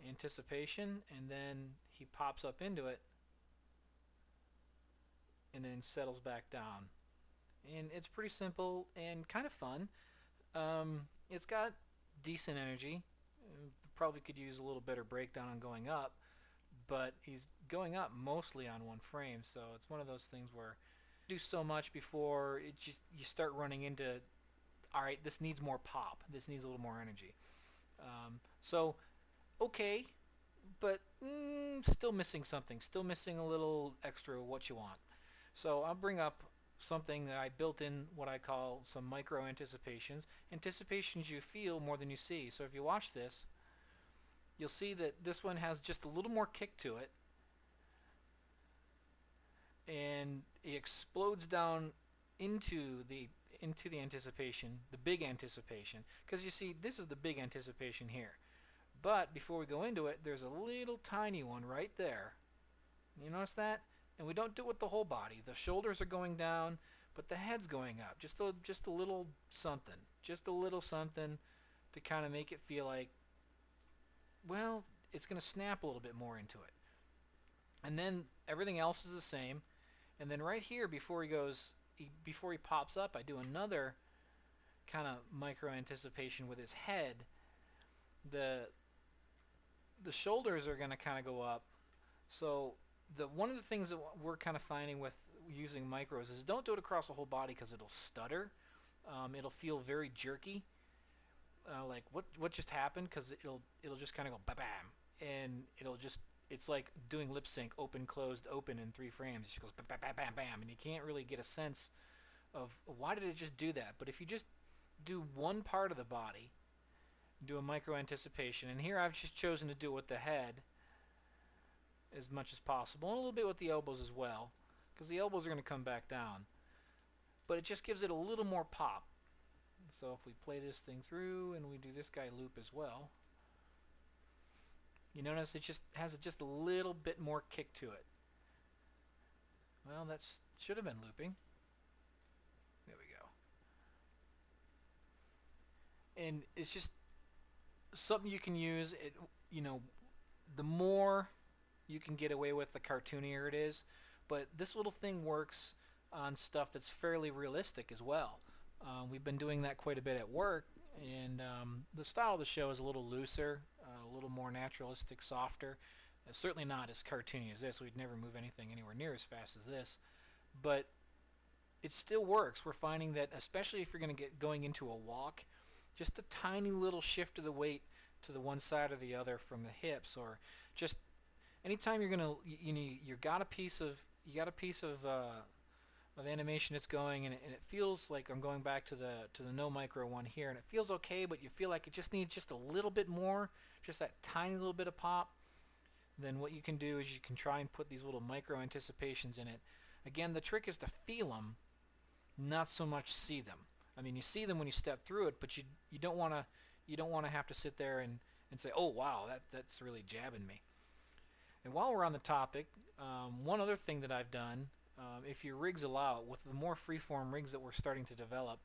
anticipation, and then he pops up into it and then settles back down. And it's pretty simple and kind of fun. It's got decent energy. Probably could use a little better breakdown on going up, but he's going up mostly on one frame, so it's one of those things where you do so much before you start running into, alright, this needs more pop, this needs a little more energy. So okay, but still missing something, still missing a little extra of what you want. So I'll bring up something that I built in, what I call some micro anticipations you feel more than you see. So if you watch this, you'll see that this one has just a little more kick to it, and it explodes down into the anticipation, the big anticipation, because you see this is the big anticipation here. But before we go into it, there's a little tiny one right there. You notice that? And we don't do it with the whole body. The shoulders are going down, but the head's going up. Just a little something. Just a little something to kind of make it feel like, well, it's going to snap a little bit more into it. And then everything else is the same. And then right here, before he pops up, I do another kind of micro anticipation with his head. The shoulders are going to kind of go up. So one of the things that we're kind of finding with using micros is don't do it across the whole body because it'll stutter. It'll feel very jerky, like what just happened, because it'll just kind of go bam, and it's like doing lip sync, open, closed, open in 3 frames. It just goes bam, bam, bam, bam, and you can't really get a sense of why did it just do that. But if you just do one part of the body, do a micro anticipation, and here I've just chosen to do it with the head as much as possible, and a little bit with the elbows as well, because the elbows are going to come back down, but it just gives it a little more pop. So if we play this thing through and we do this guy loop as well, you notice it just has just a little bit more kick to it. Well, that should have been looping. There we go. And it's just something you can use. You know, the more you can get away with, the cartoonier it is. But this little thing works on stuff that's fairly realistic as well. We've been doing that quite a bit at work, and the style of the show is a little looser, a little more naturalistic, softer. Certainly not as cartoony as this. We'd never move anything anywhere near as fast as this. But it still works. We're finding that, especially if you're going to get going into a walk, just a tiny little shift of the weight to the one side or the other from the hips, or just anytime you're going to, you got a piece of animation that's going, and it feels like I'm going back to the no micro one here, and it feels okay, but you feel like it just needs just a little bit more, just that tiny little bit of pop. Then what you can do is you can try and put these little micro anticipations in it. Again, the trick is to feel them, not so much see them. I mean, you see them when you step through it, but you don't want to have to sit there and say, oh wow, that's really jabbing me. And while we're on the topic, one other thing that I've done, if your rigs allow it, with the more freeform rigs that we're starting to develop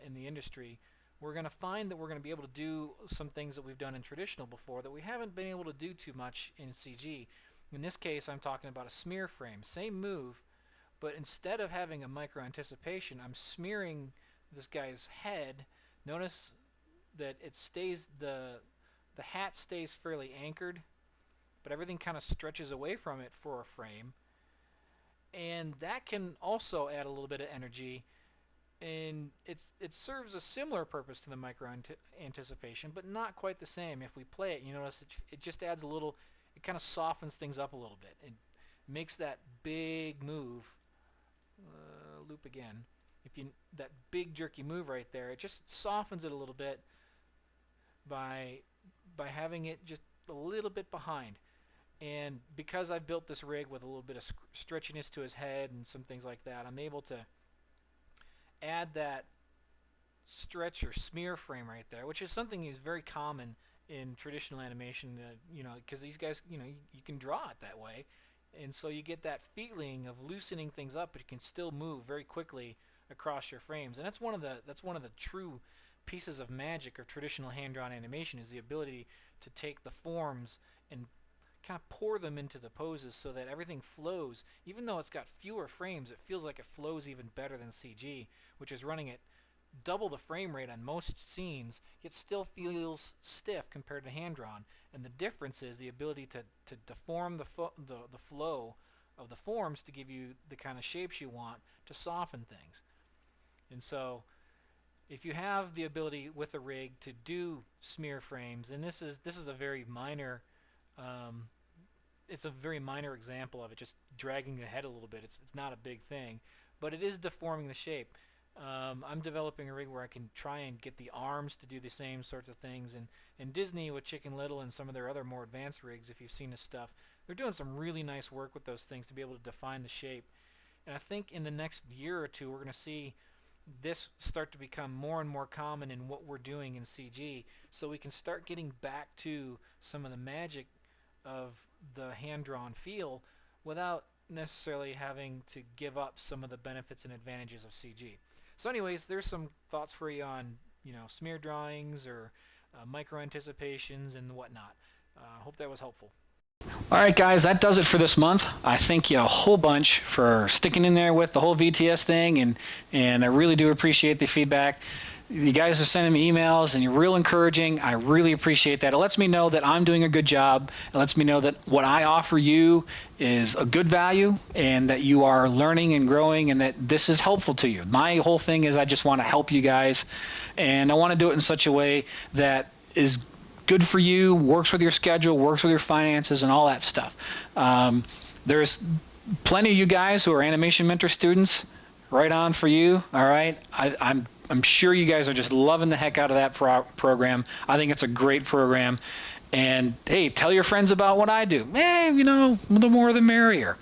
in the industry, we're going to find that we're going to be able to do some things that we've done in traditional before that we haven't been able to do too much in CG. In this case, I'm talking about a smear frame. Same move, but instead of having a micro anticipation, I'm smearing this guy's head. Notice that it stays, the hat stays fairly anchored, but everything kind of stretches away from it for a frame. And that can also add a little bit of energy, and it serves a similar purpose to the micro anticipation, but not quite the same. If we play it, you notice it just adds a little, it kind of softens things up a little bit. It makes that big move, loop again, that big jerky move right there, it just softens it a little bit by having it just a little bit behind. And because I've built this rig with a little bit of stretchiness to his head and some things like that, I'm able to add that stretch or smear frame right there, which is something that's very common in traditional animation, because these guys, you can draw it that way, and so you get that feeling of loosening things up, but you can still move very quickly across your frames. And that's one of the true pieces of magic of traditional hand-drawn animation, is the ability to take the forms and kind of pour them into the poses so that everything flows. Even though it's got fewer frames, it feels like it flows even better than CG, which is running at double the frame rate on most scenes, yet still feels stiff compared to hand-drawn. And the difference is the ability to deform the flow of the forms to give you the kind of shapes you want, to soften things. And so if you have the ability with a rig to do smear frames, and this is a very minor it's a very minor example of it, just dragging the head a little bit. It's not a big thing, but it is deforming the shape. I'm developing a rig where I can try and get the arms to do the same sorts of things, and Disney with Chicken Little and some of their other more advanced rigs, if you've seen this stuff, they're doing some really nice work with those things to be able to define the shape. And I think in the next year or two we're going to see this start to become more and more common in what we're doing in CG, so we can start getting back to some of the magic of the hand-drawn feel without necessarily having to give up some of the benefits and advantages of CG. So anyways, there's some thoughts for you on smear drawings or micro anticipations and whatnot. Hope that was helpful. Alright guys, that does it for this month. I thank you a whole bunch for sticking in there with the whole VTS thing, and I really do appreciate the feedback. You guys are sending me emails and you're real encouraging. I really appreciate that. It lets me know that I'm doing a good job. It lets me know that what I offer you is a good value and that you are learning and growing and that this is helpful to you. My whole thing is I just want to help you guys, and I want to do it in such a way that is good for you, works with your schedule, works with your finances, and all that stuff. There's plenty of you guys who are Animation Mentor students. Right on for you. All right. I'm sure you guys are just loving the heck out of that program. I think it's a great program. And hey, tell your friends about what I do. Hey, the more the merrier.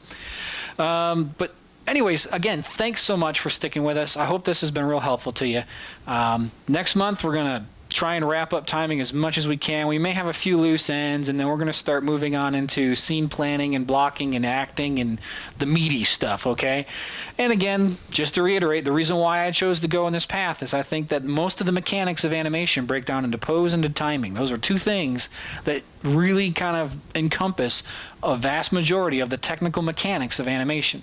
But anyways, again, thanks so much for sticking with us. I hope this has been real helpful to you. Next month, we're going to try and wrap up timing as much as we can. We may have a few loose ends, and then we're going to start moving on into scene planning and blocking and acting and the meaty stuff, okay? And again, just to reiterate, the reason why I chose to go in this path is I think that most of the mechanics of animation break down into pose and to timing. Those are two things that really kind of encompass a vast majority of the technical mechanics of animation.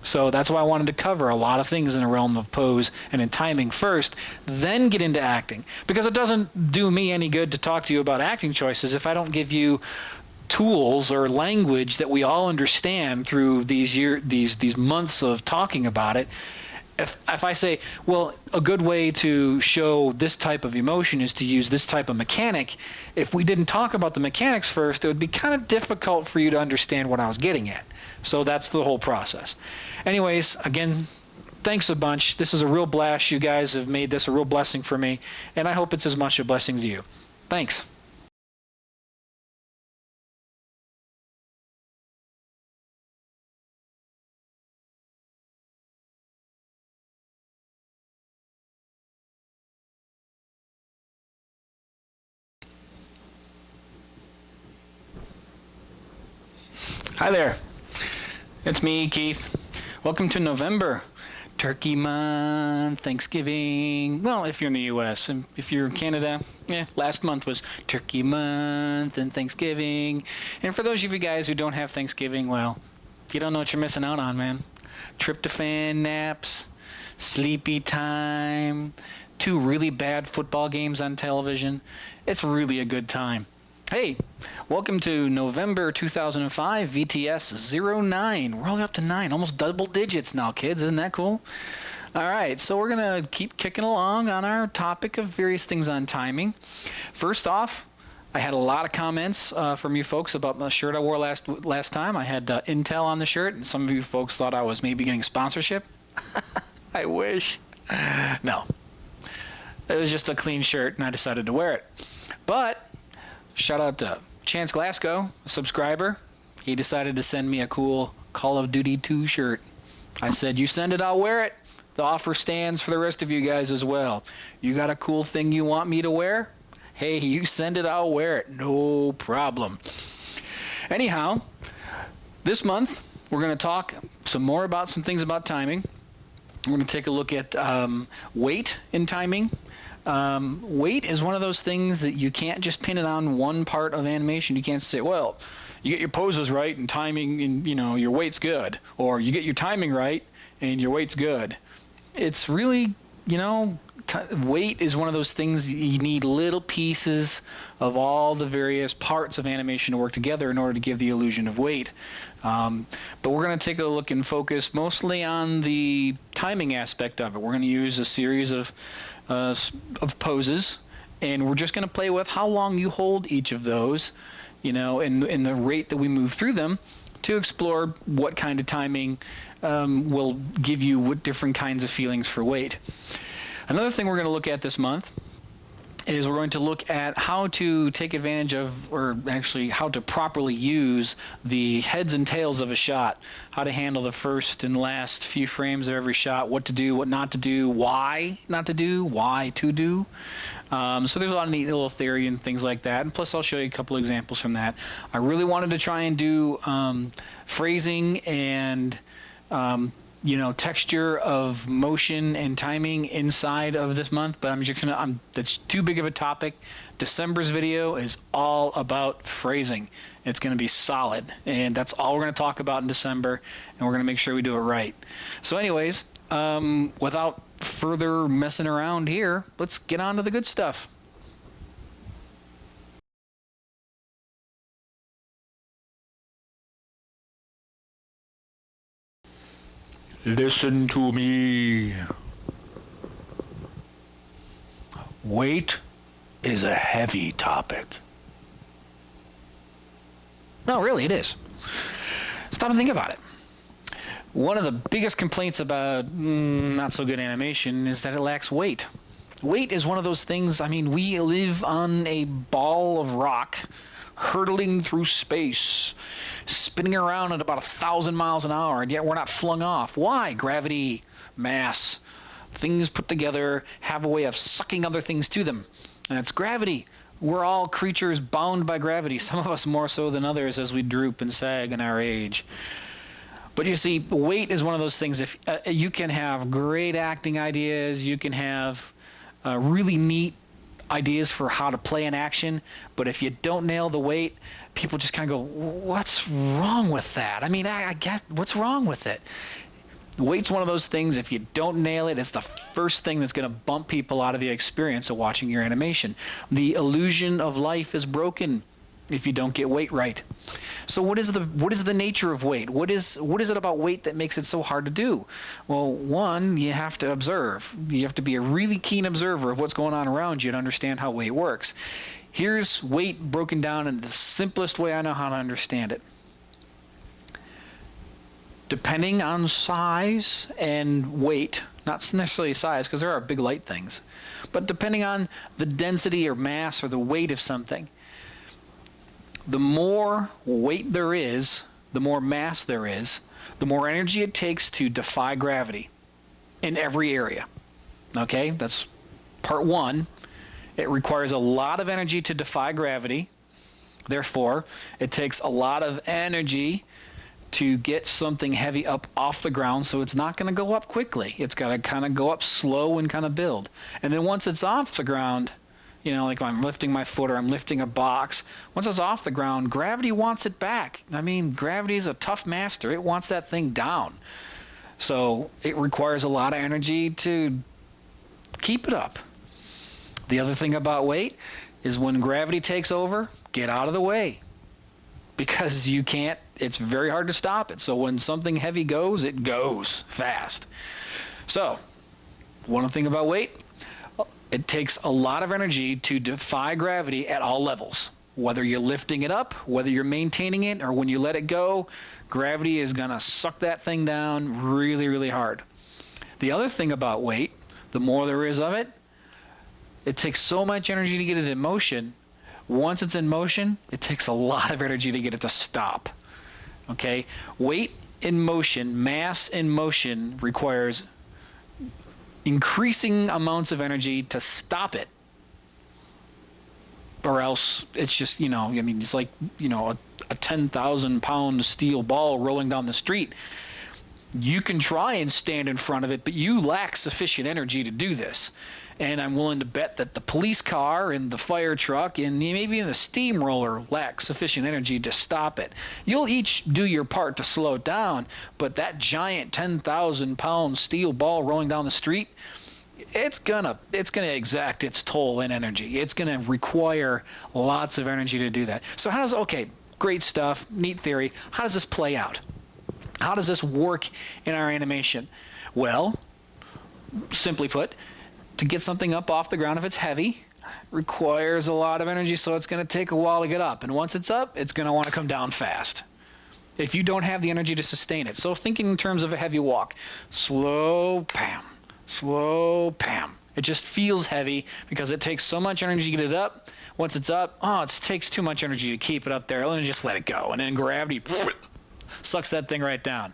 So that's why I wanted to cover a lot of things in the realm of pose and in timing first, then get into acting. Because it doesn't do me any good to talk to you about acting choices if I don't give you tools or language that we all understand through these months of talking about it. If I say, well, a good way to show this type of emotion is to use this type of mechanic, if we didn't talk about the mechanics first, it would be kind of difficult for you to understand what I was getting at. So that's the whole process. Anyways, again, thanks a bunch. This is a real blast. You guys have made this a real blessing for me, and I hope it's as much a blessing to you. Thanks. Hi there, it's me, Keith. Welcome to November, Turkey Month, Thanksgiving. Well, if you're in the U.S. and if you're in Canada, last month was Turkey Month and Thanksgiving. And for those of you guys who don't have Thanksgiving, well, you don't know what you're missing out on, man. Tryptophan naps, sleepy time, 2 really bad football games on television. It's really a good time. Hey, welcome to November 2005 VTS 09. We're all up to 9, almost double digits now, kids. Isn't that cool? All right, so we're going to keep kicking along on our topic of various things on timing. First off, I had a lot of comments from you folks about the shirt I wore last time. I had Intel on the shirt, and some of you folks thought I was maybe getting sponsorship. I wish. No. It was just a clean shirt, and I decided to wear it. But shout out to Chance Glasgow, a subscriber. He decided to send me a cool Call of Duty 2 shirt. I said, you send it, I'll wear it. The offer stands for the rest of you guys as well. You got a cool thing you want me to wear? Hey, you send it, I'll wear it. No problem. Anyhow, this month, we're going to talk some more about some things about timing. We're going to take a look at weight in timing. Weight is one of those things that you can't just pin it on one part of animation. You can't say, well, you get your poses right and timing and, your weight's good. Or you get your timing right and your weight's good. It's really, weight is one of those things you need little pieces of all the various parts of animation to work together in order to give the illusion of weight. But we're going to take a look and focus mostly on the timing aspect of it. We're going to use a series of poses, and we're just going to play with how long you hold each of those, and the rate that we move through them to explore what kind of timing will give you what different kinds of feelings for weight. Another thing we're going to look at this month is we're going to look at how to take advantage of, or actually how to properly use the heads and tails of a shot, how to handle the first and last few frames of every shot, what to do, what not to do, why not to do, why to do. So there's a lot of neat little theory and things like that, and plus I'll show you a couple examples from that. I really wanted to try and do phrasing and texture of motion and timing inside of this month, but that's too big of a topic. December's video is all about phrasing. It's going to be solid, and that's all we're going to talk about in December, and we're going to make sure we do it right. So anyways, without further messing around here, let's get on to the good stuff. Listen to me. Weight is a heavy topic. No, really, it is. Stop and think about it. One of the biggest complaints about not so good animation is that it lacks weight. Weight is one of those things, we live on a ball of rock hurtling through space, spinning around at about 1,000 miles an hour, and yet we're not flung off. Why? Gravity, mass, things put together have a way of sucking other things to them, and it's gravity. We're all creatures bound by gravity, some of us more so than others as we droop and sag in our age. But you see, weight is one of those things. If you can have great acting ideas, you can have really neat ideas for how to play an action, but if you don't nail the weight, people just kind of go, what's wrong with that? I guess, what's wrong with it? Weight's one of those things, if you don't nail it, it's the first thing that's going to bump people out of the experience of watching your animation. The illusion of life is broken if you don't get weight right. So what is the nature of weight? What is it about weight that makes it so hard to do? Well, one, you have to observe. You have to be a really keen observer of what's going on around you to understand how weight works. Here's weight broken down in the simplest way I know how to understand it. Depending on size and weight, not necessarily size, because there are big light things, but depending on the density or mass or the weight of something, the more weight there is, the more mass there is, the more energy it takes to defy gravity in every area. Okay, that's part one. It requires a lot of energy to defy gravity. Therefore, it takes a lot of energy to get something heavy up off the ground, so it's not going to go up quickly. It's got to kind of go up slow and kind of build. And then once it's off the ground, you know, like when I'm lifting my foot or I'm lifting a box, once it's off the ground, gravity wants it back. I mean, gravity is a tough master. It wants that thing down. So it requires a lot of energy to keep it up. The other thing about weight is when gravity takes over, get out of the way. Because you can't, it's very hard to stop it. So when something heavy goes, it goes fast. So, one thing about weight, it takes a lot of energy to defy gravity at all levels. Whether you're lifting it up, whether you're maintaining it, or when you let it go, gravity is going to suck that thing down really, really hard. The other thing about weight, the more there is of it, it takes so much energy to get it in motion. Once it's in motion, it takes a lot of energy to get it to stop. Okay? Weight in motion, mass in motion requires increasing amounts of energy to stop it. Or else it's just, you know, I mean, it's like, you know, a 10,000 pound steel ball rolling down the street. You can try and stand in front of it, but you lack sufficient energy to do this. And I'm willing to bet that the police car and the fire truck and maybe even the steamroller lack sufficient energy to stop it. You'll each do your part to slow it down, but that giant 10,000 pound steel ball rolling down the street, it's gonna exact its toll in energy. It's gonna require lots of energy to do that. So okay, great stuff, neat theory. How does this play out? How does this work in our animation? Well, simply put, to get something up off the ground, if it's heavy, requires a lot of energy, so it's going to take a while to get up. And once it's up, it's going to want to come down fast if you don't have the energy to sustain it. So thinking in terms of a heavy walk, slow, pam, slow, pam. It just feels heavy because it takes so much energy to get it up. Once it's up, it takes too much energy to keep it up there. Let me just let it go. And then gravity sucks that thing right down.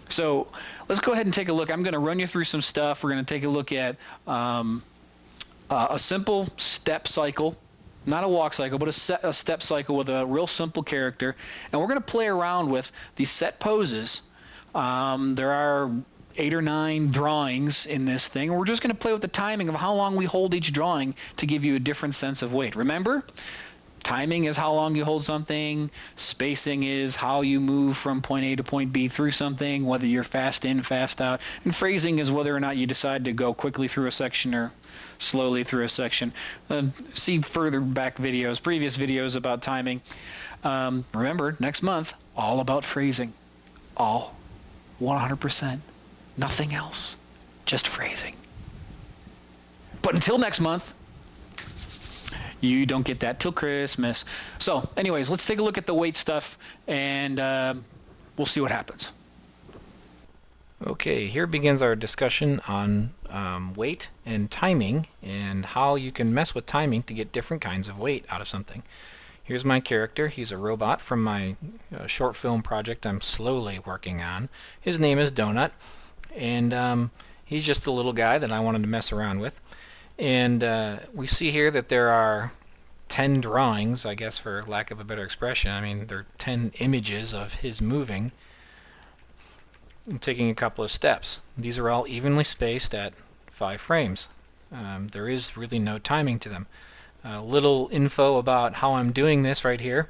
So let's go ahead and take a look. I'm going to run you through some stuff. We're going to take a look at a simple step cycle, not a walk cycle, but a step cycle with a real simple character. And we're going to play around with these set poses. There are 8 or 9 drawings in this thing. We're just going to play with the timing of how long we hold each drawing to give you a different sense of weight. Remember? Timing is how long you hold something. Spacing is how you move from point A to point B through something, whether you're fast in, fast out. And phrasing is whether or not you decide to go quickly through a section or slowly through a section. See further back videos, previous videos about timing. Remember, next month, all about phrasing. All. 100%. Nothing else. Just phrasing. But until next month, you don't get that till Christmas. So, anyways, let's take a look at the weight stuff, and we'll see what happens. Okay, here begins our discussion on weight and timing, and how you can mess with timing to get different kinds of weight out of something. Here's my character. He's a robot from my short film project I'm slowly working on. His name is Donut, and he's just a little guy that I wanted to mess around with. And we see here that there are 10 drawings, I guess for lack of a better expression. I mean, there are 10 images of his moving and taking a couple of steps. These are all evenly spaced at 5 frames. There is really no timing to them. Little info about how I'm doing this right here.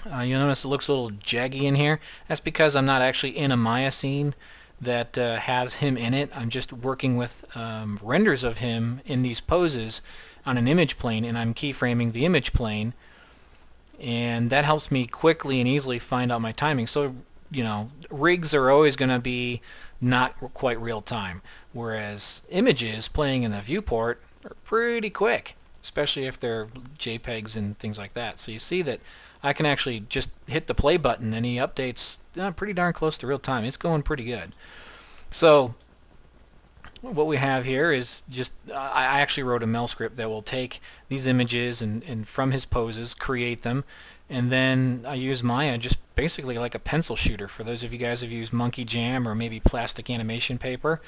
You'll notice it looks a little jaggy in here. That's because I'm not actually in a Maya scene. that has him in it. I'm just working with renders of him in these poses on an image plane, and I'm keyframing the image plane, and that helps me quickly and easily find out my timing. So, you know, rigs are always going to be not quite real time, whereas images playing in the viewport are pretty quick, especially if they're JPEGs and things like that. So you see that I can actually just hit the play button and he updates pretty darn close to real time. It's going pretty good. So what we have here is just, I actually wrote a Mel script that will take these images and from his poses, create them, and then I use Maya just basically like a pencil shooter. For those of you guys who've used Monkey Jam or maybe plastic animation paper,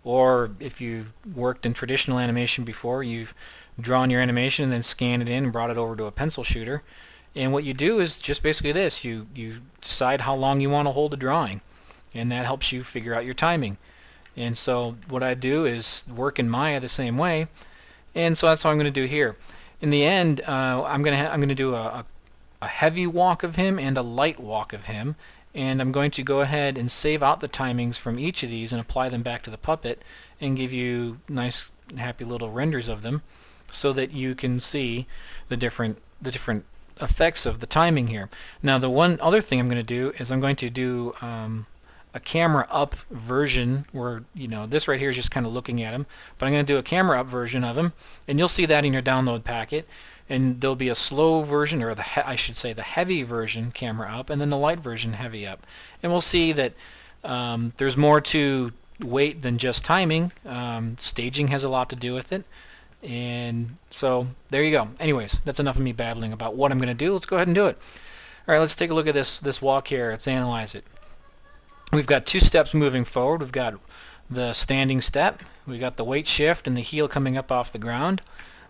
or if you've worked in traditional animation before, you've drawn your animation and then scanned it in and brought it over to a pencil shooter. And what you do is just basically this. You decide how long you want to hold the drawing, and that helps you figure out your timing. And so what I do is work in Maya the same way, and so that's what I'm going to do here. In the end, I'm going to do a heavy walk of him and a light walk of him, and I'm going to go ahead and save out the timings from each of these and apply them back to the puppet and give you nice happy little renders of them so that you can see the different effects of the timing here. Now the one other thing I'm going to do is I'm going to do a camera up version where, you know, this right here is just kind of looking at him, but I'm going to do a camera up version of him, and you'll see that in your download packet. And there'll be a slow version, or I should say the heavy version camera up, and then the light version heavy up. And we'll see that there's more to weight than just timing. Staging has a lot to do with it. And so there you go. Anyways, that's enough of me babbling about what I'm going to do. Let's go ahead and do it. All right, let's take a look at this walk here. Let's analyze it. We've got two steps moving forward. We've got the standing step. We've got the weight shift and the heel coming up off the ground.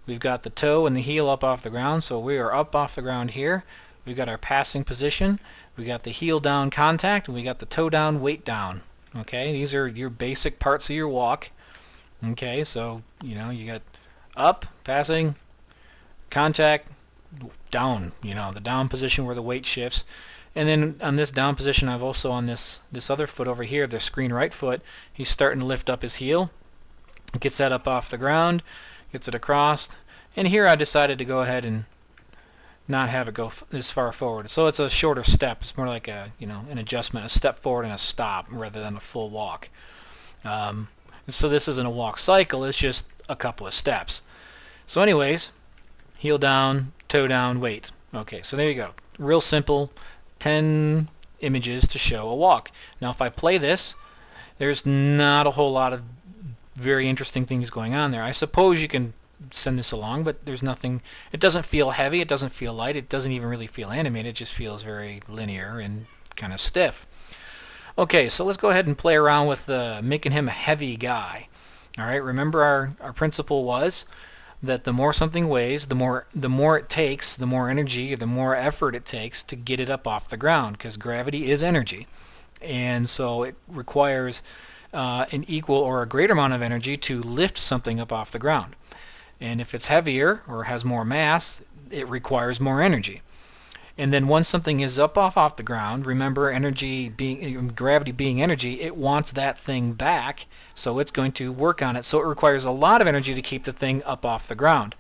We've got the toe and the heel up off the ground, so we are up off the ground here. We've got our passing position. We got the heel down contact, and we got the toe down, weight down. Okay, these are your basic parts of your walk. Okay, so you know you got up, passing, contact, down. You know, the down position where the weight shifts. And then on this down position, I've also on this other foot over here, the screen right foot, he's starting to lift up his heel. Gets that up off the ground, gets it across, and here I decided to go ahead and not have it go this far forward. So it's a shorter step. It's more like a, you know, an adjustment, a step forward and a stop rather than a full walk. So this isn't a walk cycle, it's just a couple of steps. So anyways, heel down, toe down, weight. Okay, so there you go. Real simple, 10 images to show a walk. Now if I play this, there's not a whole lot of very interesting things going on there. I suppose you can send this along, but there's nothing. It doesn't feel heavy, it doesn't feel light, it doesn't even really feel animated, it just feels very linear and kind of stiff. Okay, so let's go ahead and play around with making him a heavy guy. Alright, remember our principle was that the more something weighs, the more it takes, the more energy, or the more effort it takes to get it up off the ground, because gravity is energy. And so it requires an equal or a greater amount of energy to lift something up off the ground. And if it's heavier or has more mass, it requires more energy. And then once something is up off the ground, remember gravity being energy, it wants that thing back, so it's going to work on it. So it requires a lot of energy to keep the thing up off the ground.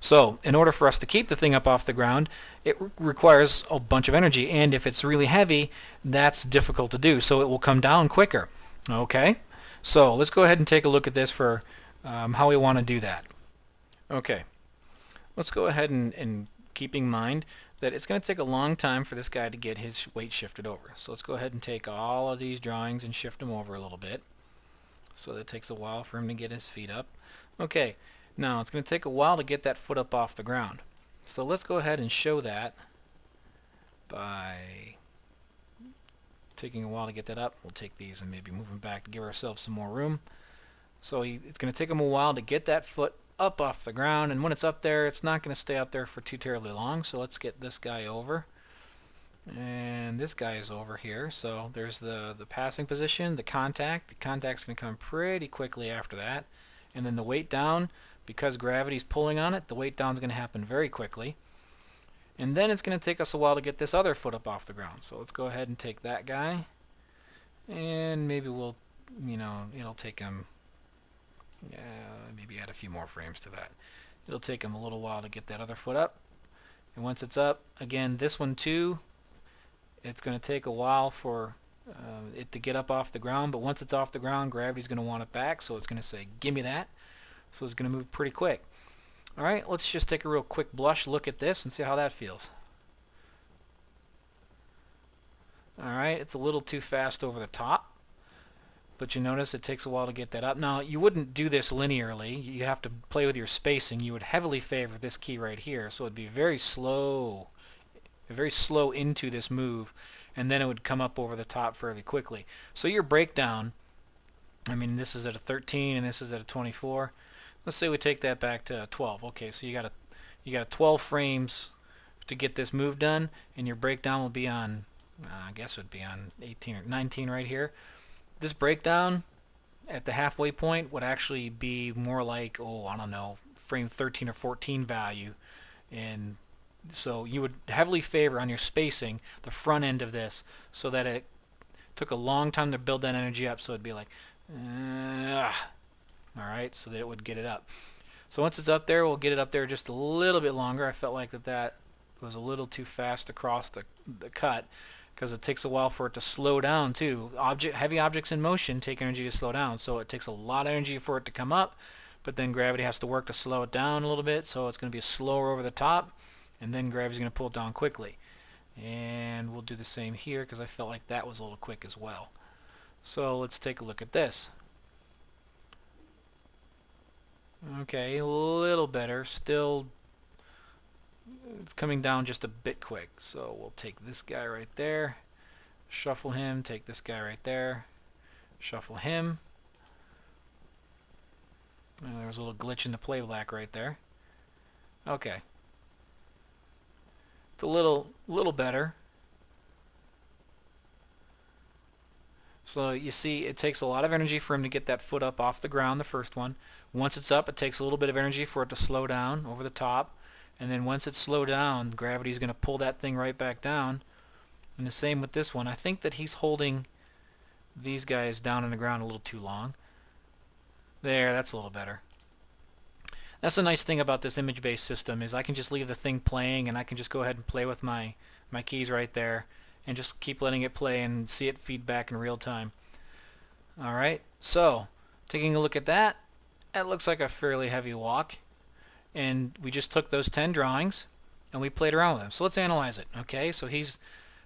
So in order for us to keep the thing up off the ground, it requires a bunch of energy, and if it's really heavy, that's difficult to do, so it will come down quicker. Okay, so let's go ahead and take a look at this for how we want to do that. Okay, let's go ahead and keep in mind that it's going to take a long time for this guy to get his weight shifted over. So let's go ahead and take all of these drawings and shift them over a little bit. So that takes a while for him to get his feet up. Okay, now it's going to take a while to get that foot up off the ground. So let's go ahead and show that by taking a while to get that up. We'll take these and maybe move them back to give ourselves some more room. So it's going to take him a while to get that foot up off the ground, and when it's up there, it's not going to stay up there for too terribly long. So let's get this guy over, and this guy is over here. So there's the passing position, the contact. The contact's going to come pretty quickly after that, and then the weight down, because gravity's pulling on it, the weight down is going to happen very quickly. And then it's going to take us a while to get this other foot up off the ground. So let's go ahead and take that guy, and maybe we'll you know, it'll take him, maybe add a few more frames to that. It'll take him a little while to get that other foot up. And once it's up, again, this one too, it's going to take a while for it to get up off the ground, but once it's off the ground, gravity's going to want it back, so it's going to say, give me that. So it's going to move pretty quick. Alright, let's just take a real quick blush look at this and see how that feels. Alright, it's a little too fast over the top, but you notice it takes a while to get that up. Now, you wouldn't do this linearly. You have to play with your spacing. You would heavily favor this key right here, so it'd be very slow into this move, and then it would come up over the top fairly quickly. So your breakdown, I mean, this is at a 13 and this is at a 24. Let's say we take that back to 12. Okay, so you got 12 frames to get this move done, and your breakdown will be on, I guess it would be on 18 or 19 right here. This breakdown at the halfway point would actually be more like, oh, I don't know, frame 13 or 14 value. And so you would heavily favor on your spacing the front end of this, so that it took a long time to build that energy up, so it'd be like, alright, so that it would get it up. So once it's up there, we'll get it up there just a little bit longer. I felt like that was a little too fast across the cut, because it takes a while for it to slow down too. Heavy objects in motion take energy to slow down, so it takes a lot of energy for it to come up, but then gravity has to work to slow it down a little bit, so it's going to be slower over the top, and then gravity's going to pull it down quickly. And we'll do the same here, because I felt like that was a little quick as well. So let's take a look at this. Okay, a little better. Still, it's coming down just a bit quick. So we'll take this guy right there, shuffle him, take this guy right there, shuffle him. There was a little glitch in the playback right there. Okay. It's a little better. So you see, it takes a lot of energy for him to get that foot up off the ground, the first one. Once it's up, it takes a little bit of energy for it to slow down over the top. And then once it's slowed down, gravity's going to pull that thing right back down. And the same with this one. I think that he's holding these guys down on the ground a little too long. There, that's a little better. That's the nice thing about this image-based system, is I can just leave the thing playing, and I can just go ahead and play with my keys right there, and just keep letting it play and see it feedback in real time. Alright, so taking a look at that, that looks like a fairly heavy walk, and we just took those 10 drawings and we played around with them. So let's analyze it. Okay, so he's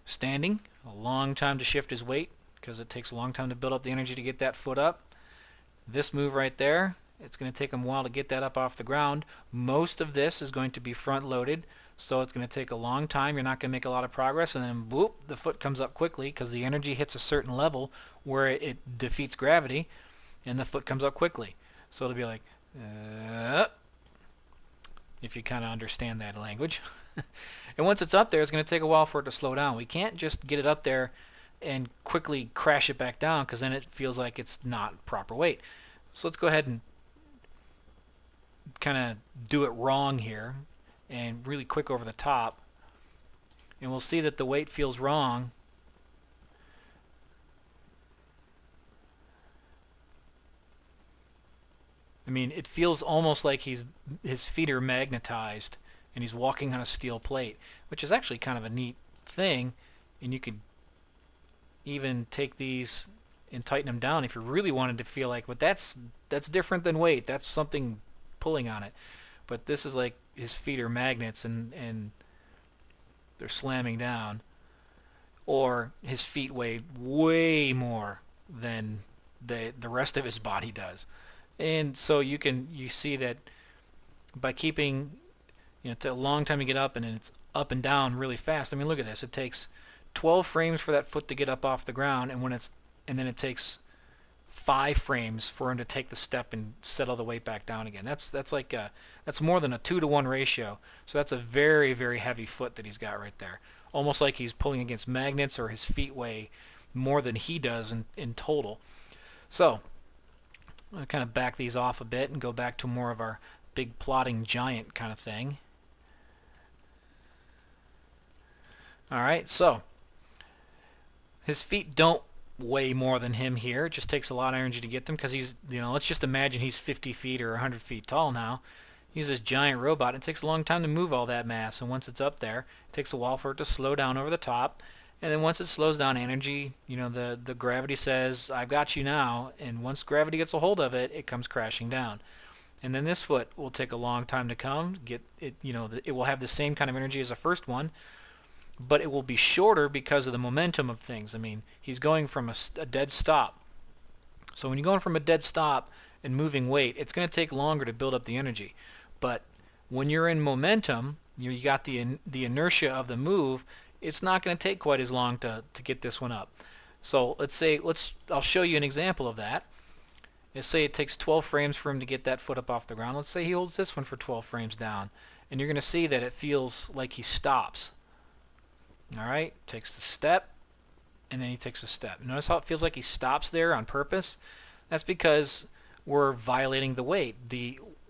standing, a long time to shift his weight, because it takes a long time to build up the energy to get that foot up. This move right there, it's going to take him a while to get that up off the ground. Most of this is going to be front loaded, so it's going to take a long time. You're not going to make a lot of progress, and then whoop, the foot comes up quickly, because the energy hits a certain level where it defeats gravity, and the foot comes up quickly. So it'll be like, if you kind of understand that language. And once it's up there, it's going to take a while for it to slow down. We can't just get it up there and quickly crash it back down, because then it feels like it's not proper weight. So let's go ahead and kind of do it wrong here, and really quick over the top, and we'll see that the weight feels wrong. I mean, it feels almost like his feet are magnetized and he's walking on a steel plate, which is actually kind of a neat thing. And you could even take these and tighten them down if you really wanted to feel like, but that's different than weight. That's something pulling on it. But this is like his feet are magnets and they're slamming down. Or his feet weigh way more than the rest of his body does. And so you see that by keeping, it takes a long time to get up, and then it's up and down really fast. I mean, look at this. It takes 12 frames for that foot to get up off the ground, and then it takes 5 frames for him to take the step and settle the weight back down again. That's more than a 2-to-1 ratio. So that's a very, very heavy foot that he's got right there. Almost like he's pulling against magnets, or his feet weigh more than he does in total. So I'm going to kind of back these off a bit and go back to more of our big plotting giant kind of thing. Alright, so his feet don't way more than him here. It just takes a lot of energy to get them because he's, let's just imagine he's 50 feet or 100 feet tall now. He's this giant robot. It takes a long time to move all that mass, and once it's up there, it takes a while for it to slow down over the top. And then once it slows down, energy, the gravity says, I've got you now, and once gravity gets a hold of it, it comes crashing down. And then this foot will take a long time to come. It will have the same kind of energy as the first one, but it will be shorter because of the momentum of things. I mean, he's going from a dead stop. So when you're going from a dead stop and moving weight, it's going to take longer to build up the energy. But when you're in momentum, you got the inertia of the move, it's not going to take quite as long to get this one up. So I'll show you an example of that. Let's say it takes 12 frames for him to get that foot up off the ground. Let's say he holds this one for 12 frames down. And you're going to see that it feels like he stops. Alright, takes the step, and then he takes a step. Notice how it feels like he stops there on purpose? That's because we're violating the weight.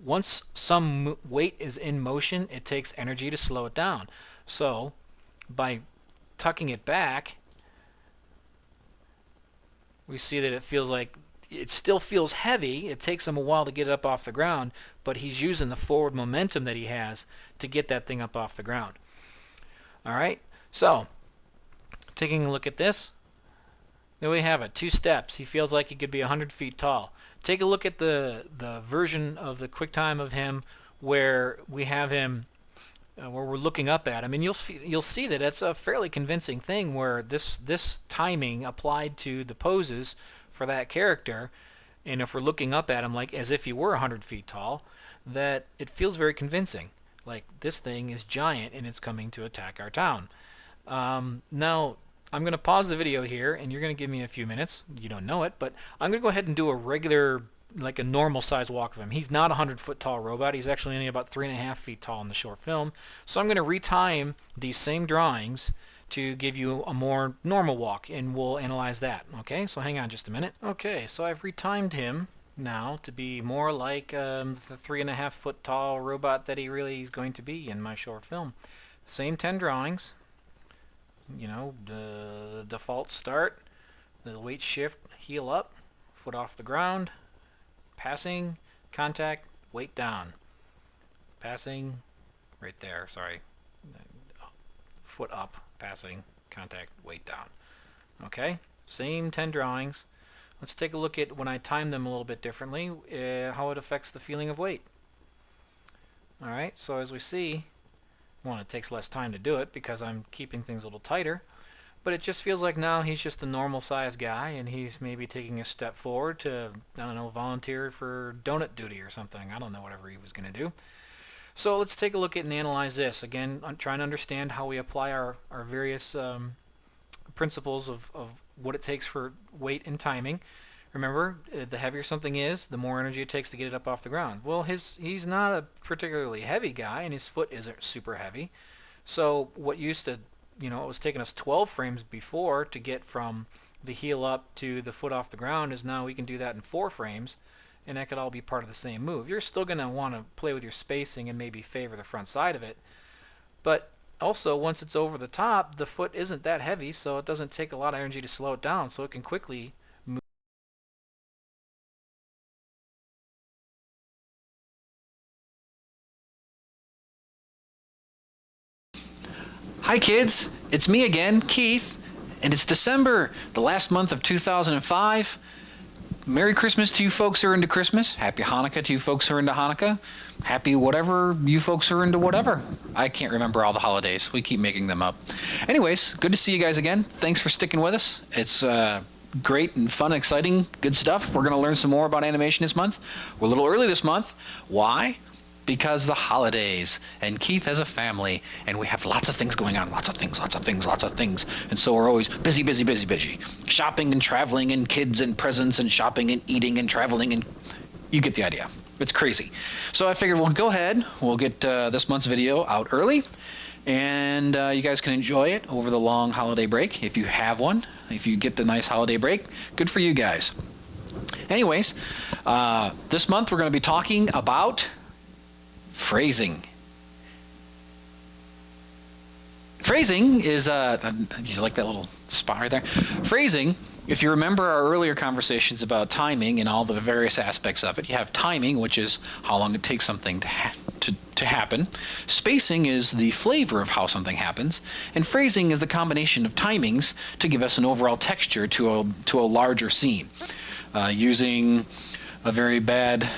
Once some weight is in motion, it takes energy to slow it down. So, by tucking it back, we see that it feels like it still feels heavy. It takes him a while to get it up off the ground, but he's using the forward momentum that he has to get that thing up off the ground. Alright, so taking a look at this, there we have it, 2 steps. He feels like he could be 100 feet tall. Take a look at the version of the QuickTime of him where we have him, where we're looking up at him, and you'll see that it's a fairly convincing thing where this timing applied to the poses for that character, and if we're looking up at him like as if he were 100 feet tall, that it feels very convincing. Like this thing is giant and it's coming to attack our town. Now I'm going to pause the video here, and you're going to give me a few minutes. You don't know it, but I'm going to go ahead and do a regular, like a normal size walk of him. He's not a 100-foot tall robot. He's actually only about 3.5 feet tall in the short film. So I'm going to retime these same drawings to give you a more normal walk, and we'll analyze that. Okay, so hang on just a minute. Okay, so I've retimed him now to be more like the 3.5-foot tall robot that he really is going to be in my short film. Same 10 drawings. The default start, the weight shift, heel up, foot off the ground, passing, contact, weight down, passing, right there, sorry, foot up, passing, contact, weight down. Okay, same 10 drawings. Let's take a look at when I time them a little bit differently, how it affects the feeling of weight. Alright, so as we see, well, it takes less time to do it because I'm keeping things a little tighter, but it just feels like now he's just a normal sized guy, and he's maybe taking a step forward to, I don't know, volunteer for donut duty or something. I don't know, whatever he was going to do. So let's take a look at and analyze this. Again, I'm trying to understand how we apply our various principles of what it takes for weight and timing. Remember, the heavier something is, the more energy it takes to get it up off the ground. Well, he's not a particularly heavy guy, and his foot isn't super heavy. So what used to, it was taking us 12 frames before to get from the heel up to the foot off the ground, is now we can do that in 4 frames, and that could all be part of the same move. You're still going to want to play with your spacing and maybe favor the front side of it, but also once it's over the top, the foot isn't that heavy, so it doesn't take a lot of energy to slow it down, so it can quickly move. Hi kids, it's me again, Keith, and it's December, the last month of 2005. Merry Christmas to you folks who are into Christmas. Happy Hanukkah to you folks who are into Hanukkah. Happy whatever you folks are into whatever. I can't remember all the holidays. We keep making them up. Anyways, good to see you guys again. Thanks for sticking with us. It's great and fun, exciting, good stuff. We're going to learn some more about animation this month. We're a little early this month. Why? Because the holidays, and Keith has a family, and we have lots of things going on, lots of things, and so we're always busy, shopping and traveling and kids and presents and shopping and eating and traveling, and you get the idea. It's crazy. So I figured we'll go ahead, we'll get this month's video out early, and you guys can enjoy it over the long holiday break if you have one. If you get the nice holiday break, good for you guys. Anyways, this month we're going to be talking about phrasing. Phrasing is, you like that little spot right there? Phrasing if you remember our earlier conversations about timing and all the various aspects of it, you have timing, which is how long it takes something to happen. Spacing is the flavor of how something happens, and phrasing is the combination of timings to give us an overall texture to a larger scene. Using a very bad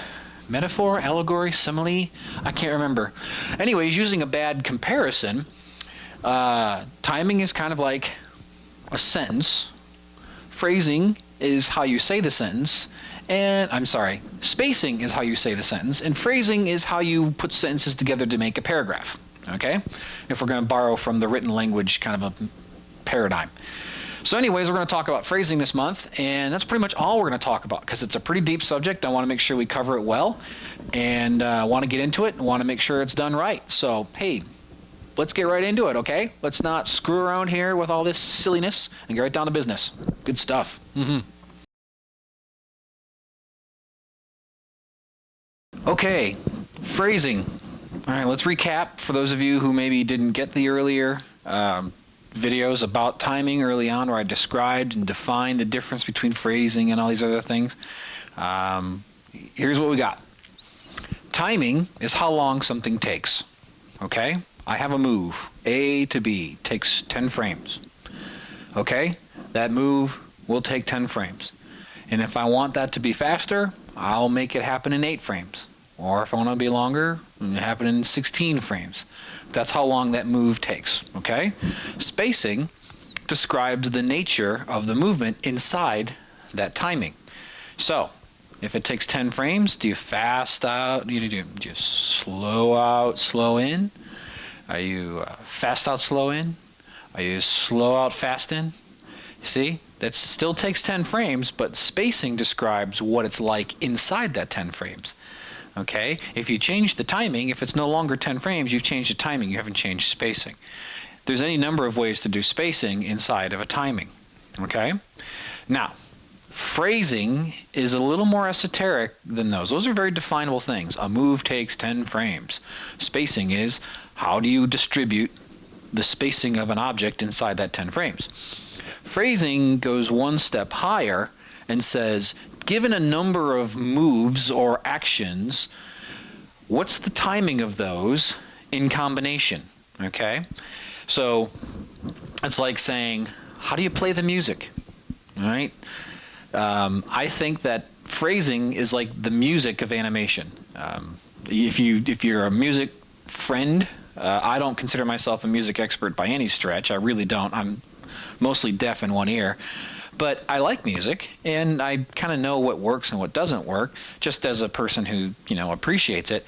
metaphor, allegory, simile, I can't remember. Anyways, using a bad comparison, timing is kind of like a sentence. Phrasing is how you say the sentence, and spacing is how you say the sentence, and phrasing is how you put sentences together to make a paragraph. Okay? If we're going to borrow from the written language kind of a paradigm. So anyways, we're going to talk about phrasing this month, and that's pretty much all we're going to talk about because it's a pretty deep subject. I want to make sure we cover it well, and I want to get into it and want to make sure it's done right. So, hey, let's get right into it, okay? Let's not screw around here with all this silliness and get right down to business. Good stuff. Okay, phrasing. All right, let's recap for those of you who maybe didn't get the earlier videos about timing early on where I described and defined the difference between phrasing and all these other things. Here's what we got. Timing is how long something takes, okay? I have a move, A to B, takes 10 frames. Okay? That move will take 10 frames. And if I want that to be faster, I'll make it happen in 8 frames. Or if I want it to be longer, it'll happen in 16 frames. That's how long that move takes. Okay? Spacing describes the nature of the movement inside that timing. So, if it takes 10 frames, do you fast out? Do you slow out, slow in? Are you fast out, slow in? Are you slow out, fast in? See, that still takes 10 frames, but spacing describes what it's like inside that 10 frames. Okay? If you change the timing, if it's no longer 10 frames, you've changed the timing, you haven't changed spacing. There's any number of ways to do spacing inside of a timing. Okay? Now, phrasing is a little more esoteric than those. Those are very definable things. A move takes 10 frames. Spacing is how do you distribute the spacing of an object inside that 10 frames. Phrasing goes one step higher and says, given a number of moves or actions, what's the timing of those in combination? Okay? So it's like saying, how do you play the music? All right? I think that phrasing is like the music of animation. If you're a music friend, I don't consider myself a music expert by any stretch. I really don't. I'm mostly deaf in one ear. But I like music, and I kind of know what works and what doesn't work, just as a person who, appreciates it.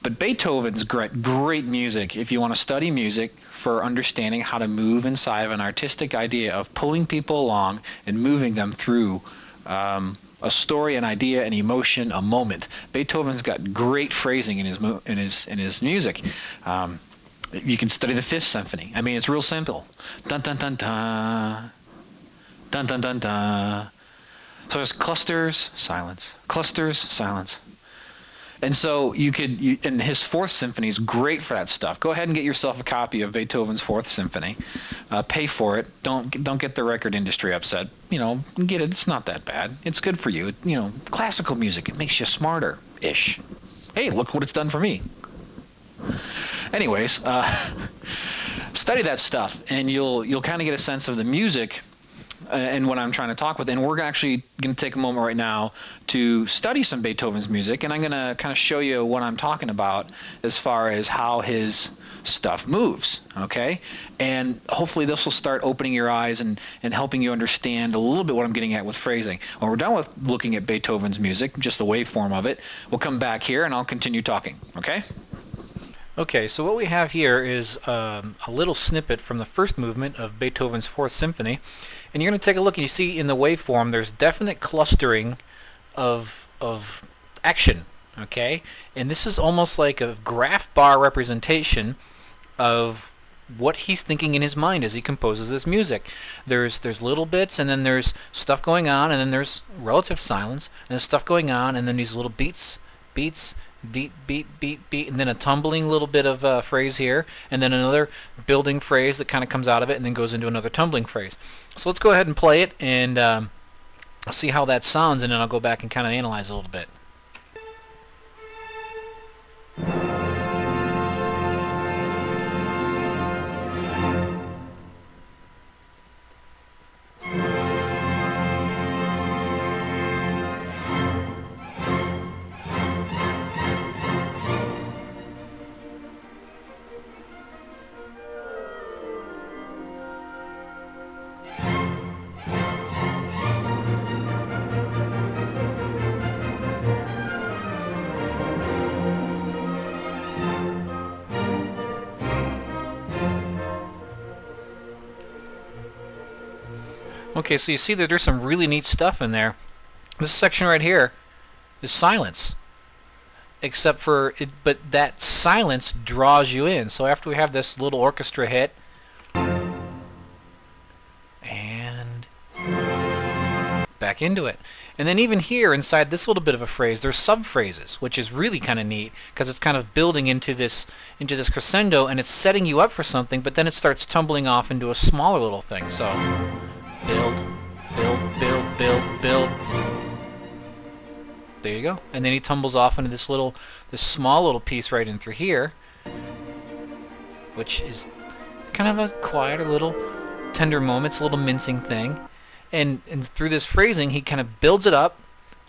But Beethoven's great music. If you want to study music for understanding how to move inside of an artistic idea of pulling people along and moving them through a story, an idea, an emotion, a moment. Beethoven's got great phrasing in his music. You can study the Fifth Symphony. I mean, it's real simple. Dun dun dun dun. Dun dun dun dun. So there's clusters, silence. Clusters, silence. And so and his Fourth Symphony is great for that stuff. Go ahead and get yourself a copy of Beethoven's Fourth Symphony. Pay for it. Don't get the record industry upset. Get it. It's not that bad. It's good for you. Classical music, it makes you smarter-ish. Hey, look what it's done for me. Anyways, study that stuff, and you'll kind of get a sense of the music and what I'm trying to talk with. And we're actually going to take a moment right now to study some Beethoven's music, and I'm going to kind of show you what I'm talking about as far as how his stuff moves, okay? And hopefully this will start opening your eyes and helping you understand a little bit what I'm getting at with phrasing. When we're done with looking at Beethoven's music, just the waveform of it, we'll come back here and I'll continue talking, okay? Okay, so what we have here is a little snippet from the first movement of Beethoven's Fourth Symphony. And you're going to take a look and you see in the waveform there's definite clustering of action, okay? And this is almost like a graph bar representation of what he's thinking in his mind as he composes this music. There's little bits, and then there's stuff going on, and then there's relative silence, and there's stuff going on, and then these little beats, beat, and then a tumbling little bit of phrase here, and then another building phrase that kind of comes out of it and then goes into another tumbling phrase. So let's go ahead and play it and see how that sounds, and then I'll go back and kind of analyze a little bit. Okay, so you see that there's some really neat stuff in there. This section right here is silence. Except for it, but that silence draws you in. So after we have this little orchestra hit, and back into it. And then even here inside this little bit of a phrase, there's sub-phrases, which is really kind of neat because it's kind of building into this crescendo, and it's setting you up for something, but then it starts tumbling off into a smaller little thing. So build, build, build, build, build. There you go. And then he tumbles off into this small little piece right in through here, which is kind of a quieter little tender moment. It's a little mincing thing. And through this phrasing, he kind of builds it up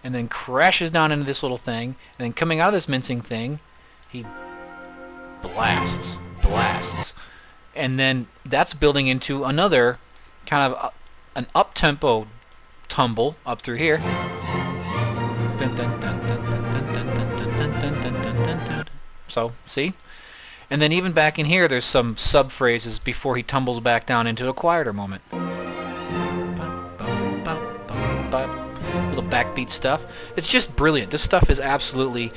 and then crashes down into this little thing. And then coming out of this mincing thing, he blasts. And then that's building into another kind of an up-tempo tumble up through here. So, see? And then even back in here, there's some sub-phrases before he tumbles back down into a quieter moment. Little backbeat stuff. It's just brilliant. This stuff is absolutely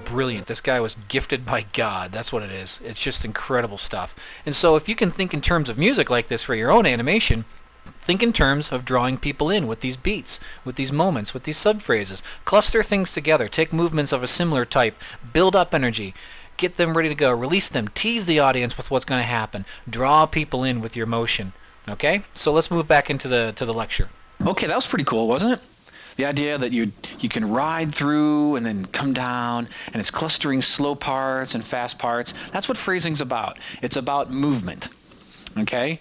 brilliant. This guy was gifted by God. That's what it is. It's just incredible stuff. And so if you can think in terms of music like this for your own animation, think in terms of drawing people in with these beats, with these moments, with these sub-phrases. Cluster things together. Take movements of a similar type. Build up energy. Get them ready to go. Release them. Tease the audience with what's going to happen. Draw people in with your motion. Okay? So let's move back into the lecture. Okay, that was pretty cool, wasn't it? The idea that you can ride through and then come down, and it's clustering slow parts and fast parts. That's what phrasing's about. It's about movement. Okay?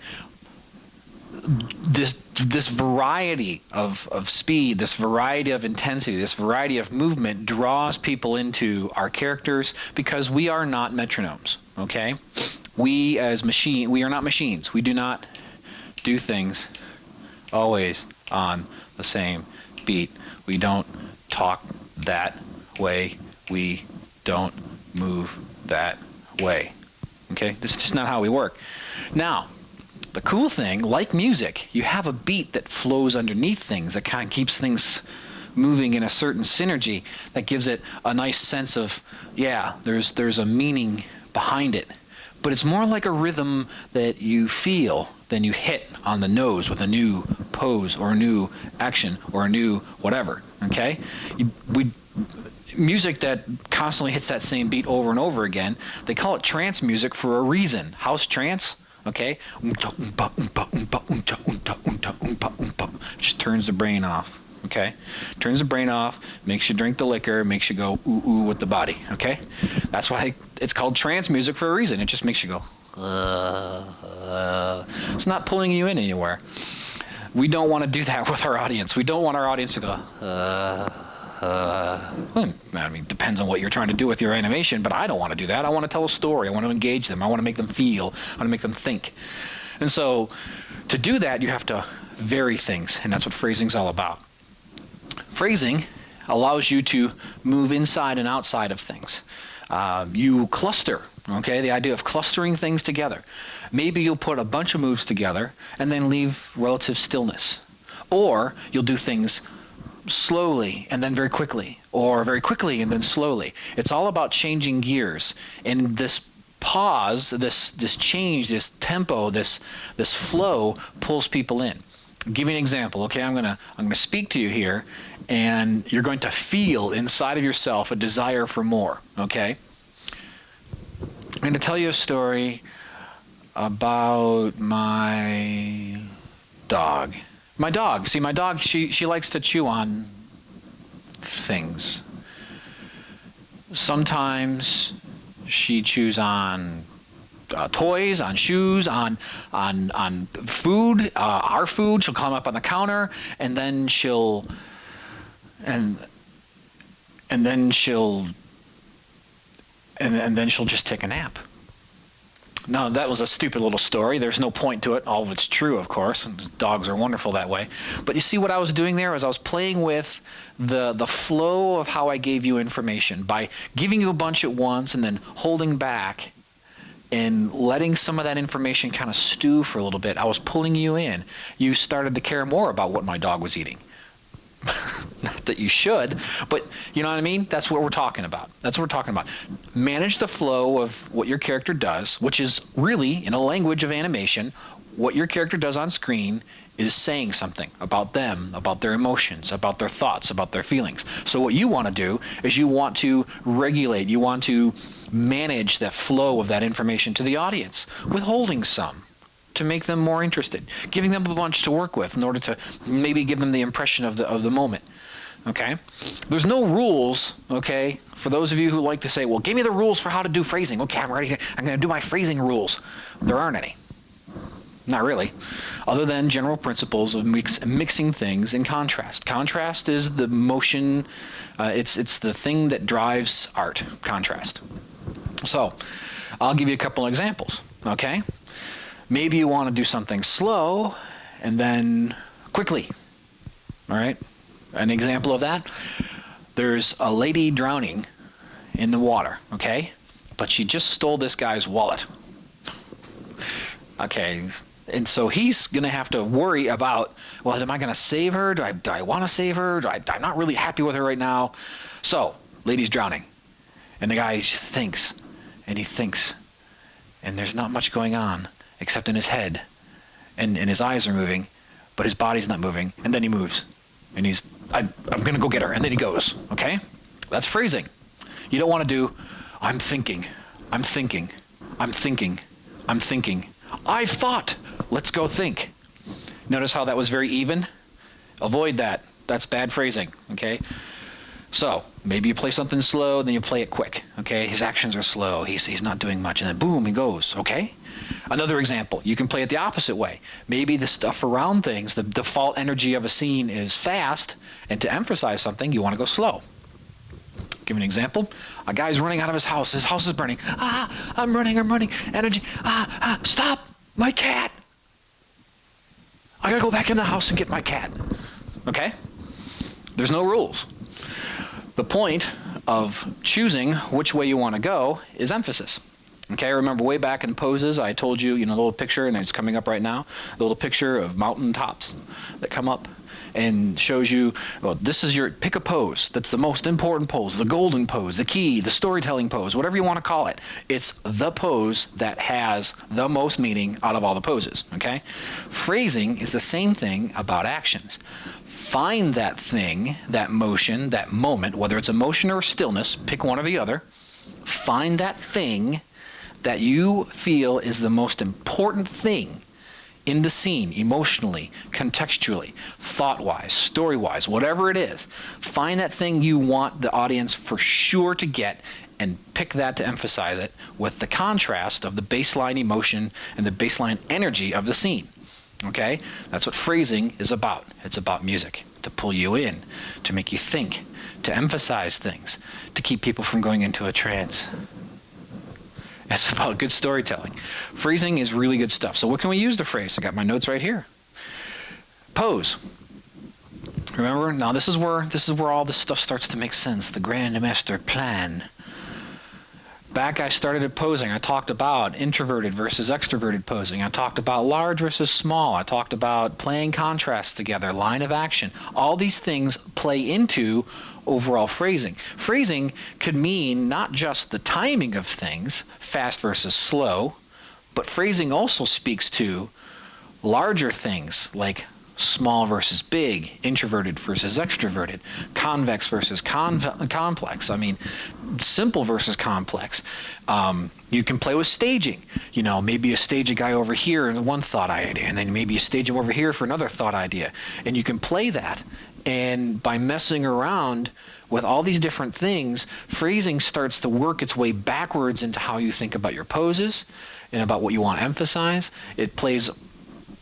This variety of speed, this variety of intensity, this variety of movement draws people into our characters because we are not metronomes. Okay? We are not machines. We do not do things always on the same beat. We don't talk that way. We don't move that way. Okay? This is just not how we work. Now, the cool thing, like music, you have a beat that flows underneath things, that kind of keeps things moving in a certain synergy, that gives it a nice sense of, yeah, there's a meaning behind it. But it's more like a rhythm that you feel than you hit on the nose with a new pose or a new action or a new whatever. Okay? Music that constantly hits that same beat over and over again, they call it trance music for a reason. House trance, okay? Just turns the brain off. Okay? Turns the brain off, makes you drink the liquor, makes you go ooh ooh with the body. Okay? That's why it's called trance music for a reason. It just makes you go It's not pulling you in anywhere. We don't want to do that with our audience. We don't want our audience to go well, I mean, depends on what you're trying to do with your animation, but I don't want to do that. I want to tell a story. I want to engage them. I want to make them feel. I want to make them think. And so to do that, you have to vary things, and that's what phrasing's all about. Phrasing allows you to move inside and outside of things. You cluster, okay? The idea of clustering things together. Maybe you'll put a bunch of moves together and then leave relative stillness. Or you'll do things slowly and then very quickly, or very quickly and then slowly. It's all about changing gears. And this pause, this change, this tempo, this flow pulls people in. I'll give you an example, okay? I'm gonna speak to you here, and you're going to feel inside of yourself a desire for more, okay? I'm going to tell you a story about my dog. My dog. See, my dog, she likes to chew on things. Sometimes she chews on toys, on shoes, on food, our food. She'll climb up on the counter, and then she'll just take a nap. Now, that was a stupid little story. There's no point to it. All of it's true, of course, and dogs are wonderful that way. But you see what I was doing there is I was playing with the flow of how I gave you information by giving you a bunch at once and then holding back and letting some of that information kind of stew for a little bit. I was pulling you in. You started to care more about what my dog was eating. Not that you should, but you know what I mean? That's what we're talking about. That's what we're talking about. Manage the flow of what your character does, which is really, in a language of animation, what your character does on screen is saying something about them, about their emotions, about their thoughts, about their feelings. So what you want to do is you want to regulate, you want to manage the flow of that information to the audience, withholding some to make them more interested, giving them a bunch to work with in order to maybe give them the impression of the moment. Okay? There's no rules, okay, for those of you who like to say, well, give me the rules for how to do phrasing. Okay, I'm ready. I'm going to do my phrasing rules. There aren't any. Not really. Other than general principles of mixing things in contrast. Contrast is the motion, it's the thing that drives art, contrast. So, I'll give you a couple examples, okay? Maybe you want to do something slow and then quickly, all right? An example of that, there's a lady drowning in the water, okay? But she just stole this guy's wallet. Okay, and so he's going to have to worry about, well, am I going to save her? Do I want to save her? I'm not really happy with her right now. So, lady's drowning. And the guy thinks, and he thinks, and there's not much going on except in his head. And his eyes are moving, but his body's not moving. And then he moves. And I'm going to go get her. And then he goes, okay? That's phrasing. You don't want to do, I'm thinking, I'm thinking, I'm thinking, I'm thinking. I thought, let's go think. Notice how that was very even? Avoid that. That's bad phrasing, okay? So, maybe you play something slow, then you play it quick, okay? His actions are slow, he's not doing much, and then boom, he goes, okay? Another example, you can play it the opposite way. Maybe the stuff around things, the default energy of a scene is fast, and to emphasize something, you want to go slow. Give an example. A guy's running out of his house is burning. I'm running, energy. Stop, my cat. I gotta go back in the house and get my cat. Okay? There's no rules. The point of choosing which way you want to go is emphasis. Okay, remember way back in poses, I told you, the little picture, and it's coming up right now, the little picture of mountain tops that come up and shows you, well, this is pick a pose. That's the most important pose, the golden pose, the key, the storytelling pose, whatever you want to call it. It's the pose that has the most meaning out of all the poses, okay? Phrasing is the same thing about actions. Find that thing, that motion, that moment, whether it's emotion or stillness, pick one or the other. Find that thing that you feel is the most important thing in the scene, emotionally, contextually, thought-wise, story-wise, whatever it is. Find that thing you want the audience for sure to get and pick that to emphasize it with the contrast of the baseline emotion and the baseline energy of the scene. Okay? That's what phrasing is about. It's about music, to pull you in, to make you think, to emphasize things, to keep people from going into a trance. It's about good storytelling. Phrasing is really good stuff. So what can we use to phrase? I got my notes right here. Pose. Remember? Now this is where all this stuff starts to make sense. The Grand Master Plan. Back I started at posing. I talked about introverted versus extroverted posing. I talked about large versus small. I talked about playing contrasts together, line of action. All these things play into overall phrasing. Phrasing could mean not just the timing of things, fast versus slow, but phrasing also speaks to larger things like small versus big, introverted versus extroverted, convex versus complex. I mean, simple versus complex. You can play with staging. You know, maybe you stage a guy over here in one thought idea, and then maybe you stage him over here for another thought idea. And you can play that. And by messing around with all these different things, phrasing starts to work its way backwards into how you think about your poses and about what you want to emphasize. It plays,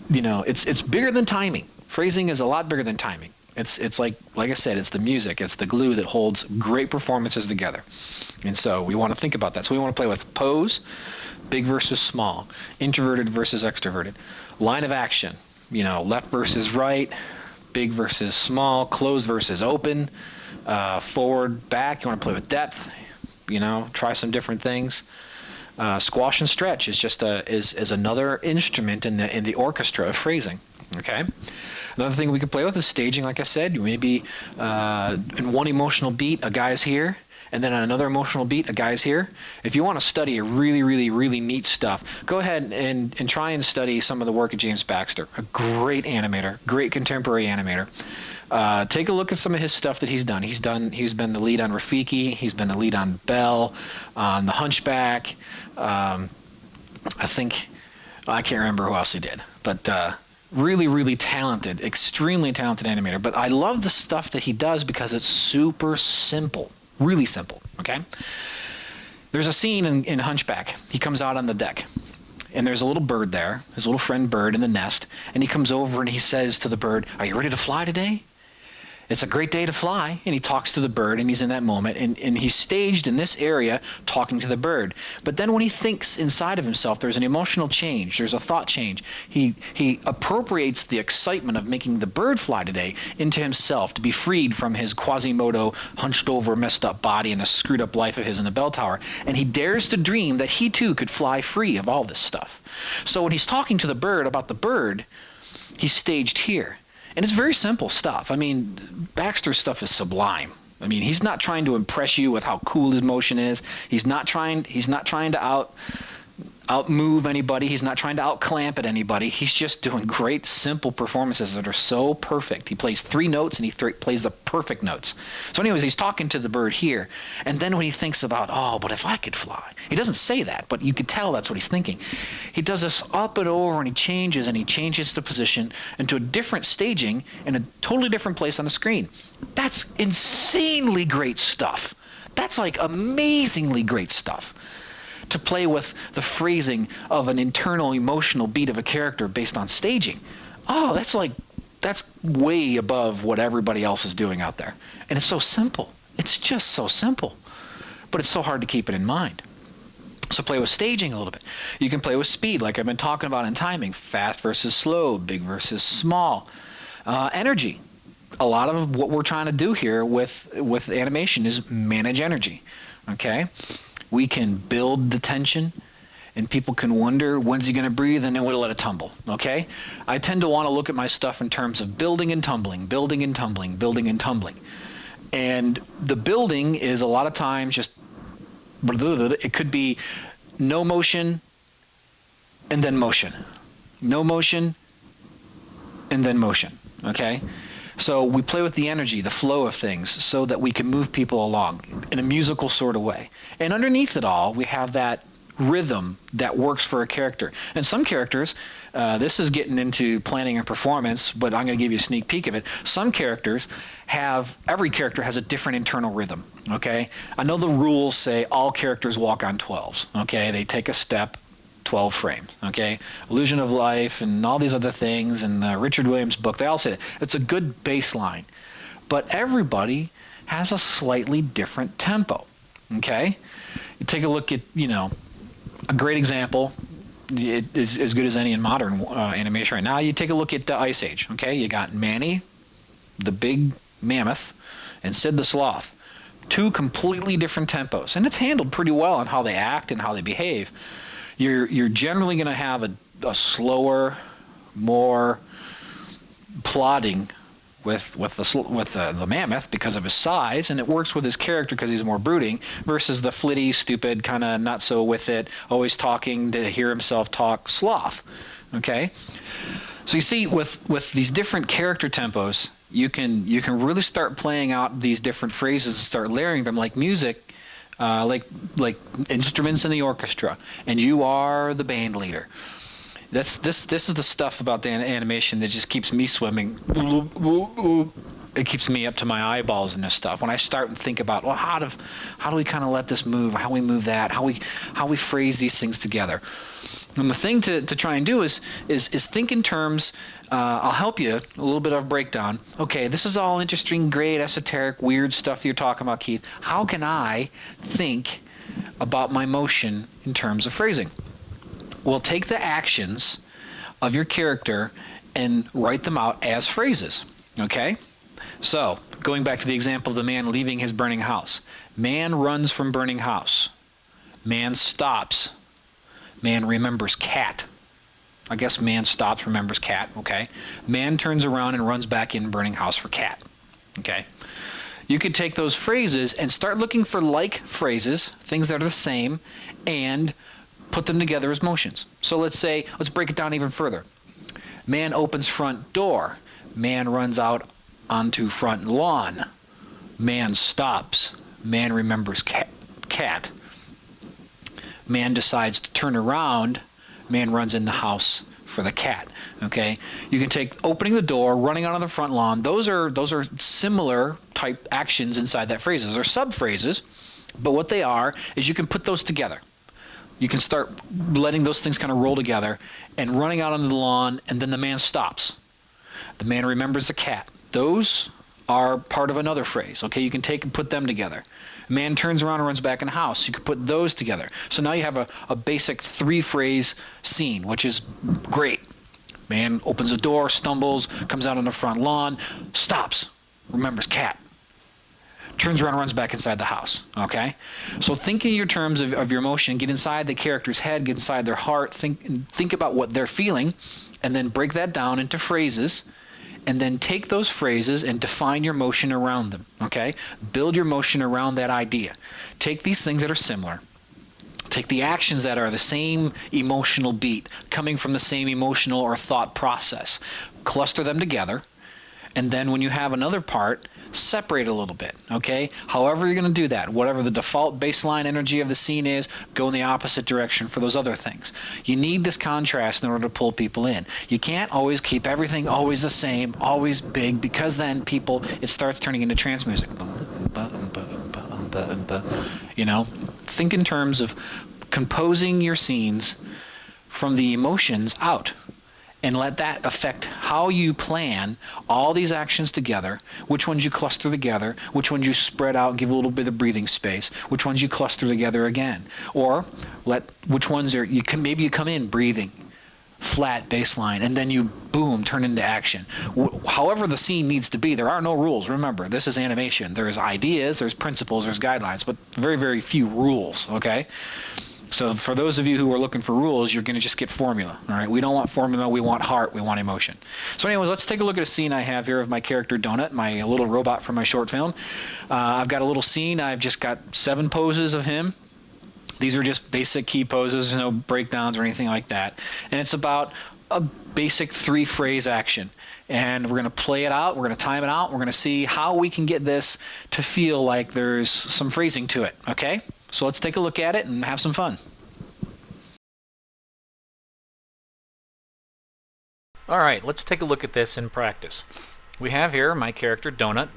you know, it's bigger than timing. Phrasing is a lot bigger than timing. It's like I said, it's the music, it's the glue that holds great performances together. And so we want to think about that. So we want to play with pose, big versus small, introverted versus extroverted, line of action, you know, left versus right, big versus small, closed versus open, forward, back. You want to play with depth, you know, try some different things. Squash and stretch is just is another instrument in the orchestra of phrasing. Okay. Another thing we can play with is staging. Like I said, maybe in one emotional beat, a guy's here, and then on another emotional beat, a guy's here. If you want to study a really neat stuff, go ahead and try and study some of the work of James Baxter, a great animator, great contemporary animator. Take a look at some of his stuff that he's done. He's been the lead on Rafiki. He's been the lead on Belle, on The Hunchback. I can't remember who else he did, but really talented, extremely talented animator. But I love the stuff that he does because it's super simple, really simple. Okay. There's a scene in Hunchback. He comes out on the deck, and there's a little bird there, his little friend bird in the nest, and he comes over and he says to the bird, "Are you ready to fly today? It's a great day to fly." And he talks to the bird, and he's in that moment, and he's staged in this area talking to the bird. But then when he thinks inside of himself, there's an emotional change, there's a thought change. He appropriates the excitement of making the bird fly today into himself, to be freed from his Quasimodo, hunched over, messed up body and the screwed up life of his in the bell tower. And he dares to dream that he too could fly free of all this stuff. So when he's talking to the bird about the bird, he's staged here. And it's very simple stuff. I mean, Baxter's stuff is sublime. I mean, he's not trying to impress you with how cool his motion is. He's not trying to outmove anybody. He's not trying to outclamp at anybody. He's just doing great, simple performances that are so perfect. He plays 3 notes, and he plays the perfect notes. So anyways, he's talking to the bird here. And then when he thinks about, oh, but if I could fly. He doesn't say that, but you can tell that's what he's thinking. He does this up and over, and he changes the position into a different staging in a totally different place on the screen. That's insanely great stuff. That's like amazingly great stuff. To play with the phrasing of an internal emotional beat of a character based on staging. Oh, that's way above what everybody else is doing out there. And it's so simple. It's just so simple. But it's so hard to keep it in mind. So play with staging a little bit. You can play with speed, like I've been talking about in timing. Fast versus slow, big versus small. Energy. A lot of what we're trying to do here with animation is manage energy. Okay? We can build the tension, and people can wonder, when's he going to breathe, and then we'll let it tumble, okay? I tend to want to look at my stuff in terms of building and tumbling, building and tumbling, building and tumbling. And the building is a lot of times just, it could be no motion and then motion. No motion and then motion, okay? So we play with the energy, the flow of things, so that we can move people along in a musical sort of way. And underneath it all, we have that rhythm that works for a character. And some characters, this is getting into planning and performance, but I'm going to give you a sneak peek of it. Some characters every character has a different internal rhythm, okay? I know the rules say all characters walk on 12s, okay? They take a step, 12 frames, okay? Illusion of Life and all these other things, and the Richard Williams book, they all say that. It's a good baseline. But everybody has a slightly different tempo, okay? You take a look at, a great example, it is as good as any in modern animation right now. You take a look at the Ice Age, okay? You got Manny, the big mammoth, and Sid the Sloth. 2 completely different tempos. And it's handled pretty well on how they act and how they behave. You're generally going to have a slower, more plodding with the mammoth because of his size, and it works with his character because he's more brooding, versus the flitty, stupid, kind of not so with it, always talking to hear himself talk sloth. Okay. So you see, with these different character tempos, you can really start playing out these different phrases and start layering them like music, like instruments in the orchestra, and you are the band leader. This is the stuff about the animation that just keeps me swimming. It keeps me up to my eyeballs in this stuff. When I start and think about, well, how do we kind of let this move? How we move that? How we phrase these things together? And the thing to try and do is think in terms. I'll help you a little bit of breakdown. Okay, this is all interesting, great, esoteric, weird stuff you're talking about, Keith. How can I think about my motion in terms of phrasing? Well, take the actions of your character and write them out as phrases. Okay? So, going back to the example of the man leaving his burning house. Man runs from burning house. Man stops. Man remembers cat. I guess man stops, remembers cat. Okay. Man turns around and runs back in burning house for cat. Okay. You could take those phrases and start looking for like phrases, things that are the same, and put them together as motions. So let's break it down even further. Man opens front door. Man runs out onto front lawn. Man stops. Man remembers cat. Man decides to turn around. Man runs in the house for the cat. Okay, you can take opening the door, running out on the front lawn. Those are similar type actions inside that phrase. Those are sub phrases, but what they are is you can put those together. You can start letting those things kind of roll together, and running out on the lawn, and then the man stops. The man remembers the cat. Those are part of another phrase. Okay, you can take and put them together. Man turns around and runs back in the house. You can put those together. So now you have a basic 3-phrase scene, which is great. Man opens a door, stumbles, comes out on the front lawn, stops, remembers cat. Turns around and runs back inside the house. Okay? So think in your terms of your emotion. Get inside the character's head, get inside their heart, think about what they're feeling, and then break that down into phrases. And then take those phrases and define your motion around them, okay? Build your motion around that idea. Take these things that are similar. Take the actions that are the same emotional beat, coming from the same emotional or thought process. Cluster them together, and then when you have another part, separate a little bit, okay? However you're going to do that, whatever the default baseline energy of the scene is, go in the opposite direction for those other things. You need this contrast in order to pull people in. You can't always keep everything always the same, always big, because then it starts turning into trance music. You know, think in terms of composing your scenes from the emotions out. And let that affect how you plan all these actions together, which ones you cluster together, which ones you spread out and give a little bit of breathing space, which ones you cluster together again. Or which ones maybe you come in breathing, flat baseline, and then you, boom, turn into action. However the scene needs to be, there are no rules. Remember, this is animation. There's ideas, there's principles, there's guidelines, but very, very few rules, okay? So for those of you who are looking for rules, you're going to just get formula. All right, we don't want formula, we want heart, we want emotion. So anyways, let's take a look at a scene I have here of my character Donut, my little robot from my short film. I've got a little scene. I've just got 7 poses of him. These are just basic key poses, no breakdowns or anything like that. And it's about a basic 3-phrase action. And we're going to play it out, we're going to time it out, we're going to see how we can get this to feel like there's some phrasing to it, okay? So let's take a look at it and have some fun. All right, let's take a look at this in practice. We have here my character Donut,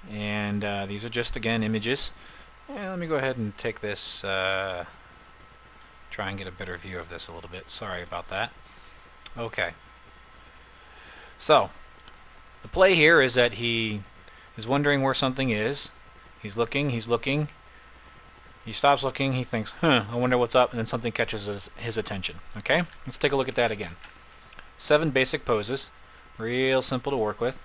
and these are just, again, images. And let me go ahead and take this, try and get a better view of this a little bit. Sorry about that. Okay. So, the play here is that he is wondering where something is. He's looking. He stops looking, he thinks, I wonder what's up, and then something catches his attention. Okay? Let's take a look at that again. 7 basic poses, real simple to work with.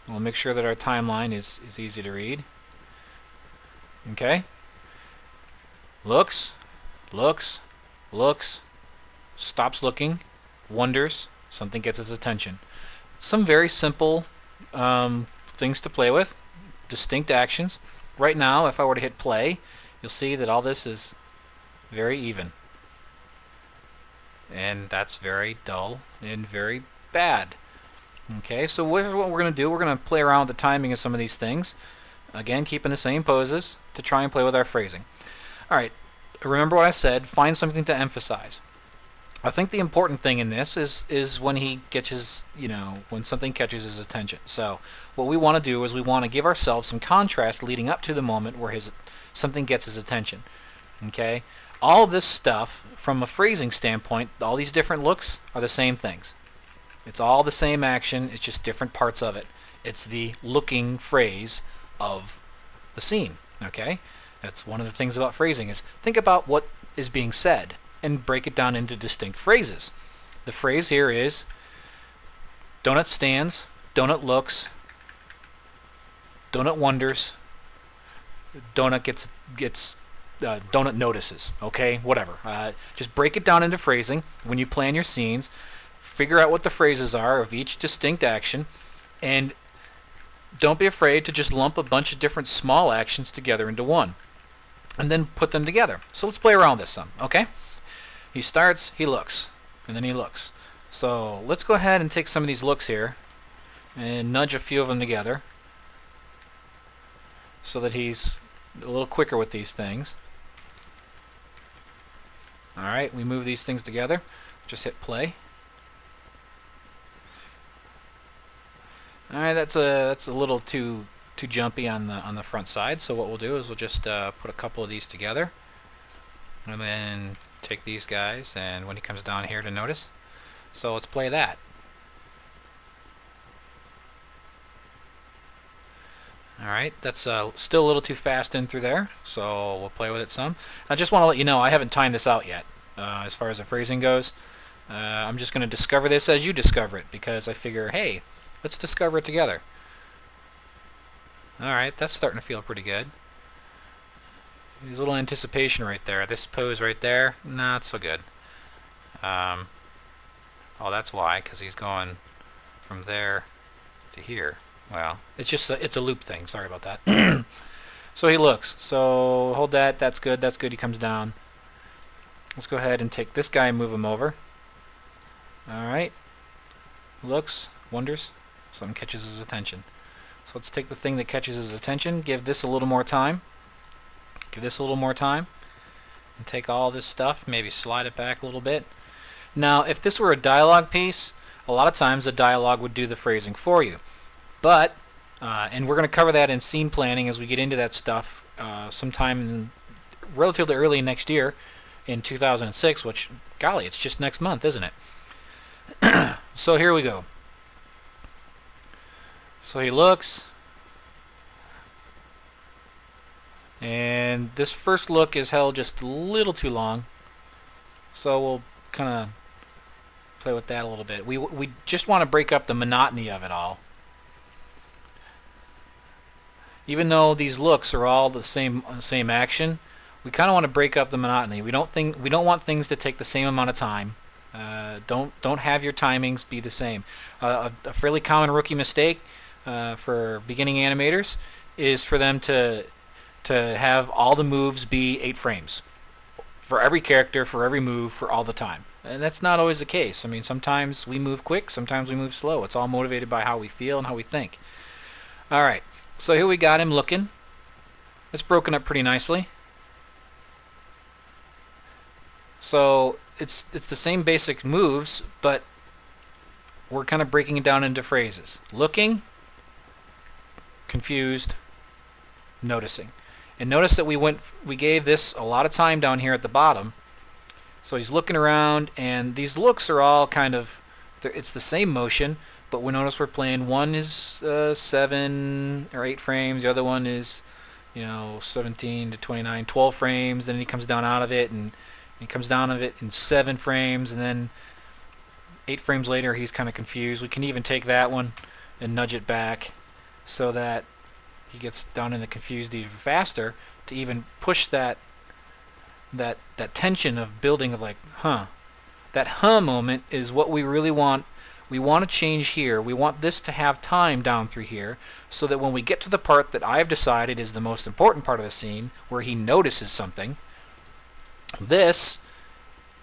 We'll make sure that our timeline is easy to read. Okay? Looks, stops looking, wonders, something gets his attention. Some very simple things to play with, distinct actions. Right now, if I were to hit play, you'll see that all this is very even. And that's very dull and very bad. Okay, so here's what we're going to do. We're going to play around with the timing of some of these things. Again, keeping the same poses to try and play with our phrasing. Alright, remember what I said, find something to emphasize. I think the important thing in this is when he catches, when something catches his attention. So what we want to do is we want to give ourselves some contrast leading up to the moment where something gets his attention. Okay? All of this stuff, from a phrasing standpoint, all these different looks are the same things. It's all the same action, it's just different parts of it. It's the looking phrase of the scene. Okay? That's one of the things about phrasing is think about what is being said and break it down into distinct phrases. The phrase here is donut stands, donut looks, donut wonders, donut donut notices. Okay, whatever. Just break it down into phrasing. When you plan your scenes, figure out what the phrases are of each distinct action, and don't be afraid to just lump a bunch of different small actions together into one, and then put them together. So let's play around with this some. Okay. He starts, he looks, and then he looks. So let's go ahead and take some of these looks here and nudge a few of them together so that he's a little quicker with these things. Alright, we move these things together. Just hit play. Alright, that's a little too jumpy on the front side, so what we'll do is we'll just put a couple of these together and then take these guys, and when he comes down here to notice. So let's play that. Alright, that's still a little too fast in through there, so we'll play with it some. I just want to let you know I haven't timed this out yet as far as the phrasing goes. I'm just going to discover this as you discover it, because I figure, hey, let's discover it together. Alright, that's starting to feel pretty good. There's a little anticipation right there. This pose right there, not so good. Oh, that's why, because he's going from there to here. Well, it's just it's a loop thing. Sorry about that. So he looks. So hold that. That's good. That's good. He comes down. Let's go ahead and take this guy and move him over. All right. Looks, wonders. Something catches his attention. So let's take the thing that catches his attention. Give this a little more time. Give this a little more time, and take all this stuff, maybe slide it back a little bit. Now, if this were a dialogue piece, a lot of times the dialogue would do the phrasing for you. But, and we're going to cover that in scene planning as we get into that stuff sometime relatively early next year in 2006, which, golly, it's just next month, isn't it? So here we go. So he looks. And this first look is held just a little too long, so we'll kind of play with that a little bit. We just want to break up the monotony of it all. Even though these looks are all the same action, we kind of want to break up the monotony. We don't want things to take the same amount of time. Don't have your timings be the same. A fairly common rookie mistake for beginning animators is for them to have all the moves be 8 frames for every character, for every move, for all the time. And that's not always the case. I mean, sometimes we move quick, sometimes we move slow. It's all motivated by how we feel and how we think. Alright, so here we got him looking. It's broken up pretty nicely. So it's the same basic moves, but we're kind of breaking it down into phrases. Looking, confused, noticing. And notice that we gave this a lot of time down here at the bottom. So he's looking around, and these looks are all kind of, it's the same motion, but we notice we're playing, one is 7 or 8 frames, the other one is 17 to 29, 12 frames, then he comes down out of it, and he comes down of it in 7 frames, and then 8 frames later he's kind of confused. We can even take that one and nudge it back so that he gets down in the confused even faster, to even push that tension of building of like, huh. That huh moment is what we really want. We want to change here. We want this to have time down through here, so that when we get to the part that I've decided is the most important part of the scene, where he notices something, this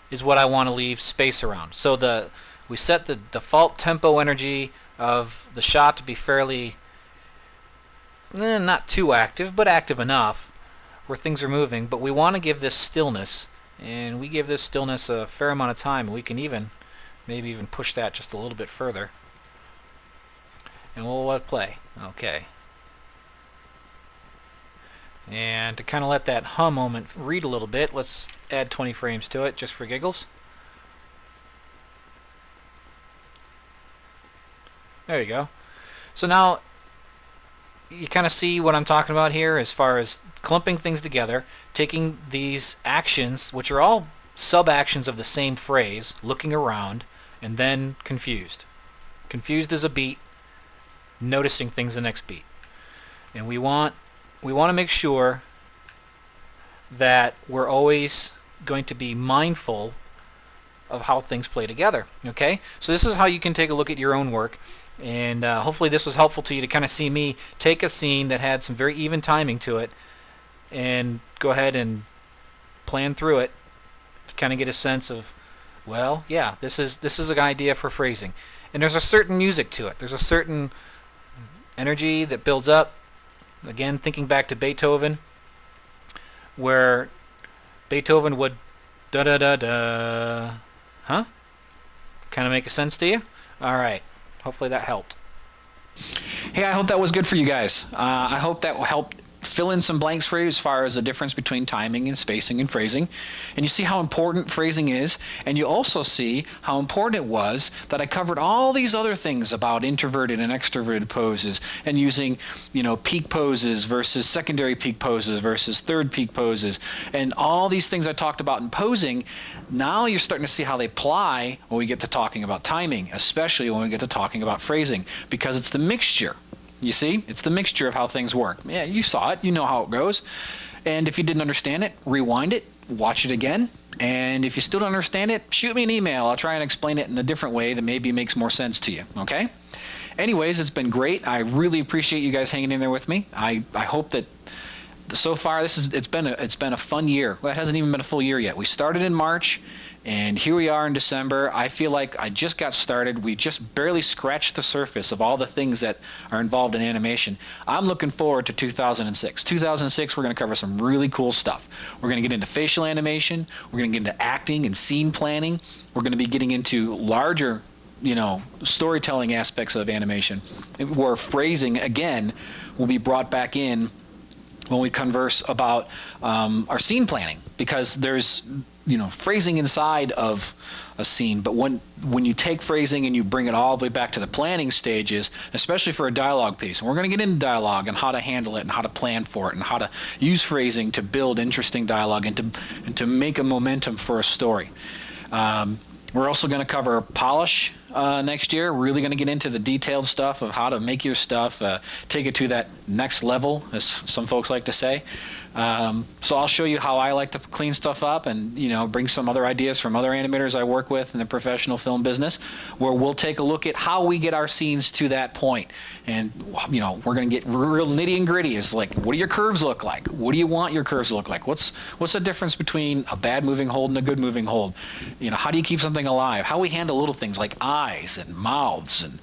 is what I want to leave space around. So We set the default tempo energy of the shot to be fairly, not too active, but active enough where things are moving. But we want to give this stillness, and we give this stillness a fair amount of time. We can maybe even push that just a little bit further. And we'll let it play. Okay. And to kind of let that hum moment read a little bit, let's add 20 frames to it just for giggles. There you go. So now you kind of see what I'm talking about here as far as clumping things together, taking these actions, which are all sub-actions of the same phrase, looking around, and then confused. Confused is a beat, noticing things the next beat. And we want to make sure that we're always going to be mindful of how things play together. Okay? So this is how you can take a look at your own work. And hopefully this was helpful to you to kind of see me take a scene that had some very even timing to it and go ahead and plan through it to kind of get a sense of, well, yeah, this is an idea for phrasing. And there's a certain music to it. There's a certain energy that builds up. Again, thinking back to Beethoven, where Beethoven would da-da-da-da. Huh? Kind of make a sense to you? All right. Hopefully that helped. Hey, I hope that was good for you guys. I hope that will help fill in some blanks for you as far as the difference between timing and spacing and phrasing. And you see how important phrasing is, and you also see how important it was that I covered all these other things about introverted and extroverted poses and using, peak poses versus secondary peak poses versus third peak poses, and all these things I talked about in posing. Now you're starting to see how they apply when we get to talking about timing, especially when we get to talking about phrasing, because it's the mixture. You see? It's the mixture of how things work. Yeah, you saw it. You know how it goes. And if you didn't understand it, rewind it, watch it again. And if you still don't understand it, shoot me an email. I'll try and explain it in a different way that maybe makes more sense to you. Okay? Anyways, it's been great. I really appreciate you guys hanging in there with me. I hope that so far it's been a fun year. Well, it hasn't even been a full year yet. We started in March, and here we are in December. I feel like I just got started. We just barely scratched the surface of all the things that are involved in animation. I'm looking forward to 2006. 2006, we're going to cover some really cool stuff. We're going to get into facial animation. We're going to get into acting and scene planning. We're going to be getting into larger, storytelling aspects of animation, where phrasing, again, will be brought back in when we converse about our scene planning, because there's phrasing inside of a scene, but when you take phrasing and you bring it all the way back to the planning stages, especially for a dialogue piece, and we're going to get into dialogue and how to handle it and how to plan for it and how to use phrasing to build interesting dialogue and to make a momentum for a story. We're also going to cover polish next year. We're really going to get into the detailed stuff of how to make your stuff, take it to that next level, as some folks like to say. So I'll show you how I like to clean stuff up and, bring some other ideas from other animators I work with in the professional film business, where we'll take a look at how we get our scenes to that point. And, we're going to get real nitty and gritty. It's like, what do your curves look like? What do you want your curves to look like? What's the difference between a bad moving hold and a good moving hold? How do you keep something alive? How we handle little things like eyes and mouths and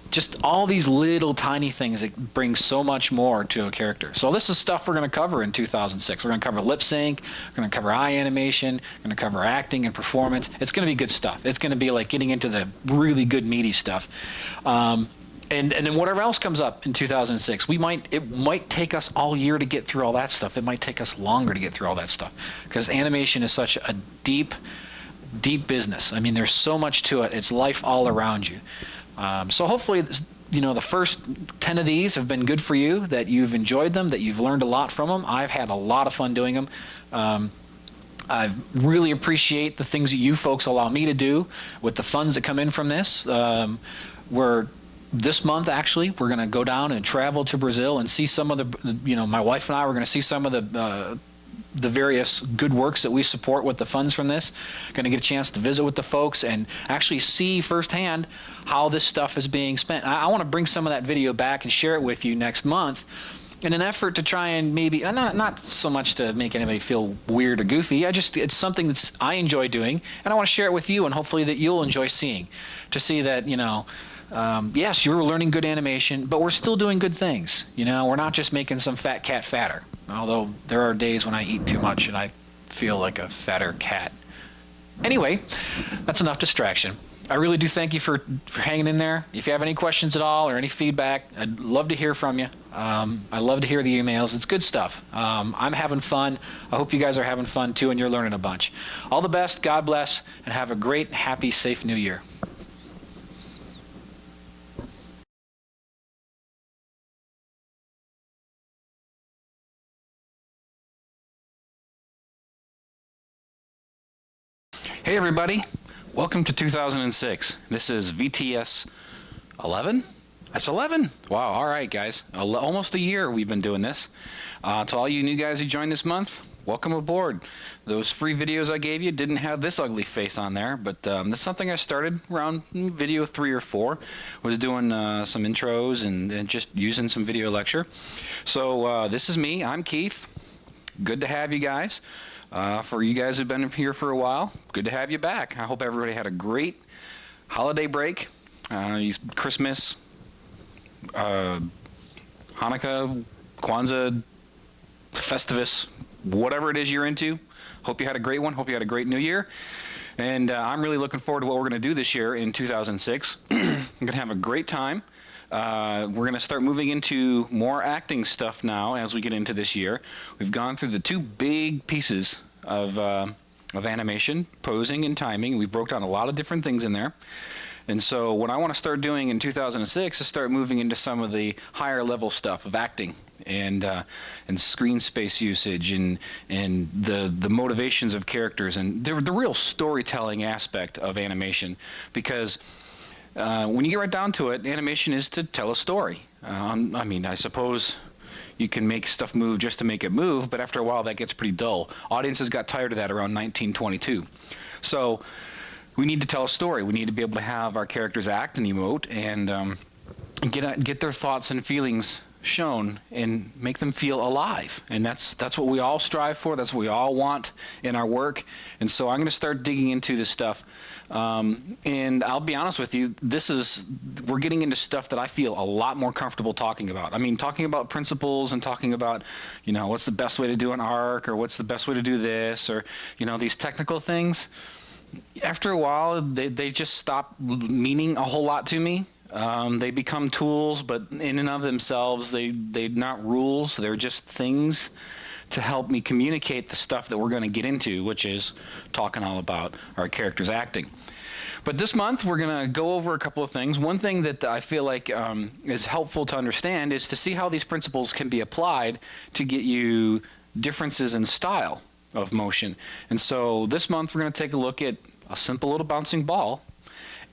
just all these little tiny things that bring so much more to a character. So this is stuff we're going to cover in 2006. We're going to cover lip sync, we're going to cover eye animation, we're going to cover acting and performance. It's going to be good stuff. It's going to be like getting into the really good meaty stuff. And then whatever else comes up in 2006, it might take us all year to get through all that stuff. It might take us longer to get through all that stuff, because animation is such a deep business. I mean, there's so much to it. It's life all around you. So hopefully, the first 10 of these have been good for you, that you've enjoyed them, that you've learned a lot from them. I've had a lot of fun doing them. I really appreciate the things that you folks allow me to do with the funds that come in from this. This month, actually, we're going to go down and travel to Brazil and see some of the, my wife and I were going to see some of the various good works that we support with the funds from this. Going to get a chance to visit with the folks and actually see firsthand how this stuff is being spent. I want to bring some of that video back and share it with you next month, in an effort to try and maybe, not so much to make anybody feel weird or goofy, it's something that I enjoy doing, and I want to share it with you, and hopefully that you'll enjoy seeing. To see that, yes, you're learning good animation, but we're still doing good things. We're not just making some fat cat fatter. Although there are days when I eat too much and I feel like a fatter cat. Anyway, that's enough distraction. I really do thank you for hanging in there. If you have any questions at all or any feedback, I'd love to hear from you. I love to hear the emails. It's good stuff. I'm having fun. I hope you guys are having fun too, and you're learning a bunch. All the best. God bless, and have a great, happy, safe New Year. Hey everybody, welcome to 2006. This is VTS 11? That's 11? Wow, alright guys. Almost a year we've been doing this. To all you new guys who joined this month, welcome aboard. Those free videos I gave you didn't have this ugly face on there, but that's something I started around video 3 or 4. Was doing some intros and just using some video lecture. So this is me, I'm Keith. Good to have you guys. For you guys who've been here for a while, good to have you back. I hope everybody had a great holiday break. Christmas, Hanukkah, Kwanzaa, Festivus, whatever it is you're into. Hope you had a great one. Hope you had a great New Year. And I'm really looking forward to what we're going to do this year in 2006. I'm going to have a great time. We're going to start moving into more acting stuff now as we get into this year. We've gone through the 2 big pieces of animation, posing and timing. We broke down a lot of different things in there. And so what I want to start doing in 2006 is start moving into some of the higher level stuff of acting and screen space usage and the motivations of characters and the real storytelling aspect of animation, because when you get right down to it, animation is to tell a story. I mean, I suppose you can make stuff move just to make it move, but after a while that gets pretty dull. Audiences got tired of that around 1922. So we need to tell a story. We need to be able to have our characters act and emote and get their thoughts and feelings shown and make them feel alive. And that's what we all strive for. That's what we all want in our work. And so I'm going to start digging into this stuff. And I'll be honest with you, we're getting into stuff that I feel a lot more comfortable talking about. I mean, talking about principles and talking about, what's the best way to do an arc, or what's the best way to do this, or, these technical things. After a while, they just stop meaning a whole lot to me. They become tools, but in and of themselves, they're not rules. They're just things to help me communicate the stuff that we're going to get into, which is talking all about our characters acting. But this month, we're going to go over a couple of things. One thing that I feel like is helpful to understand is to see how these principles can be applied to get you differences in style of motion. And so this month, we're going to take a look at a simple little bouncing ball.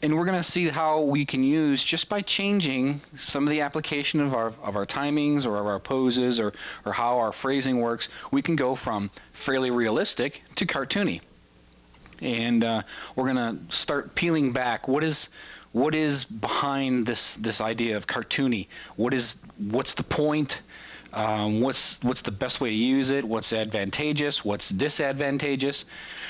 And we're going to see how we can use, just by changing some of the application of our timings or of our poses or how our phrasing works, we can go from fairly realistic to cartoony. And we're going to start peeling back what is behind this idea of cartoony. What's the point? What's the best way to use it? What's advantageous? What's disadvantageous?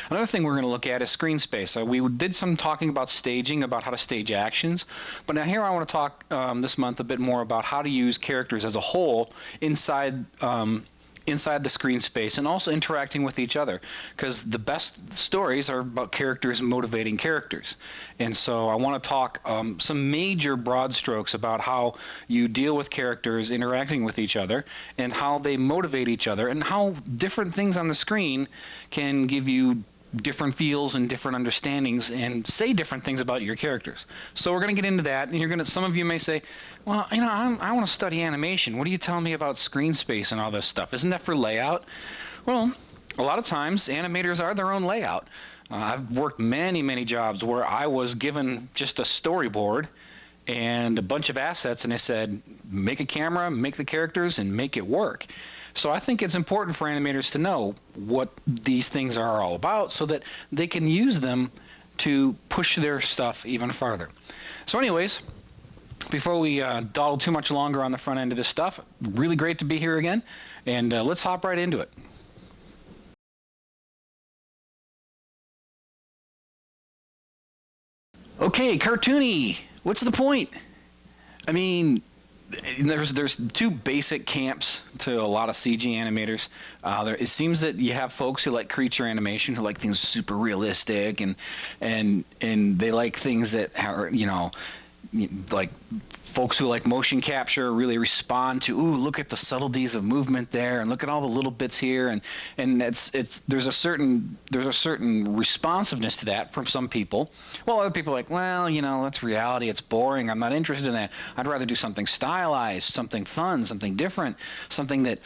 Another thing we're going to look at is screen space. We did some talking about staging, about how to stage actions, but now here I want to talk this month a bit more about how to use characters as a whole inside the screen space and also interacting with each other, because the best stories are about characters motivating characters. And so I want to talk some major broad strokes about how you deal with characters interacting with each other and how they motivate each other and how different things on the screen can give you different feels and different understandings and say different things about your characters. So we're going to get into that, and some of you may say, well, I want to study animation. What are you telling me about screen space and all this stuff? Isn't that for layout? Well, a lot of times animators are their own layout. I've worked many jobs where I was given just a storyboard and a bunch of assets, and they said, make a camera, make the characters, and make it work. So I think it's important for animators to know what these things are all about so that they can use them to push their stuff even farther. So anyways, before we dawdle too much longer on the front end of this stuff, really great to be here again, and let's hop right into it. Okay, cartoony. What's the point? I mean, there's two basic camps to a lot of CG animators. It seems that you have folks who like creature animation, who like things super realistic, and they like things that are, you know, like folks who like motion capture really respond to, ooh, look at the subtleties of movement there, and look at all the little bits here, and there's a certain responsiveness to that from some people. Well, other people are like, well, you know, that's reality, it's boring, I'm not interested in that. I'd rather do something stylized, something fun, something different, something that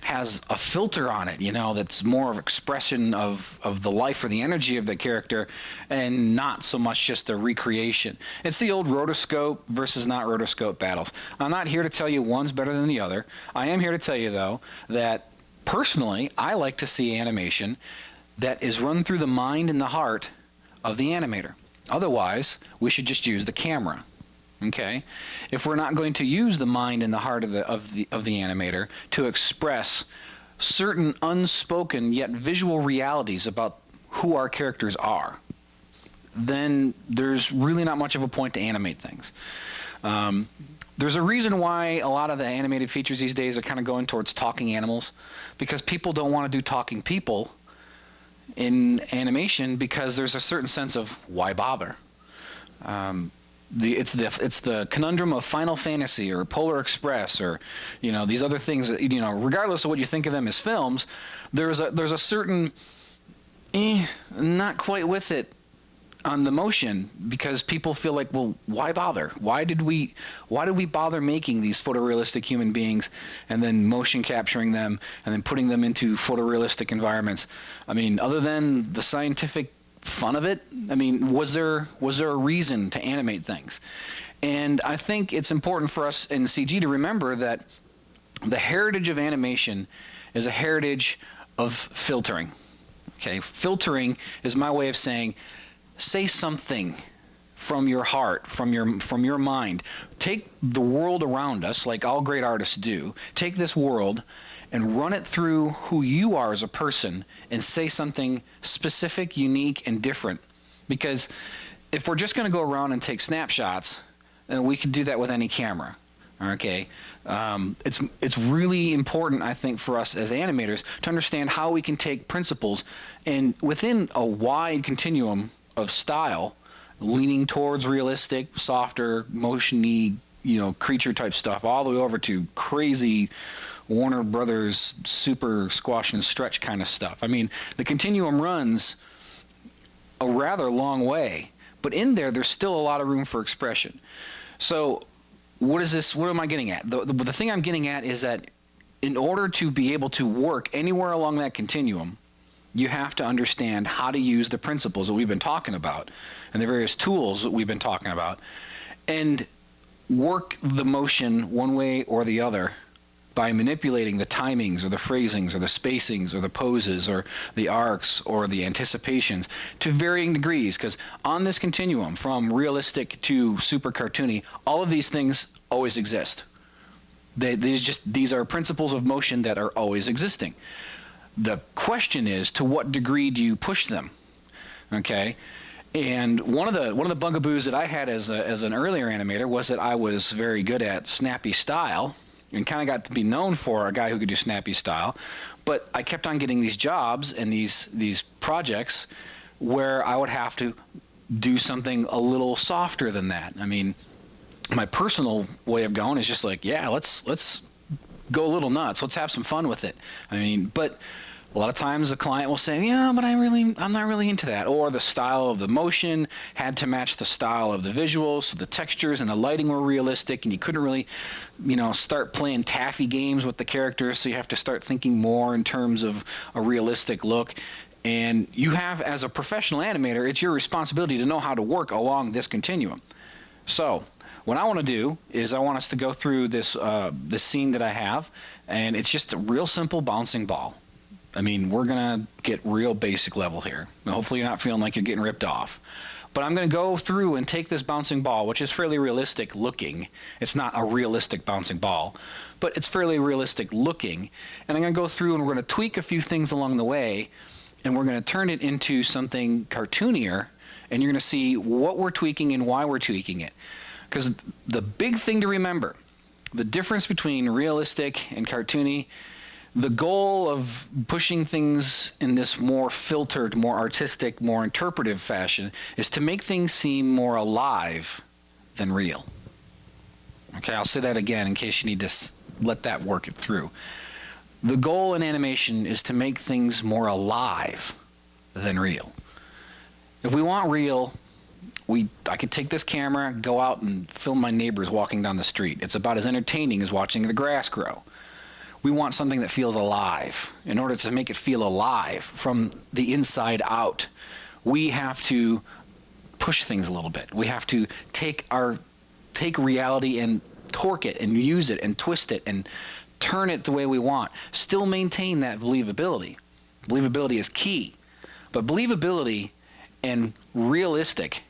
has a filter on it, you know, that's more of expression of the life or the energy of the character, and not so much just a recreation. It's the old rotoscope versus not rotoscope battles. I'm not here to tell you one's better than the other. I am here to tell you, though, that personally, I like to see animation that is run through the mind and the heart of the animator. Otherwise, we should just use the camera. Okay, if we're not going to use the mind and the heart of the animator to express certain unspoken yet visual realities about who our characters are, then there's really not much of a point to animate things. There's a reason why a lot of the animated features these days are kind of going towards talking animals, because people don't want to do talking people in animation, because there's a certain sense of why bother. It's the conundrum of Final Fantasy or Polar Express, or, you know, these other things that, you know, regardless of what you think of them as films, there's a certain not quite with it on the motion, because people feel like, well, why bother? Why did we bother making these photorealistic human beings and then motion capturing them and then putting them into photorealistic environments? I mean, other than the scientific fun of it, I mean, was there a reason to animate things? And I think it's important for us in CG to remember that the heritage of animation is a heritage of filtering. Okay, filtering is my way of saying, say something from your heart, from your mind. Take the world around us, like all great artists do. Take this world and run it through who you are as a person, and say something specific, unique, and different. Because if we're just going to go around and take snapshots, we can do that with any camera. Okay, it's really important, I think, for us as animators to understand how we can take principles and within a wide continuum of style, leaning towards realistic, softer, motion-y, you know, creature type stuff, all the way over to crazy Warner Brothers super squash and stretch kind of stuff. I mean, the continuum runs a rather long way, but in there's still a lot of room for expression. So what am I getting at? The thing I'm getting at is that in order to be able to work anywhere along that continuum, you have to understand how to use the principles that we've been talking about and the various tools that we've been talking about, and work the motion one way or the other by manipulating the timings or the phrasings or the spacings or the poses or the arcs or the anticipations to varying degrees, because on this continuum from realistic to super cartoony, all of these things always exist. These are principles of motion that are always existing. The question is, to what degree do you push them? Okay, and one of the bugaboos that I had as an earlier animator was that I was very good at snappy style, and kind of got to be known for a guy who could do snappy style, but I kept on getting these jobs and these projects where I would have to do something a little softer than that. I mean, my personal way of going is just like, yeah, let's go a little nuts. Let's have some fun with it. I mean, but a lot of times the client will say, yeah, but I'm not really into that. Or the style of the motion had to match the style of the visuals, so the textures and the lighting were realistic, and you couldn't really, you know, start playing taffy games with the characters, so you have to start thinking more in terms of a realistic look. And you have, as a professional animator, it's your responsibility to know how to work along this continuum. So what I want to do is I want us to go through this scene that I have, and it's just a real simple bouncing ball. I mean, we're going to get real basic level here. Now, hopefully you're not feeling like you're getting ripped off. But I'm going to go through and take this bouncing ball, which is fairly realistic looking. It's not a realistic bouncing ball, but it's fairly realistic looking. And I'm going to go through and we're going to tweak a few things along the way, and we're going to turn it into something cartoonier, and you're going to see what we're tweaking and why we're tweaking it. Because the big thing to remember, the difference between realistic and cartoony, the goal of pushing things in this more filtered, more artistic, more interpretive fashion is to make things seem more alive than real. Okay, I'll say that again in case you need to let that work it through. The goal in animation is to make things more alive than real. If we want real, I could take this camera, go out and film my neighbors walking down the street. It's about as entertaining as watching the grass grow. We want something that feels alive. In order to make it feel alive from the inside out, we have to push things a little bit. We have to take reality and torque it and use it and twist it and turn it the way we want. Still maintain that believability. Believability is key. But believability and realistic,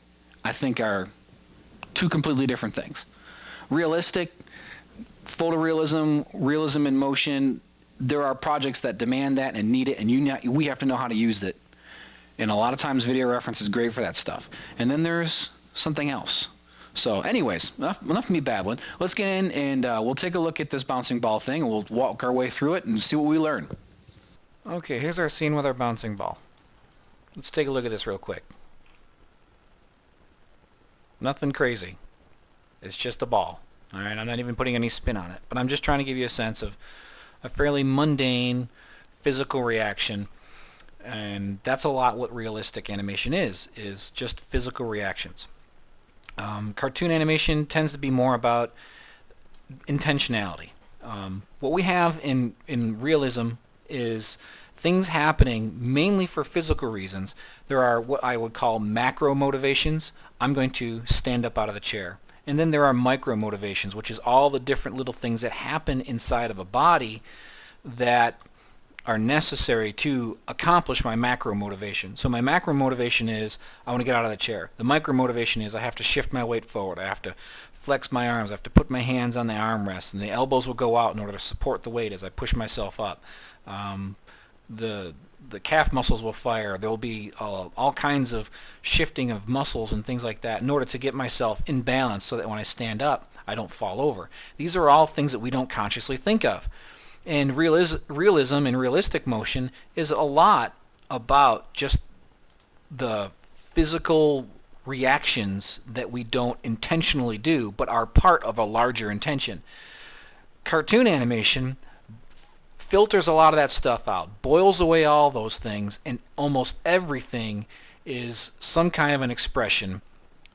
I think, are two completely different things. Realistic, photorealism, realism in motion, there are projects that demand that and need it, and we have to know how to use it. And a lot of times video reference is great for that stuff. And then there's something else. So anyways, enough of me babbling. Let's get in and we'll take a look at this bouncing ball thing, and we'll walk our way through it and see what we learn. Okay, here's our scene with our bouncing ball. Let's take a look at this real quick. Nothing crazy. It's just a ball. All right, I'm not even putting any spin on it, but I'm just trying to give you a sense of a fairly mundane physical reaction, and that's a lot what realistic animation is just physical reactions. Cartoon animation tends to be more about intentionality. What we have in realism is things happening mainly for physical reasons. There are what I would call macro motivations. I'm going to stand up out of the chair. And then there are micro motivations, which is all the different little things that happen inside of a body that are necessary to accomplish my macro motivation. So my macro motivation is I want to get out of the chair. The micro motivation is I have to shift my weight forward. I have to flex my arms. I have to put my hands on the armrest, and the elbows will go out in order to support the weight as I push myself up. The calf muscles will fire. There will be all kinds of shifting of muscles and things like that in order to get myself in balance so that when I stand up, I don't fall over. These are all things that we don't consciously think of. And realism and realistic motion is a lot about just the physical reactions that we don't intentionally do, but are part of a larger intention. Cartoon animation filters a lot of that stuff out, boils away all those things, and almost everything is some kind of an expression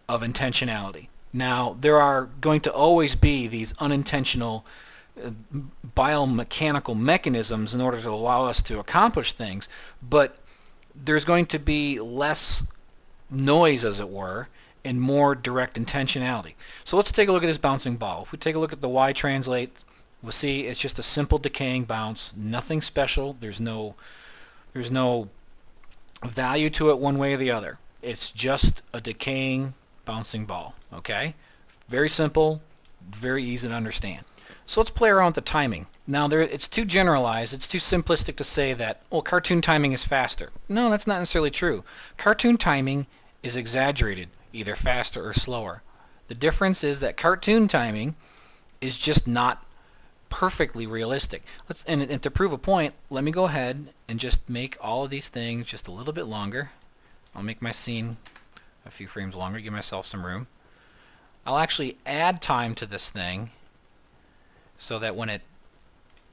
of intentionality. Now, there are going to always be these unintentional biomechanical mechanisms in order to allow us to accomplish things, but there's going to be less noise, as it were, and more direct intentionality. So let's take a look at this bouncing ball. If we take a look at the Y translate, we'll see it's just a simple decaying bounce, nothing special. There's no value to it one way or the other. It's just a decaying bouncing ball. Okay? Very simple, very easy to understand. So let's play around with the timing. Now it's too generalized, it's too simplistic to say that, well, cartoon timing is faster. No, that's not necessarily true. Cartoon timing is exaggerated, either faster or slower. The difference is that cartoon timing is just not perfectly realistic. And to prove a point, let me go ahead and just make all of these things just a little bit longer. I'll make my scene a few frames longer, give myself some room. I'll actually add time to this thing so that when it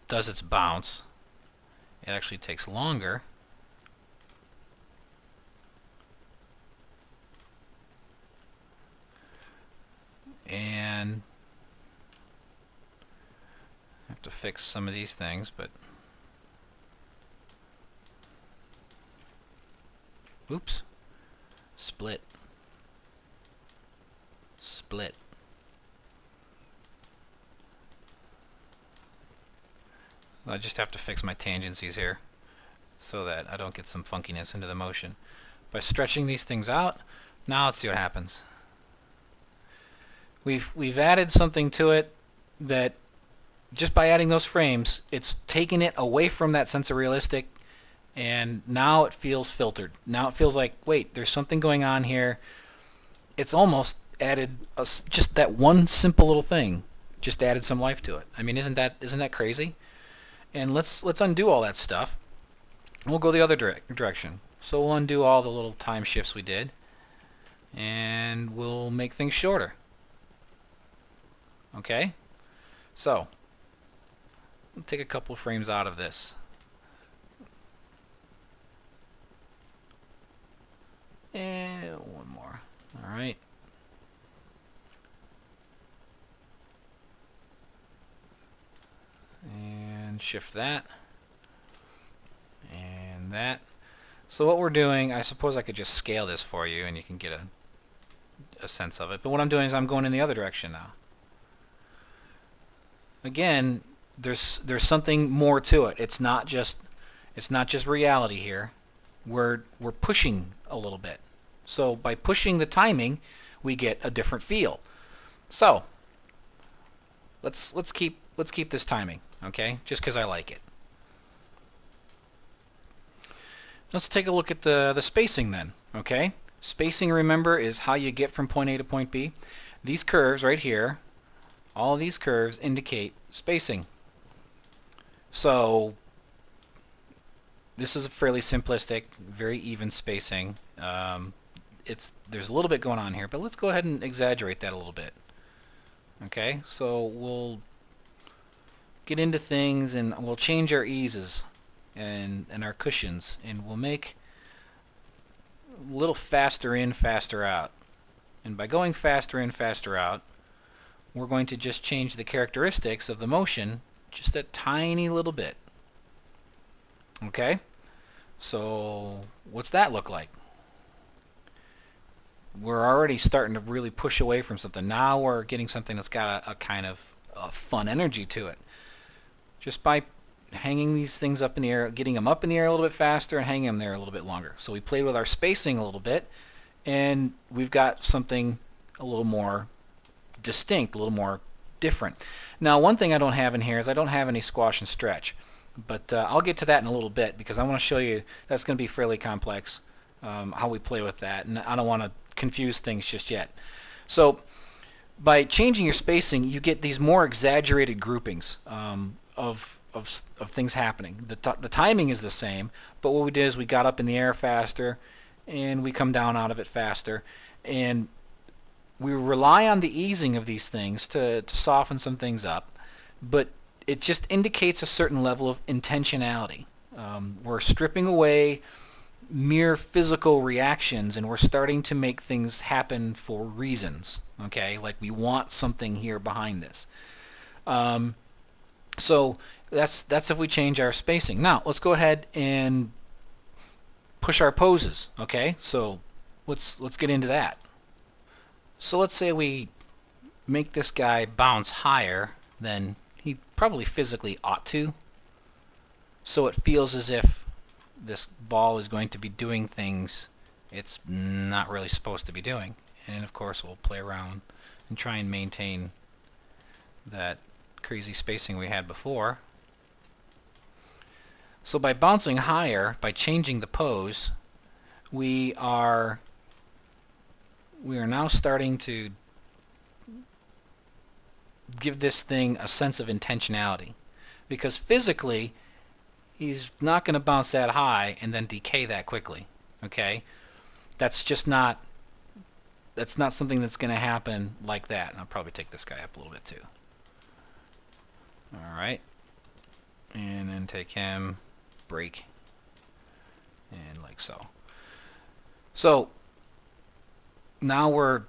does its bounce, it actually takes longer. And I have to fix some of these things, but oops, split. I just have to fix my tangencies here so that I don't get some funkiness into the motion. By stretching these things out, Now let's see what happens. We've added something to it that just by adding those frames, it's taken it away from that sense of realistic, and now it feels filtered. Now it feels like, wait, there's something going on here. It's almost added just that one simple little thing, just added some life to it. I mean, isn't that crazy? And let's undo all that stuff. We'll go the other direction. So we'll undo all the little time shifts we did, and we'll make things shorter. Okay? So, we'll take a couple of frames out of this. And one more. Alright. And shift that. And that. So what we're doing, I suppose I could just scale this for you and you can get a sense of it. But what I'm doing is I'm going in the other direction now. Again, there's something more to it. It's not just reality here. We're pushing a little bit. So by pushing the timing, we get a different feel. So let's keep this timing, okay? Just because I like it. Let's take a look at the spacing then, okay? Spacing, remember, is how you get from point A to point B. These curves right here, all of these curves indicate spacing. So this is a fairly simplistic, very even spacing. There's a little bit going on here, but let's go ahead and exaggerate that a little bit. Okay, so we'll get into things and we'll change our eases and our cushions, and we'll make a little faster in, faster out. And by going faster in, faster out, we're going to just change the characteristics of the motion just a tiny little bit. Okay? So what's that look like? We're already starting to really push away from something. Now we're getting something that's got a kind of fun energy to it. Just by hanging these things up in the air, getting them up in the air a little bit faster and hanging them there a little bit longer. So we played with our spacing a little bit, and we've got something a little more distinct, a little more different. Now, one thing I don't have in here is I don't have any squash and stretch, but I'll get to that in a little bit because I want to show you that's going to be fairly complex, how we play with that, and I don't want to confuse things just yet. So by changing your spacing, you get these more exaggerated groupings of things happening. The timing is the same, but what we did is we got up in the air faster and we come down out of it faster, and we rely on the easing of these things to soften some things up, but it just indicates a certain level of intentionality. We're stripping away mere physical reactions and we're starting to make things happen for reasons, okay? Like we want something here behind this. So that's if we change our spacing. Now let's go ahead and push our poses, okay? So let's get into that. So let's say we make this guy bounce higher than he probably physically ought to, so it feels as if this ball is going to be doing things it's not really supposed to be doing. And of course we'll play around and try and maintain that crazy spacing we had before. So by bouncing higher, by changing the pose, we are now starting to give this thing a sense of intentionality, because physically he's not going to bounce that high and then decay that quickly, okay? That's not something that's going to happen like that. And I'll probably take this guy up a little bit too. Alright, and then take him, break, and like so. So now we're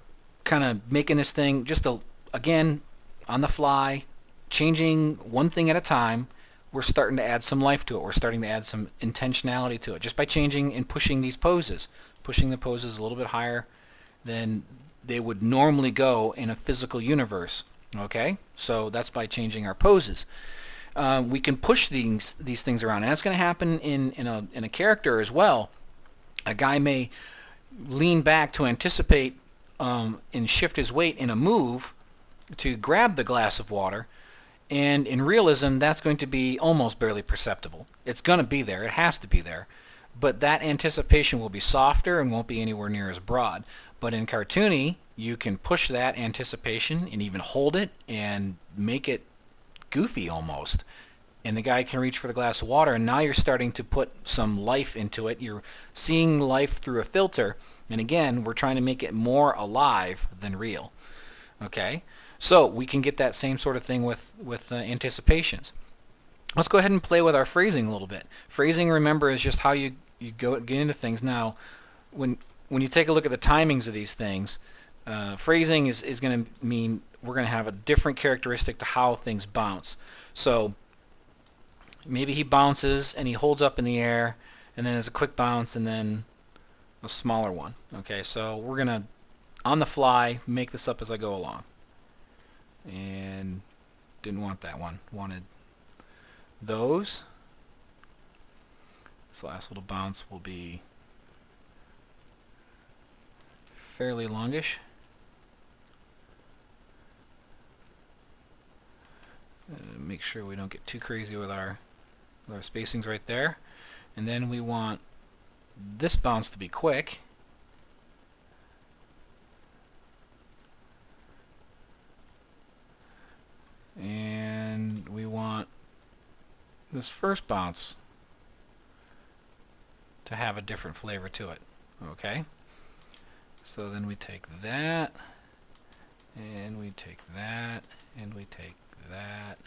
kind of making this thing just again on the fly, changing one thing at a time. We're starting to add some life to it. We're starting to add some intentionality to it just by changing and pushing these poses, pushing the poses a little bit higher than they would normally go in a physical universe. Okay, so that's by changing our poses. We can push these things around, and that's going to happen in a character as well. A guy may lean back to anticipate and shift his weight in a move to grab the glass of water. And in realism, that's going to be almost barely perceptible. It's going to be there. It has to be there. But that anticipation will be softer and won't be anywhere near as broad. But in cartoony, you can push that anticipation and even hold it and make it goofy almost. And the guy can reach for the glass of water, and now you're starting to put some life into it. You're seeing life through a filter. And again, we're trying to make it more alive than real. Okay? So we can get that same sort of thing with anticipations. Let's go ahead and play with our phrasing a little bit. Phrasing, remember, is just how you get into things. Now, when you take a look at the timings of these things, phrasing is going to mean we're going to have a different characteristic to how things bounce. So maybe he bounces and he holds up in the air, and then there's a quick bounce and then a smaller one. Okay, so we're going to, on the fly, make this up as I go along. And didn't want that one. Wanted those. This last little bounce will be fairly longish. Make sure we don't get too crazy with our spacings right there. And then we want this bounce to be quick. And we want this first bounce to have a different flavor to it. Okay? So then we take that, and we take that, and we take that.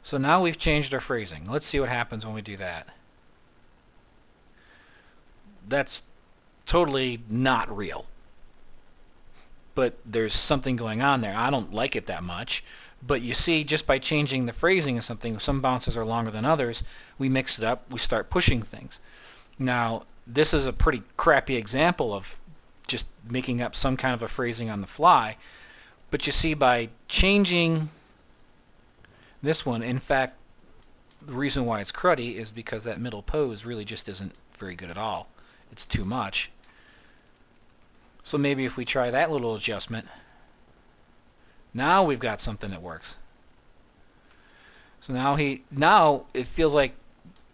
So now we've changed our phrasing. Let's see what happens when we do that. That's totally not real. But there's something going on there. I don't like it that much. But you see, just by changing the phrasing of something, some bounces are longer than others, we mix it up, we start pushing things. Now, this is a pretty crappy example of just making up some kind of a phrasing on the fly. But you see, by changing this one, in fact, the reason why it's cruddy is because that middle pose really just isn't very good at all. It's too much. So maybe if we try that little adjustment, now we've got something that works. So now it feels like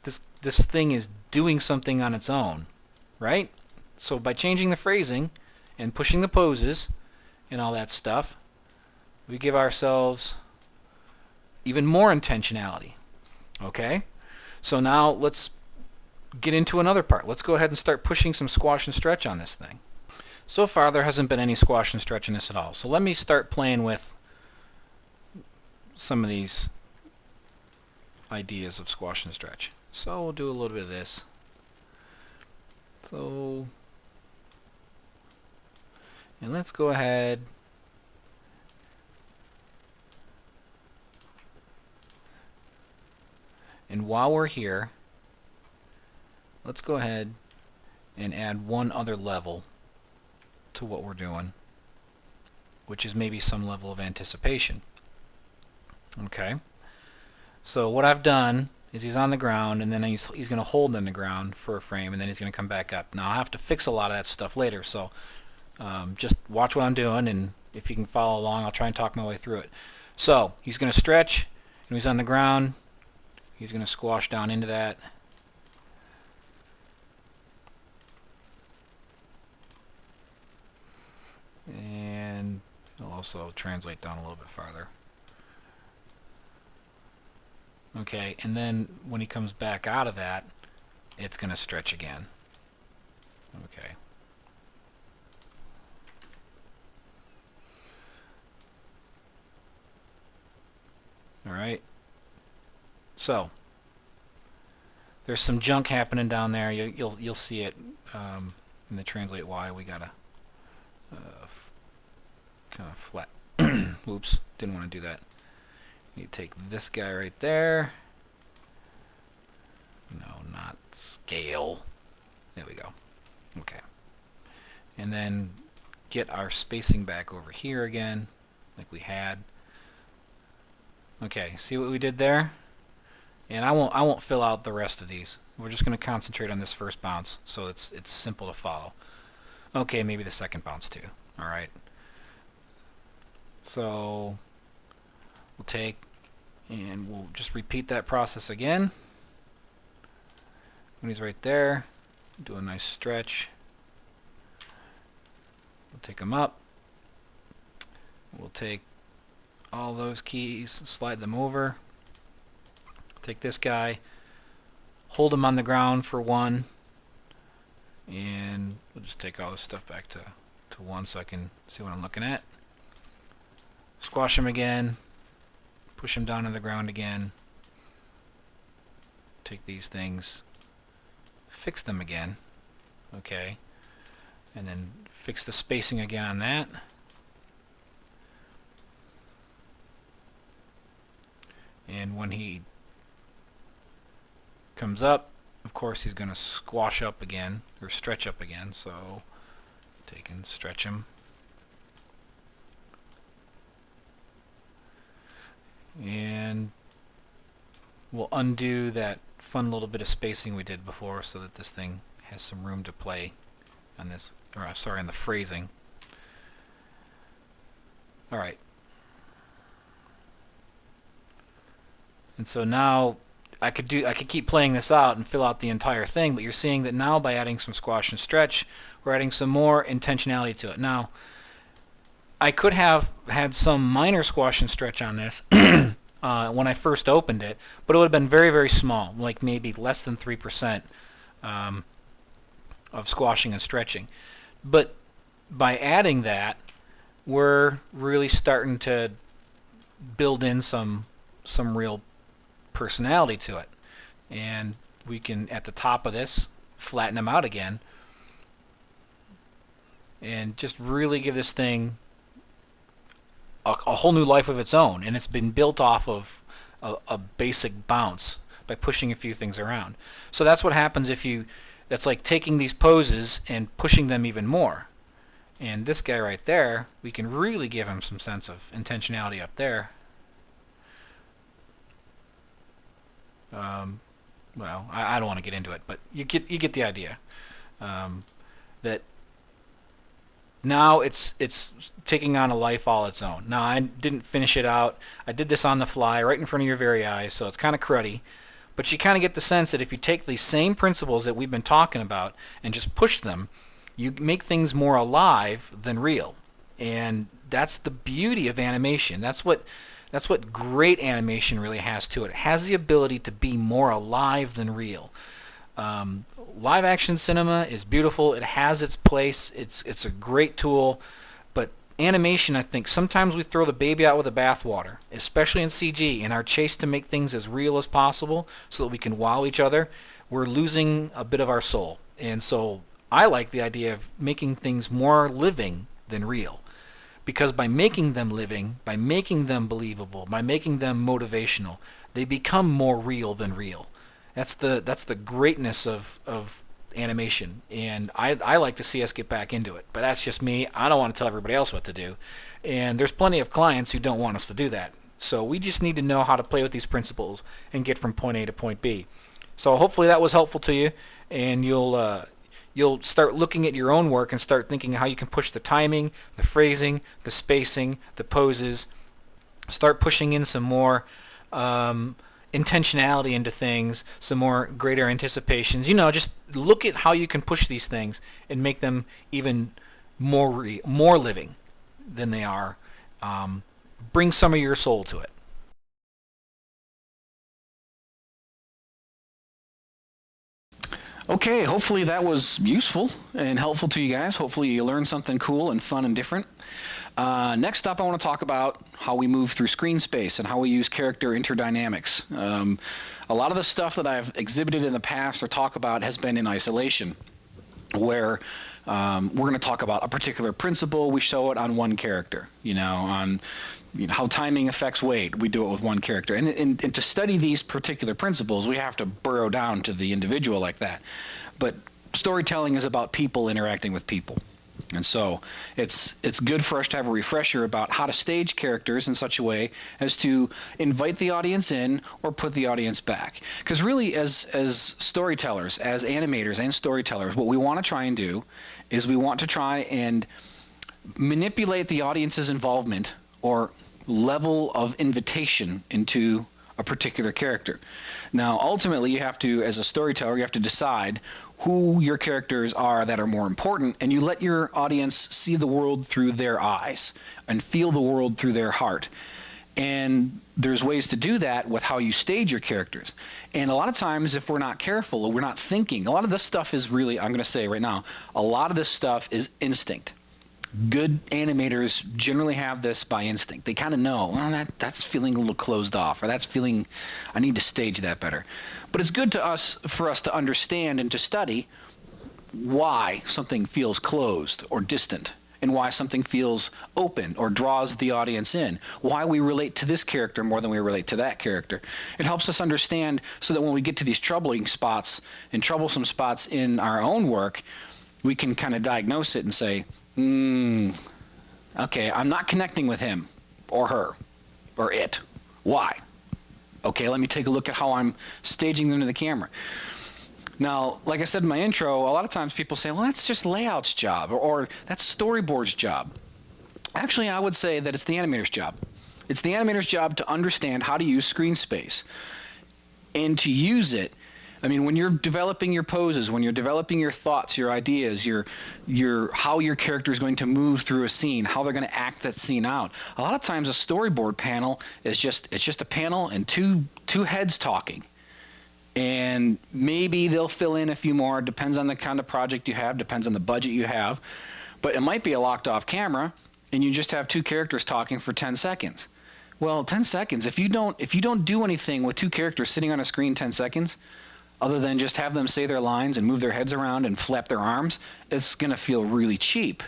this thing is doing something on its own, right? So by changing the phrasing and pushing the poses and all that stuff, we give ourselves even more intentionality. Okay? So now let's get into another part. Let's go ahead and start pushing some squash and stretch on this thing. So far there hasn't been any squash and stretch in this at all. So let me start playing with some of these ideas of squash and stretch. So we'll do a little bit of this. So, and let's go ahead and while we're here, let's go ahead and add one other level to what we're doing, which is maybe some level of anticipation. Okay, so what I've done is he's on the ground, and then he's going to hold on the ground for a frame, and then he's going to come back up. Now I have to fix a lot of that stuff later, so just watch what I'm doing, and if you can follow along, I'll try and talk my way through it. So he's going to stretch, and he's on the ground. He's going to squash down into that. And it'll also translate down a little bit farther. Okay, and then when he comes back out of that, it's going to stretch again. Okay. All right. So there's some junk happening down there. You'll see it in the translate Y. We gotta kind of flat. Oops, didn't want to do that. You take this guy right there. No, not scale. There we go. Okay. And then get our spacing back over here again, like we had. Okay, see what we did there? And I won't fill out the rest of these. We're just going to concentrate on this first bounce, so it's simple to follow. Okay, maybe the second bounce too. All right. So we'll take and we'll just repeat that process again. When he's right there, do a nice stretch. We'll take him up. We'll take all those keys, slide them over. Take this guy, hold him on the ground for 1, and we'll just take all this stuff back to 1 so I can see what I'm looking at. Squash him again, push him down to the ground again, take these things, fix them again, okay, and then fix the spacing again on that. And when he comes up, of course he's going to squash up again, or stretch up again, so take and stretch him. And we'll undo that fun little bit of spacing we did before so that this thing has some room to play on this, or sorry, on the phrasing. Alright. And so now I could keep playing this out and fill out the entire thing, but you're seeing that now by adding some squash and stretch, we're adding some more intentionality to it. Now, I could have had some minor squash and stretch on this when I first opened it, but it would have been very, very small, like maybe less than 3% of squashing and stretching. But by adding that, we're really starting to build in some real personality to it. And we can, at the top of this, flatten them out again and just really give this thing a whole new life of its own, and it's been built off of a basic bounce by pushing a few things around. So that's what happens if you, that's like taking these poses and pushing them even more. And this guy right there, we can really give him some sense of intentionality up there. Well, I don't want to get into it, but you get the idea. That now it's taking on a life all its own. Now, I didn't finish it out. I did this on the fly, right in front of your very eyes, so it's kind of cruddy. But you kind of get the sense that if you take these same principles that we've been talking about and just push them, you make things more alive than real. And that's the beauty of animation. That's what great animation really has to it. It has the ability to be more alive than real. Live action cinema is beautiful. It has its place. It's a great tool. But animation, I think, sometimes we throw the baby out with the bathwater, especially in CG, in our chase to make things as real as possible so that we can wow each other. We're losing a bit of our soul. And so I like the idea of making things more living than real. Because by making them living, by making them believable, by making them motivational, they become more real than real. That's the greatness of animation, and I like to see us get back into it. But that's just me. I don't want to tell everybody else what to do, and there's plenty of clients who don't want us to do that. So we just need to know how to play with these principles and get from point A to point B. So hopefully that was helpful to you, and you'll start looking at your own work and start thinking how you can push the timing, the phrasing, the spacing, the poses. Start pushing in some more intentionality into things, some more greater anticipations. You know, just look at how you can push these things and make them even more living than they are. Bring some of your soul to it. Okay, hopefully that was useful and helpful to you guys. Hopefully you learned something cool and fun and different. Next up, I want to talk about how we move through screen space and how we use character interdynamics. A lot of the stuff that I've exhibited in the past or talk about has been in isolation, where we're going to talk about a particular principle. We show it on one character, on how timing affects weight. We do it with one character. And to study these particular principles, we have to burrow down to the individual like that. But storytelling is about people interacting with people. And so it's good for us to have a refresher about how to stage characters in such a way as to invite the audience in or put the audience back. Because really, as storytellers, as animators and storytellers, what we want to try and do is we want to try and manipulate the audience's involvement or level of invitation into a particular character. Now, ultimately, you have to, as a storyteller, you have to decide who your characters are that are more important, and you let your audience see the world through their eyes and feel the world through their heart. And there's ways to do that with how you stage your characters. And a lot of times, if we're not careful or we're not thinking, a lot of this stuff is really, I'm going to say right now, a lot of this stuff is instinct. Good animators generally have this by instinct. They kind of know, well, that's feeling a little closed off, or that's feeling, I need to stage that better. But it's good for us to understand and to study why something feels closed or distant, and why something feels open or draws the audience in, why we relate to this character more than we relate to that character. It helps us understand so that when we get to these troubling spots and troublesome spots in our own work, we can kind of diagnose it and say, okay, I'm not connecting with him or her or it. Why? Okay, let me take a look at how I'm staging them to the camera. Now, like I said in my intro, a lot of times people say, well, that's just layout's job, or that's storyboard's job. Actually, I would say that it's the animator's job. It's the animator's job to understand how to use screen space and to use it. I mean, when you're developing your poses, when you're developing your thoughts, your ideas, how your character is going to move through a scene, how they're going to act that scene out. A lot of times, a storyboard panel is just a panel and two heads talking, and maybe they'll fill in a few more. Depends on the kind of project you have, depends on the budget you have, but it might be a locked-off camera, and you just have two characters talking for 10 seconds. Well, 10 seconds. If you don't do anything with two characters sitting on a screen 10 seconds. Other than just have them say their lines and move their heads around and flap their arms, it's going to feel really cheap.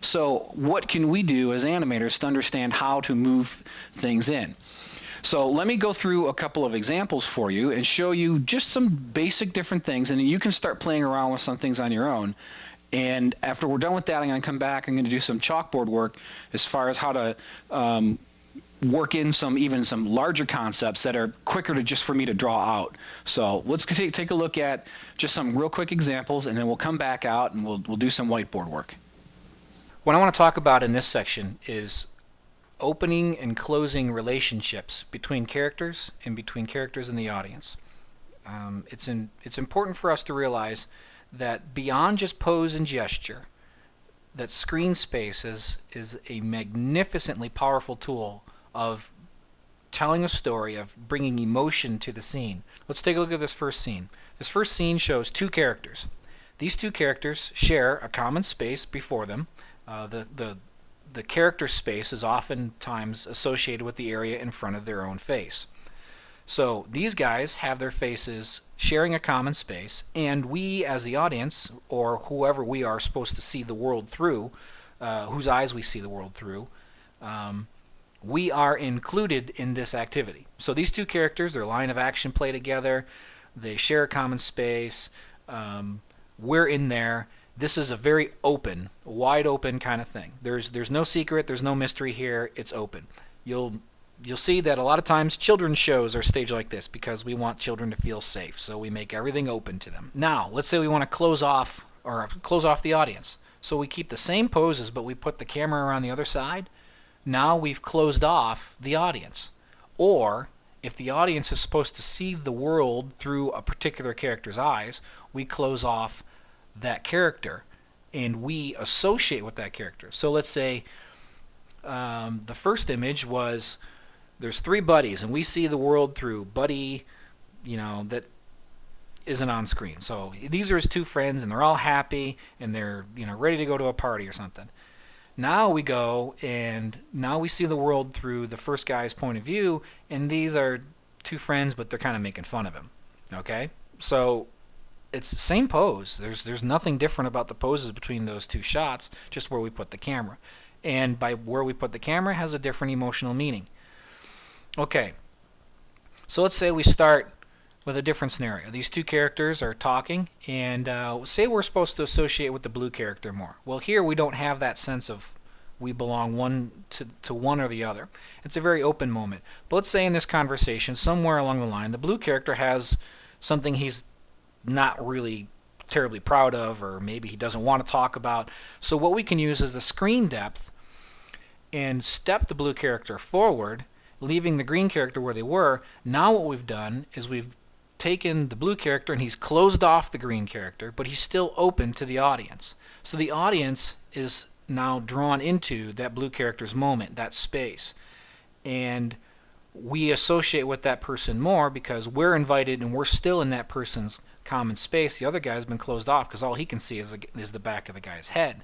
So what can we do as animators to understand how to move things in? So let me go through a couple of examples for you and show you just some basic different things, and then you can start playing around with some things on your own. And after we're done with that, I'm going to come back. I'm going to do some chalkboard work as far as how to work in some larger concepts that are quicker to just for me to draw out. So let's take a look at just some real quick examples, and then we'll come back out and we'll do some whiteboard work. What I want to talk about in this section is opening and closing relationships between characters and between characters and the audience. It's important for us to realize that beyond just pose and gesture, that screen space is a magnificently powerful tool of telling a story, of bringing emotion to the scene. Let's take a look at this first scene. This first scene shows two characters. These two characters share a common space before them. The character space is oftentimes associated with the area in front of their own face. So these guys have their faces sharing a common space, and we as the audience, or whoever we are supposed to see the world through, whose eyes we see the world through, we are included in this activity. So these two characters, their line of action play together, they share a common space, we're in there. This is a very open, wide open kind of thing. There's no secret, there's no mystery here, it's open. You'll see that a lot of times children's shows are staged like this because we want children to feel safe, so we make everything open to them. Now, let's say we want to close off the audience. So we keep the same poses, but we put the camera around the other side. Now we've closed off the audience. Or, if the audience is supposed to see the world through a particular character's eyes, we close off that character and we associate with that character. So let's say the first image was there's three buddies and we see the world through buddy, that isn't on screen. So these are his two friends and they're all happy and they're ready to go to a party or something. Now we go and now we see the world through the first guy's point of view, and these are two friends, but they're kind of making fun of him. Okay? So it's the same pose. There's nothing different about the poses between those two shots, just where we put the camera. And by where we put the camera has a different emotional meaning. Okay. So let's say we start with a different scenario. These two characters are talking, and say we're supposed to associate with the blue character more. Well, here we don't have that sense of we belong one to one or the other. It's a very open moment. But let's say in this conversation, somewhere along the line, the blue character has something he's not really terribly proud of, or maybe he doesn't want to talk about. So what we can use is the screen depth and step the blue character forward, leaving the green character where they were. Now what we've done is we've taken the blue character and he's closed off the green character, but he's still open to the audience. So the audience is now drawn into that blue character's moment, that space. And we associate with that person more because we're invited and we're still in that person's common space. The other guy's been closed off because all he can see is the back of the guy's head.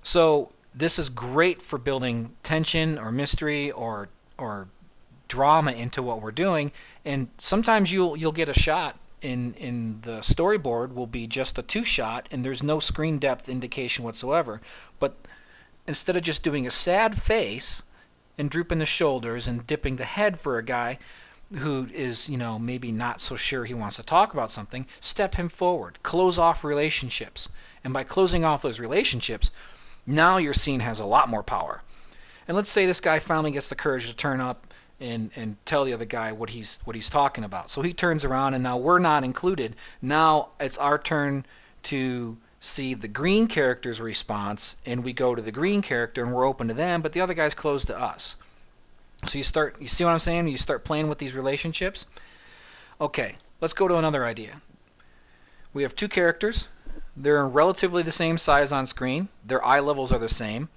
So this is great for building tension or mystery or drama into what we're doing. And sometimes you'll get a shot in the storyboard will be just a 2-shot and there's no screen depth indication whatsoever. But instead of just doing a sad face and drooping the shoulders and dipping the head for a guy who is, maybe not so sure he wants to talk about something, step him forward, close off relationships. And by closing off those relationships, now your scene has a lot more power. And let's say this guy finally gets the courage to turn up and tell the other guy what he's talking about. So he turns around and now we're not included. Now it's our turn to see the green character's response, and we go to the green character and we're open to them, but the other guy's closed to us. So you see what I'm saying? You start playing with these relationships. Okay, let's go to another idea. We have two characters. They're relatively the same size on screen. Their eye levels are the same,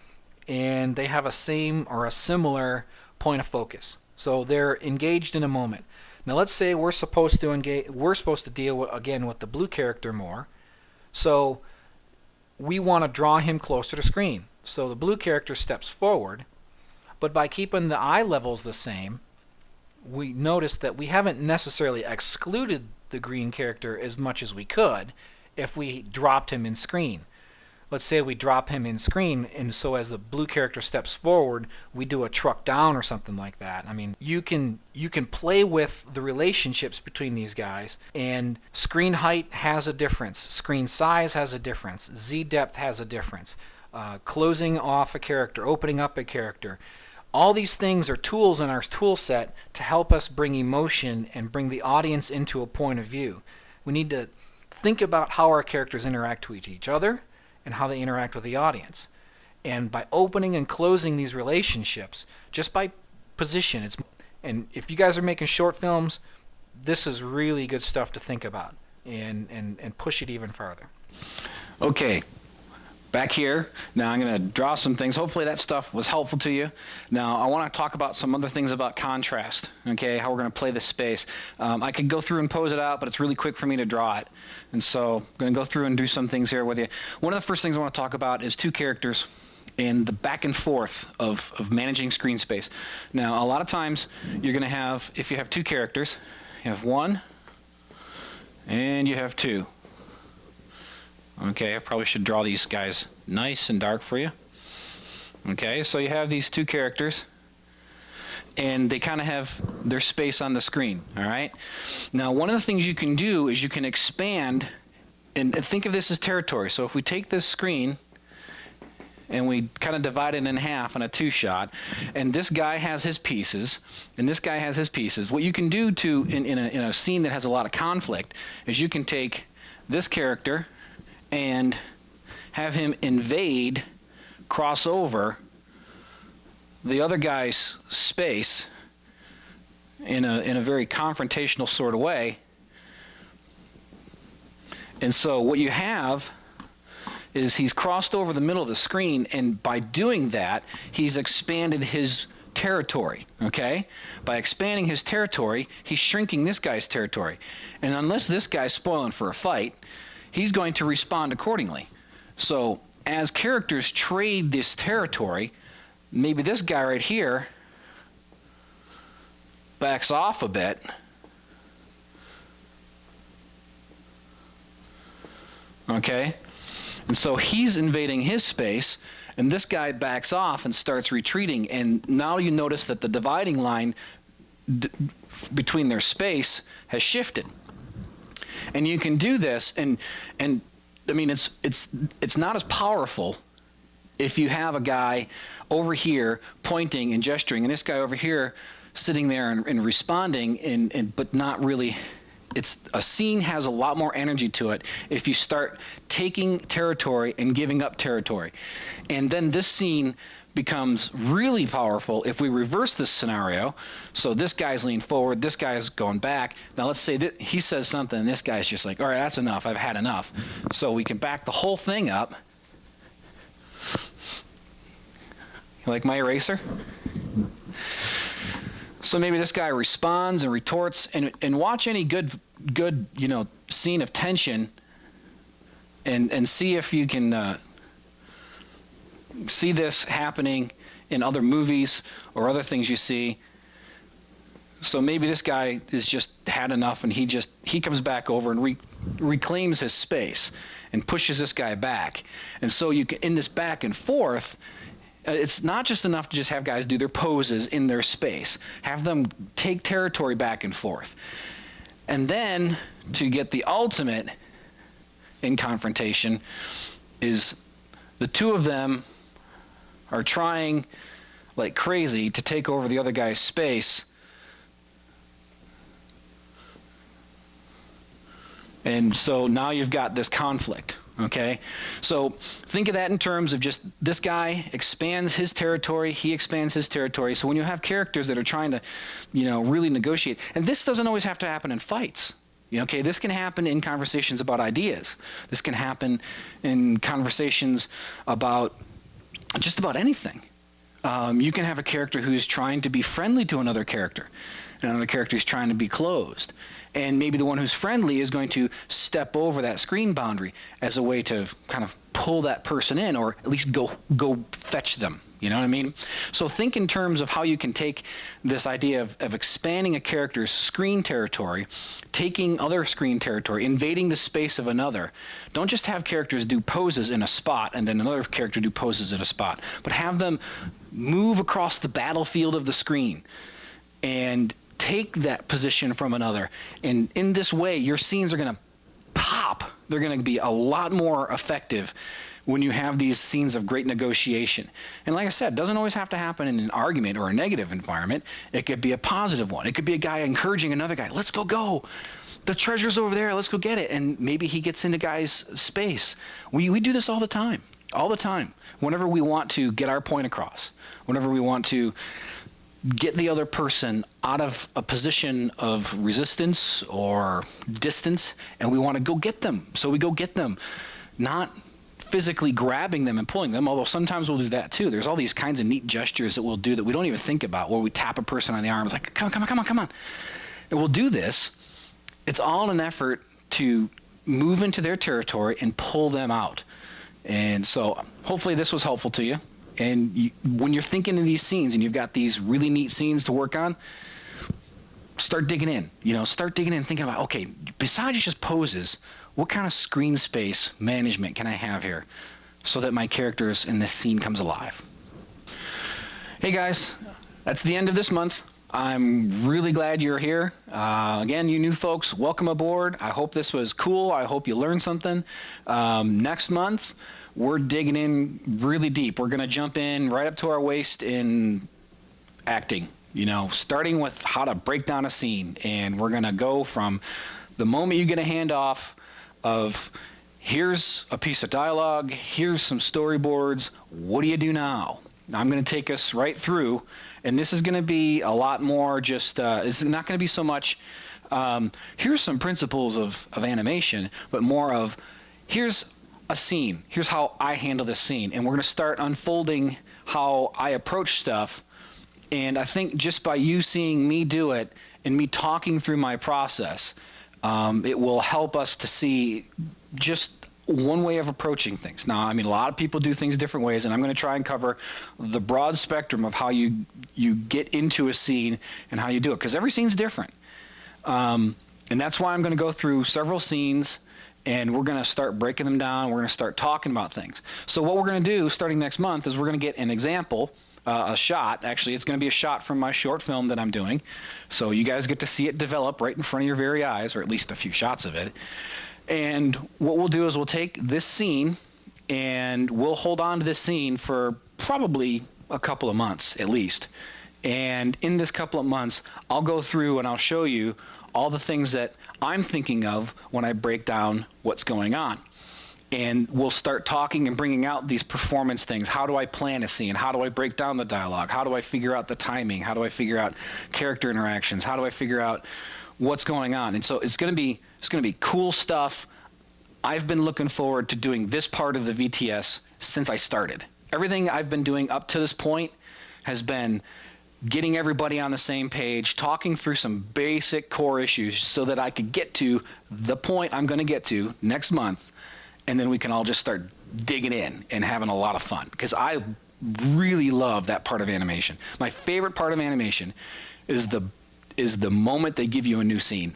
and they have a same or a similar point of focus. So they're engaged in a moment. Now let's say we're supposed to deal again with the blue character more. So we want to draw him closer to screen. So the blue character steps forward, but by keeping the eye levels the same, we notice that we haven't necessarily excluded the green character as much as we could if we dropped him in screen. Let's say we drop him in screen, and so as the blue character steps forward, we do a truck down or something like that. I mean, you can play with the relationships between these guys, and screen height has a difference, screen size has a difference, Z depth has a difference, closing off a character, opening up a character. All these things are tools in our tool set to help us bring emotion and bring the audience into a point of view. We need to think about how our characters interact with each other and how they interact with the audience. And by opening and closing these relationships, just by position, and if you guys are making short films, this is really good stuff to think about and push it even farther. Okay, back here, now I'm going to draw some things. Hopefully that stuff was helpful to you. Now I want to talk about some other things about contrast, okay, how we're going to play this space. I could go through and pose it out, but it's really quick for me to draw it. And so I'm going to go through and do some things here with you. One of the first things I want to talk about is two characters and the back and forth of managing screen space. Now a lot of times you're going to have, if you have two characters, you have one and you have two. Okay, I probably should draw these guys nice and dark for you. Okay, so you have these two characters, and they kind of have their space on the screen, all right? Now, one of the things you can do is you can expand, and think of this as territory. So if we take this screen, and we kind of divide it in half on a 2-shot, and this guy has his pieces, and this guy has his pieces. What you can do in a scene that has a lot of conflict is you can take this character and have him invade, cross over the other guy's space in a very confrontational sort of way. And so what you have is he's crossed over the middle of the screen, and by doing that, he's expanded his territory, okay? By expanding his territory, he's shrinking this guy's territory. And unless this guy's spoiling for a fight, he's going to respond accordingly. So as characters trade this territory, maybe this guy right here backs off a bit. Okay? And so he's invading his space, and this guy backs off and starts retreating. And now you notice that the dividing line between their space has shifted. And you can do this, and I mean, it's not as powerful if you have a guy over here pointing and gesturing, and this guy over here sitting there and responding, but not really. A scene has a lot more energy to it if you start taking territory and giving up territory. And then this scene becomes really powerful if we reverse this scenario. So this guy's leaning forward, this guy's going back. Now let's say that he says something and this guy's just like, all right, that's enough, I've had enough. So we can back the whole thing up. You like my eraser? So maybe this guy responds and retorts, and watch any good scene of tension, and see if you can see this happening in other movies or other things you see. So maybe this guy is just had enough, and he comes back over and reclaims his space and pushes this guy back. And so you can, in this back and forth, it's not just enough to just have guys do their poses in their space. Have them take territory back and forth. And then, to get the ultimate in confrontation, is the two of them are trying like crazy to take over the other guy's space. And so now you've got this conflict. Okay, so think of that in terms of just this guy expands his territory, he expands his territory. So when you have characters that are trying to, really negotiate, and this doesn't always have to happen in fights. Okay, this can happen in conversations about ideas. This can happen in conversations about just about anything. You can have a character who's trying to be friendly to another character, and another character is trying to be closed. And maybe the one who's friendly is going to step over that screen boundary as a way to kind of pull that person in, or at least go fetch them. You know what I mean? So think in terms of how you can take this idea of expanding a character's screen territory, taking other screen territory, invading the space of another. Don't just have characters do poses in a spot and then another character do poses in a spot, but have them move across the battlefield of the screen and take that position from another. And in this way, your scenes are going to pop. They're going to be a lot more effective when you have these scenes of great negotiation. And like I said, it doesn't always have to happen in an argument or a negative environment. It could be a positive one. It could be a guy encouraging another guy, let's go. The treasure's over there, let's go get it. And maybe he gets into guy's space. We do this all the time. Whenever we want to get our point across, whenever we want to get the other person out of a position of resistance or distance, and we want to go get them. So we go get them, not physically grabbing them and pulling them, although sometimes we'll do that too. There's all these kinds of neat gestures that we'll do that we don't even think about, where we tap a person on the arm, it's like, come on. And we'll do this. It's all an effort to move into their territory and pull them out. And so hopefully this was helpful to you. And when you're thinking of these scenes and you've got these really neat scenes to work on, start digging in. Start digging in, thinking about, okay, besides just poses, what kind of screen space management can I have here so that my characters in this scene comes alive? Hey guys, that's the end of this month. I'm really glad you're here. Again, you new folks, welcome aboard. I hope this was cool. I hope you learned something. Next month, we're digging in really deep. We're going to jump in right up to our waist in acting, starting with how to break down a scene. And we're going to go from the moment you get a handoff of, here's a piece of dialogue, here's some storyboards, what do you do now? I'm going to take us right through, and this is going to be a lot more just, it's not going to be so much, here's some principles of animation, but more of, here's a scene, here's how I handle this scene, and we're going to start unfolding how I approach stuff. And I think just by you seeing me do it and me talking through my process, it will help us to see just one way of approaching things. Now, I mean, a lot of people do things different ways, and I'm going to try and cover the broad spectrum of how you get into a scene and how you do it, because every scene's different. And that's why I'm going to go through several scenes, and we're going to start breaking them down. We're going to start talking about things. So what we're going to do starting next month is we're going to get an example a shot. Actually, it's going to be a shot from my short film that I'm doing. So you guys get to see it develop right in front of your very eyes, or at least a few shots of it. And what we'll do is we'll take this scene and we'll hold on to this scene for probably a couple of months at least. And in this couple of months, I'll go through and I'll show you all the things that I'm thinking of when I break down what's going on. And we'll start talking and bringing out these performance things. How do I plan a scene? How do I break down the dialogue? How do I figure out the timing? How do I figure out character interactions? How do I figure out what's going on? And so it's going to be cool stuff. I've been looking forward to doing this part of the VTS since I started. Everything I've been doing up to this point has been getting everybody on the same page, talking through some basic core issues so that I could get to the point I'm going to get to next month, and then we can all just start digging in and having a lot of fun, because I really love that part of animation. My favorite part of animation is the moment they give you a new scene.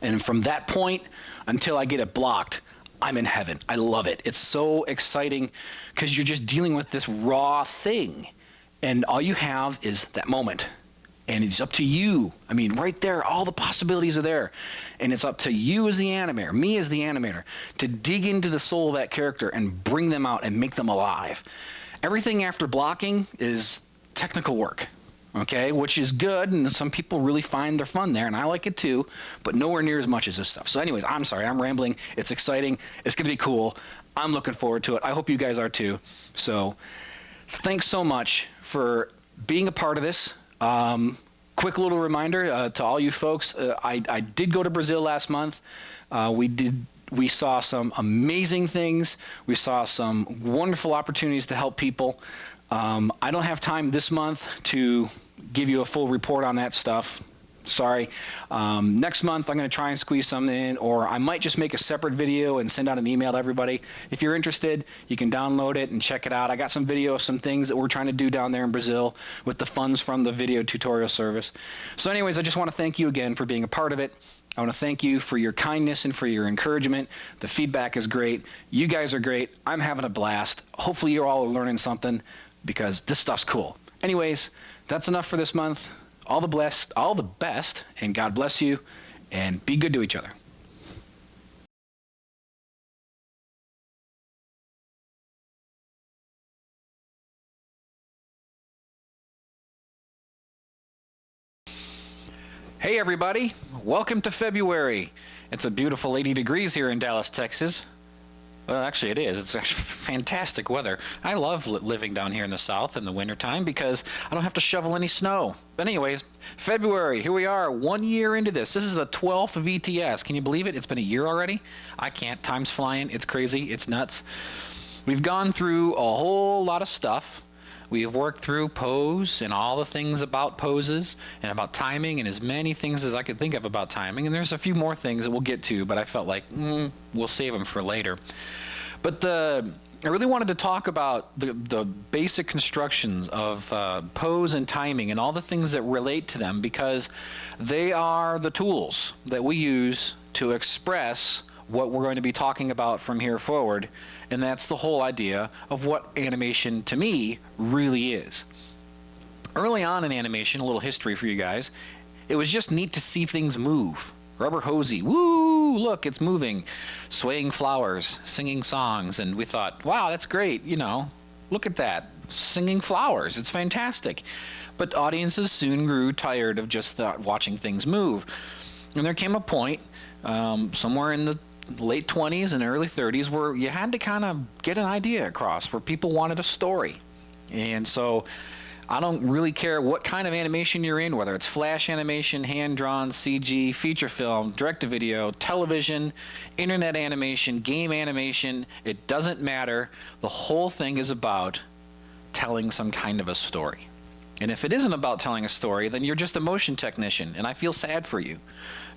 And from that point until I get it blocked, I'm in heaven. I love it. It's so exciting because you're just dealing with this raw thing. And all you have is that moment. And it's up to you. I mean, right there, all the possibilities are there. And it's up to you as the animator, me as the animator, to dig into the soul of that character and bring them out and make them alive. Everything after blocking is technical work, okay, which is good, and some people really find their fun there, and I like it too, but nowhere near as much as this stuff. So anyways, I'm sorry, I'm rambling. It's exciting. It's going to be cool. I'm looking forward to it. I hope you guys are too. So thanks so much for being a part of this. Quick little reminder to all you folks, I did go to Brazil last month. We saw some amazing things. We saw some wonderful opportunities to help people. I don't have time this month to give you a full report on that stuff. Sorry. Next month I'm going to try and squeeze something in, or I might just make a separate video and send out an email to everybody. If you're interested, you can download it and check it out. I got some video of some things that we're trying to do down there in Brazil with the funds from the video tutorial service. So anyways, I just want to thank you again for being a part of it. I want to thank you for your kindness and for your encouragement. The feedback is great. You guys are great. I'm having a blast. Hopefully you're all learning something, because this stuff's cool. Anyways, that's enough for this month. All the best, and God bless you, and be good to each other. Hey everybody, welcome to February. It's a beautiful 80 degrees here in Dallas, Texas. Well, actually it is. It's actually fantastic weather. I love living down here in the South in the wintertime because I don't have to shovel any snow. But anyways, February, here we are, 1 year into this. This is the 12th VTS. Can you believe it? It's been a year already. I can't. Time's flying. It's crazy. It's nuts. We've gone through a whole lot of stuff. We've worked through pose and all the things about poses and about timing and as many things as I could think of about timing. And there's a few more things that we'll get to, but I felt like we'll save them for later. But I really wanted to talk about the basic constructions of pose and timing and all the things that relate to them, because they are the tools that we use to express what we're going to be talking about from here forward. And that's the whole idea of what animation to me really is. Early on in animation, a little history for you guys, it was just neat to see things move. Rubber hosey, woo, look, it's moving. Swaying flowers, singing songs, and we thought, wow, that's great, you know, look at that, singing flowers, it's fantastic. But audiences soon grew tired of just watching things move. And there came a point, somewhere in the late 20s and early 30s, where you had to kind of get an idea across, where people wanted a story. And so I don't really care what kind of animation you're in, whether it's flash animation, hand-drawn, CG, feature film, direct-to-video, television, internet animation, game animation, it doesn't matter. The whole thing is about telling some kind of a story. And if it isn't about telling a story, then you're just a motion technician, and I feel sad for you,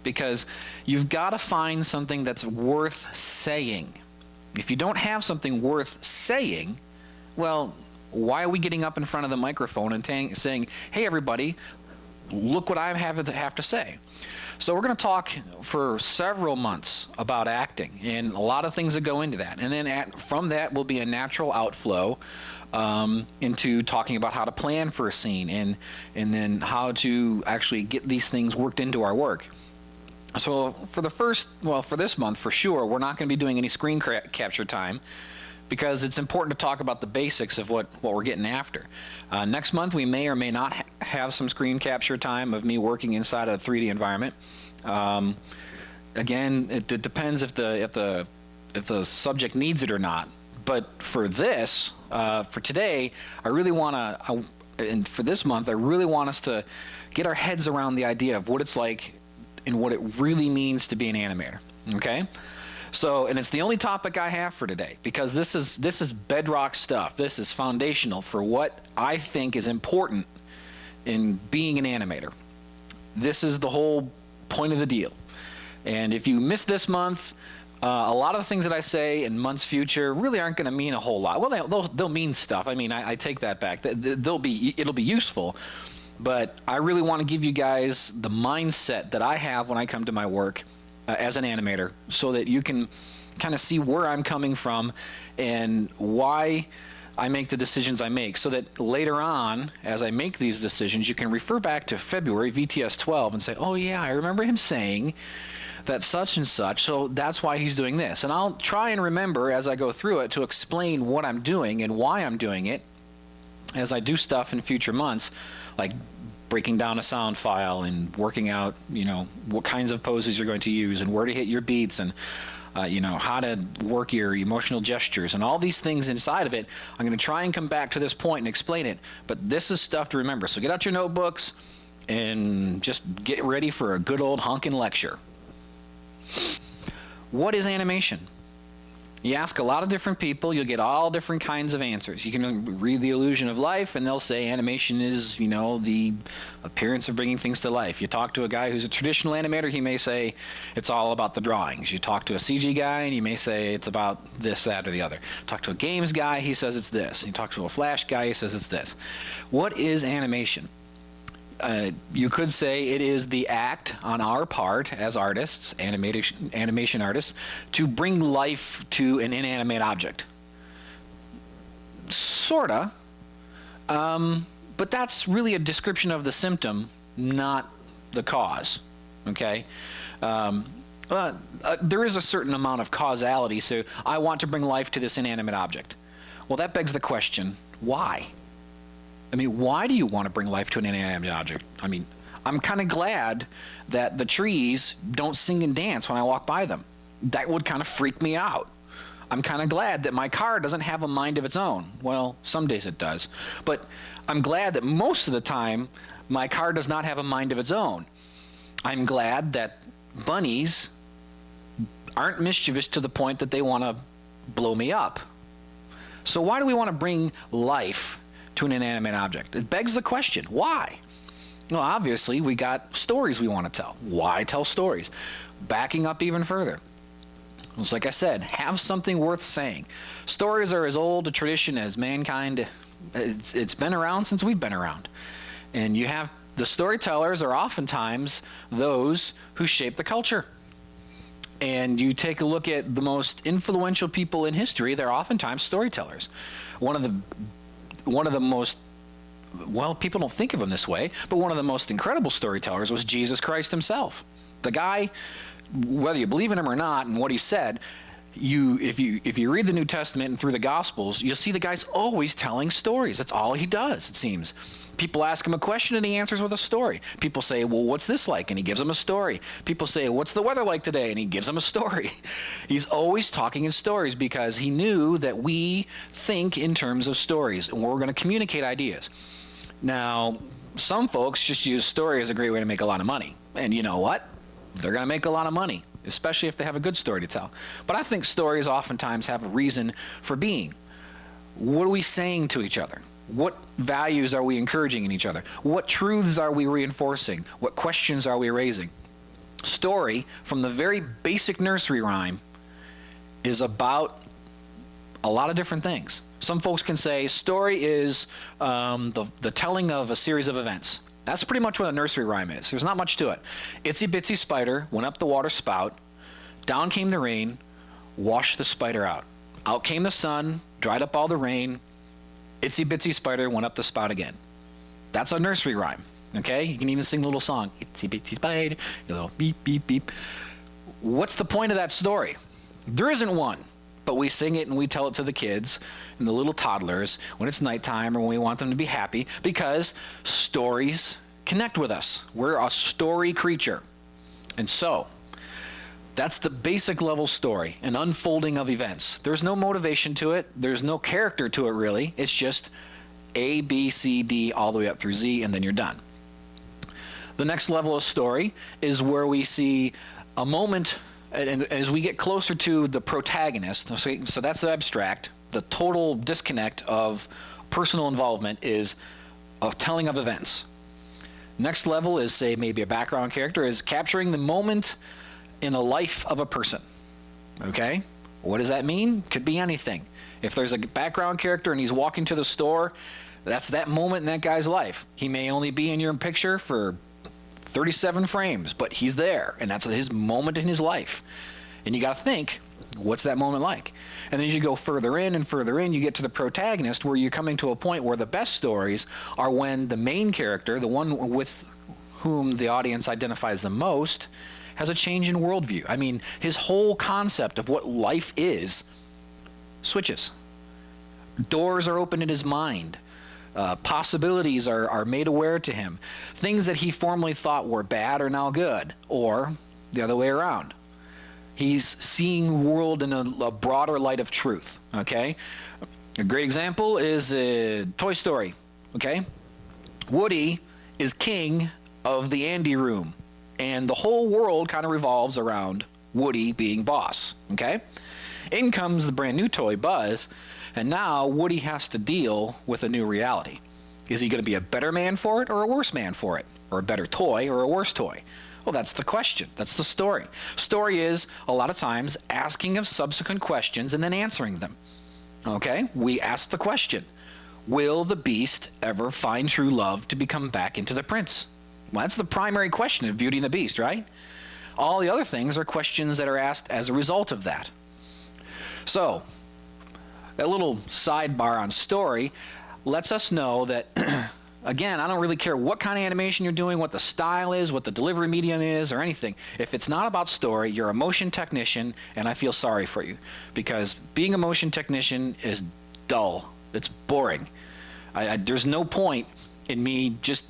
because you've got to find something that's worth saying. If you don't have something worth saying, well, why are we getting up in front of the microphone and saying, hey everybody, look what I have to say? So we're going to talk for several months about acting and a lot of things that go into that. And then from that will be a natural outflow into talking about how to plan for a scene and then how to actually get these things worked into our work. So for this month, for sure, we're not going to be doing any screen capture time because it's important to talk about the basics of what we're getting after. Next month, we may or may not have some screen capture time of me working inside a 3D environment. Again, it depends if the subject needs it or not. But for this, for today, I really want to, and for this month, I really want us to get our heads around the idea of what it's like and what it really means to be an animator. Okay? So, and it's the only topic I have for today because this is bedrock stuff. This is foundational for what I think is important in being an animator. This is the whole point of the deal. And if you miss this month, a lot of the things that I say in months future really aren't going to mean a whole lot. Well, they'll mean stuff. I mean, I take that back. It'll be useful. But I really want to give you guys the mindset that I have when I come to my work as an animator so that you can kind of see where I'm coming from and why I make the decisions I make, so that later on, as I make these decisions, you can refer back to February VTS 12 and say, oh yeah, I remember him saying that such and such, so that's why he's doing this. And I'll try and remember as I go through it to explain what I'm doing and why I'm doing it as I do stuff in future months, like breaking down a sound file and working out, what kinds of poses you're going to use and where to hit your beats and, how to work your emotional gestures and all these things inside of it. I'm going to try and come back to this point and explain it, but this is stuff to remember. So get out your notebooks and just get ready for a good old honkin' lecture. What is animation? You ask a lot of different people, you'll get all different kinds of answers. You can read The Illusion of Life, and they'll say animation is, the appearance of bringing things to life. You talk to a guy who's a traditional animator, he may say it's all about the drawings. You talk to a CG guy, and he may say it's about this, that, or the other. Talk to a games guy, he says it's this. You talk to a Flash guy, he says it's this. What is animation? You could say it is the act on our part as artists, animation artists, to bring life to an inanimate object. Sorta. But that's really a description of the symptom, not the cause. Okay? There is a certain amount of causality, so I want to bring life to this inanimate object. Well, that begs the question, why? I mean, why do you want to bring life to an inanimate object? I mean, I'm kind of glad that the trees don't sing and dance when I walk by them. That would kind of freak me out. I'm kind of glad that my car doesn't have a mind of its own. Well, some days it does. But I'm glad that most of the time my car does not have a mind of its own. I'm glad that bunnies aren't mischievous to the point that they want to blow me up. So why do we want to bring life to an inanimate object? It begs the question, why? Well, obviously, we got stories we want to tell. Why tell stories? Backing up even further. It's like I said, have something worth saying. Stories are as old a tradition as mankind. It's been around since we've been around. And you have, the storytellers are oftentimes those who shape the culture. And you take a look at the most influential people in history, they're oftentimes storytellers. One of the most, well, people don't think of him this way, but one of the most incredible storytellers was Jesus Christ himself. The guy, whether you believe in him or not and what he said, if you read the New Testament and through the Gospels, you'll see the guy's always telling stories. That's all he does, it seems. People ask him a question and he answers with a story. People say, well, what's this like? And he gives them a story. People say, what's the weather like today? And he gives them a story. He's always talking in stories because he knew that we think in terms of stories and we're going to communicate ideas. Now, some folks just use story as a great way to make a lot of money. And you know what? They're going to make a lot of money, especially if they have a good story to tell. But I think stories oftentimes have a reason for being. What are we saying to each other? What values are we encouraging in each other? What truths are we reinforcing? What questions are we raising? Story, from the very basic nursery rhyme, is about a lot of different things. Some folks can say story is the telling of a series of events. That's pretty much what a nursery rhyme is. There's not much to it. Itsy bitsy spider went up the water spout. Down came the rain, washed the spider out. Out came the sun, dried up all the rain. Itsy bitsy spider went up the spout again. That's a nursery rhyme. Okay? You can even sing a little song. Itsy bitsy spider, a little beep, beep, beep. What's the point of that story? There isn't one. But we sing it and we tell it to the kids and the little toddlers when it's nighttime or when we want them to be happy, because stories connect with us. We're a story creature. And so, that's the basic level story, an unfolding of events. There's no motivation to it. There's no character to it, really. It's just A, B, C, D, all the way up through Z, and then you're done. The next level of story is where we see a moment. And as we get closer to the protagonist, so that's the abstract, the total disconnect of personal involvement is a telling of events. Next level is, say, maybe a background character, is capturing the moment in the life of a person. Okay? What does that mean? Could be anything. If there's a background character and he's walking to the store, that's that moment in that guy's life. He may only be in your picture for 37 frames, but he's there, and that's his moment in his life. And you got to think, what's that moment like? And then as you go further in and further in, you get to the protagonist, where you're coming to a point where the best stories are when the main character, the one with whom the audience identifies the most, has a change in worldview. I mean, his whole concept of what life is switches. Doors are opened in his mind. Possibilities are made aware to him. Things that he formerly thought were bad are now good, or the other way around. He's seeing the world in a broader light of truth, okay? A great example is Toy Story, okay? Woody is king of the Andy room, and the whole world kind of revolves around Woody being boss, okay? In comes the brand new toy, Buzz, and now Woody has to deal with a new reality. Is he going to be a better man for it or a worse man for it? Or a better toy or a worse toy? Well, that's the question. That's the story. Story is, a lot of times, asking of subsequent questions and then answering them. Okay? We ask the question, will the beast ever find true love to become back into the prince? Well, that's the primary question of Beauty and the Beast, right? All the other things are questions that are asked as a result of that. So, that little sidebar on story lets us know that, again, I don't really care what kind of animation you're doing, what the style is, what the delivery medium is, or anything. If it's not about story, you're a motion technician, and I feel sorry for you. Because being a motion technician is dull. It's boring. There's no point in me just,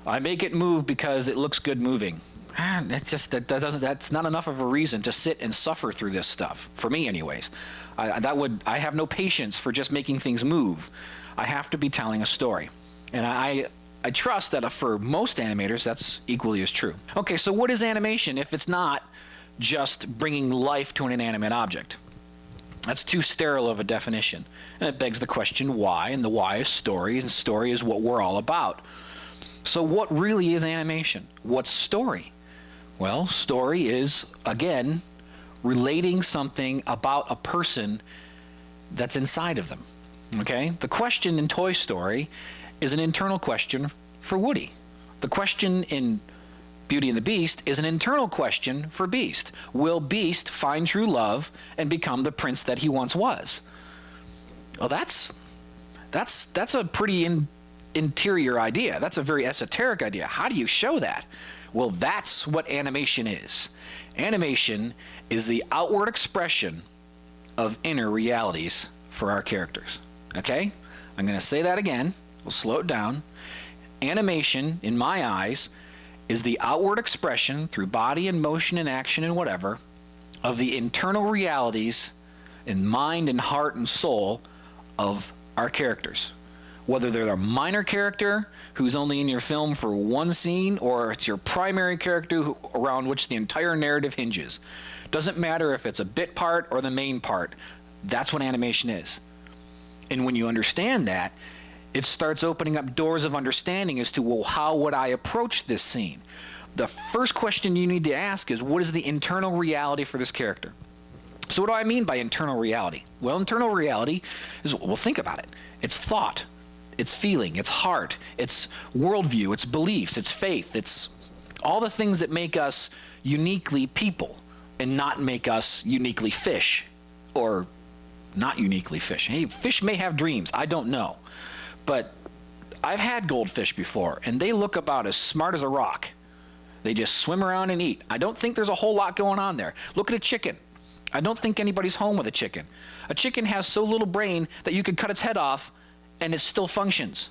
I make it move because it looks good moving. That's not enough of a reason to sit and suffer through this stuff, for me anyways. I have no patience for just making things move. I have to be telling a story. And I trust that for most animators, that's equally as true. Okay, so what is animation if it's not just bringing life to an inanimate object? That's too sterile of a definition. And it begs the question, why? And the why is story, and story is what we're all about. So what really is animation? What's story? Well, story is, again, relating something about a person that's inside of them. Okay? The question in Toy Story is an internal question for Woody. The question in Beauty and the Beast is an internal question for Beast. Will Beast find true love and become the prince that he once was? Well, that's a pretty interior idea. That's a very esoteric idea. How do you show that? Well, that's what animation is. Animation is the outward expression of inner realities for our characters. Okay? I'm going to say that again. We'll slow it down. Animation, in my eyes, is the outward expression through body and motion and action and whatever of the internal realities in mind and heart and soul of our characters. Whether they're a minor character who's only in your film for one scene, or it's your primary character around which the entire narrative hinges. Doesn't matter if it's a bit part or the main part. That's what animation is. And when you understand that, it starts opening up doors of understanding as to, well, how would I approach this scene? The first question you need to ask is, what is the internal reality for this character? So what do I mean by internal reality? Well, internal reality is, well, think about it. It's thought. it's feeling, it's heart, it's worldview, it's beliefs, it's faith, it's all the things that make us uniquely people and not make us uniquely fish or not uniquely fish. Hey, fish may have dreams, I don't know. But I've had goldfish before, and they look about as smart as a rock. They just swim around and eat. I don't think there's a whole lot going on there. Look at a chicken. I don't think anybody's home with a chicken. A chicken has so little brain that you could cut its head off and it still functions.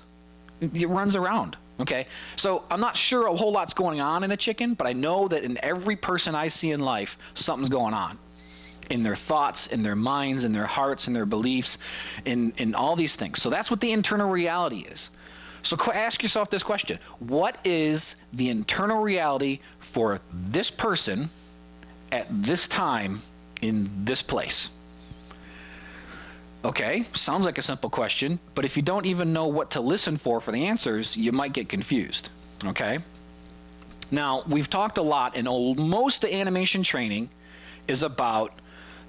It runs around, okay? So I'm not sure a whole lot's going on in a chicken, but I know that in every person I see in life, something's going on. In their thoughts, in their minds, in their hearts, in their beliefs, in all these things. So that's what the internal reality is. So ask yourself this question. What is the internal reality for this person at this time in this place? Okay, sounds like a simple question, but if you don't even know what to listen for the answers, you might get confused, okay? Now, we've talked a lot, and most of animation training is about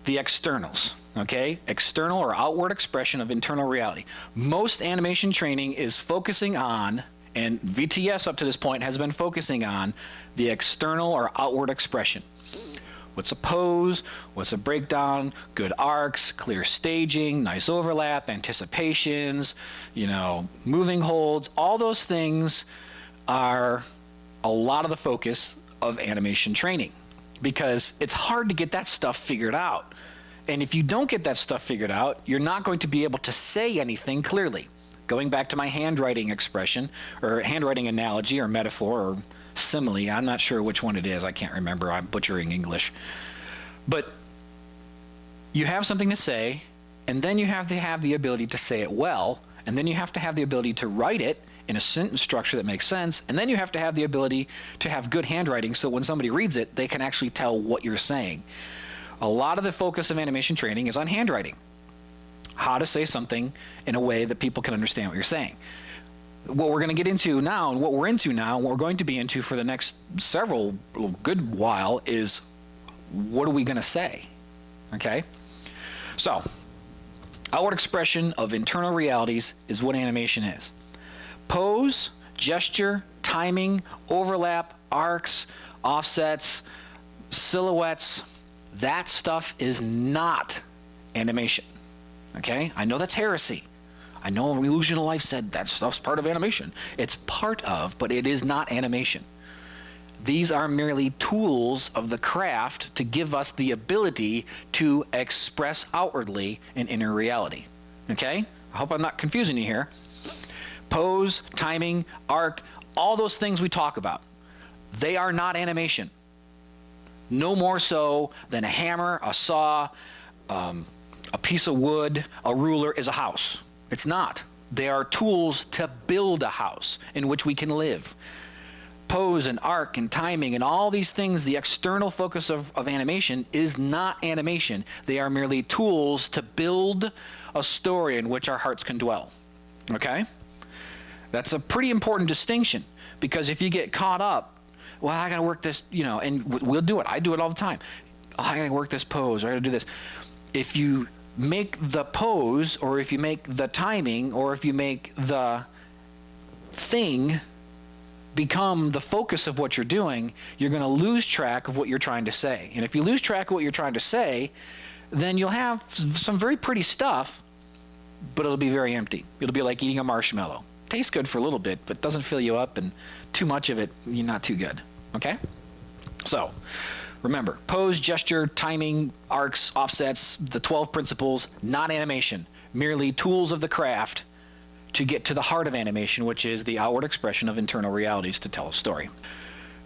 the externals, okay? External or outward expression of internal reality. Most animation training is focusing on, and VTS up to this point has been focusing on, the external or outward expression. What's a pose? What's a breakdown? Good arcs, clear staging, nice overlap, anticipations, moving holds. All those things are a lot of the focus of animation training because it's hard to get that stuff figured out. And if you don't get that stuff figured out, you're not going to be able to say anything clearly. Going back to my handwriting expression or handwriting analogy or metaphor or simile, I'm not sure which one it is. I can't remember. I'm butchering English. But you have something to say, and then you have to have the ability to say it well, and then you have to have the ability to write it in a sentence structure that makes sense, and then you have to have the ability to have good handwriting so when somebody reads it, they can actually tell what you're saying. A lot of the focus of animation training is on handwriting. How to say something in a way that people can understand what you're saying. What we're going to get into now, and what we're into now, and what we're going to be into for the next several good while is what are we going to say? Okay? So, outward expression of internal realities is what animation is. Pose, gesture, timing, overlap, arcs, offsets, silhouettes, that stuff is not animation. Okay? I know that's heresy. I know Illusion of Life said that stuff's part of animation. It's part of, but it is not animation. These are merely tools of the craft to give us the ability to express outwardly an inner reality. Okay? I hope I'm not confusing you here. Pose, timing, arc, all those things we talk about, they are not animation. No more so than a hammer, a saw, a piece of wood, a ruler is a house. It's not. They are tools to build a house in which we can live. Pose and arc and timing and all these things, the external focus of animation is not animation. They are merely tools to build a story in which our hearts can dwell. Okay? That's a pretty important distinction because if you get caught up, well, I got to work this, and we'll do it. I do it all the time. Oh, I got to work this pose, or I got to do this. If you make the pose, or if you make the timing, or if you make the thing become the focus of what you're doing, you're going to lose track of what you're trying to say. And if you lose track of what you're trying to say, then you'll have some very pretty stuff, but it'll be very empty. It'll be like eating a marshmallow. Tastes good for a little bit, but doesn't fill you up, and too much of it, you're not too good. Okay? So, remember, pose, gesture, timing, arcs, offsets, the 12 principles, not animation, merely tools of the craft to get to the heart of animation, which is the outward expression of internal realities to tell a story.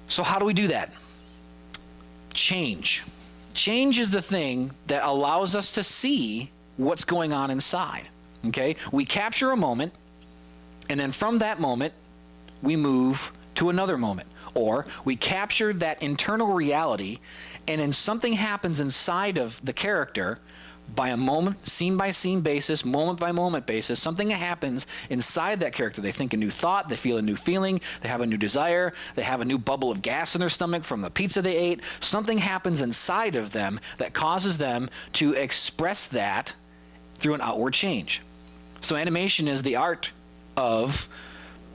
So how do we do that? Change. Change is the thing that allows us to see what's going on inside. Okay? We capture a moment, and then from that moment, we move to another moment. Or we capture that internal reality, and then something happens inside of the character by a moment, scene by scene basis, moment by moment basis. Something happens inside that character. They think a new thought, they feel a new feeling, they have a new desire, they have a new bubble of gas in their stomach from the pizza they ate. Something happens inside of them that causes them to express that through an outward change. So animation is the art of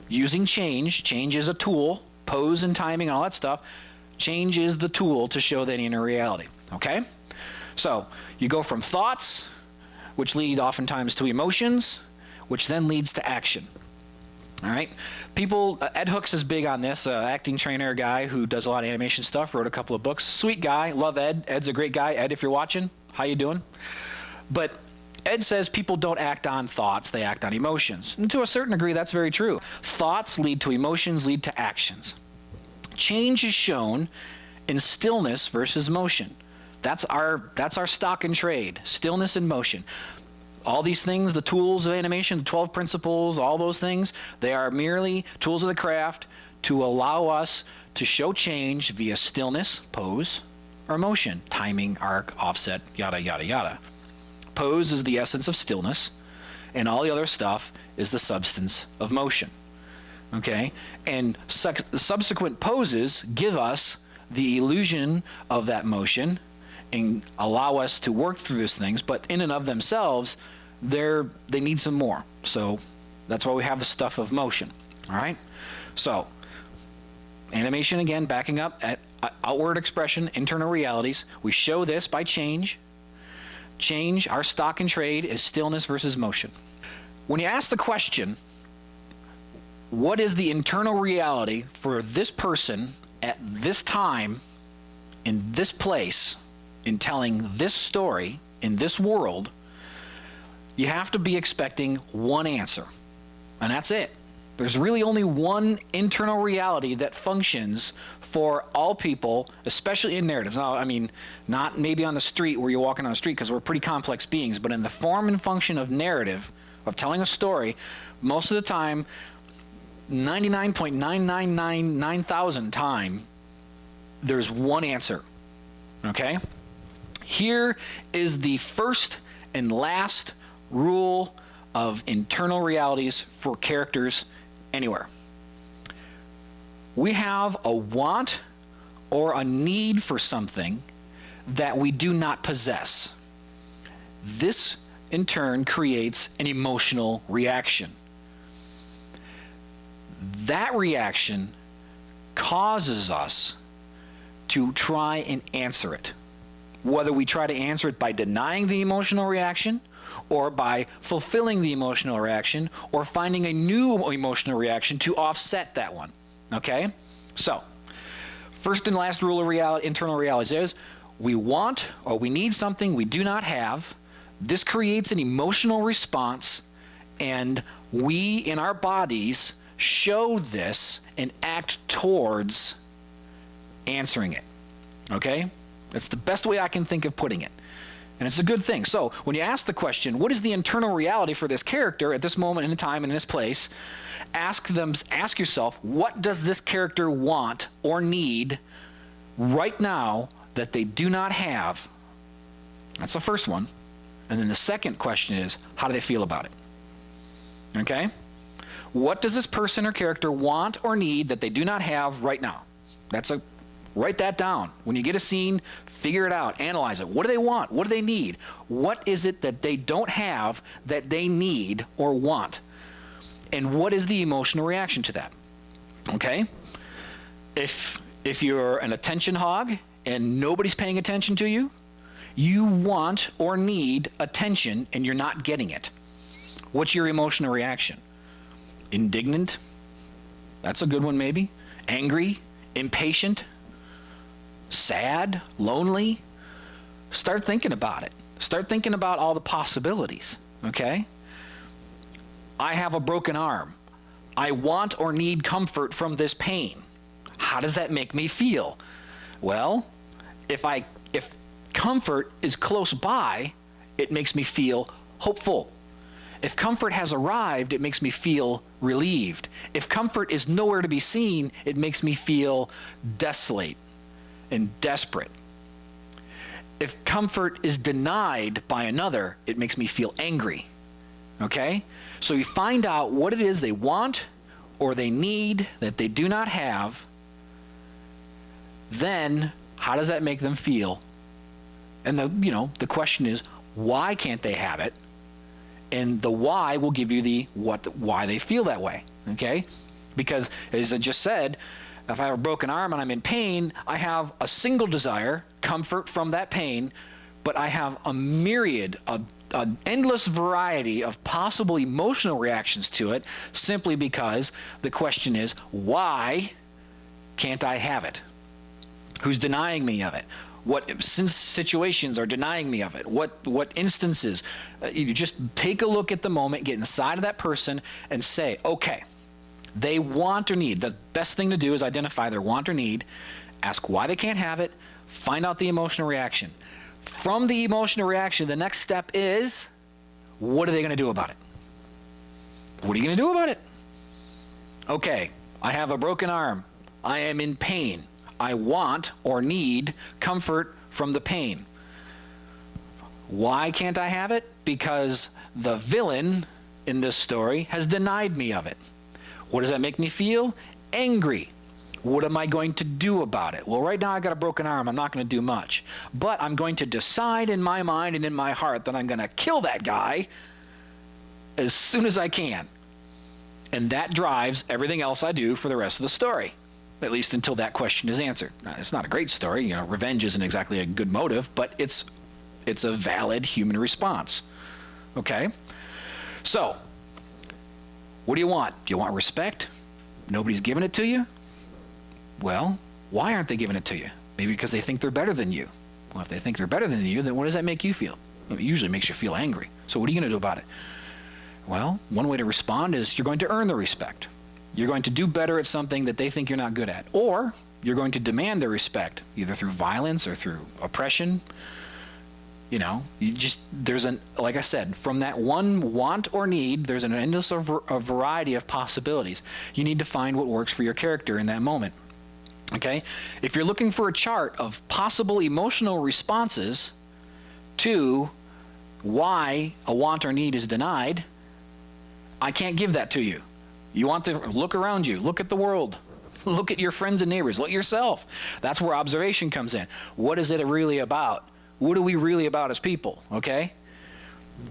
using change. Change is a tool, pose and timing and all that stuff. Change is the tool to show that inner reality, okay? So you go from thoughts, which lead oftentimes to emotions, which then leads to action. All right, people, Ed Hooks is big on this, acting trainer guy who does a lot of animation stuff, wrote a couple of books. Sweet guy, love Ed. Ed's a great guy. Ed, if you're watching, how you doing? But Ed says people don't act on thoughts, they act on emotions. And to a certain degree, that's very true. Thoughts lead to emotions, lead to actions. Change is shown in stillness versus motion. That's our stock and trade, stillness and motion. All these things, the tools of animation, the 12 principles, all those things, they are merely tools of the craft to allow us to show change via stillness, pose, or motion, timing, arc, offset, yada, yada, yada. Pose is the essence of stillness, and all the other stuff is the substance of motion. Okay? And subsequent poses give us the illusion of that motion and allow us to work through those things, but in and of themselves, they need some more. So that's why we have the stuff of motion. All right? So animation, again, backing up at outward expression, internal realities. We show this by change. Change, our stock and trade, is stillness versus motion. When you ask the question, what is the internal reality for this person at this time, in this place, in telling this story, in this world, you have to be expecting one answer. And that's it. There's really only one internal reality that functions for all people, especially in narratives. Now, I mean, not maybe on the street where you're walking on the street, because we're pretty complex beings, but in the form and function of narrative, of telling a story, most of the time, 99.9999,000 time, there's one answer. Okay? Here is the first and last rule of internal realities for characters anywhere. We have a want or a need for something that we do not possess. This, in turn, creates an emotional reaction. That reaction causes us to try and answer it. Whether we try to answer it by denying the emotional reaction, or by fulfilling the emotional reaction, or finding a new emotional reaction to offset that one. Okay? So, first and last rule of internal realities is, we want or we need something we do not have. This creates an emotional response, and we, in our bodies, show this and act towards answering it. Okay? That's the best way I can think of putting it. And it's a good thing. So when you ask the question, what is the internal reality for this character at this moment in time and in this place, ask yourself, what does this character want or need right now that they do not have? That's the first one. And then the second question is, how do they feel about it? Okay? What does this person or character want or need that they do not have right now? Write that down. When you get a scene, figure it out, analyze it. What do they want? What do they need? What is it that they don't have that they need or want? And what is the emotional reaction to that? Okay? If you're an attention hog and nobody's paying attention to you, you want or need attention and you're not getting it. What's your emotional reaction? Indignant? That's a good one maybe. Angry? Impatient? Sad, lonely? Start thinking about it. Start thinking about all the possibilities, okay? I have a broken arm. I want or need comfort from this pain. How does that make me feel? Well, if comfort is close by, it makes me feel hopeful. If comfort has arrived, it makes me feel relieved. If comfort is nowhere to be seen, it makes me feel desolate and desperate. If comfort is denied by another, it makes me feel angry. Okay? So you find out what it is they want or they need that they do not have. Then, how does that make them feel? And the question is, why can't they have it? And the why will give you the why they feel that way, okay? Because, as I just said, if I have a broken arm and I'm in pain, I have a single desire, comfort from that pain, but I have a myriad, an endless variety of possible emotional reactions to it, simply because the question is, why can't I have it? Who's denying me of it? What situations are denying me of it? What instances? You just take a look at the moment, get inside of that person, and say, okay, they want or need. The best thing to do is identify their want or need, ask why they can't have it, find out the emotional reaction. From the emotional reaction, the next step is, what are they going to do about it? What are you going to do about it? Okay, I have a broken arm. I am in pain. I want or need comfort from the pain. Why can't I have it? Because the villain in this story has denied me of it. What does that make me feel? Angry. What am I going to do about it? Well, right now I got a broken arm. I'm not going to do much. But I'm going to decide in my mind and in my heart that I'm going to kill that guy as soon as I can. And that drives everything else I do for the rest of the story, at least until that question is answered. Now, it's not a great story. You know, revenge isn't exactly a good motive, but it's a valid human response. Okay? So, what do you want? Do you want respect? Nobody's giving it to you? Well, why aren't they giving it to you? Maybe because they think they're better than you. Well, if they think they're better than you, then what does that make you feel? It usually makes you feel angry. So what are you going to do about it? Well, one way to respond is you're going to earn the respect. You're going to do better at something that they think you're not good at. Or you're going to demand their respect, either through violence or through oppression. You know, like I said, from that one want or need, there's an endless a variety of possibilities. You need to find what works for your character in that moment. Okay? If you're looking for a chart of possible emotional responses to why a want or need is denied, I can't give that to you. You want to look around you, look at the world, look at your friends and neighbors, look at yourself. That's where observation comes in. What is it really about? What are we really about as people? Okay?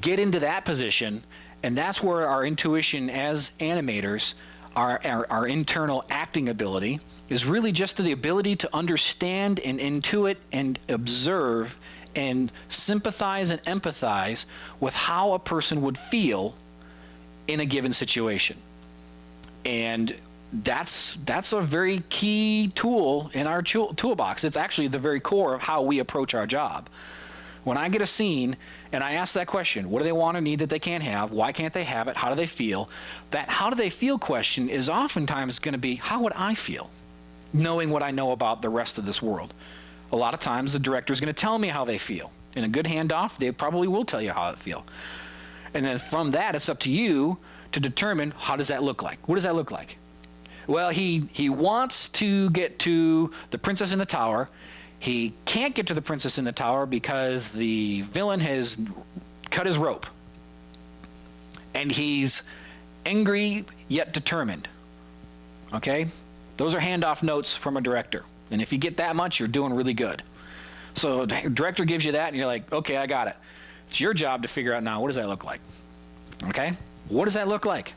Get into that position, and that's where our intuition as animators, our internal acting ability, is really just the ability to understand and intuit and observe and sympathize and empathize with how a person would feel in a given situation. And that's a very key tool in our toolbox. It's actually the very core of how we approach our job. When I get a scene and I ask that question, what do they want or need that they can't have? Why can't they have it? How do they feel? That how do they feel question is oftentimes going to be, how would I feel, knowing what I know about the rest of this world? A lot of times the director is going to tell me how they feel. In a good handoff, they probably will tell you how they feel. And then from that, it's up to you to determine, how does that look like? What does that look like? Well, he wants to get to the princess in the tower. He can't get to the princess in the tower because the villain has cut his rope. And he's angry yet determined. Okay? Those are handoff notes from a director. And if you get that much, you're doing really good. So the director gives you that and you're like, okay, I got it. It's your job to figure out now, what does that look like? Okay? What does that look like?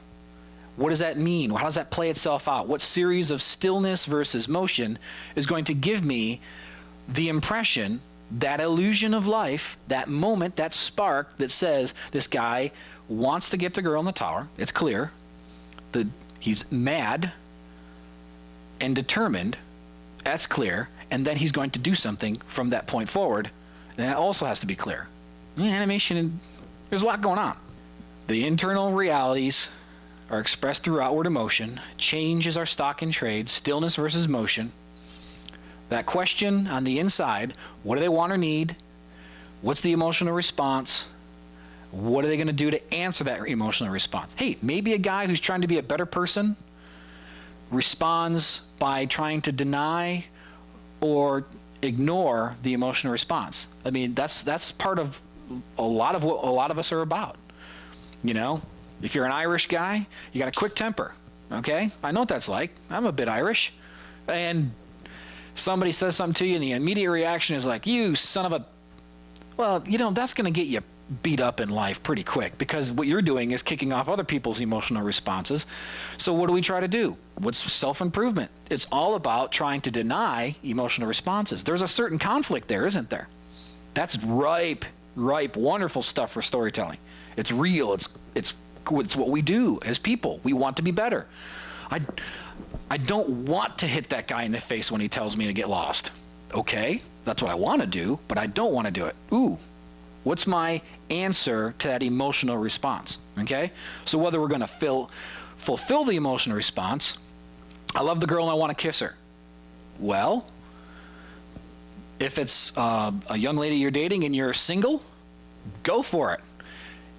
What does that mean? How does that play itself out? What series of stillness versus motion is going to give me the impression, that illusion of life, that moment, that spark that says this guy wants to get the girl in the tower. It's clear. He's mad and determined. That's clear. And then he's going to do something from that point forward. And that also has to be clear. Animation, there's a lot going on. The internal realities are expressed through outward emotion. Change is our stock in trade. Stillness versus motion. That question on the inside, what do they want or need? What's the emotional response? What are they going to do to answer that emotional response? Hey, maybe a guy who's trying to be a better person responds by trying to deny or ignore the emotional response. I mean, that's part of a lot of what a lot of us are about. You know, if you're an Irish guy, you got a quick temper. Okay? I know what that's like. I'm a bit Irish. And somebody says something to you and the immediate reaction is like, you son of a... Well, you know, that's going to get you beat up in life pretty quick, because what you're doing is kicking off other people's emotional responses. So what do we try to do? What's self-improvement? It's all about trying to deny emotional responses. There's a certain conflict there, isn't there? That's ripe, wonderful stuff for storytelling. It's real. It's what we do as people. We want to be better. I don't want to hit that guy in the face when he tells me to get lost. Okay, that's what I want to do, but I don't want to do it. Ooh, what's my answer to that emotional response? Okay, so whether we're going to fulfill the emotional response, I love the girl and I want to kiss her. Well, if it's a young lady you're dating and you're single, go for it.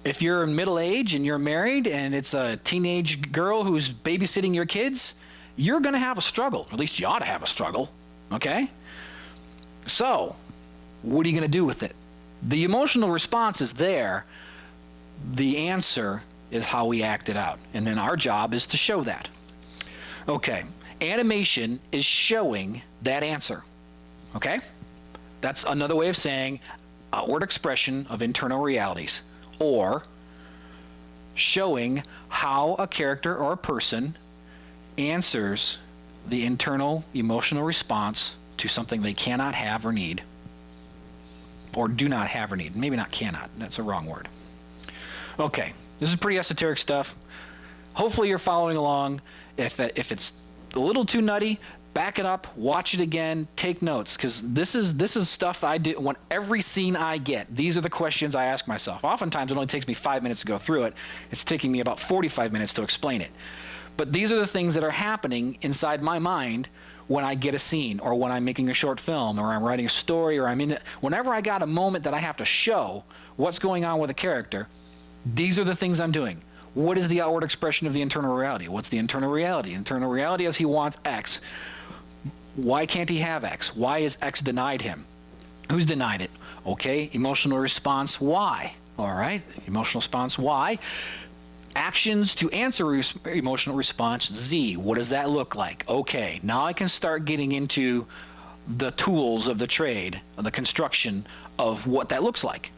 If you're middle age and you're married and it's a teenage girl who's babysitting your kids, you're going to have a struggle. At least you ought to have a struggle. Okay? So, what are you going to do with it? The emotional response is there. The answer is how we act it out. And then our job is to show that. Okay. Animation is showing that answer. Okay? That's another way of saying outward expression of internal realities, or showing how a character or a person answers the internal emotional response to something they cannot have or need, or do not have or need. Maybe not cannot. That's a wrong word. Okay, this is pretty esoteric stuff. Hopefully you're following along. If it's a little too nutty, back it up, watch it again, take notes, because this is stuff I do. When every scene I get, these are the questions I ask myself. Oftentimes it only takes me 5 minutes to go through it. It's taking me about 45 minutes to explain it. But these are the things that are happening inside my mind when I get a scene, or when I'm making a short film, or I'm writing a story, or whenever I got a moment that I have to show what's going on with a character, these are the things I'm doing. What is the outward expression of the internal reality? What's the internal reality? The internal reality is he wants X. Why can't he have X? Why is X denied him? Who's denied it? Okay, emotional response Y. All right, emotional response Y. Actions to answer emotional response Z. What does that look like? Okay, now I can start getting into the tools of the trade, of the construction of what that looks like.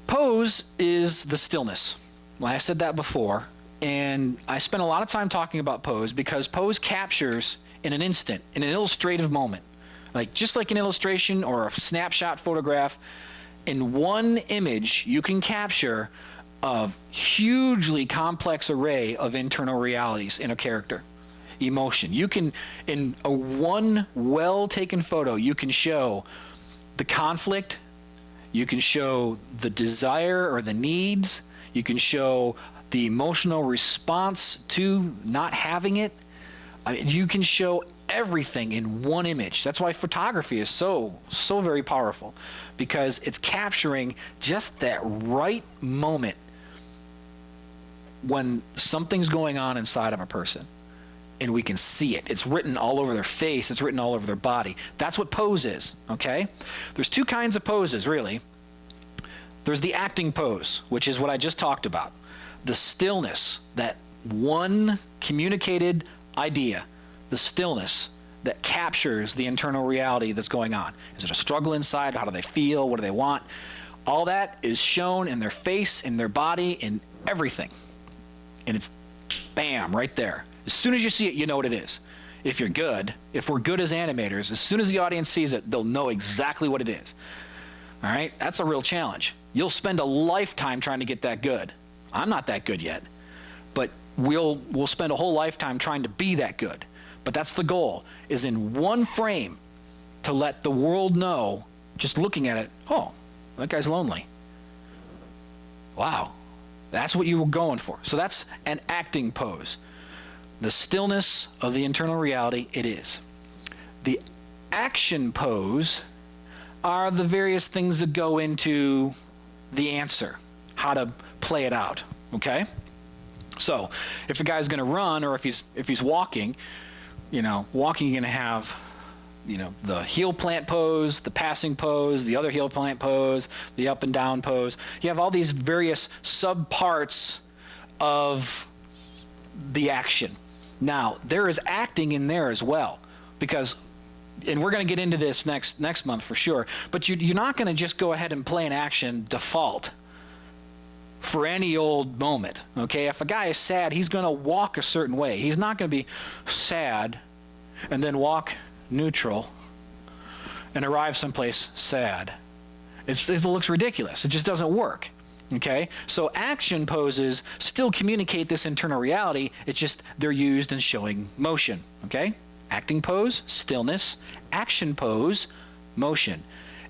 Pose is the stillness. Well, I said that before, and I spent a lot of time talking about pose because pose captures in an instant, in an illustrative moment. Just like an illustration or a snapshot photograph, in one image you can capture a hugely complex array of internal realities in a character. Emotion. You can, in a one well-taken photo, you can show the conflict, you can show the desire or the needs, you can show the emotional response to not having it. You can show everything in one image. That's why photography is so very powerful, because it's capturing just that right moment when something's going on inside of a person, and we can see it. It's written all over their face. It's written all over their body. That's what pose is, okay? There's two kinds of poses, really. There's the acting pose, which is what I just talked about. The stillness, that one communicated idea, the stillness that captures the internal reality that's going on. Is it a struggle inside? How do they feel? What do they want? All that is shown in their face, in their body, in everything. And it's bam, right there. As soon as you see it, you know what it is. If you're good, if we're good as animators, as soon as the audience sees it, they'll know exactly what it is. All right? That's a real challenge. You'll spend a lifetime trying to get that good. I'm not that good yet. But we'll spend a whole lifetime trying to be that good. But that's the goal, is in one frame to let the world know, just looking at it, oh, that guy's lonely. Wow. That's what you were going for. So that's an acting pose. The stillness of the internal reality, it is. The action pose are the various things that go into the answer, how to play it out, okay? So if the guy's going to run, or if he's walking, walking, you're going to have, the heel plant pose, the passing pose, the other heel plant pose, the up and down pose. You have all these various subparts of the action. Now, there is acting in there as well, because, and we're going to get into this next month for sure, but you're not going to just go ahead and play an action default. for any old moment. Okay, if a guy is sad, he's going to walk a certain way. He's not going to be sad and then walk neutral and arrive someplace sad. It looks ridiculous. It just doesn't work. Okay, so action poses still communicate this internal reality. It's just they're used in showing motion. Okay, acting pose, stillness; action pose, motion.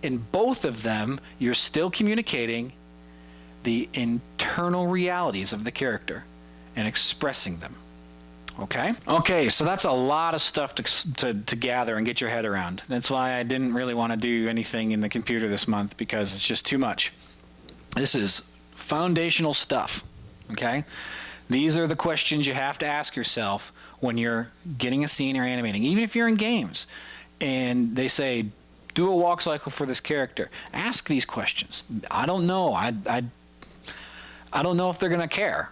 In both of them, you're still communicating the internal realities of the character and expressing them. Okay, so that's a lot of stuff to gather and get your head around. That's why I didn't really want to do anything in the computer this month, because it's just too much. This is foundational stuff. Okay, these are the questions you have to ask yourself when you're getting a scene or animating. Even if you're in games and they say do a walk cycle for this character, ask these questions. I don't know. I don't know if they're going to care.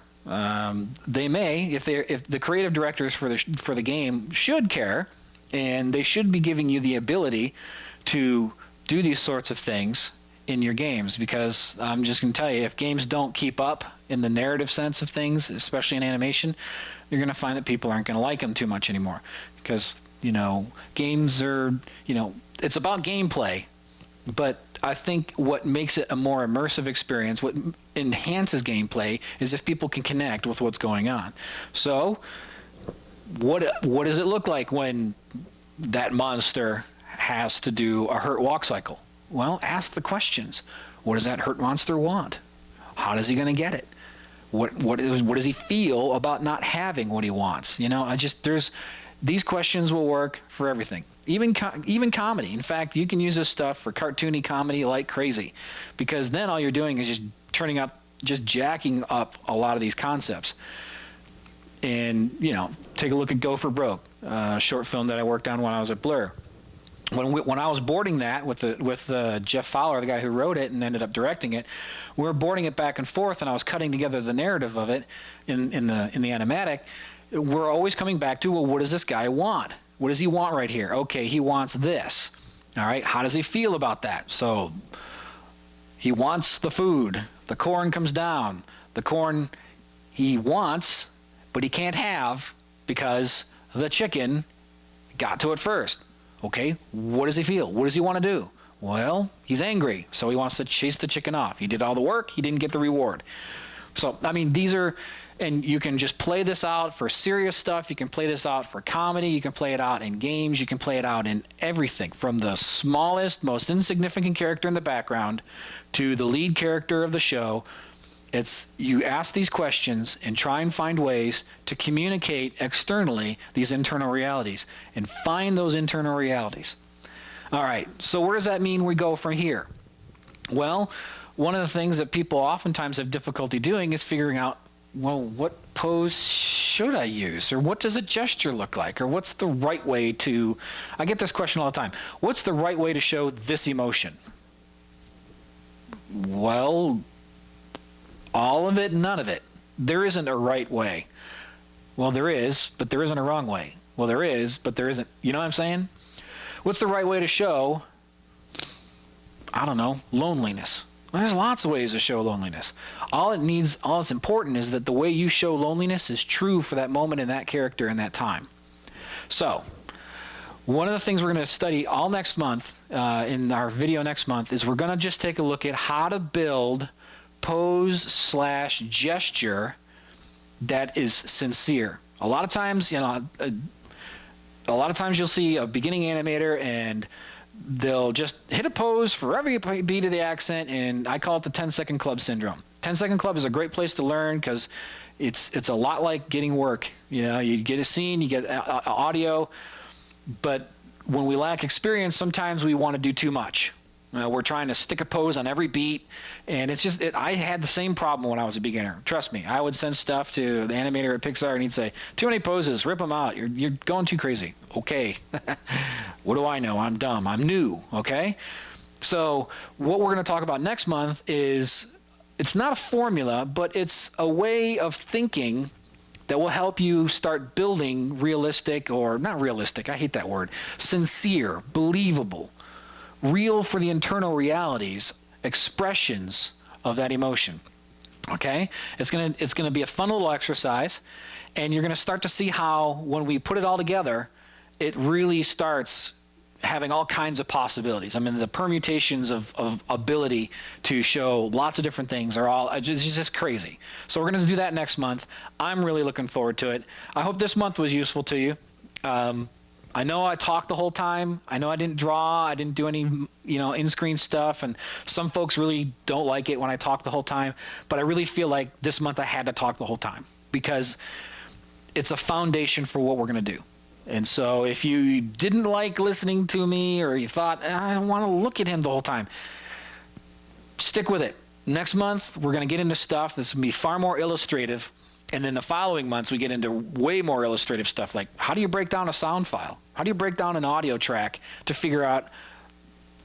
They may, if the creative directors for the game should care, and they should be giving you the ability to do these sorts of things in your games, because I'm just going to tell you, if games don't keep up in the narrative sense of things, especially in animation, you're going to find that people aren't going to like them too much anymore, because games are, it's about gameplay, but I think what makes it a more immersive experience, what enhances gameplay, is if people can connect with what's going on. So what does it look like when that monster has to do a hurt walk cycle? Well, ask the questions. What does that hurt monster want? How is he going to get it? What does he feel about not having what he wants? These questions will work for everything. Even comedy. In fact, you can use this stuff for cartoony comedy like crazy, because then all you're doing is just jacking up a lot of these concepts. And take a look at Go for Broke, a short film that I worked on when I was at Blur. When I was boarding that with Jeff Fowler, the guy who wrote it and ended up directing it, we were boarding it back and forth, and I was cutting together the narrative of it in the animatic. We're always coming back to, well, what does this guy want? What does he want right here? Okay, he wants this. All right, how does he feel about that? So he wants the food. The corn comes down. The corn he wants, but he can't have because the chicken got to it first. Okay, what does he feel? What does he want to do? Well, he's angry, so he wants to chase the chicken off. He did all the work. He didn't get the reward. So, these are... And you can just play this out for serious stuff. You can play this out for comedy. You can play it out in games. You can play it out in everything, from the smallest, most insignificant character in the background to the lead character of the show. You ask these questions and try and find ways to communicate externally these internal realities and find those internal realities. All right, so where does that mean we go from here? Well, one of the things that people oftentimes have difficulty doing is figuring out, well, what pose should I use? Or what does a gesture look like? Or what's the right way to... I get this question all the time. What's the right way to show this emotion? Well, all of it, none of it. There isn't a right way. Well, there is, but there isn't a wrong way. Well, there is, but there isn't. You know what I'm saying? What's the right way to show, I don't know, loneliness? There's lots of ways to show loneliness. All it's important is that the way you show loneliness is true for that moment and that character and that time. So, one of the things we're going to study all next month, in our video next month, is we're going to just take a look at how to build pose/gesture that is sincere. A lot of times you'll see a beginning animator and they'll just hit a pose for every beat of the accent, and I call it the 10-second club syndrome. 10-second club is a great place to learn because it's a lot like getting work. You get a scene, you get audio, but when we lack experience, sometimes we want to do too much. We're trying to stick a pose on every beat, and I had the same problem when I was a beginner. Trust me, I would send stuff to the animator at Pixar, and he'd say, too many poses, rip them out. You're going too crazy. Okay. What do I know? I'm dumb. I'm new. Okay? So what we're going to talk about next month is, it's not a formula, but it's a way of thinking that will help you start building realistic, or not realistic, I hate that word, sincere, believable, real for the internal realities, expressions of that emotion. Okay, it's gonna be a fun little exercise, and you're gonna start to see how when we put it all together, it really starts having all kinds of possibilities. I mean, the permutations of ability to show lots of different things are all it's just crazy. So we're going to do that next month. I'm really looking forward to it. I hope this month was useful to you. I know I talked the whole time. I know I didn't draw. I didn't do any, in-screen stuff. And some folks really don't like it when I talk the whole time. But I really feel like this month I had to talk the whole time because it's a foundation for what we're going to do. And so if you didn't like listening to me or you thought, I don't want to look at him the whole time, stick with it. Next month, we're going to get into stuff that's going to be far more illustrative. And then the following months, we get into way more illustrative stuff, like how do you break down a sound file? How do you break down an audio track to figure out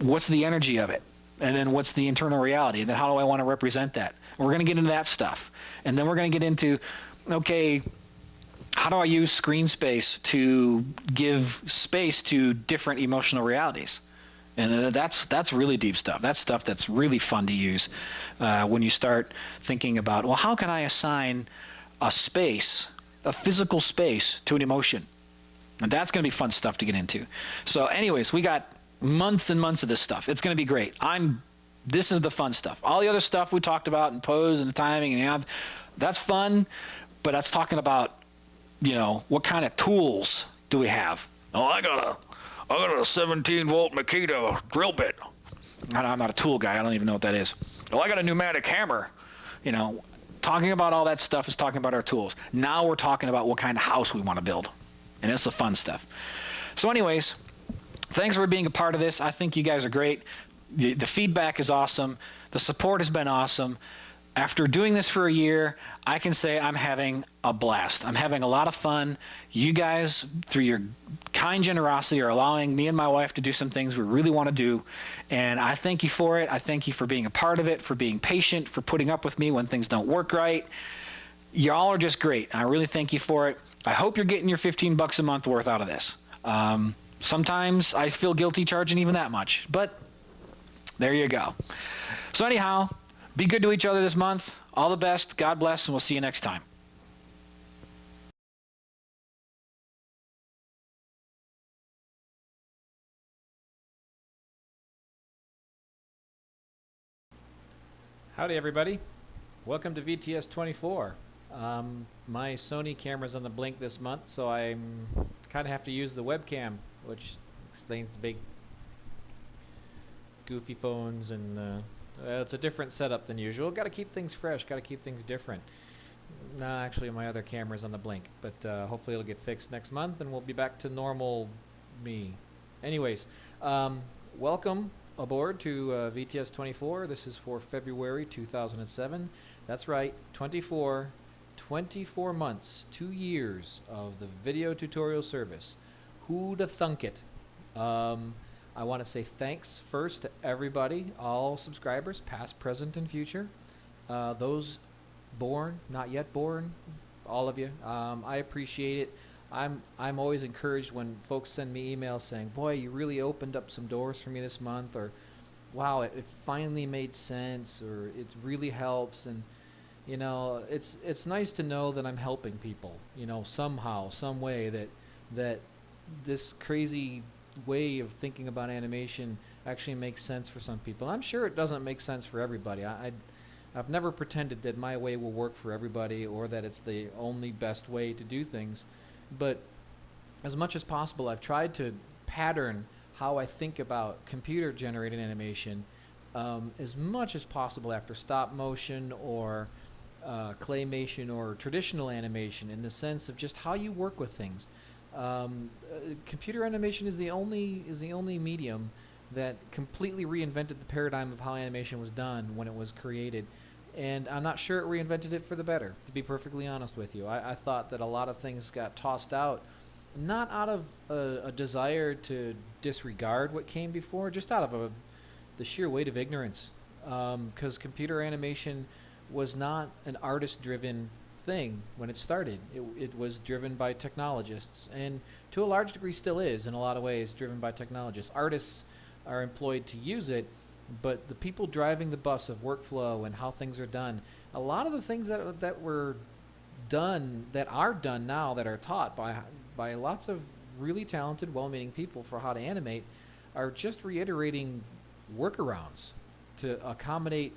what's the energy of it? And then what's the internal reality? And then how do I want to represent that? And we're going to get into that stuff. And then we're going to get into, okay, how do I use screen space to give space to different emotional realities? And that's really deep stuff. That's stuff that's really fun to use when you start thinking about, well, how can I assign a space, a physical space, to an emotion? And that's going to be fun stuff to get into. So anyways, we got months and months of this stuff. It's going to be great. This is the fun stuff. All the other stuff we talked about and pose and the timing, and that's fun, but that's talking about, what kind of tools do we have? Oh, I got a 17-volt Makita drill bit. I'm not a tool guy. I don't even know what that is. Oh, I got a pneumatic hammer. Talking about all that stuff is talking about our tools. Now we're talking about what kind of house we want to build. And it's the fun stuff. So anyways, thanks for being a part of this. I think you guys are great. The feedback is awesome. The support has been awesome. After doing this for a year, I can say I'm having a blast. I'm having a lot of fun. You guys, through your kind generosity, are allowing me and my wife to do some things we really want to do. And I thank you for it. I thank you for being a part of it, for being patient, for putting up with me when things don't work right. Y'all are just great. I really thank you for it. I hope you're getting your $15 a month worth out of this. Sometimes I feel guilty charging even that much, but there you go. So anyhow, be good to each other this month. All the best. God bless, and we'll see you next time. Howdy, everybody. Welcome to VTS 24. My Sony camera's on the blink this month, so I kind of have to use the webcam, which explains the big goofy phones, and it's a different setup than usual. Got to keep things fresh, got to keep things different. No, actually my other camera's on the blink, but hopefully it'll get fixed next month and we'll be back to normal me. Anyways, welcome aboard to VTS 24. This is for February 2007. That's right, 24 months, 2 years of the video tutorial service. Who'da thunk it? I want to say thanks first to everybody, all subscribers, past, present, and future. Those born, not yet born, all of you. I appreciate it. I'm always encouraged when folks send me emails saying, boy, you really opened up some doors for me this month, or wow, it finally made sense, or it really helps. And it's nice to know that I'm helping people, somehow, some way, that this crazy way of thinking about animation actually makes sense for some people. I'm sure it doesn't make sense for everybody. I've never pretended that my way will work for everybody or that it's the only best way to do things, but as much as possible I've tried to pattern how I think about computer generated animation as much as possible after stop motion or claymation or traditional animation, in the sense of just how you work with things. Computer animation is the only medium that completely reinvented the paradigm of how animation was done when it was created, and I'm not sure it reinvented it for the better, to be perfectly honest with you. I thought that a lot of things got tossed out, not out of a desire to disregard what came before, just out of the sheer weight of ignorance, because computer animation was not an artist-driven thing when it started. It was driven by technologists, and to a large degree still is, in a lot of ways, driven by technologists. Artists are employed to use it, but the people driving the bus of workflow and how things are done, a lot of the things that were done, that are done now, that are taught by lots of really talented, well-meaning people for how to animate, are just reiterating workarounds to accommodate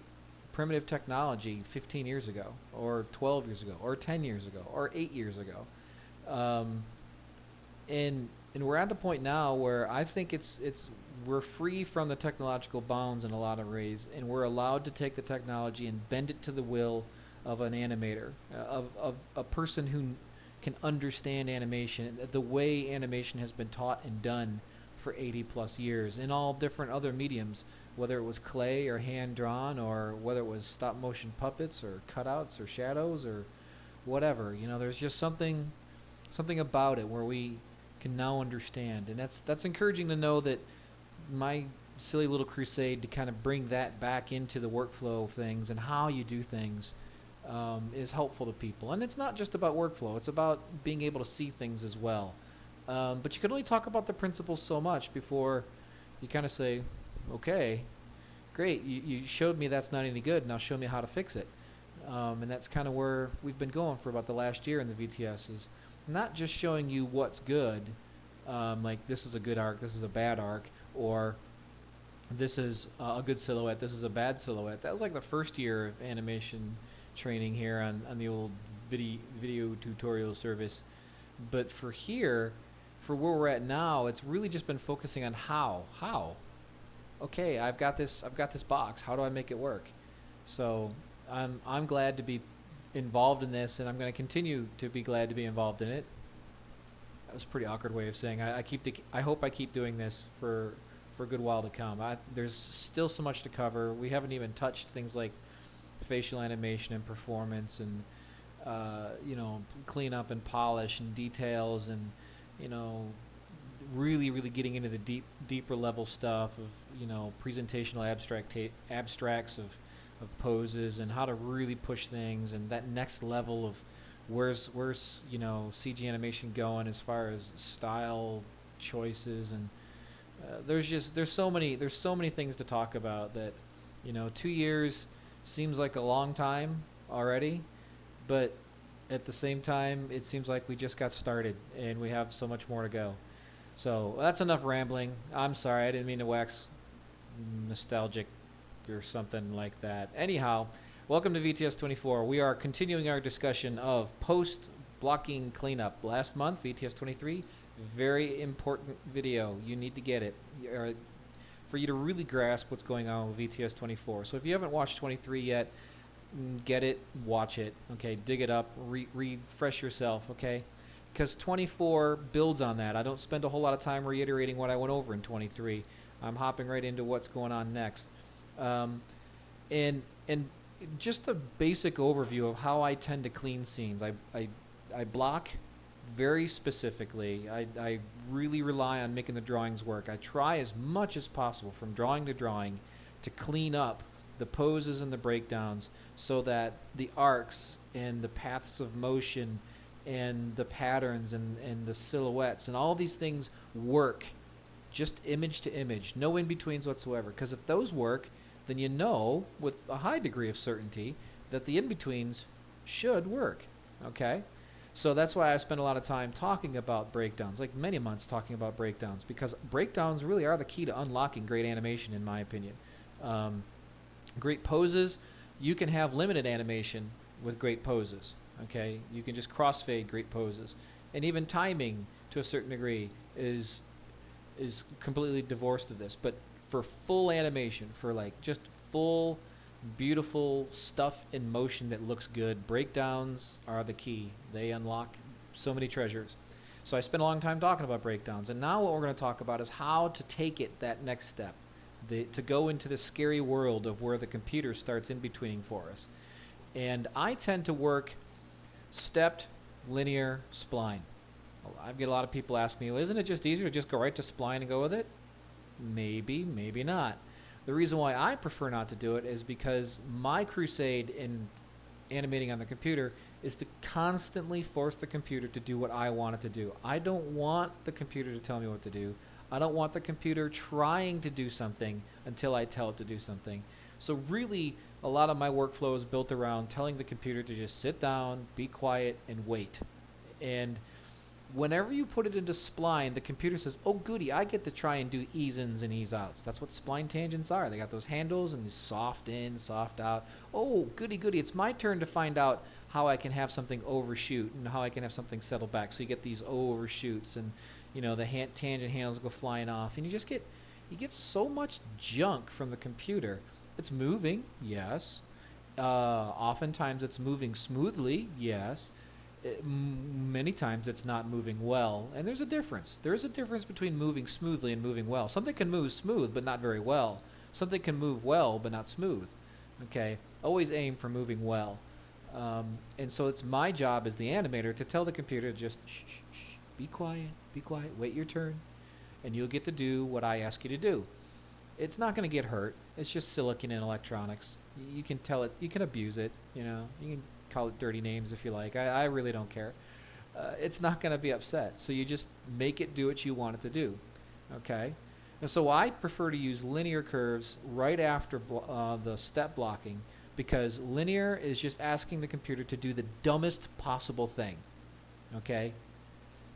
primitive technology 15 years ago, or 12 years ago, or 10 years ago, or 8 years ago. And we're at the point now where I think we're free from the technological bounds in a lot of ways, and we're allowed to take the technology and bend it to the will of an animator, of a person who can understand animation, the way animation has been taught and done for 80 plus years in all different other mediums, whether it was clay or hand drawn, or whether it was stop motion puppets or cutouts or shadows or whatever. You know, there's just something about it where we can now understand, and that's encouraging to know that my silly little crusade to kind of bring that back into the workflow of things and how you do things is helpful to people. And it's not just about workflow, it's about being able to see things as well. But you can only talk about the principles so much before you kind of say, okay, great, you showed me that's not any good, now show me how to fix it. And that's kind of where we've been going for about the last year in the VTS, is not just showing you what's good, like this is a good arc, this is a bad arc, or this is a good silhouette, this is a bad silhouette. That was like the first year of animation training here on the old video tutorial service. But for here, for where we're at now, it's really just been focusing on how. Okay, I've got this box. How do I make it work? So I'm glad to be involved in this, and I'm going to continue to be glad to be involved in it. That was a pretty awkward way of saying I hope I keep doing this for a good while to come. There's still so much to cover. We haven't even touched things like facial animation and performance, and clean up and polish and details, and really getting into the deeper level stuff of presentational abstracts of poses, and how to really push things, and that next level of where's CG animation going as far as style choices, and there's so many things to talk about that 2 years seems like a long time already, but at the same time it seems like we just got started and we have so much more to go. So that's enough rambling. I'm sorry, I didn't mean to wax nostalgic or something like that. Anyhow, welcome to VTS 24. We are continuing our discussion of post-blocking cleanup. Last month, VTS 23, very important video. You need to get it for you to really grasp what's going on with VTS 24. So if you haven't watched 23 yet, get it, watch it, okay? Dig it up, refresh yourself, okay? Because 24 builds on that. I don't spend a whole lot of time reiterating what I went over in 23. I'm hopping right into what's going on next. And just a basic overview of how I tend to clean scenes. I block very specifically. I really rely on making the drawings work. I try as much as possible from drawing to drawing to clean up the poses and the breakdowns so that the arcs and the paths of motion and the patterns and the silhouettes and all these things work just image to image, no in-betweens whatsoever. Because if those work, then you know with a high degree of certainty that the in-betweens should work, okay? So that's why I spend a lot of time talking about breakdowns, like many months talking about breakdowns, because breakdowns really are the key to unlocking great animation, in my opinion. Great poses, you can have limited animation with great poses, okay? You can just crossfade great poses. And even timing, to a certain degree, is completely divorced of this. But for full animation, for like just full, beautiful stuff in motion that looks good, breakdowns are the key. They unlock so many treasures. So I spent a long time talking about breakdowns, and now what we're going to talk about is how to take it that next step, to go into the scary world of where the computer starts in-betweening for us. And I tend to work stepped, linear, spline. I get a lot of people ask me, well, isn't it just easier to just go right to spline and go with it? Maybe, maybe not. The reason why I prefer not to do it is because my crusade in animating on the computer is to constantly force the computer to do what I want it to do. I don't want the computer to tell me what to do. I don't want the computer trying to do something until I tell it to do something. So really, a lot of my workflow is built around telling the computer to just sit down, be quiet, and wait. And whenever you put it into spline, the computer says, oh goody, I get to try and do ease-ins and ease-outs. That's what spline tangents are. They got those handles and these soft in, soft out. Oh, goody, goody, it's my turn to find out how I can have something overshoot and how I can have something settle back. So you get these overshoots and, you know, the tangent handles go flying off. And you get so much junk from the computer. It's moving, yes. Oftentimes it's moving smoothly, yes. Many times it's not moving well, and there's a difference. There is a difference between moving smoothly and moving well. Something can move smooth but not very well. Something can move well but not smooth. Okay, always aim for moving well. And so it's my job as the animator to tell the computer to just shh, shh, shh, be quiet, wait your turn, and you'll get to do what I ask you to do. It's not going to get hurt. It's just silicon and electronics. You can tell it, you can abuse it, you know, you can call it dirty names if you like. I really don't care. It's not going to be upset. So you just make it do what you want it to do. Okay? And so I prefer to use linear curves right after the step blocking, because linear is just asking the computer to do the dumbest possible thing. Okay?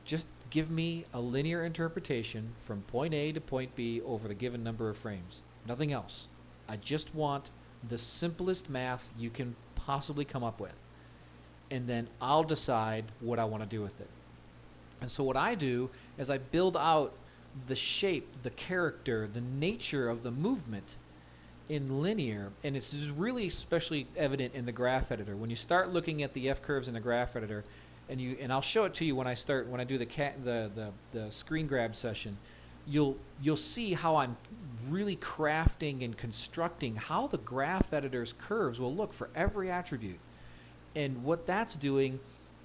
Just give me a linear interpretation from point A to point B over the given number of frames. Nothing else. I just want the simplest math you can possibly come up with. And then I'll decide what I want to do with it. And so what I do is I build out the shape, the character, the nature of the movement in linear, and it's really especially evident in the graph editor. When you start looking at the F-curves in the graph editor, and I'll show it to you when I do the screen grab session, you'll see how I'm really crafting and constructing how the graph editor's curves will look for every attribute. And what that's doing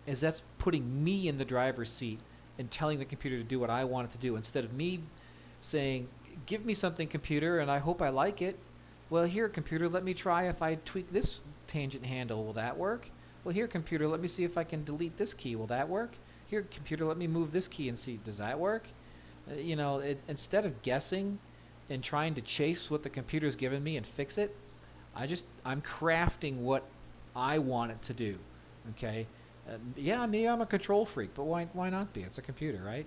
is that's putting me in the driver's seat and telling the computer to do what I want it to do, instead of me saying, give me something, computer, and I hope I like it. Well, here, computer, let me try if I tweak this tangent handle. Will that work? Well, here, computer, let me see if I can delete this key. Will that work? Here, computer, let me move this key and see, does that work? You know, instead of guessing and trying to chase what the computer's given me and fix it, I'm crafting what I want it to do. Okay? Yeah, maybe I'm a control freak, but why not be? It's a computer, right?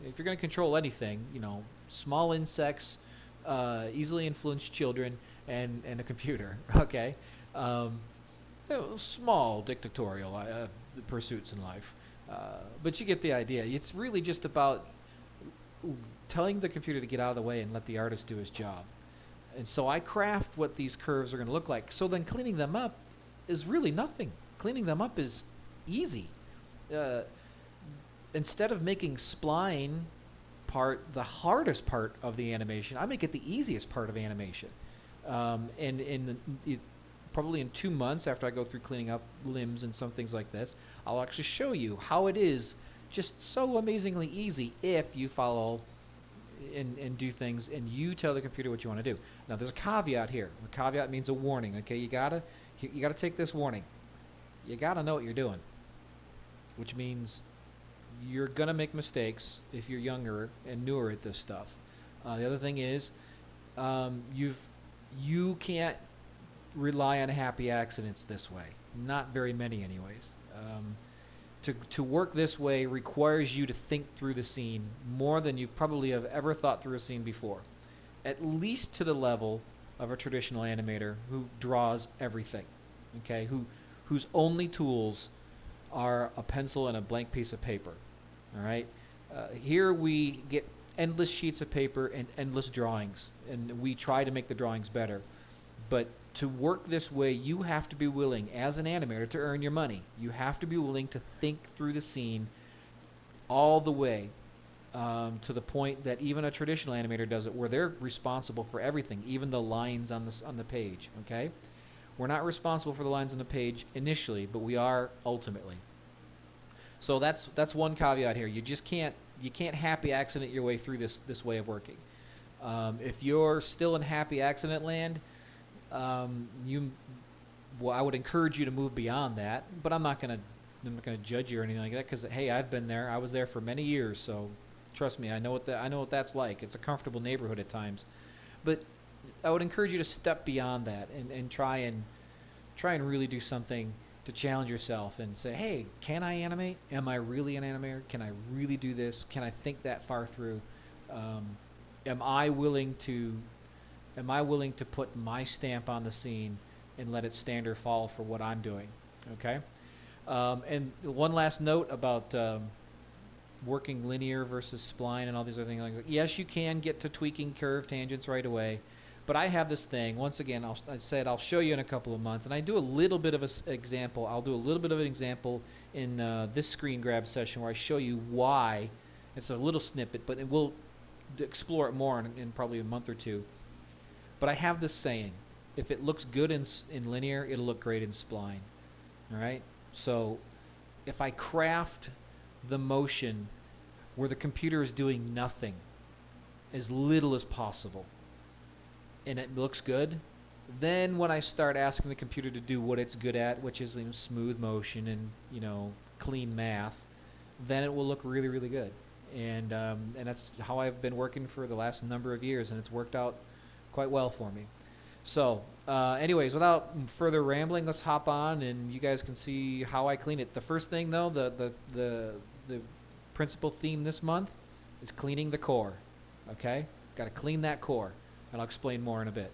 If you're going to control anything, you know, small insects, easily influenced children, and a computer, okay? You know, small dictatorial pursuits in life. But you get the idea. It's really just about telling the computer to get out of the way and let the artist do his job. And so I craft what these curves are going to look like. So then cleaning them up is really nothing. Cleaning them up is easy. Instead of making spline part the hardest part of the animation, I make it the easiest part of animation. Probably in 2 months after I go through cleaning up limbs and some things like this, I'll actually show you how it is just so amazingly easy if you follow and do things and you tell the computer what you want to do. Now there's a caveat here. A caveat means a warning. Okay, you gotta take this warning. You gotta know what you're doing, which means you're gonna make mistakes if you're younger and newer at this stuff. The other thing is, you can't rely on happy accidents this way. Not very many, anyways. To work this way requires you to think through the scene more than you probably have ever thought through a scene before. At least to the level of a traditional animator who draws everything, okay? Whose only tools are a pencil and a blank piece of paper, all right? Here we get endless sheets of paper and endless drawings, and we try to make the drawings better. But to work this way, you have to be willing, as an animator, to earn your money. You have to be willing to think through the scene all the way to the point that even a traditional animator does it, where they're responsible for everything, even the lines on the page. Okay, we're not responsible for the lines on the page initially, but we are ultimately. So that's one caveat here. You just can't happy accident your way through this way of working. If you're still in happy accident land, I would encourage you to move beyond that, but I'm not gonna judge you or anything like that, because hey, I've been there. I was there for many years, so trust me, I know what that's like. It's a comfortable neighborhood at times, but I would encourage you to step beyond that and try and really do something to challenge yourself and say, hey, can I animate? Am I really an animator? Can I really do this? Can I think that far through? Am I willing to put my stamp on the scene and let it stand or fall for what I'm doing? Okay. And one last note about working linear versus spline and all these other things. Like, yes, you can get to tweaking curve tangents right away, but I have this thing. Once again, I said I'll show you in a couple of months, and I do a little bit of an example. I'll do a little bit of an example in this screen grab session where I show you why. It's a little snippet, but we'll explore it more in probably a month or two. But I have this saying: if it looks good in linear, it'll look great in spline. All right. So if I craft the motion where the computer is doing nothing, as little as possible, and it looks good, then when I start asking the computer to do what it's good at, which is smooth motion and clean math, then it will look really, really good. And that's how I've been working for the last number of years, and it's worked out quite well for me. So anyways, without further rambling, let's hop on and you guys can see how I clean it. The first thing though, the principal theme this month is cleaning the core. Okay? Got to clean that core, and I'll explain more in a bit.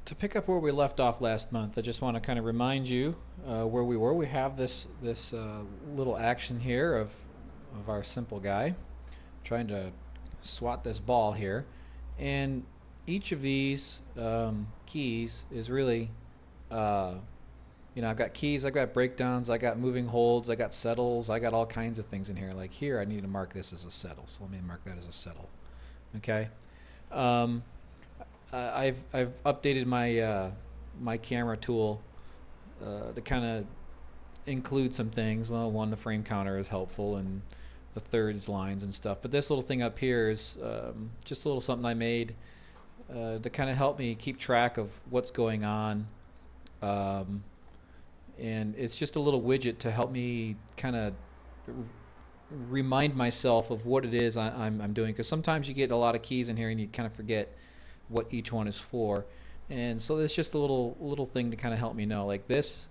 To pick up where we left off last month, I just want to kind of remind you where we were. We have this little action here of our simple guy trying to swat this ball here, and each of these keys is really I've got keys, I've got breakdowns, I got moving holds, I got settles, I got all kinds of things in here. Like here I need to mark this as a settle, so let me mark that as a settle. Okay. I've updated my my camera tool to kind of include some things. Well, one, the frame counter is helpful, and the thirds lines and stuff. But this little thing up here is just a little something I made to kind of help me keep track of what's going on. And it's just a little widget to help me kind of remind myself of what it is I'm doing. Because sometimes you get a lot of keys in here and you kind of forget what each one is for. And so it's just a little thing to kind of help me know. Like this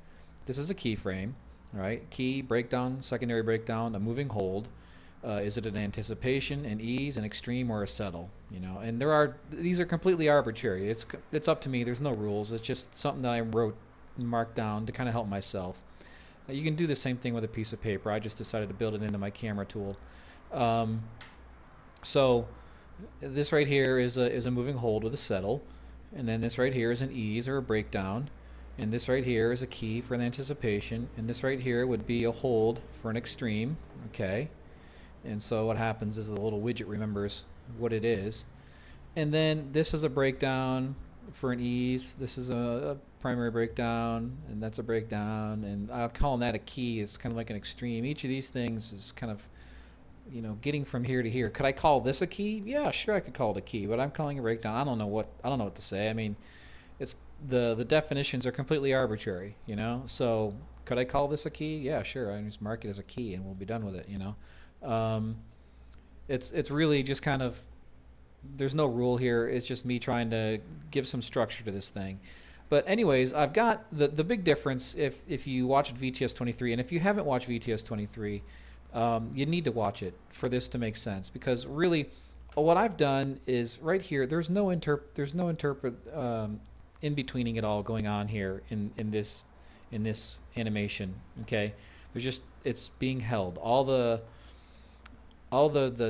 is a keyframe, right? Key, breakdown, secondary breakdown, a moving hold. Is it an anticipation, an ease, an extreme, or a settle? And these are completely arbitrary. It's up to me. There's no rules. It's just something that I wrote and marked down to kind of help myself. You can do the same thing with a piece of paper. I just decided to build it into my camera tool. So this right here is a moving hold with a settle, and then this right here is an ease or a breakdown, and this right here is a key for an anticipation, and this right here would be a hold for an extreme. Okay. And so what happens is the little widget remembers what it is. And then this is a breakdown for an ease. This is a primary breakdown, and that's a breakdown. And I'm calling that a key. It's kind of like an extreme. Each of these things is kind of, getting from here to here. Could I call this a key? Yeah, sure, I could call it a key, but I'm calling it a breakdown. I don't know what to say. I mean, it's the definitions are completely arbitrary, So could I call this a key? Yeah, sure. I just mark it as a key, and we'll be done with it, It's really just kind of, there's no rule here. It's just me trying to give some structure to this thing. But anyways, I've got the big difference if you watched VTS 23, and if you haven't watched VTS 23, you need to watch it for this to make sense, because really what I've done is right here, there's no interpret in-betweening it all going on here in this animation. Okay, there's just, it's being held. All the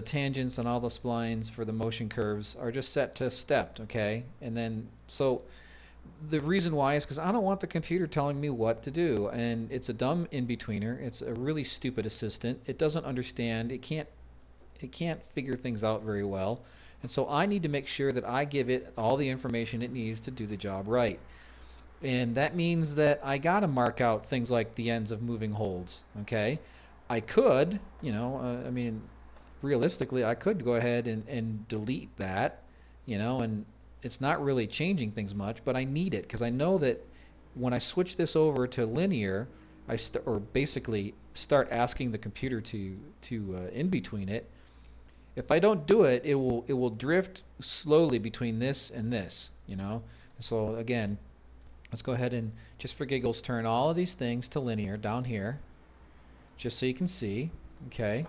tangents and all the splines for the motion curves are just set to stepped, okay? And then, so the reason why is because I don't want the computer telling me what to do, and it's a dumb in-betweener. It's a really stupid assistant. It doesn't understand. It can't figure things out very well, and so I need to make sure that I give it all the information it needs to do the job right. And that means that I gotta mark out things like the ends of moving holds, okay? I could, I mean, realistically, I could go ahead and delete that, and it's not really changing things much, but I need it because I know that when I switch this over to linear, or basically start asking the computer to in between it, If I don't do it, it will drift slowly between this and this, you know. So again, let's go ahead and just for giggles turn all of these things to linear down here, just so you can see. Okay,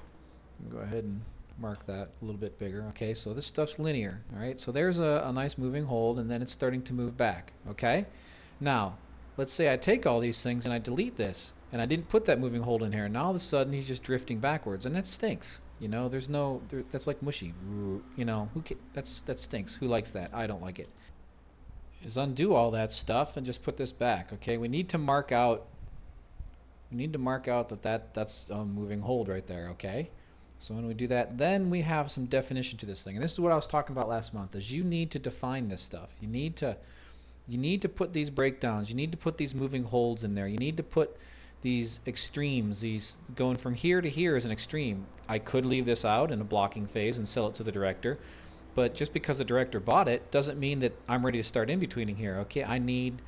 go ahead and mark that a little bit bigger. Okay, so this stuff's linear. All right, so there's a nice moving hold, and then it's starting to move back. Okay, now let's say I take all these things and I delete this, and I didn't put that moving hold in here, and now all of a sudden he's just drifting backwards, and that stinks. You know, that's like mushy. You know, that stinks. Who likes that? I don't like it. Is undo all that stuff and just put this back. Okay, we need to mark out. We need to mark out that's a moving hold right there. Okay, so when we do that, then we have some definition to this thing, and this is what I was talking about last month. Is you need to define this stuff. You need to put these breakdowns. You need to put these moving holds in there. You need to put these extremes, these going from here to here is an extreme. I could leave this out in a blocking phase and sell it to the director, but just because the director bought it doesn't mean that I'm ready to start in betweening here. Okay, I need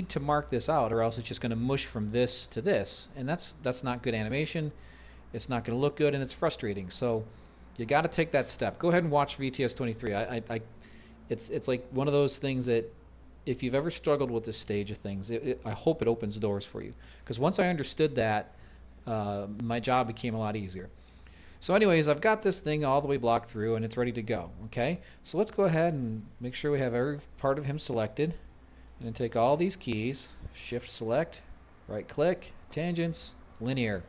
to mark this out, or else it's just going to mush from this to this, and that's not good animation. It's not going to look good, and it's frustrating. So you got to take that step. Go ahead and watch VTS 23. It's like one of those things that, if you've ever struggled with this stage of things, I hope it opens doors for you. Because once I understood that, my job became a lot easier. So anyways, I've got this thing all the way blocked through, and it's ready to go. Okay, so let's go ahead and make sure we have every part of him selected. And then take all these keys, shift select, right click, tangents, linear.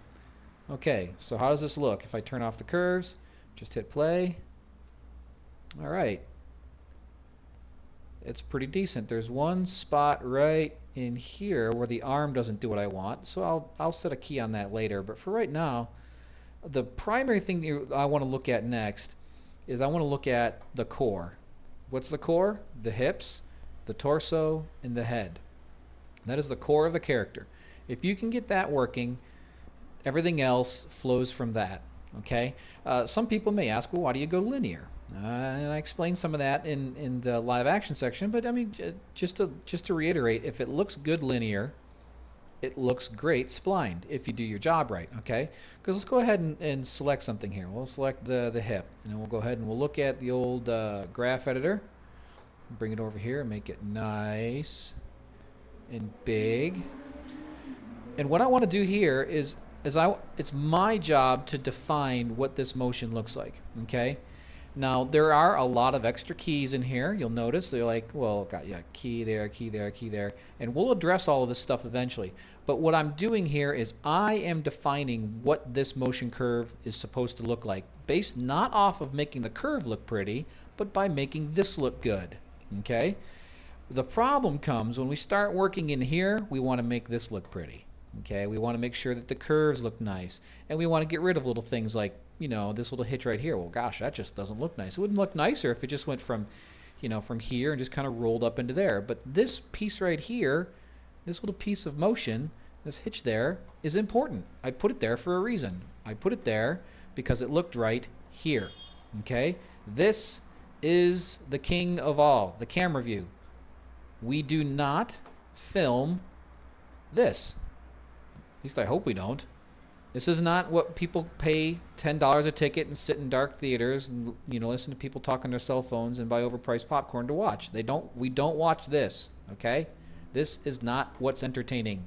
Okay, so how does this look? If I turn off the curves, just hit play. All right. It's pretty decent. There's one spot right in here where the arm doesn't do what I want, so I'll set a key on that later. But for right now, the primary thing I want to look at next is I want to look at the core. What's the core? The hips, the torso, and the head. That is the core of the character. If you can get that working, everything else flows from that. Okay? Some people may ask, well, why do you go linear? And I explained some of that in the live action section, but I mean, just to reiterate, if it looks good linear, it looks great splined if you do your job right. Okay, because let's go ahead and select something here. We'll select the hip, and then we'll go ahead and we'll look at the old graph editor, bring it over here and make it nice and big. And what I want to do here is it's my job to define what this motion looks like. Okay. Now, there are a lot of extra keys in here. You'll notice they're like, well, got key there, key there, key there. And we'll address all of this stuff eventually. But what I'm doing here is I am defining what this motion curve is supposed to look like, based not off of making the curve look pretty, but by making this look good. Okay? The problem comes when we start working in here, we want to make this look pretty. Okay? We want to make sure that the curves look nice. And we want to get rid of little things like, you know, this little hitch right here. Well, gosh, that just doesn't look nice. It wouldn't look nicer if it just went from, you know, from here and just kind of rolled up into there. But this piece right here, this little piece of motion, this hitch there, is important. I put it there for a reason. I put it there because it looked right here. Okay? This is the king of all, the camera view. We do not film this. At least I hope we don't. This is not what people pay $10 a ticket and sit in dark theaters and, you know, listen to people talk on their cell phones and buy overpriced popcorn to watch. We don't watch this, okay? This is not what's entertaining.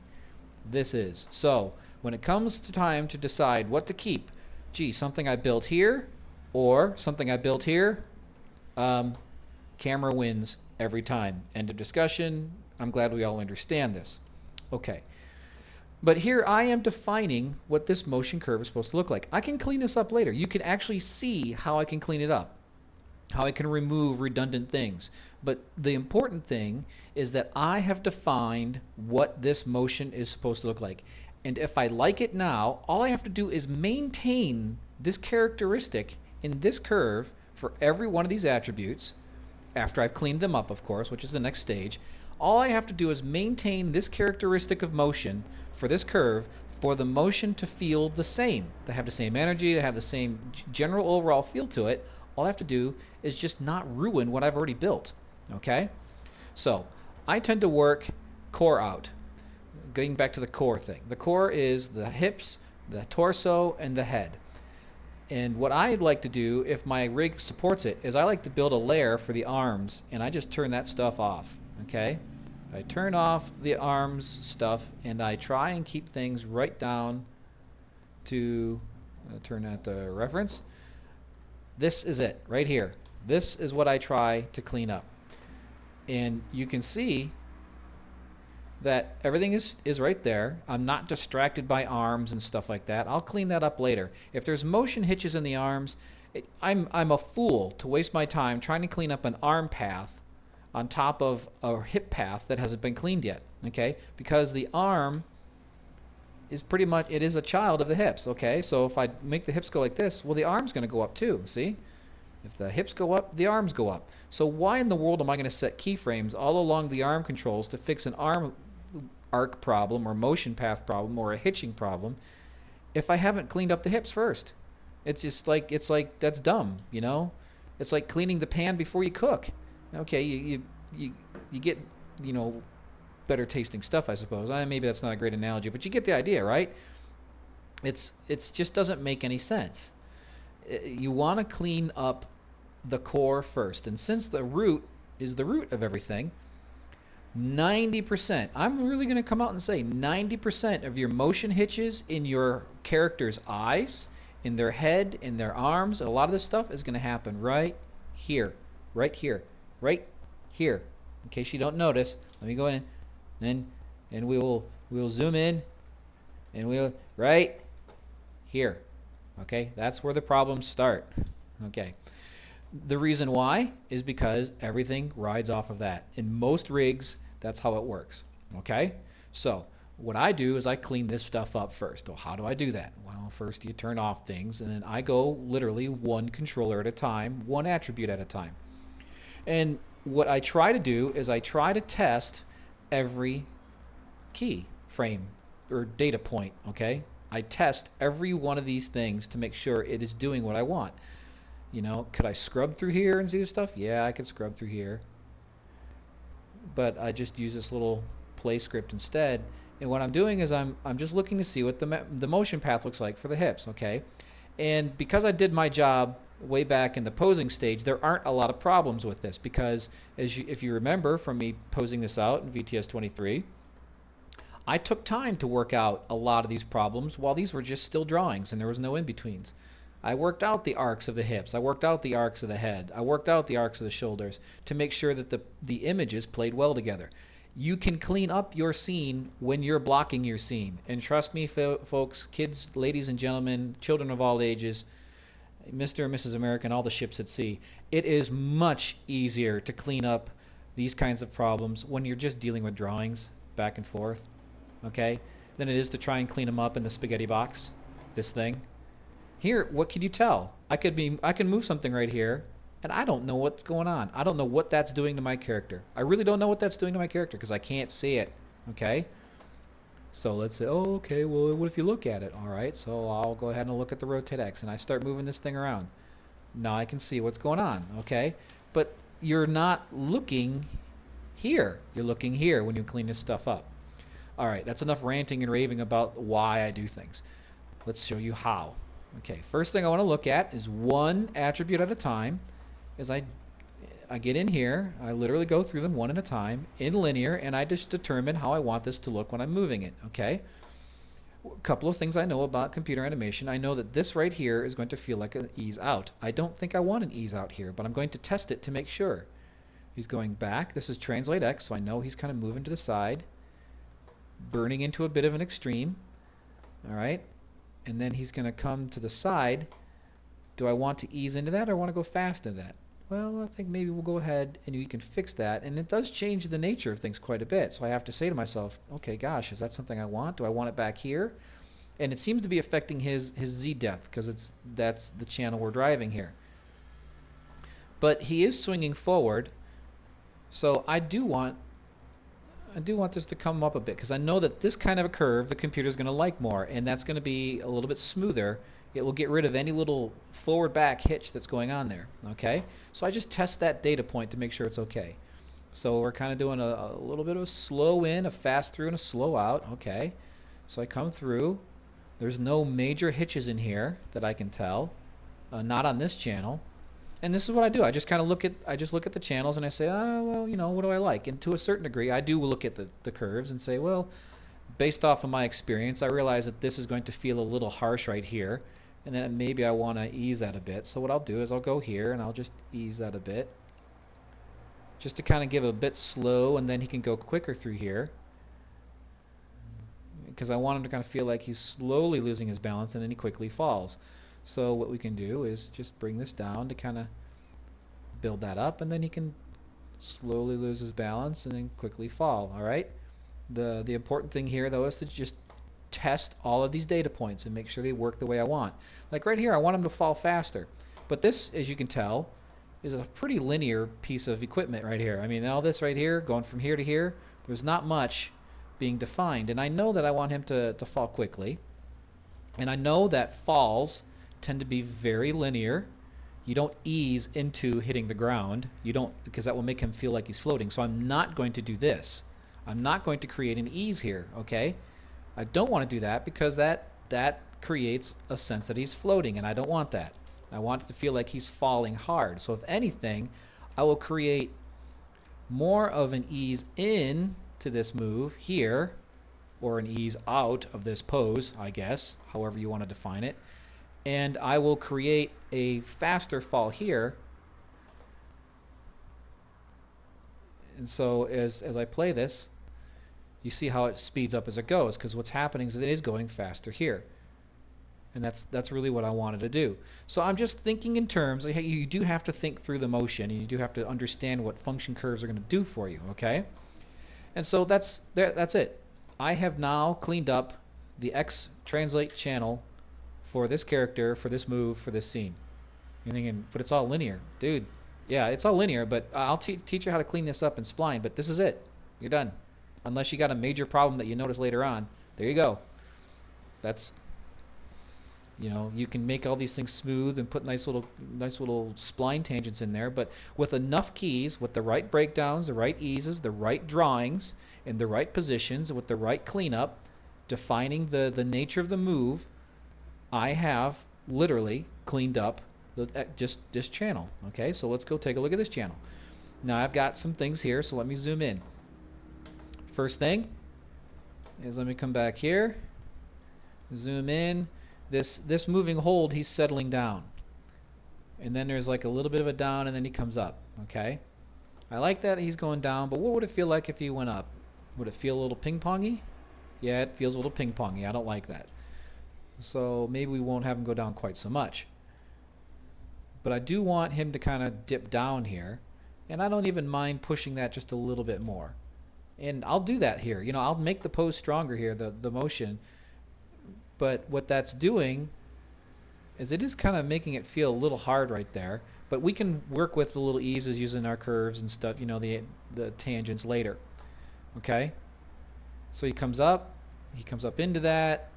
This is. So, when it comes to time to decide what to keep, gee, something I built here or something I built here, camera wins every time. End of discussion. I'm glad we all understand this. Okay. But here I am defining what this motion curve is supposed to look like. I can clean this up later. You can actually see how I can clean it up, how I can remove redundant things. But the important thing is that I have defined what this motion is supposed to look like. And if I like it now, all I have to do is maintain this characteristic in this curve for every one of these attributes, after I've cleaned them up, of course, which is the next stage. All I have to do is maintain this characteristic of motion for this curve for the motion to feel the same, to have the same energy, to have the same general overall feel to it. All I have to do is just not ruin what I've already built. Okay? So, I tend to work core out. Getting back to the core thing. The core is the hips, the torso, and the head. And what I like to do, if my rig supports it, is I like to build a layer for the arms, and I just turn that stuff off, okay? I turn off the arms stuff, and I try and keep things right down to, turn that to reference. This is it, right here. This is what I try to clean up. And you can see that everything is right there. I'm not distracted by arms and stuff like that. I'll clean that up later. If there's motion hitches in the arms, I'm a fool to waste my time trying to clean up an arm path on top of a hip path that hasn't been cleaned yet, okay? Because the arm is pretty much, it is a child of the hips, okay? So if I make the hips go like this, well, the arm's going to go up too, see? If the hips go up, the arms go up. So why in the world am I going to set keyframes all along the arm controls to fix an arm arc problem or motion path problem or a hitching problem if I haven't cleaned up the hips first? It's just like, that's dumb, you know? It's like cleaning the pan before you cook. Okay, you get, you know, better tasting stuff, I suppose. Maybe that's not a great analogy, but you get the idea, right? It's just doesn't make any sense. You want to clean up the core first, and since the root is the root of everything, 90%, I'm really going to come out and say 90% of your motion hitches in your character's eyes, in their head, in their arms, a lot of this stuff is going to happen right here, right here, right here. In case you don't notice, let me go in, and we'll zoom in, and we'll right here. Okay, that's where the problems start. Okay, the reason why is because everything rides off of that. In most rigs, that's how it works. Okay, so what I do is I clean this stuff up first. Well, how do I do that? Well, first you turn off things, and then I go literally one controller at a time, one attribute at a time. And what I try to do is I try to test every key frame or data point, okay? I test every one of these things to make sure it is doing what I want. You know, could I scrub through here and see the stuff? Yeah, I could scrub through here. But I just use this little play script instead. And what I'm doing is I'm just looking to see what the motion path looks like for the hips, okay? And because I did my job way back in the posing stage, there aren't a lot of problems with this because if you remember from me posing this out in VTS 23, I took time to work out a lot of these problems while these were just still drawings and there was no in-betweens. I worked out the arcs of the hips, I worked out the arcs of the head, I worked out the arcs of the shoulders to make sure that the images played well together. You can clean up your scene when you're blocking your scene. And trust me, folks, kids, ladies and gentlemen, children of all ages, Mr. and Mrs. America and all the ships at sea, it is much easier to clean up these kinds of problems when you're just dealing with drawings back and forth, okay, than it is to try and clean them up in the spaghetti box, this thing. Here, what can you tell? I can move something right here, and I don't know what's going on. I don't know what that's doing to my character. I really don't know what that's doing to my character because I can't see it, okay? So let's say, oh, okay, well, what if you look at it? All right, so I'll go ahead and look at the rotate X, and I start moving this thing around. Now I can see what's going on, okay? But you're not looking here. You're looking here when you clean this stuff up. All right, that's enough ranting and raving about why I do things. Let's show you how. Okay, first thing I want to look at is one attribute at a time. As I get in here, I literally go through them one at a time in linear, and I just determine how I want this to look when I'm moving it, okay? A couple of things I know about computer animation. I know that this right here is going to feel like an ease out. I don't think I want an ease out here, but I'm going to test it to make sure. He's going back. This is translate X, so I know he's kind of moving to the side, burning into a bit of an extreme, all right? And then he's going to come to the side. Do I want to ease into that or want to go fast into that? Well, I think maybe we'll go ahead and you can fix that. And it does change the nature of things quite a bit. So I have to say to myself, okay, gosh, is that something I want? Do I want it back here? And it seems to be affecting his Z depth because that's the channel we're driving here. But he is swinging forward. So I do want this to come up a bit because I know that this kind of a curve the computer's going to like more, and that's going to be a little bit smoother. It will get rid of any little forward back hitch that's going on there, okay? So I just test that data point to make sure it's okay. So we're kind of doing a little bit of a slow in, a fast through, and a slow out, okay? So I come through. There's no major hitches in here that I can tell, not on this channel. And this is what I do. I just kind of look at the channels and I say, oh, well, you know, what do I like? And to a certain degree, I do look at the curves and say, well, based off of my experience, I realize that this is going to feel a little harsh right here, and then maybe I want to ease that a bit. So what I'll do is I'll go here and I'll just ease that a bit, just to kind of give a bit slow, and then he can go quicker through here, because I want him to kind of feel like he's slowly losing his balance and then he quickly falls. So what we can do is just bring this down to kind of build that up, and then he can slowly lose his balance and then quickly fall. All right. The important thing here, though, is to just test all of these data points and make sure they work the way I want. Like right here, I want him to fall faster. But this, as you can tell, is a pretty linear piece of equipment right here. I mean, all this right here, going from here to here, there's not much being defined. And I know that I want him to fall quickly. And I know that falls tend to be very linear. You don't ease into hitting the ground. You don't, because that will make him feel like he's floating. So I'm not going to do this. I'm not going to create an ease here, okay? I don't want to do that because that creates a sense that he's floating, and I don't want that. I want it to feel like he's falling hard. So if anything, I will create more of an ease in to this move here, or an ease out of this pose, I guess, however you want to define it. And I will create a faster fall here. And so as I play this, you see how it speeds up as it goes, because what's happening is it is going faster here. And that's really what I wanted to do. So I'm just thinking in terms, you do have to think through the motion, and you do have to understand what function curves are going to do for you, okay? And so that's it. I have now cleaned up the X translate channel for this character, for this move, for this scene. You're thinking, but it's all linear. Dude, yeah, it's all linear, but I'll teach you how to clean this up in Spline, but this is it. You're done. Unless you got a major problem that you notice later on. There you go. That's, you know, you can make all these things smooth and put nice little spline tangents in there, but with enough keys, with the right breakdowns, the right eases, the right drawings, in the right positions, with the right cleanup, defining the nature of the move, I have literally cleaned up just this channel. Okay, so let's go take a look at this channel. Now I've got some things here, so let me zoom in. First thing is, let me come back here, zoom in. This moving hold, he's settling down, and then there's like a little bit of a down, and then he comes up. Okay, I like that he's going down, but what would it feel like if he went up? Would it feel a little ping-pongy? Yeah, it feels a little ping-pongy. I don't like that. So maybe we won't have him go down quite so much. But I do want him to kind of dip down here, and I don't even mind pushing that just a little bit more. And I'll do that here. You know, I'll make the pose stronger here, the motion. But what that's doing is it is kind of making it feel a little hard right there. But we can work with the little eases using our curves and stuff, you know, the tangents later. Okay? So he comes up into that,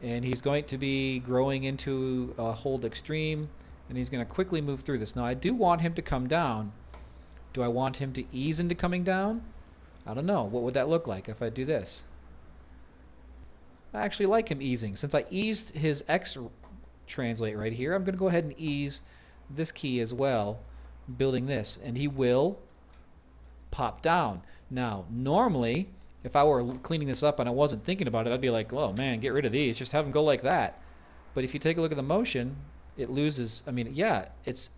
and he's going to be growing into a hold extreme, and he's going to quickly move through this. Now I do want him to come down. Do I want him to ease into coming down? I don't know. What would that look like if I do this? I actually like him easing. Since I eased his X translate right here, I'm going to go ahead and ease this key as well, building this, and he will pop down. Now, normally, if I were cleaning this up and I wasn't thinking about it, I'd be like, oh man, get rid of these, just have them go like that. But if you take a look at the motion, it loses, I mean, yeah, it's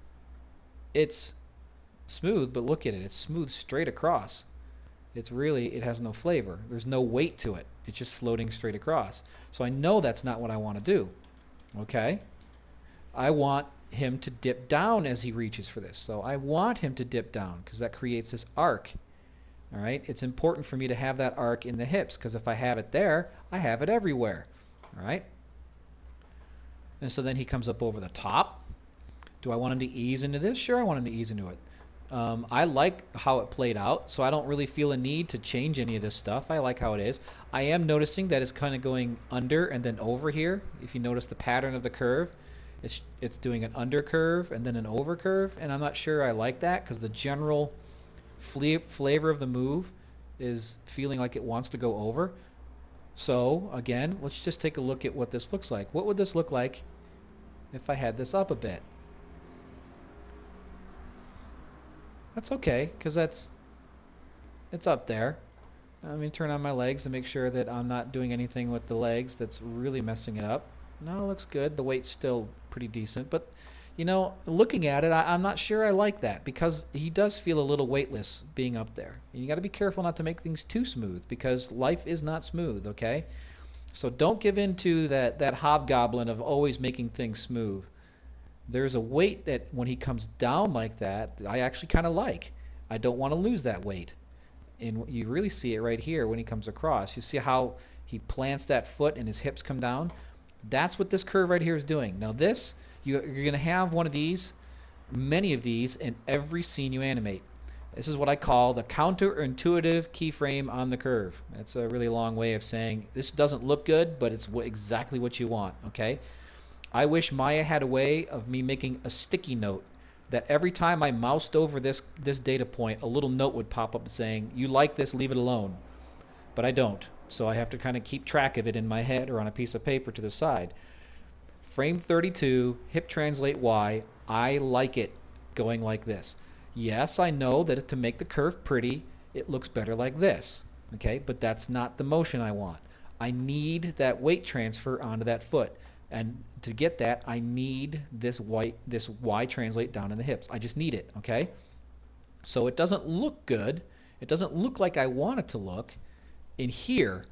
smooth, but look at it, it's smooth straight across. It has no flavor. There's no weight to it. It's just floating straight across. So I know that's not what I want to do. Okay? I want him to dip down as he reaches for this. So I want him to dip down because that creates this arc. All right? It's important for me to have that arc in the hips, because if I have it there, I have it everywhere. All right? And so then he comes up over the top. Do I want him to ease into this? Sure, I want him to ease into it. I like how it played out, so I don't really feel a need to change any of this stuff. I like how it is. I am noticing that it's kind of going under and then over here. If you notice the pattern of the curve, it's doing an under curve and then an over curve, and I'm not sure I like that because the general flavor of the move is feeling like it wants to go over. So again, let's just take a look at what this looks like. What would this look like if I had this up a bit. That's okay, because it's up there. Let me turn on my legs to make sure that I'm not doing anything with the legs that's really messing it up. No, it looks good. The weight's still pretty decent, but you know, looking at it, I'm not sure I like that, because he does feel a little weightless being up there. And you got to be careful not to make things too smooth, because life is not smooth, okay? So don't give in to that hobgoblin of always making things smooth. There's a weight that when he comes down like that, I actually kind of like. I don't want to lose that weight. And you really see it right here when he comes across. You see how he plants that foot and his hips come down? That's what this curve right here is doing. Now this, you're going to have one of these, many of these, in every scene you animate. This is what I call the counterintuitive keyframe on the curve. That's a really long way of saying this doesn't look good, but it's exactly what you want, okay? I wish Maya had a way of me making a sticky note that every time I moused over this data point, a little note would pop up saying, you like this, leave it alone. But I don't. So I have to kind of keep track of it in my head or on a piece of paper to the side. Frame 32, hip translate Y, I like it going like this. Yes, I know that to make the curve pretty, it looks better like this. Okay, but that's not the motion I want. I need that weight transfer onto that foot. And to get that, I need this Y translate down in the hips. I just need it, okay? So it doesn't look good. It doesn't look like I want it to look in here.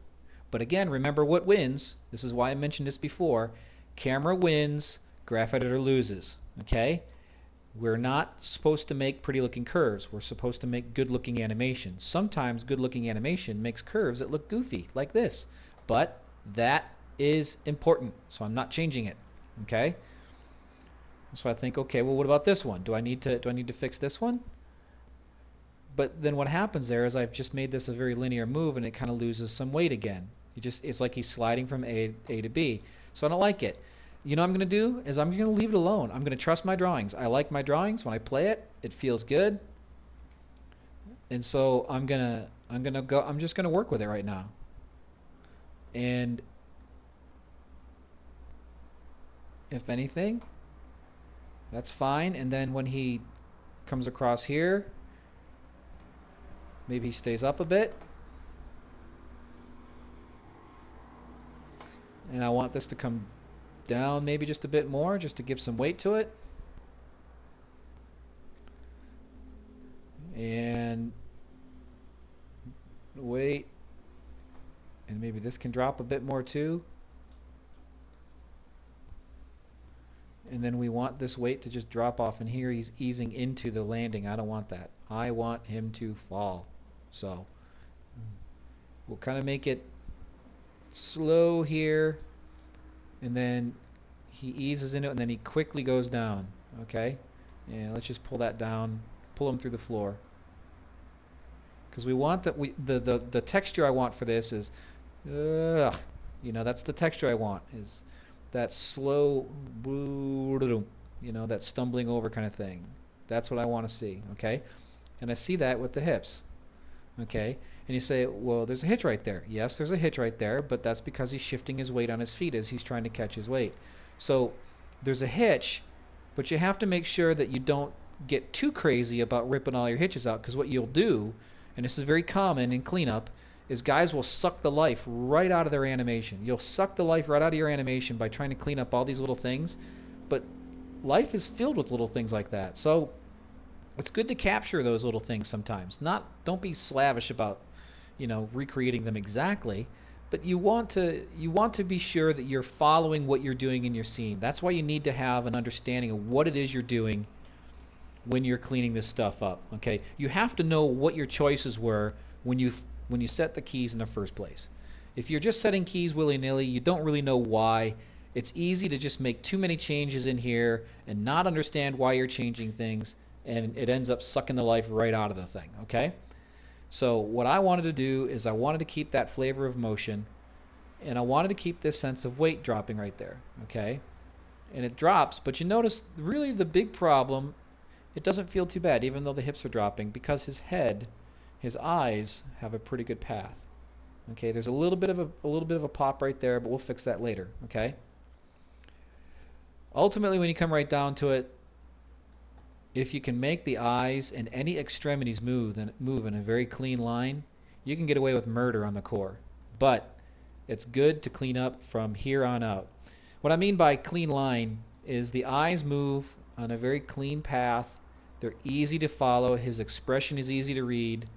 But again, remember what wins. This is why I mentioned this before. Camera wins, graph editor loses, okay? We're not supposed to make pretty looking curves. We're supposed to make good looking animation. Sometimes good looking animation makes curves that look goofy, like this. But that is important, so I'm not changing it, okay? So I think, okay, well, what about this one? Do I need to fix this one? But then what happens there is I've just made this a very linear move, and it kind of loses some weight again. It's like he's sliding from A to B. So I don't like it. You know what I'm going to do is I'm going to leave it alone. I'm going to trust my drawings. I like my drawings. When I play it, it feels good. And so I'm just going to work with it right now. And if anything, that's fine. And then when he comes across here, maybe he stays up a bit. And I want this to come down maybe just a bit more, just to give some weight to it. And weight. And maybe this can drop a bit more too. And then we want this weight to just drop off, and here he's easing into the landing. I don't want that. I want him to fall. So we'll kind of make it slow here, and then he eases into it, and then he quickly goes down. Okay? Yeah, let's just pull that down, pull him through the floor. Because we want that the texture I want for this is you know, that's the texture I want, is that slow, you know, that stumbling over kind of thing. That's what I want to see, okay? And I see that with the hips, okay? And you say, well, there's a hitch right there. Yes, there's a hitch right there, but that's because he's shifting his weight on his feet as he's trying to catch his weight. So there's a hitch, but you have to make sure that you don't get too crazy about ripping all your hitches out, because what you'll do, and this is very common in cleanup, is guys will suck the life right out of their animation. You'll suck the life right out of your animation by trying to clean up all these little things, but life is filled with little things like that. So it's good to capture those little things sometimes. Don't be slavish about, you know, recreating them exactly, but you want to be sure that you're following what you're doing in your scene. That's why you need to have an understanding of what it is you're doing when you're cleaning this stuff up, okay? You have to know what your choices were when you set the keys in the first place. If you're just setting keys willy-nilly, you don't really know why. It's easy to just make too many changes in here and not understand why you're changing things, and it ends up sucking the life right out of the thing, okay? So what I wanted to do is I wanted to keep that flavor of motion, and I wanted to keep this sense of weight dropping right there, okay? And it drops, but you notice really the big problem, it doesn't feel too bad even though the hips are dropping, because his head, his eyes have a pretty good path. Okay, there's a little bit of a pop right there, but we'll fix that later, okay? Ultimately, when you come right down to it, if you can make the eyes and any extremities move in a very clean line, you can get away with murder on the core. But it's good to clean up from here on out. What I mean by clean line is the eyes move on a very clean path. They're easy to follow. His expression is easy to read.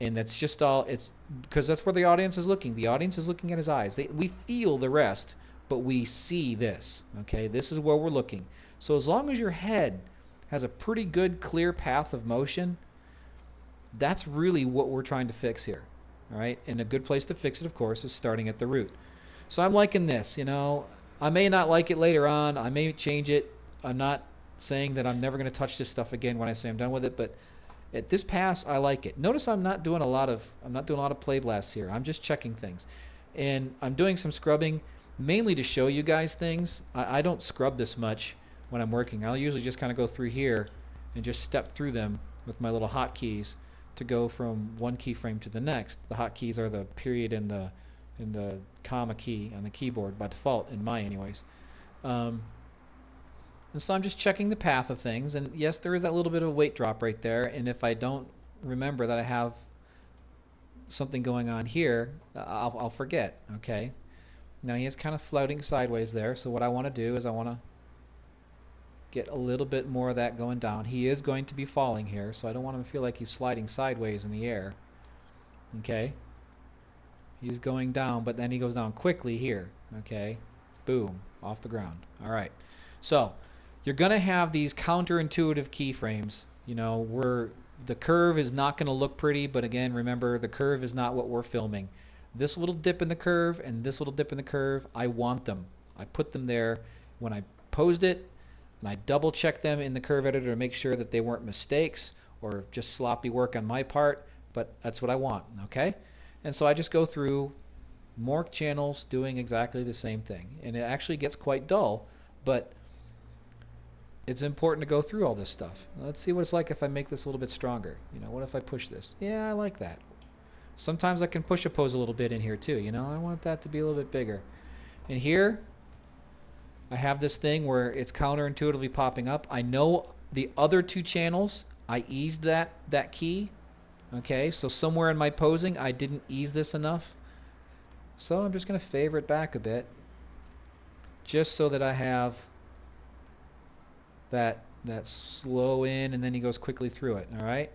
And that's just all, it's because that's where the audience is looking. The audience is looking at his eyes. We feel the rest, but we see this. Okay, this is where we're looking. So as long as your head has a pretty good clear path of motion, that's really what we're trying to fix here. All right, and a good place to fix it, of course, is starting at the root. So I'm liking this. You know, I may not like it later on. I may change it. I'm not saying that I'm never going to touch this stuff again when I say I'm done with it, but at this pass, I like it. Notice I'm not doing a lot of play blasts here. I'm just checking things, and I'm doing some scrubbing mainly to show you guys things. I don't scrub this much when I'm working. I'll usually just kind of go through here and just step through them with my little hotkeys to go from one keyframe to the next. The hotkeys are the period and the comma key on the keyboard by default, in my anyways. And so I'm just checking the path of things, and yes, there is that little bit of a weight drop right there, and if I don't remember that I have something going on here, I'll forget. Okay, now he is kind of floating sideways there, so what I want to do is I want to get a little bit more of that going down. He is going to be falling here, so I don't want him to feel like he's sliding sideways in the air. Okay, he's going down, but then he goes down quickly here. Okay, boom, off the ground. All right, so you're going to have these counterintuitive keyframes, you know, where the curve is not going to look pretty, but again, remember, the curve is not what we're filming. This little dip in the curve and this little dip in the curve, I want them. I put them there when I posed it, and I double check them in the curve editor to make sure that they weren't mistakes or just sloppy work on my part, but that's what I want, okay? And so I just go through more channels doing exactly the same thing, and it actually gets quite dull, but it's important to go through all this stuff. Let's see what it's like if I make this a little bit stronger. You know, what if I push this? Yeah, I like that. Sometimes I can push a pose a little bit in here too. You know, I want that to be a little bit bigger. And here, I have this thing where it's counterintuitively popping up. I know the other two channels, I eased that key. Okay, so somewhere in my posing, I didn't ease this enough. So I'm just going to favor it back a bit, just so that I have that slow in, and then he goes quickly through it. All right,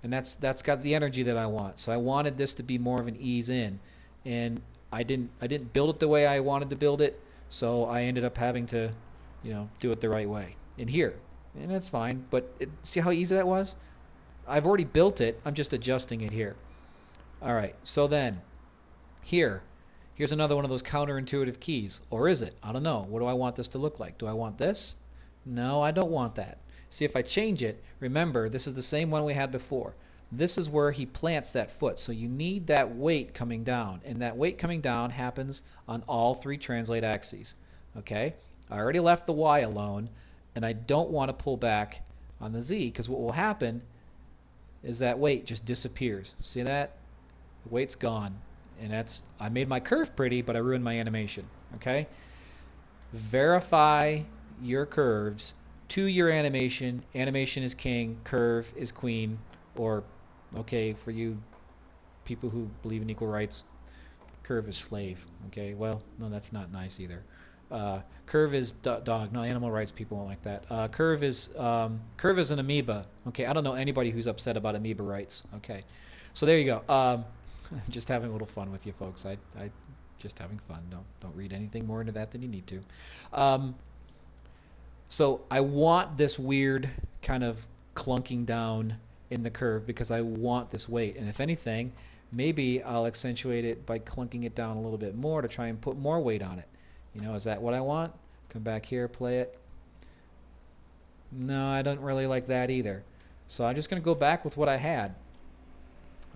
and that's got the energy that I want. So I wanted this to be more of an ease in, and I didn't build it the way I wanted to build it. So I ended up having to, you know, do it the right way in here, and that's fine. But see how easy that was? I've already built it. I'm just adjusting it here. All right. So then, here's another one of those counterintuitive keys, or is it? I don't know. What do I want this to look like? Do I want this? No, I don't want that. See, if I change it, remember, this is the same one we had before. This is where he plants that foot. So you need that weight coming down. And that weight coming down happens on all three translate axes. Okay? I already left the Y alone, and I don't want to pull back on the Z, because what will happen is that weight just disappears. See that? The weight's gone. And that's, I made my curve pretty, but I ruined my animation. Okay? Verify your curves to your animation. Animation is king, curve is queen, or okay, for you people who believe in equal rights, curve is slave. Okay, well, no, that's not nice either. Curve is dog. No, animal rights people won't like that. Curve is an amoeba. Okay, I don't know anybody who's upset about amoeba rights. Okay, so there you go. Just having a little fun with you folks. I just having fun. Don't read anything more into that than you need to. So I want this weird kind of clunking down in the curve because I want this weight. And if anything, maybe I'll accentuate it by clunking it down a little bit more to try and put more weight on it. You know, is that what I want? Come back here, play it. No, I don't really like that either. So I'm just going to go back with what I had.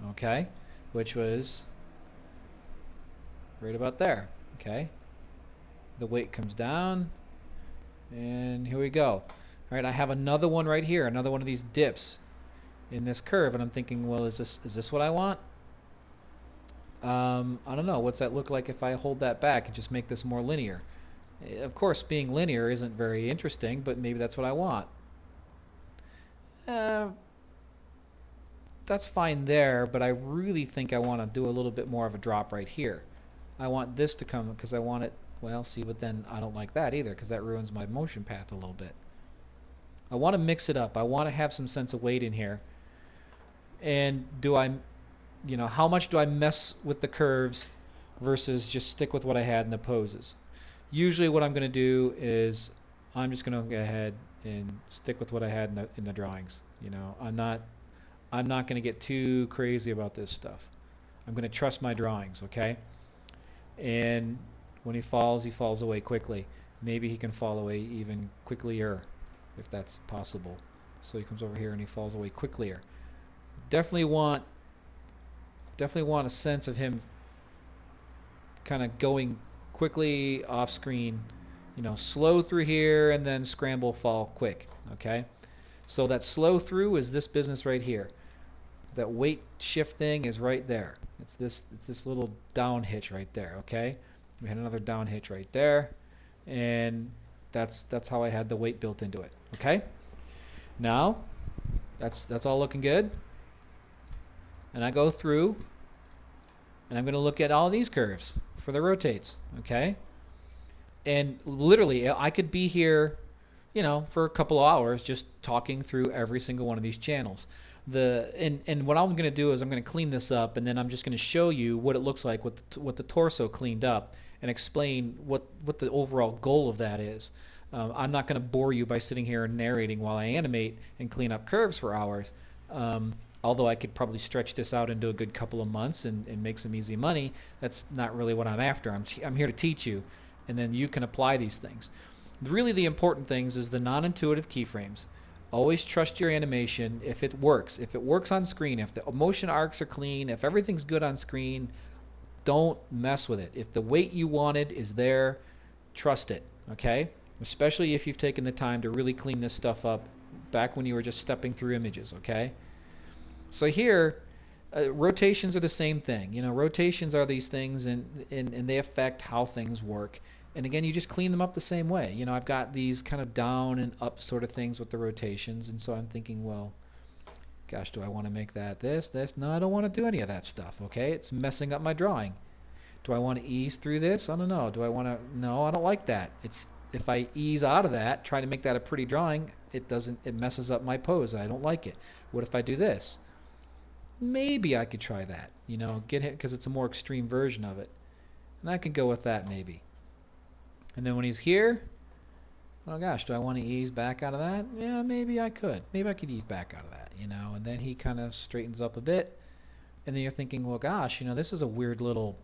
Okay, which was right about there. Okay, the weight comes down, and here we go. All right, I have another one right here, another one of these dips in this curve, and I'm thinking, well, is this what I want? I don't know. What's that look like if I hold that back and just make this more linear? Of course, being linear isn't very interesting, but maybe that's what I want. That's fine there, but I really think I want to do a little bit more of a drop right here. I want this to come because I want it, well, see, but then I don't like that either because that ruins my motion path a little bit. I want to mix it up. I want to have some sense of weight in here. And do I, you know, how much do I mess with the curves versus just stick with what I had in the poses? Usually what I'm going to do is I'm just going to go ahead and stick with what I had in the drawings. You know, I'm not going to get too crazy about this stuff. I'm going to trust my drawings, okay? And when he falls away quickly. Maybe he can fall away even quicklier, if that's possible. So he comes over here and he falls away quicklier. Definitely want a sense of him kind of going quickly off screen, you know, slow through here and then scramble, fall quick, okay? So that slow through is this business right here. That weight shift thing is right there. It's this little down hitch right there, okay? We had another down hitch right there, and that's how I had the weight built into it, okay? Now, that's all looking good. And I go through, and I'm going to look at all these curves for the rotates, okay? And literally, I could be here, you know, for a couple of hours just talking through every single one of these channels. And what I'm going to do is I'm going to clean this up, and then I'm just going to show you what it looks like with the torso cleaned up, and explain what the overall goal of that is. I'm not going to bore you by sitting here and narrating while I animate and clean up curves for hours. Although I could probably stretch this out into a good couple of months and make some easy money. That's not really what I'm after. I'm here to teach you, and then you can apply these things. Really, the important things is the non-intuitive keyframes. Always trust your animation if it works. If it works on screen, if the motion arcs are clean, if everything's good on screen, don't mess with it. If the weight you wanted is there, trust it, okay? Especially if you've taken the time to really clean this stuff up back when you were just stepping through images, okay? So here, rotations are the same thing. You know, rotations are these things, and they affect how things work. And again, you just clean them up the same way. You know, I've got these kind of down and up sort of things with the rotations, and so I'm thinking, well, gosh, do I want to make that this? No, I don't want to do any of that stuff, okay? It's messing up my drawing. Do I want to ease through this? I don't know. Do I want to? No, I don't like that. If I ease out of that, try to make that a pretty drawing, it messes up my pose. I don't like it. What if I do this? Maybe I could try that, you know, get it, because it's a more extreme version of it. And I could go with that maybe. And then when he's here, oh gosh, do I want to ease back out of that? Yeah, maybe I could. Maybe I could ease back out of that, you know. And then he kind of straightens up a bit. And then you're thinking, well, gosh, you know, this is a weird little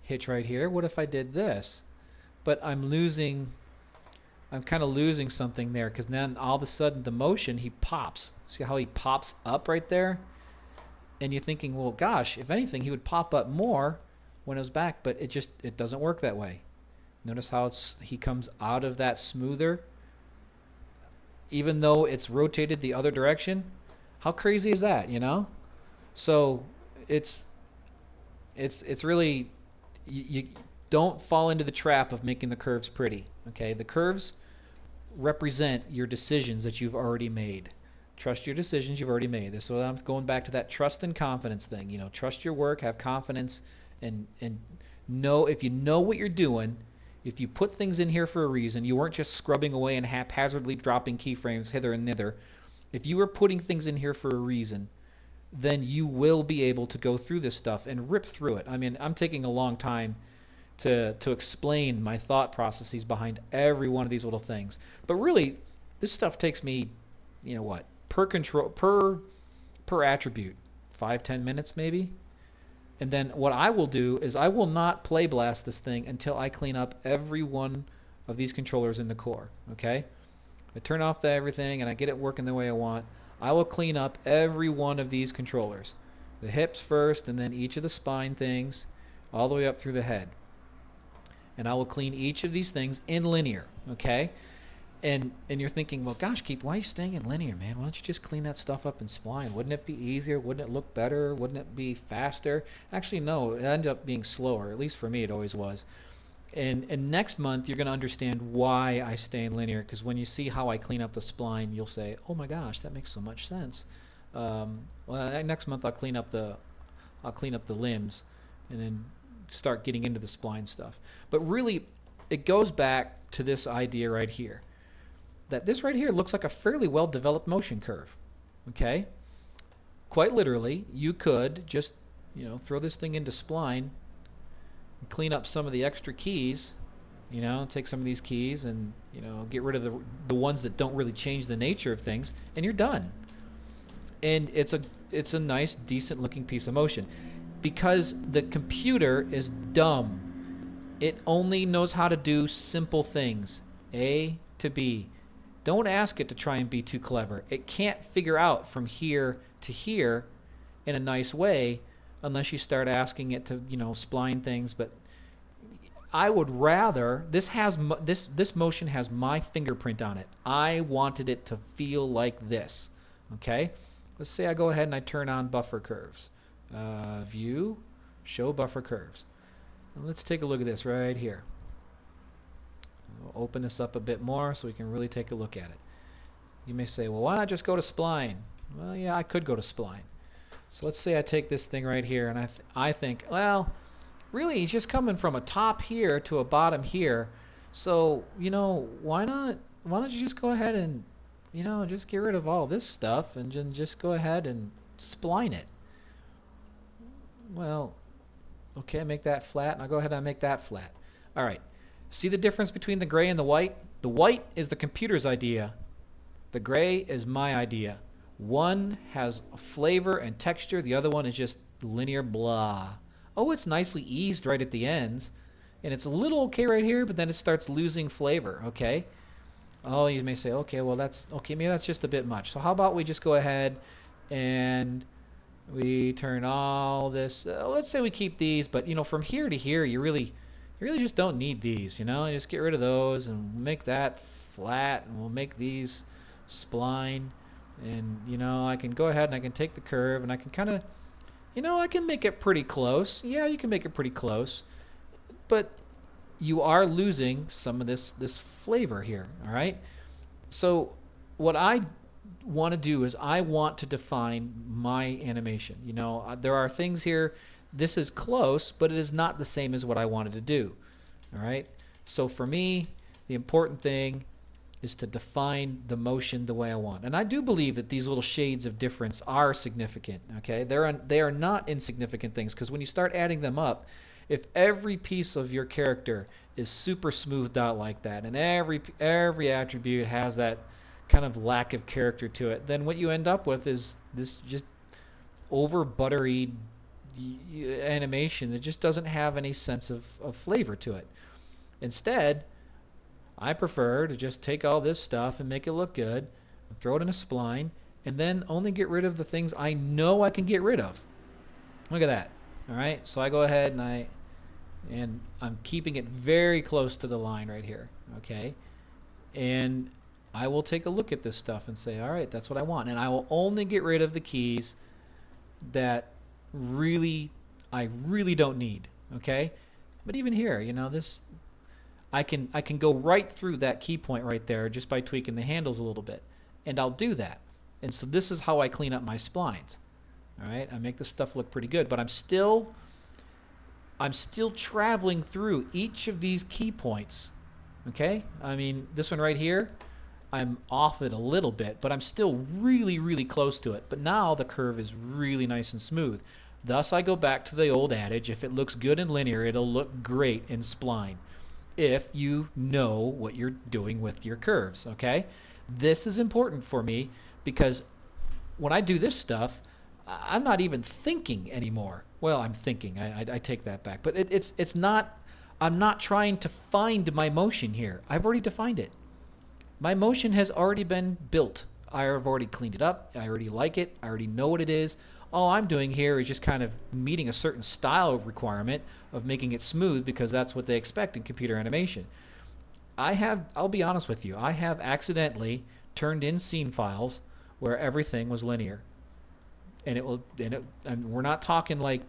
hitch right here. What if I did this? But I'm kind of losing something there, because then all of a sudden the motion, he pops. See how he pops up right there? And you're thinking, well, gosh, if anything, he would pop up more when it was back, but it doesn't work that way. Notice how he comes out of that smoother, even though it's rotated the other direction. How crazy is that, you know? So it's really, you don't fall into the trap of making the curves pretty, okay? The curves represent your decisions that you've already made. Trust your decisions you've already made. So I'm going back to that trust and confidence thing. You know, trust your work, have confidence, and know if you know what you're doing. If you put things in here for a reason, you weren't just scrubbing away and haphazardly dropping keyframes hither and thither. If you were putting things in here for a reason, then you will be able to go through this stuff and rip through it. I mean, I'm taking a long time to explain my thought processes behind every one of these little things. But really, this stuff takes me, you know what, per attribute, 5-10 minutes maybe. And then what I will do is I will not play blast this thing until I clean up every one of these controllers in the core, okay? I turn off everything and I get it working the way I want. I will clean up every one of these controllers. The hips first, and then each of the spine things, all the way up through the head. And I will clean each of these things in linear, okay? And you're thinking, well, gosh, Keith, why are you staying in linear, man? Why don't you just clean that stuff up in spline? Wouldn't it be easier? Wouldn't it look better? Wouldn't it be faster? Actually, no, it ended up being slower. At least for me, it always was. And next month, you're going to understand why I stay in linear, because when you see how I clean up the spline, you'll say, oh my gosh, that makes so much sense. Next month I'll clean up the limbs and then start getting into the spline stuff. But really, it goes back to this idea right here, that this right here looks like a fairly well-developed motion curve. Okay? Quite literally, you could just, throw this thing into spline, clean up some of the extra keys, take some of these keys and, get rid of the ones that don't really change the nature of things, and you're done. And it's a nice, decent looking piece of motion. Because the computer is dumb. It only knows how to do simple things. A to B. Don't ask it to try and be too clever. It can't figure out from here to here in a nice way unless you start asking it to, spline things. But I would rather, this motion has my fingerprint on it. I wanted it to feel like this. Okay? Let's say I go ahead and I turn on buffer curves. View, show buffer curves. And let's take a look at this right here. We'll open this up a bit more so we can really take a look at it. You may say, well, why not just go to spline? Well, yeah, I could go to spline. So let's say I take this thing right here, and I think, well, really, he's just coming from a top here to a bottom here. So, why don't you just go ahead and, just get rid of all this stuff and just go ahead and spline it. Well, okay, make that flat, and I'll go ahead and make that flat. All right. See the difference between the gray and the white? The white is the computer's idea. The gray is my idea. One has a flavor and texture. The other one is just linear blah. Oh, it's nicely eased right at the ends. And it's a little okay right here, but then it starts losing flavor, okay? Oh, you may say, okay, well, maybe that's just a bit much. So how about we just go ahead and we turn all this, let's say we keep these, but from here to here, you really just don't need these, you just get rid of those and make that flat, and we'll make these spline, and I can go ahead and I can take the curve and I can kind of, I can make it pretty close. Yeah, you can make it pretty close, but you are losing some of this flavor here, all right? So what I want to do is I want to define my animation. There are things here, this is close, but it is not the same as what I wanted to do, all right? So for me, the important thing is to define the motion the way I want. And I do believe that these little shades of difference are significant, okay? They are not insignificant things, because when you start adding them up, if every piece of your character is super smoothed out like that, and every attribute has that kind of lack of character to it, then what you end up with is this just over buttery animation that just doesn't have any sense of flavor to it. Instead, I prefer to just take all this stuff and make it look good, throw it in a spline, and then only get rid of the things I know I can get rid of. Look at that. All right, so I go ahead and I'm keeping it very close to the line right here, okay? And I will take a look at this stuff and say, all right, that's what I want. And I will only get rid of the keys that I really don't need, okay? But even here, this, I can go right through that key point right there just by tweaking the handles a little bit. And I'll do that. And so this is how I clean up my splines. All right, I make this stuff look pretty good, but I'm still traveling through each of these key points. Okay? I mean, this one right here, I'm off it a little bit, but I'm still really, really close to it. But now the curve is really nice and smooth. Thus, I go back to the old adage, if it looks good in linear, it'll look great in spline, if you know what you're doing with your curves, okay? This is important for me because when I do this stuff, I'm not even thinking anymore. Well, I'm thinking. I take that back. But it's not, I'm not trying to find my motion here. I've already defined it. My motion has already been built. I have already cleaned it up. I already like it. I already know what it is. All I'm doing here is just kind of meeting a certain style requirement of making it smooth because that's what they expect in computer animation. I'll be honest with you, I have accidentally turned in scene files where everything was linear. And we're not talking like,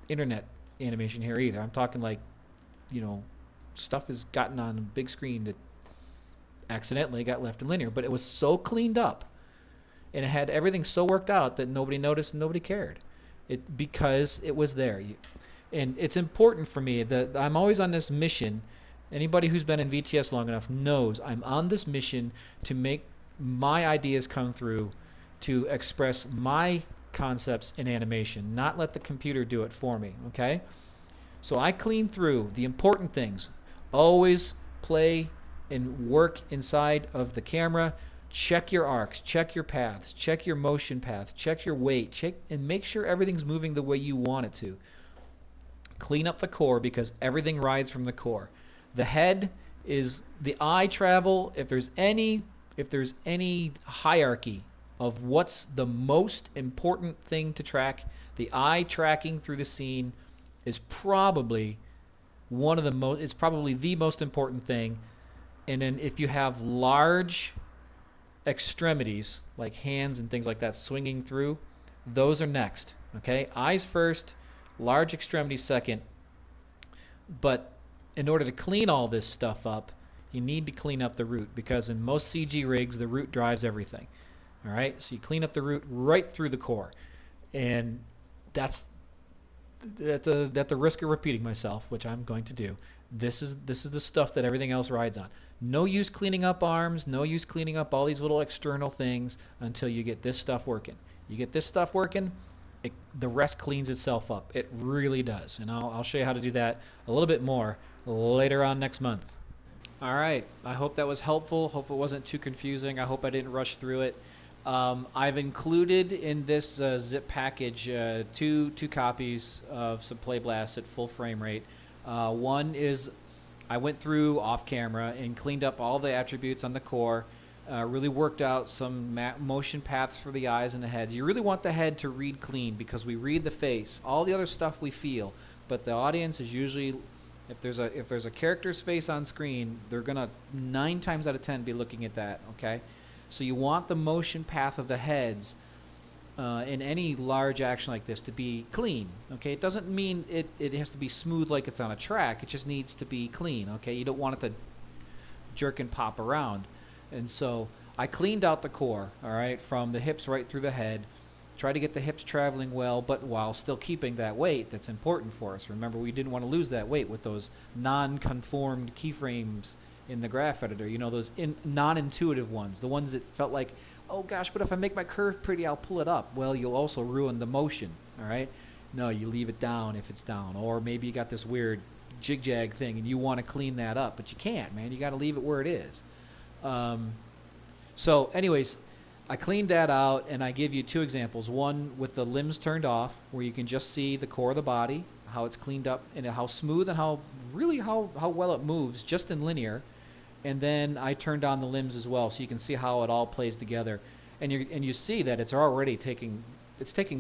internet animation here either. I'm talking like, stuff has gotten on a big screen that accidentally got left in linear, but it was so cleaned up and it had everything so worked out that nobody noticed and nobody cared. Because it was there. And it's important for me that I'm always on this mission. Anybody who's been in VTS long enough knows I'm on this mission to make my ideas come through, to express my concepts in animation, not let the computer do it for me, okay? So I clean through the important things. Always play and work inside of the camera. Check your arcs, check your paths, check your motion paths, check your weight, check and make sure everything's moving the way you want it to. Clean up the core because everything rides from the core. The head is the eye travel. If there's any hierarchy of what's the most important thing to track, the eye tracking through the scene is probably one of the most. It's probably the most important thing. And then if you have large extremities like hands and things like that swinging through, those are next. Okay, eyes first, large extremities second. But in order to clean all this stuff up, you need to clean up the root, because in most CG rigs the root drives everything. All right, so you clean up the root right through the core, and that's at the risk of repeating myself, which I'm going to do. This is the stuff that everything else rides on. No use cleaning up arms, no use cleaning up all these little external things until you get this stuff working. You get this stuff working, the rest cleans itself up. It really does. And I'll show you how to do that a little bit more later on next month. All right, I hope that was helpful. Hope it wasn't too confusing. I hope I didn't rush through it. I've included in this zip package two copies of some Play Blast at full frame rate. One is I went through off camera and cleaned up all the attributes on the core, really worked out some motion paths for the eyes and the heads. You really want the head to read clean because we read the face. All the other stuff we feel, but the audience is usually, if there's a character's face on screen, they're gonna 9 times out of 10 be looking at that. Okay, so you want the motion path of the heads in any large action like this to be clean. Okay, it doesn't mean it has to be smooth like it's on a track. It just needs to be clean. Okay, you don't want it to jerk and pop around. And so I cleaned out the core, all right, from the hips right through the head. Try to get the hips traveling well, but while still keeping that weight that's important for us. Remember, we didn't want to lose that weight with those non-conformed keyframes in the graph editor. You know, those non-intuitive ones, the ones that felt like, oh gosh, but if I make my curve pretty, I'll pull it up. Well, you'll also ruin the motion, all right? No, you leave it down if it's down. Or maybe you got this weird jig-jag thing and you want to clean that up, but you can't, man. You got to leave it where it is. So anyways, I cleaned that out and I give you 2 examples. One with the limbs turned off, where you can just see the core of the body, how it's cleaned up and how smooth and how well it moves just in linear. And then I turned on the limbs as well, so you can see how it all plays together. And you see that it's already taking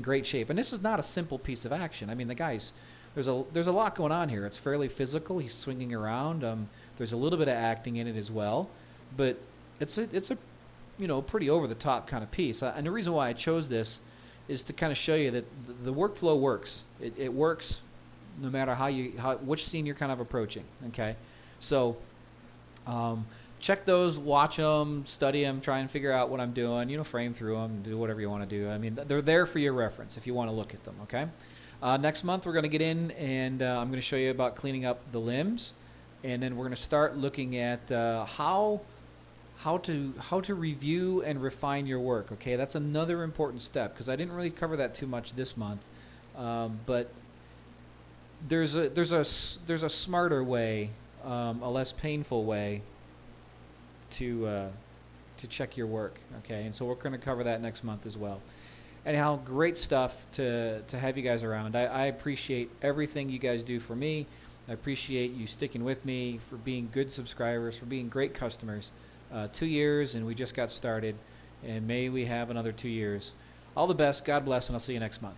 great shape. And this is not a simple piece of action. I mean, the guy's there's a lot going on here. It's fairly physical. He's swinging around. There's a little bit of acting in it as well, but it's a pretty over the top kind of piece. And the reason why I chose this is to kind of show you that the workflow works. It works no matter which scene you're kind of approaching. Okay, so. Check those, watch them, study them, try and figure out what I'm doing, frame through them, do whatever you want to do. I mean, they're there for your reference if you want to look at them, okay? Next month we're going to get in and I'm going to show you about cleaning up the limbs, and then we're going to start looking at how to review and refine your work, okay? That's another important step because I didn't really cover that too much this month, but there's a smarter way, a less painful way to check your work, okay? And so we're going to cover that next month as well. Anyhow, great stuff to have you guys around. I appreciate everything you guys do for me. I appreciate you sticking with me, for being good subscribers, for being great customers. 2 years and we just got started, and may we have another 2 years. All the best, God bless, and I'll see you next month.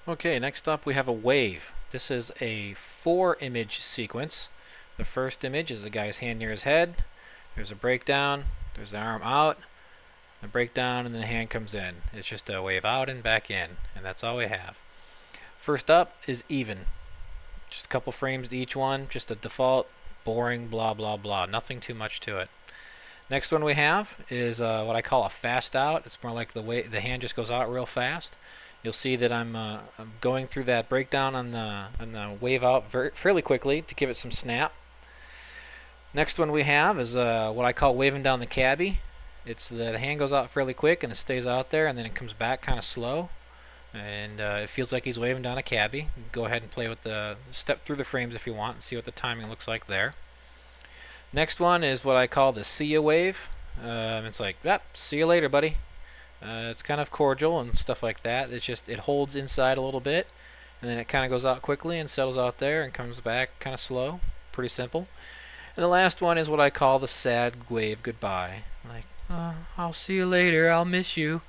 Okay, next up we have a wave. This is a 4-image sequence. The first image is the guy's hand near his head. There's a breakdown. There's the arm out. a breakdown, and then the hand comes in. It's just a wave out and back in, and that's all we have. First up is even. Just a couple frames to each one, just a default, boring, blah, blah, blah. Nothing too much to it. Next one we have is what I call a fast out. It's more like the way the hand just goes out real fast. You'll see that I'm going through that breakdown on the wave out fairly quickly to give it some snap. Next one we have is what I call waving down the cabbie. It's the hand goes out fairly quick and it stays out there, and then it comes back kind of slow, and it feels like he's waving down a cabbie. Go ahead and play with the step through the frames if you want and see what the timing looks like there. Next one is what I call the see ya wave. It's like, yep, see you later, buddy. It's kind of cordial and stuff like that. It's just, it holds inside a little bit, and then it kind of goes out quickly and settles out there and comes back kind of slow. Pretty simple. And the last one is what I call the sad wave goodbye. Like, I'll see you later, I'll miss you.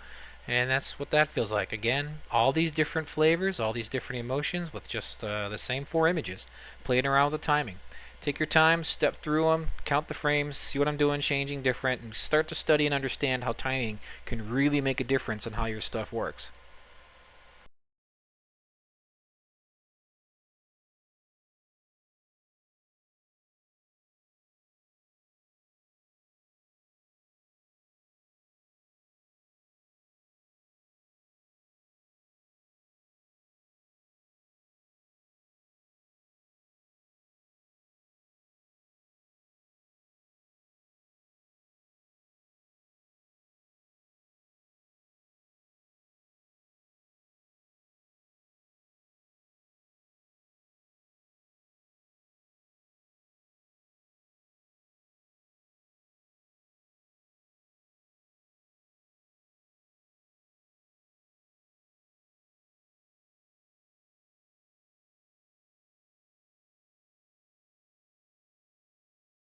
And that's what that feels like. Again, all these different flavors, all these different emotions with just the same 4 images. Playing around with the timing. Take your time, step through them, count the frames, see what I'm doing, changing different, and start to study and understand how timing can really make a difference in how your stuff works.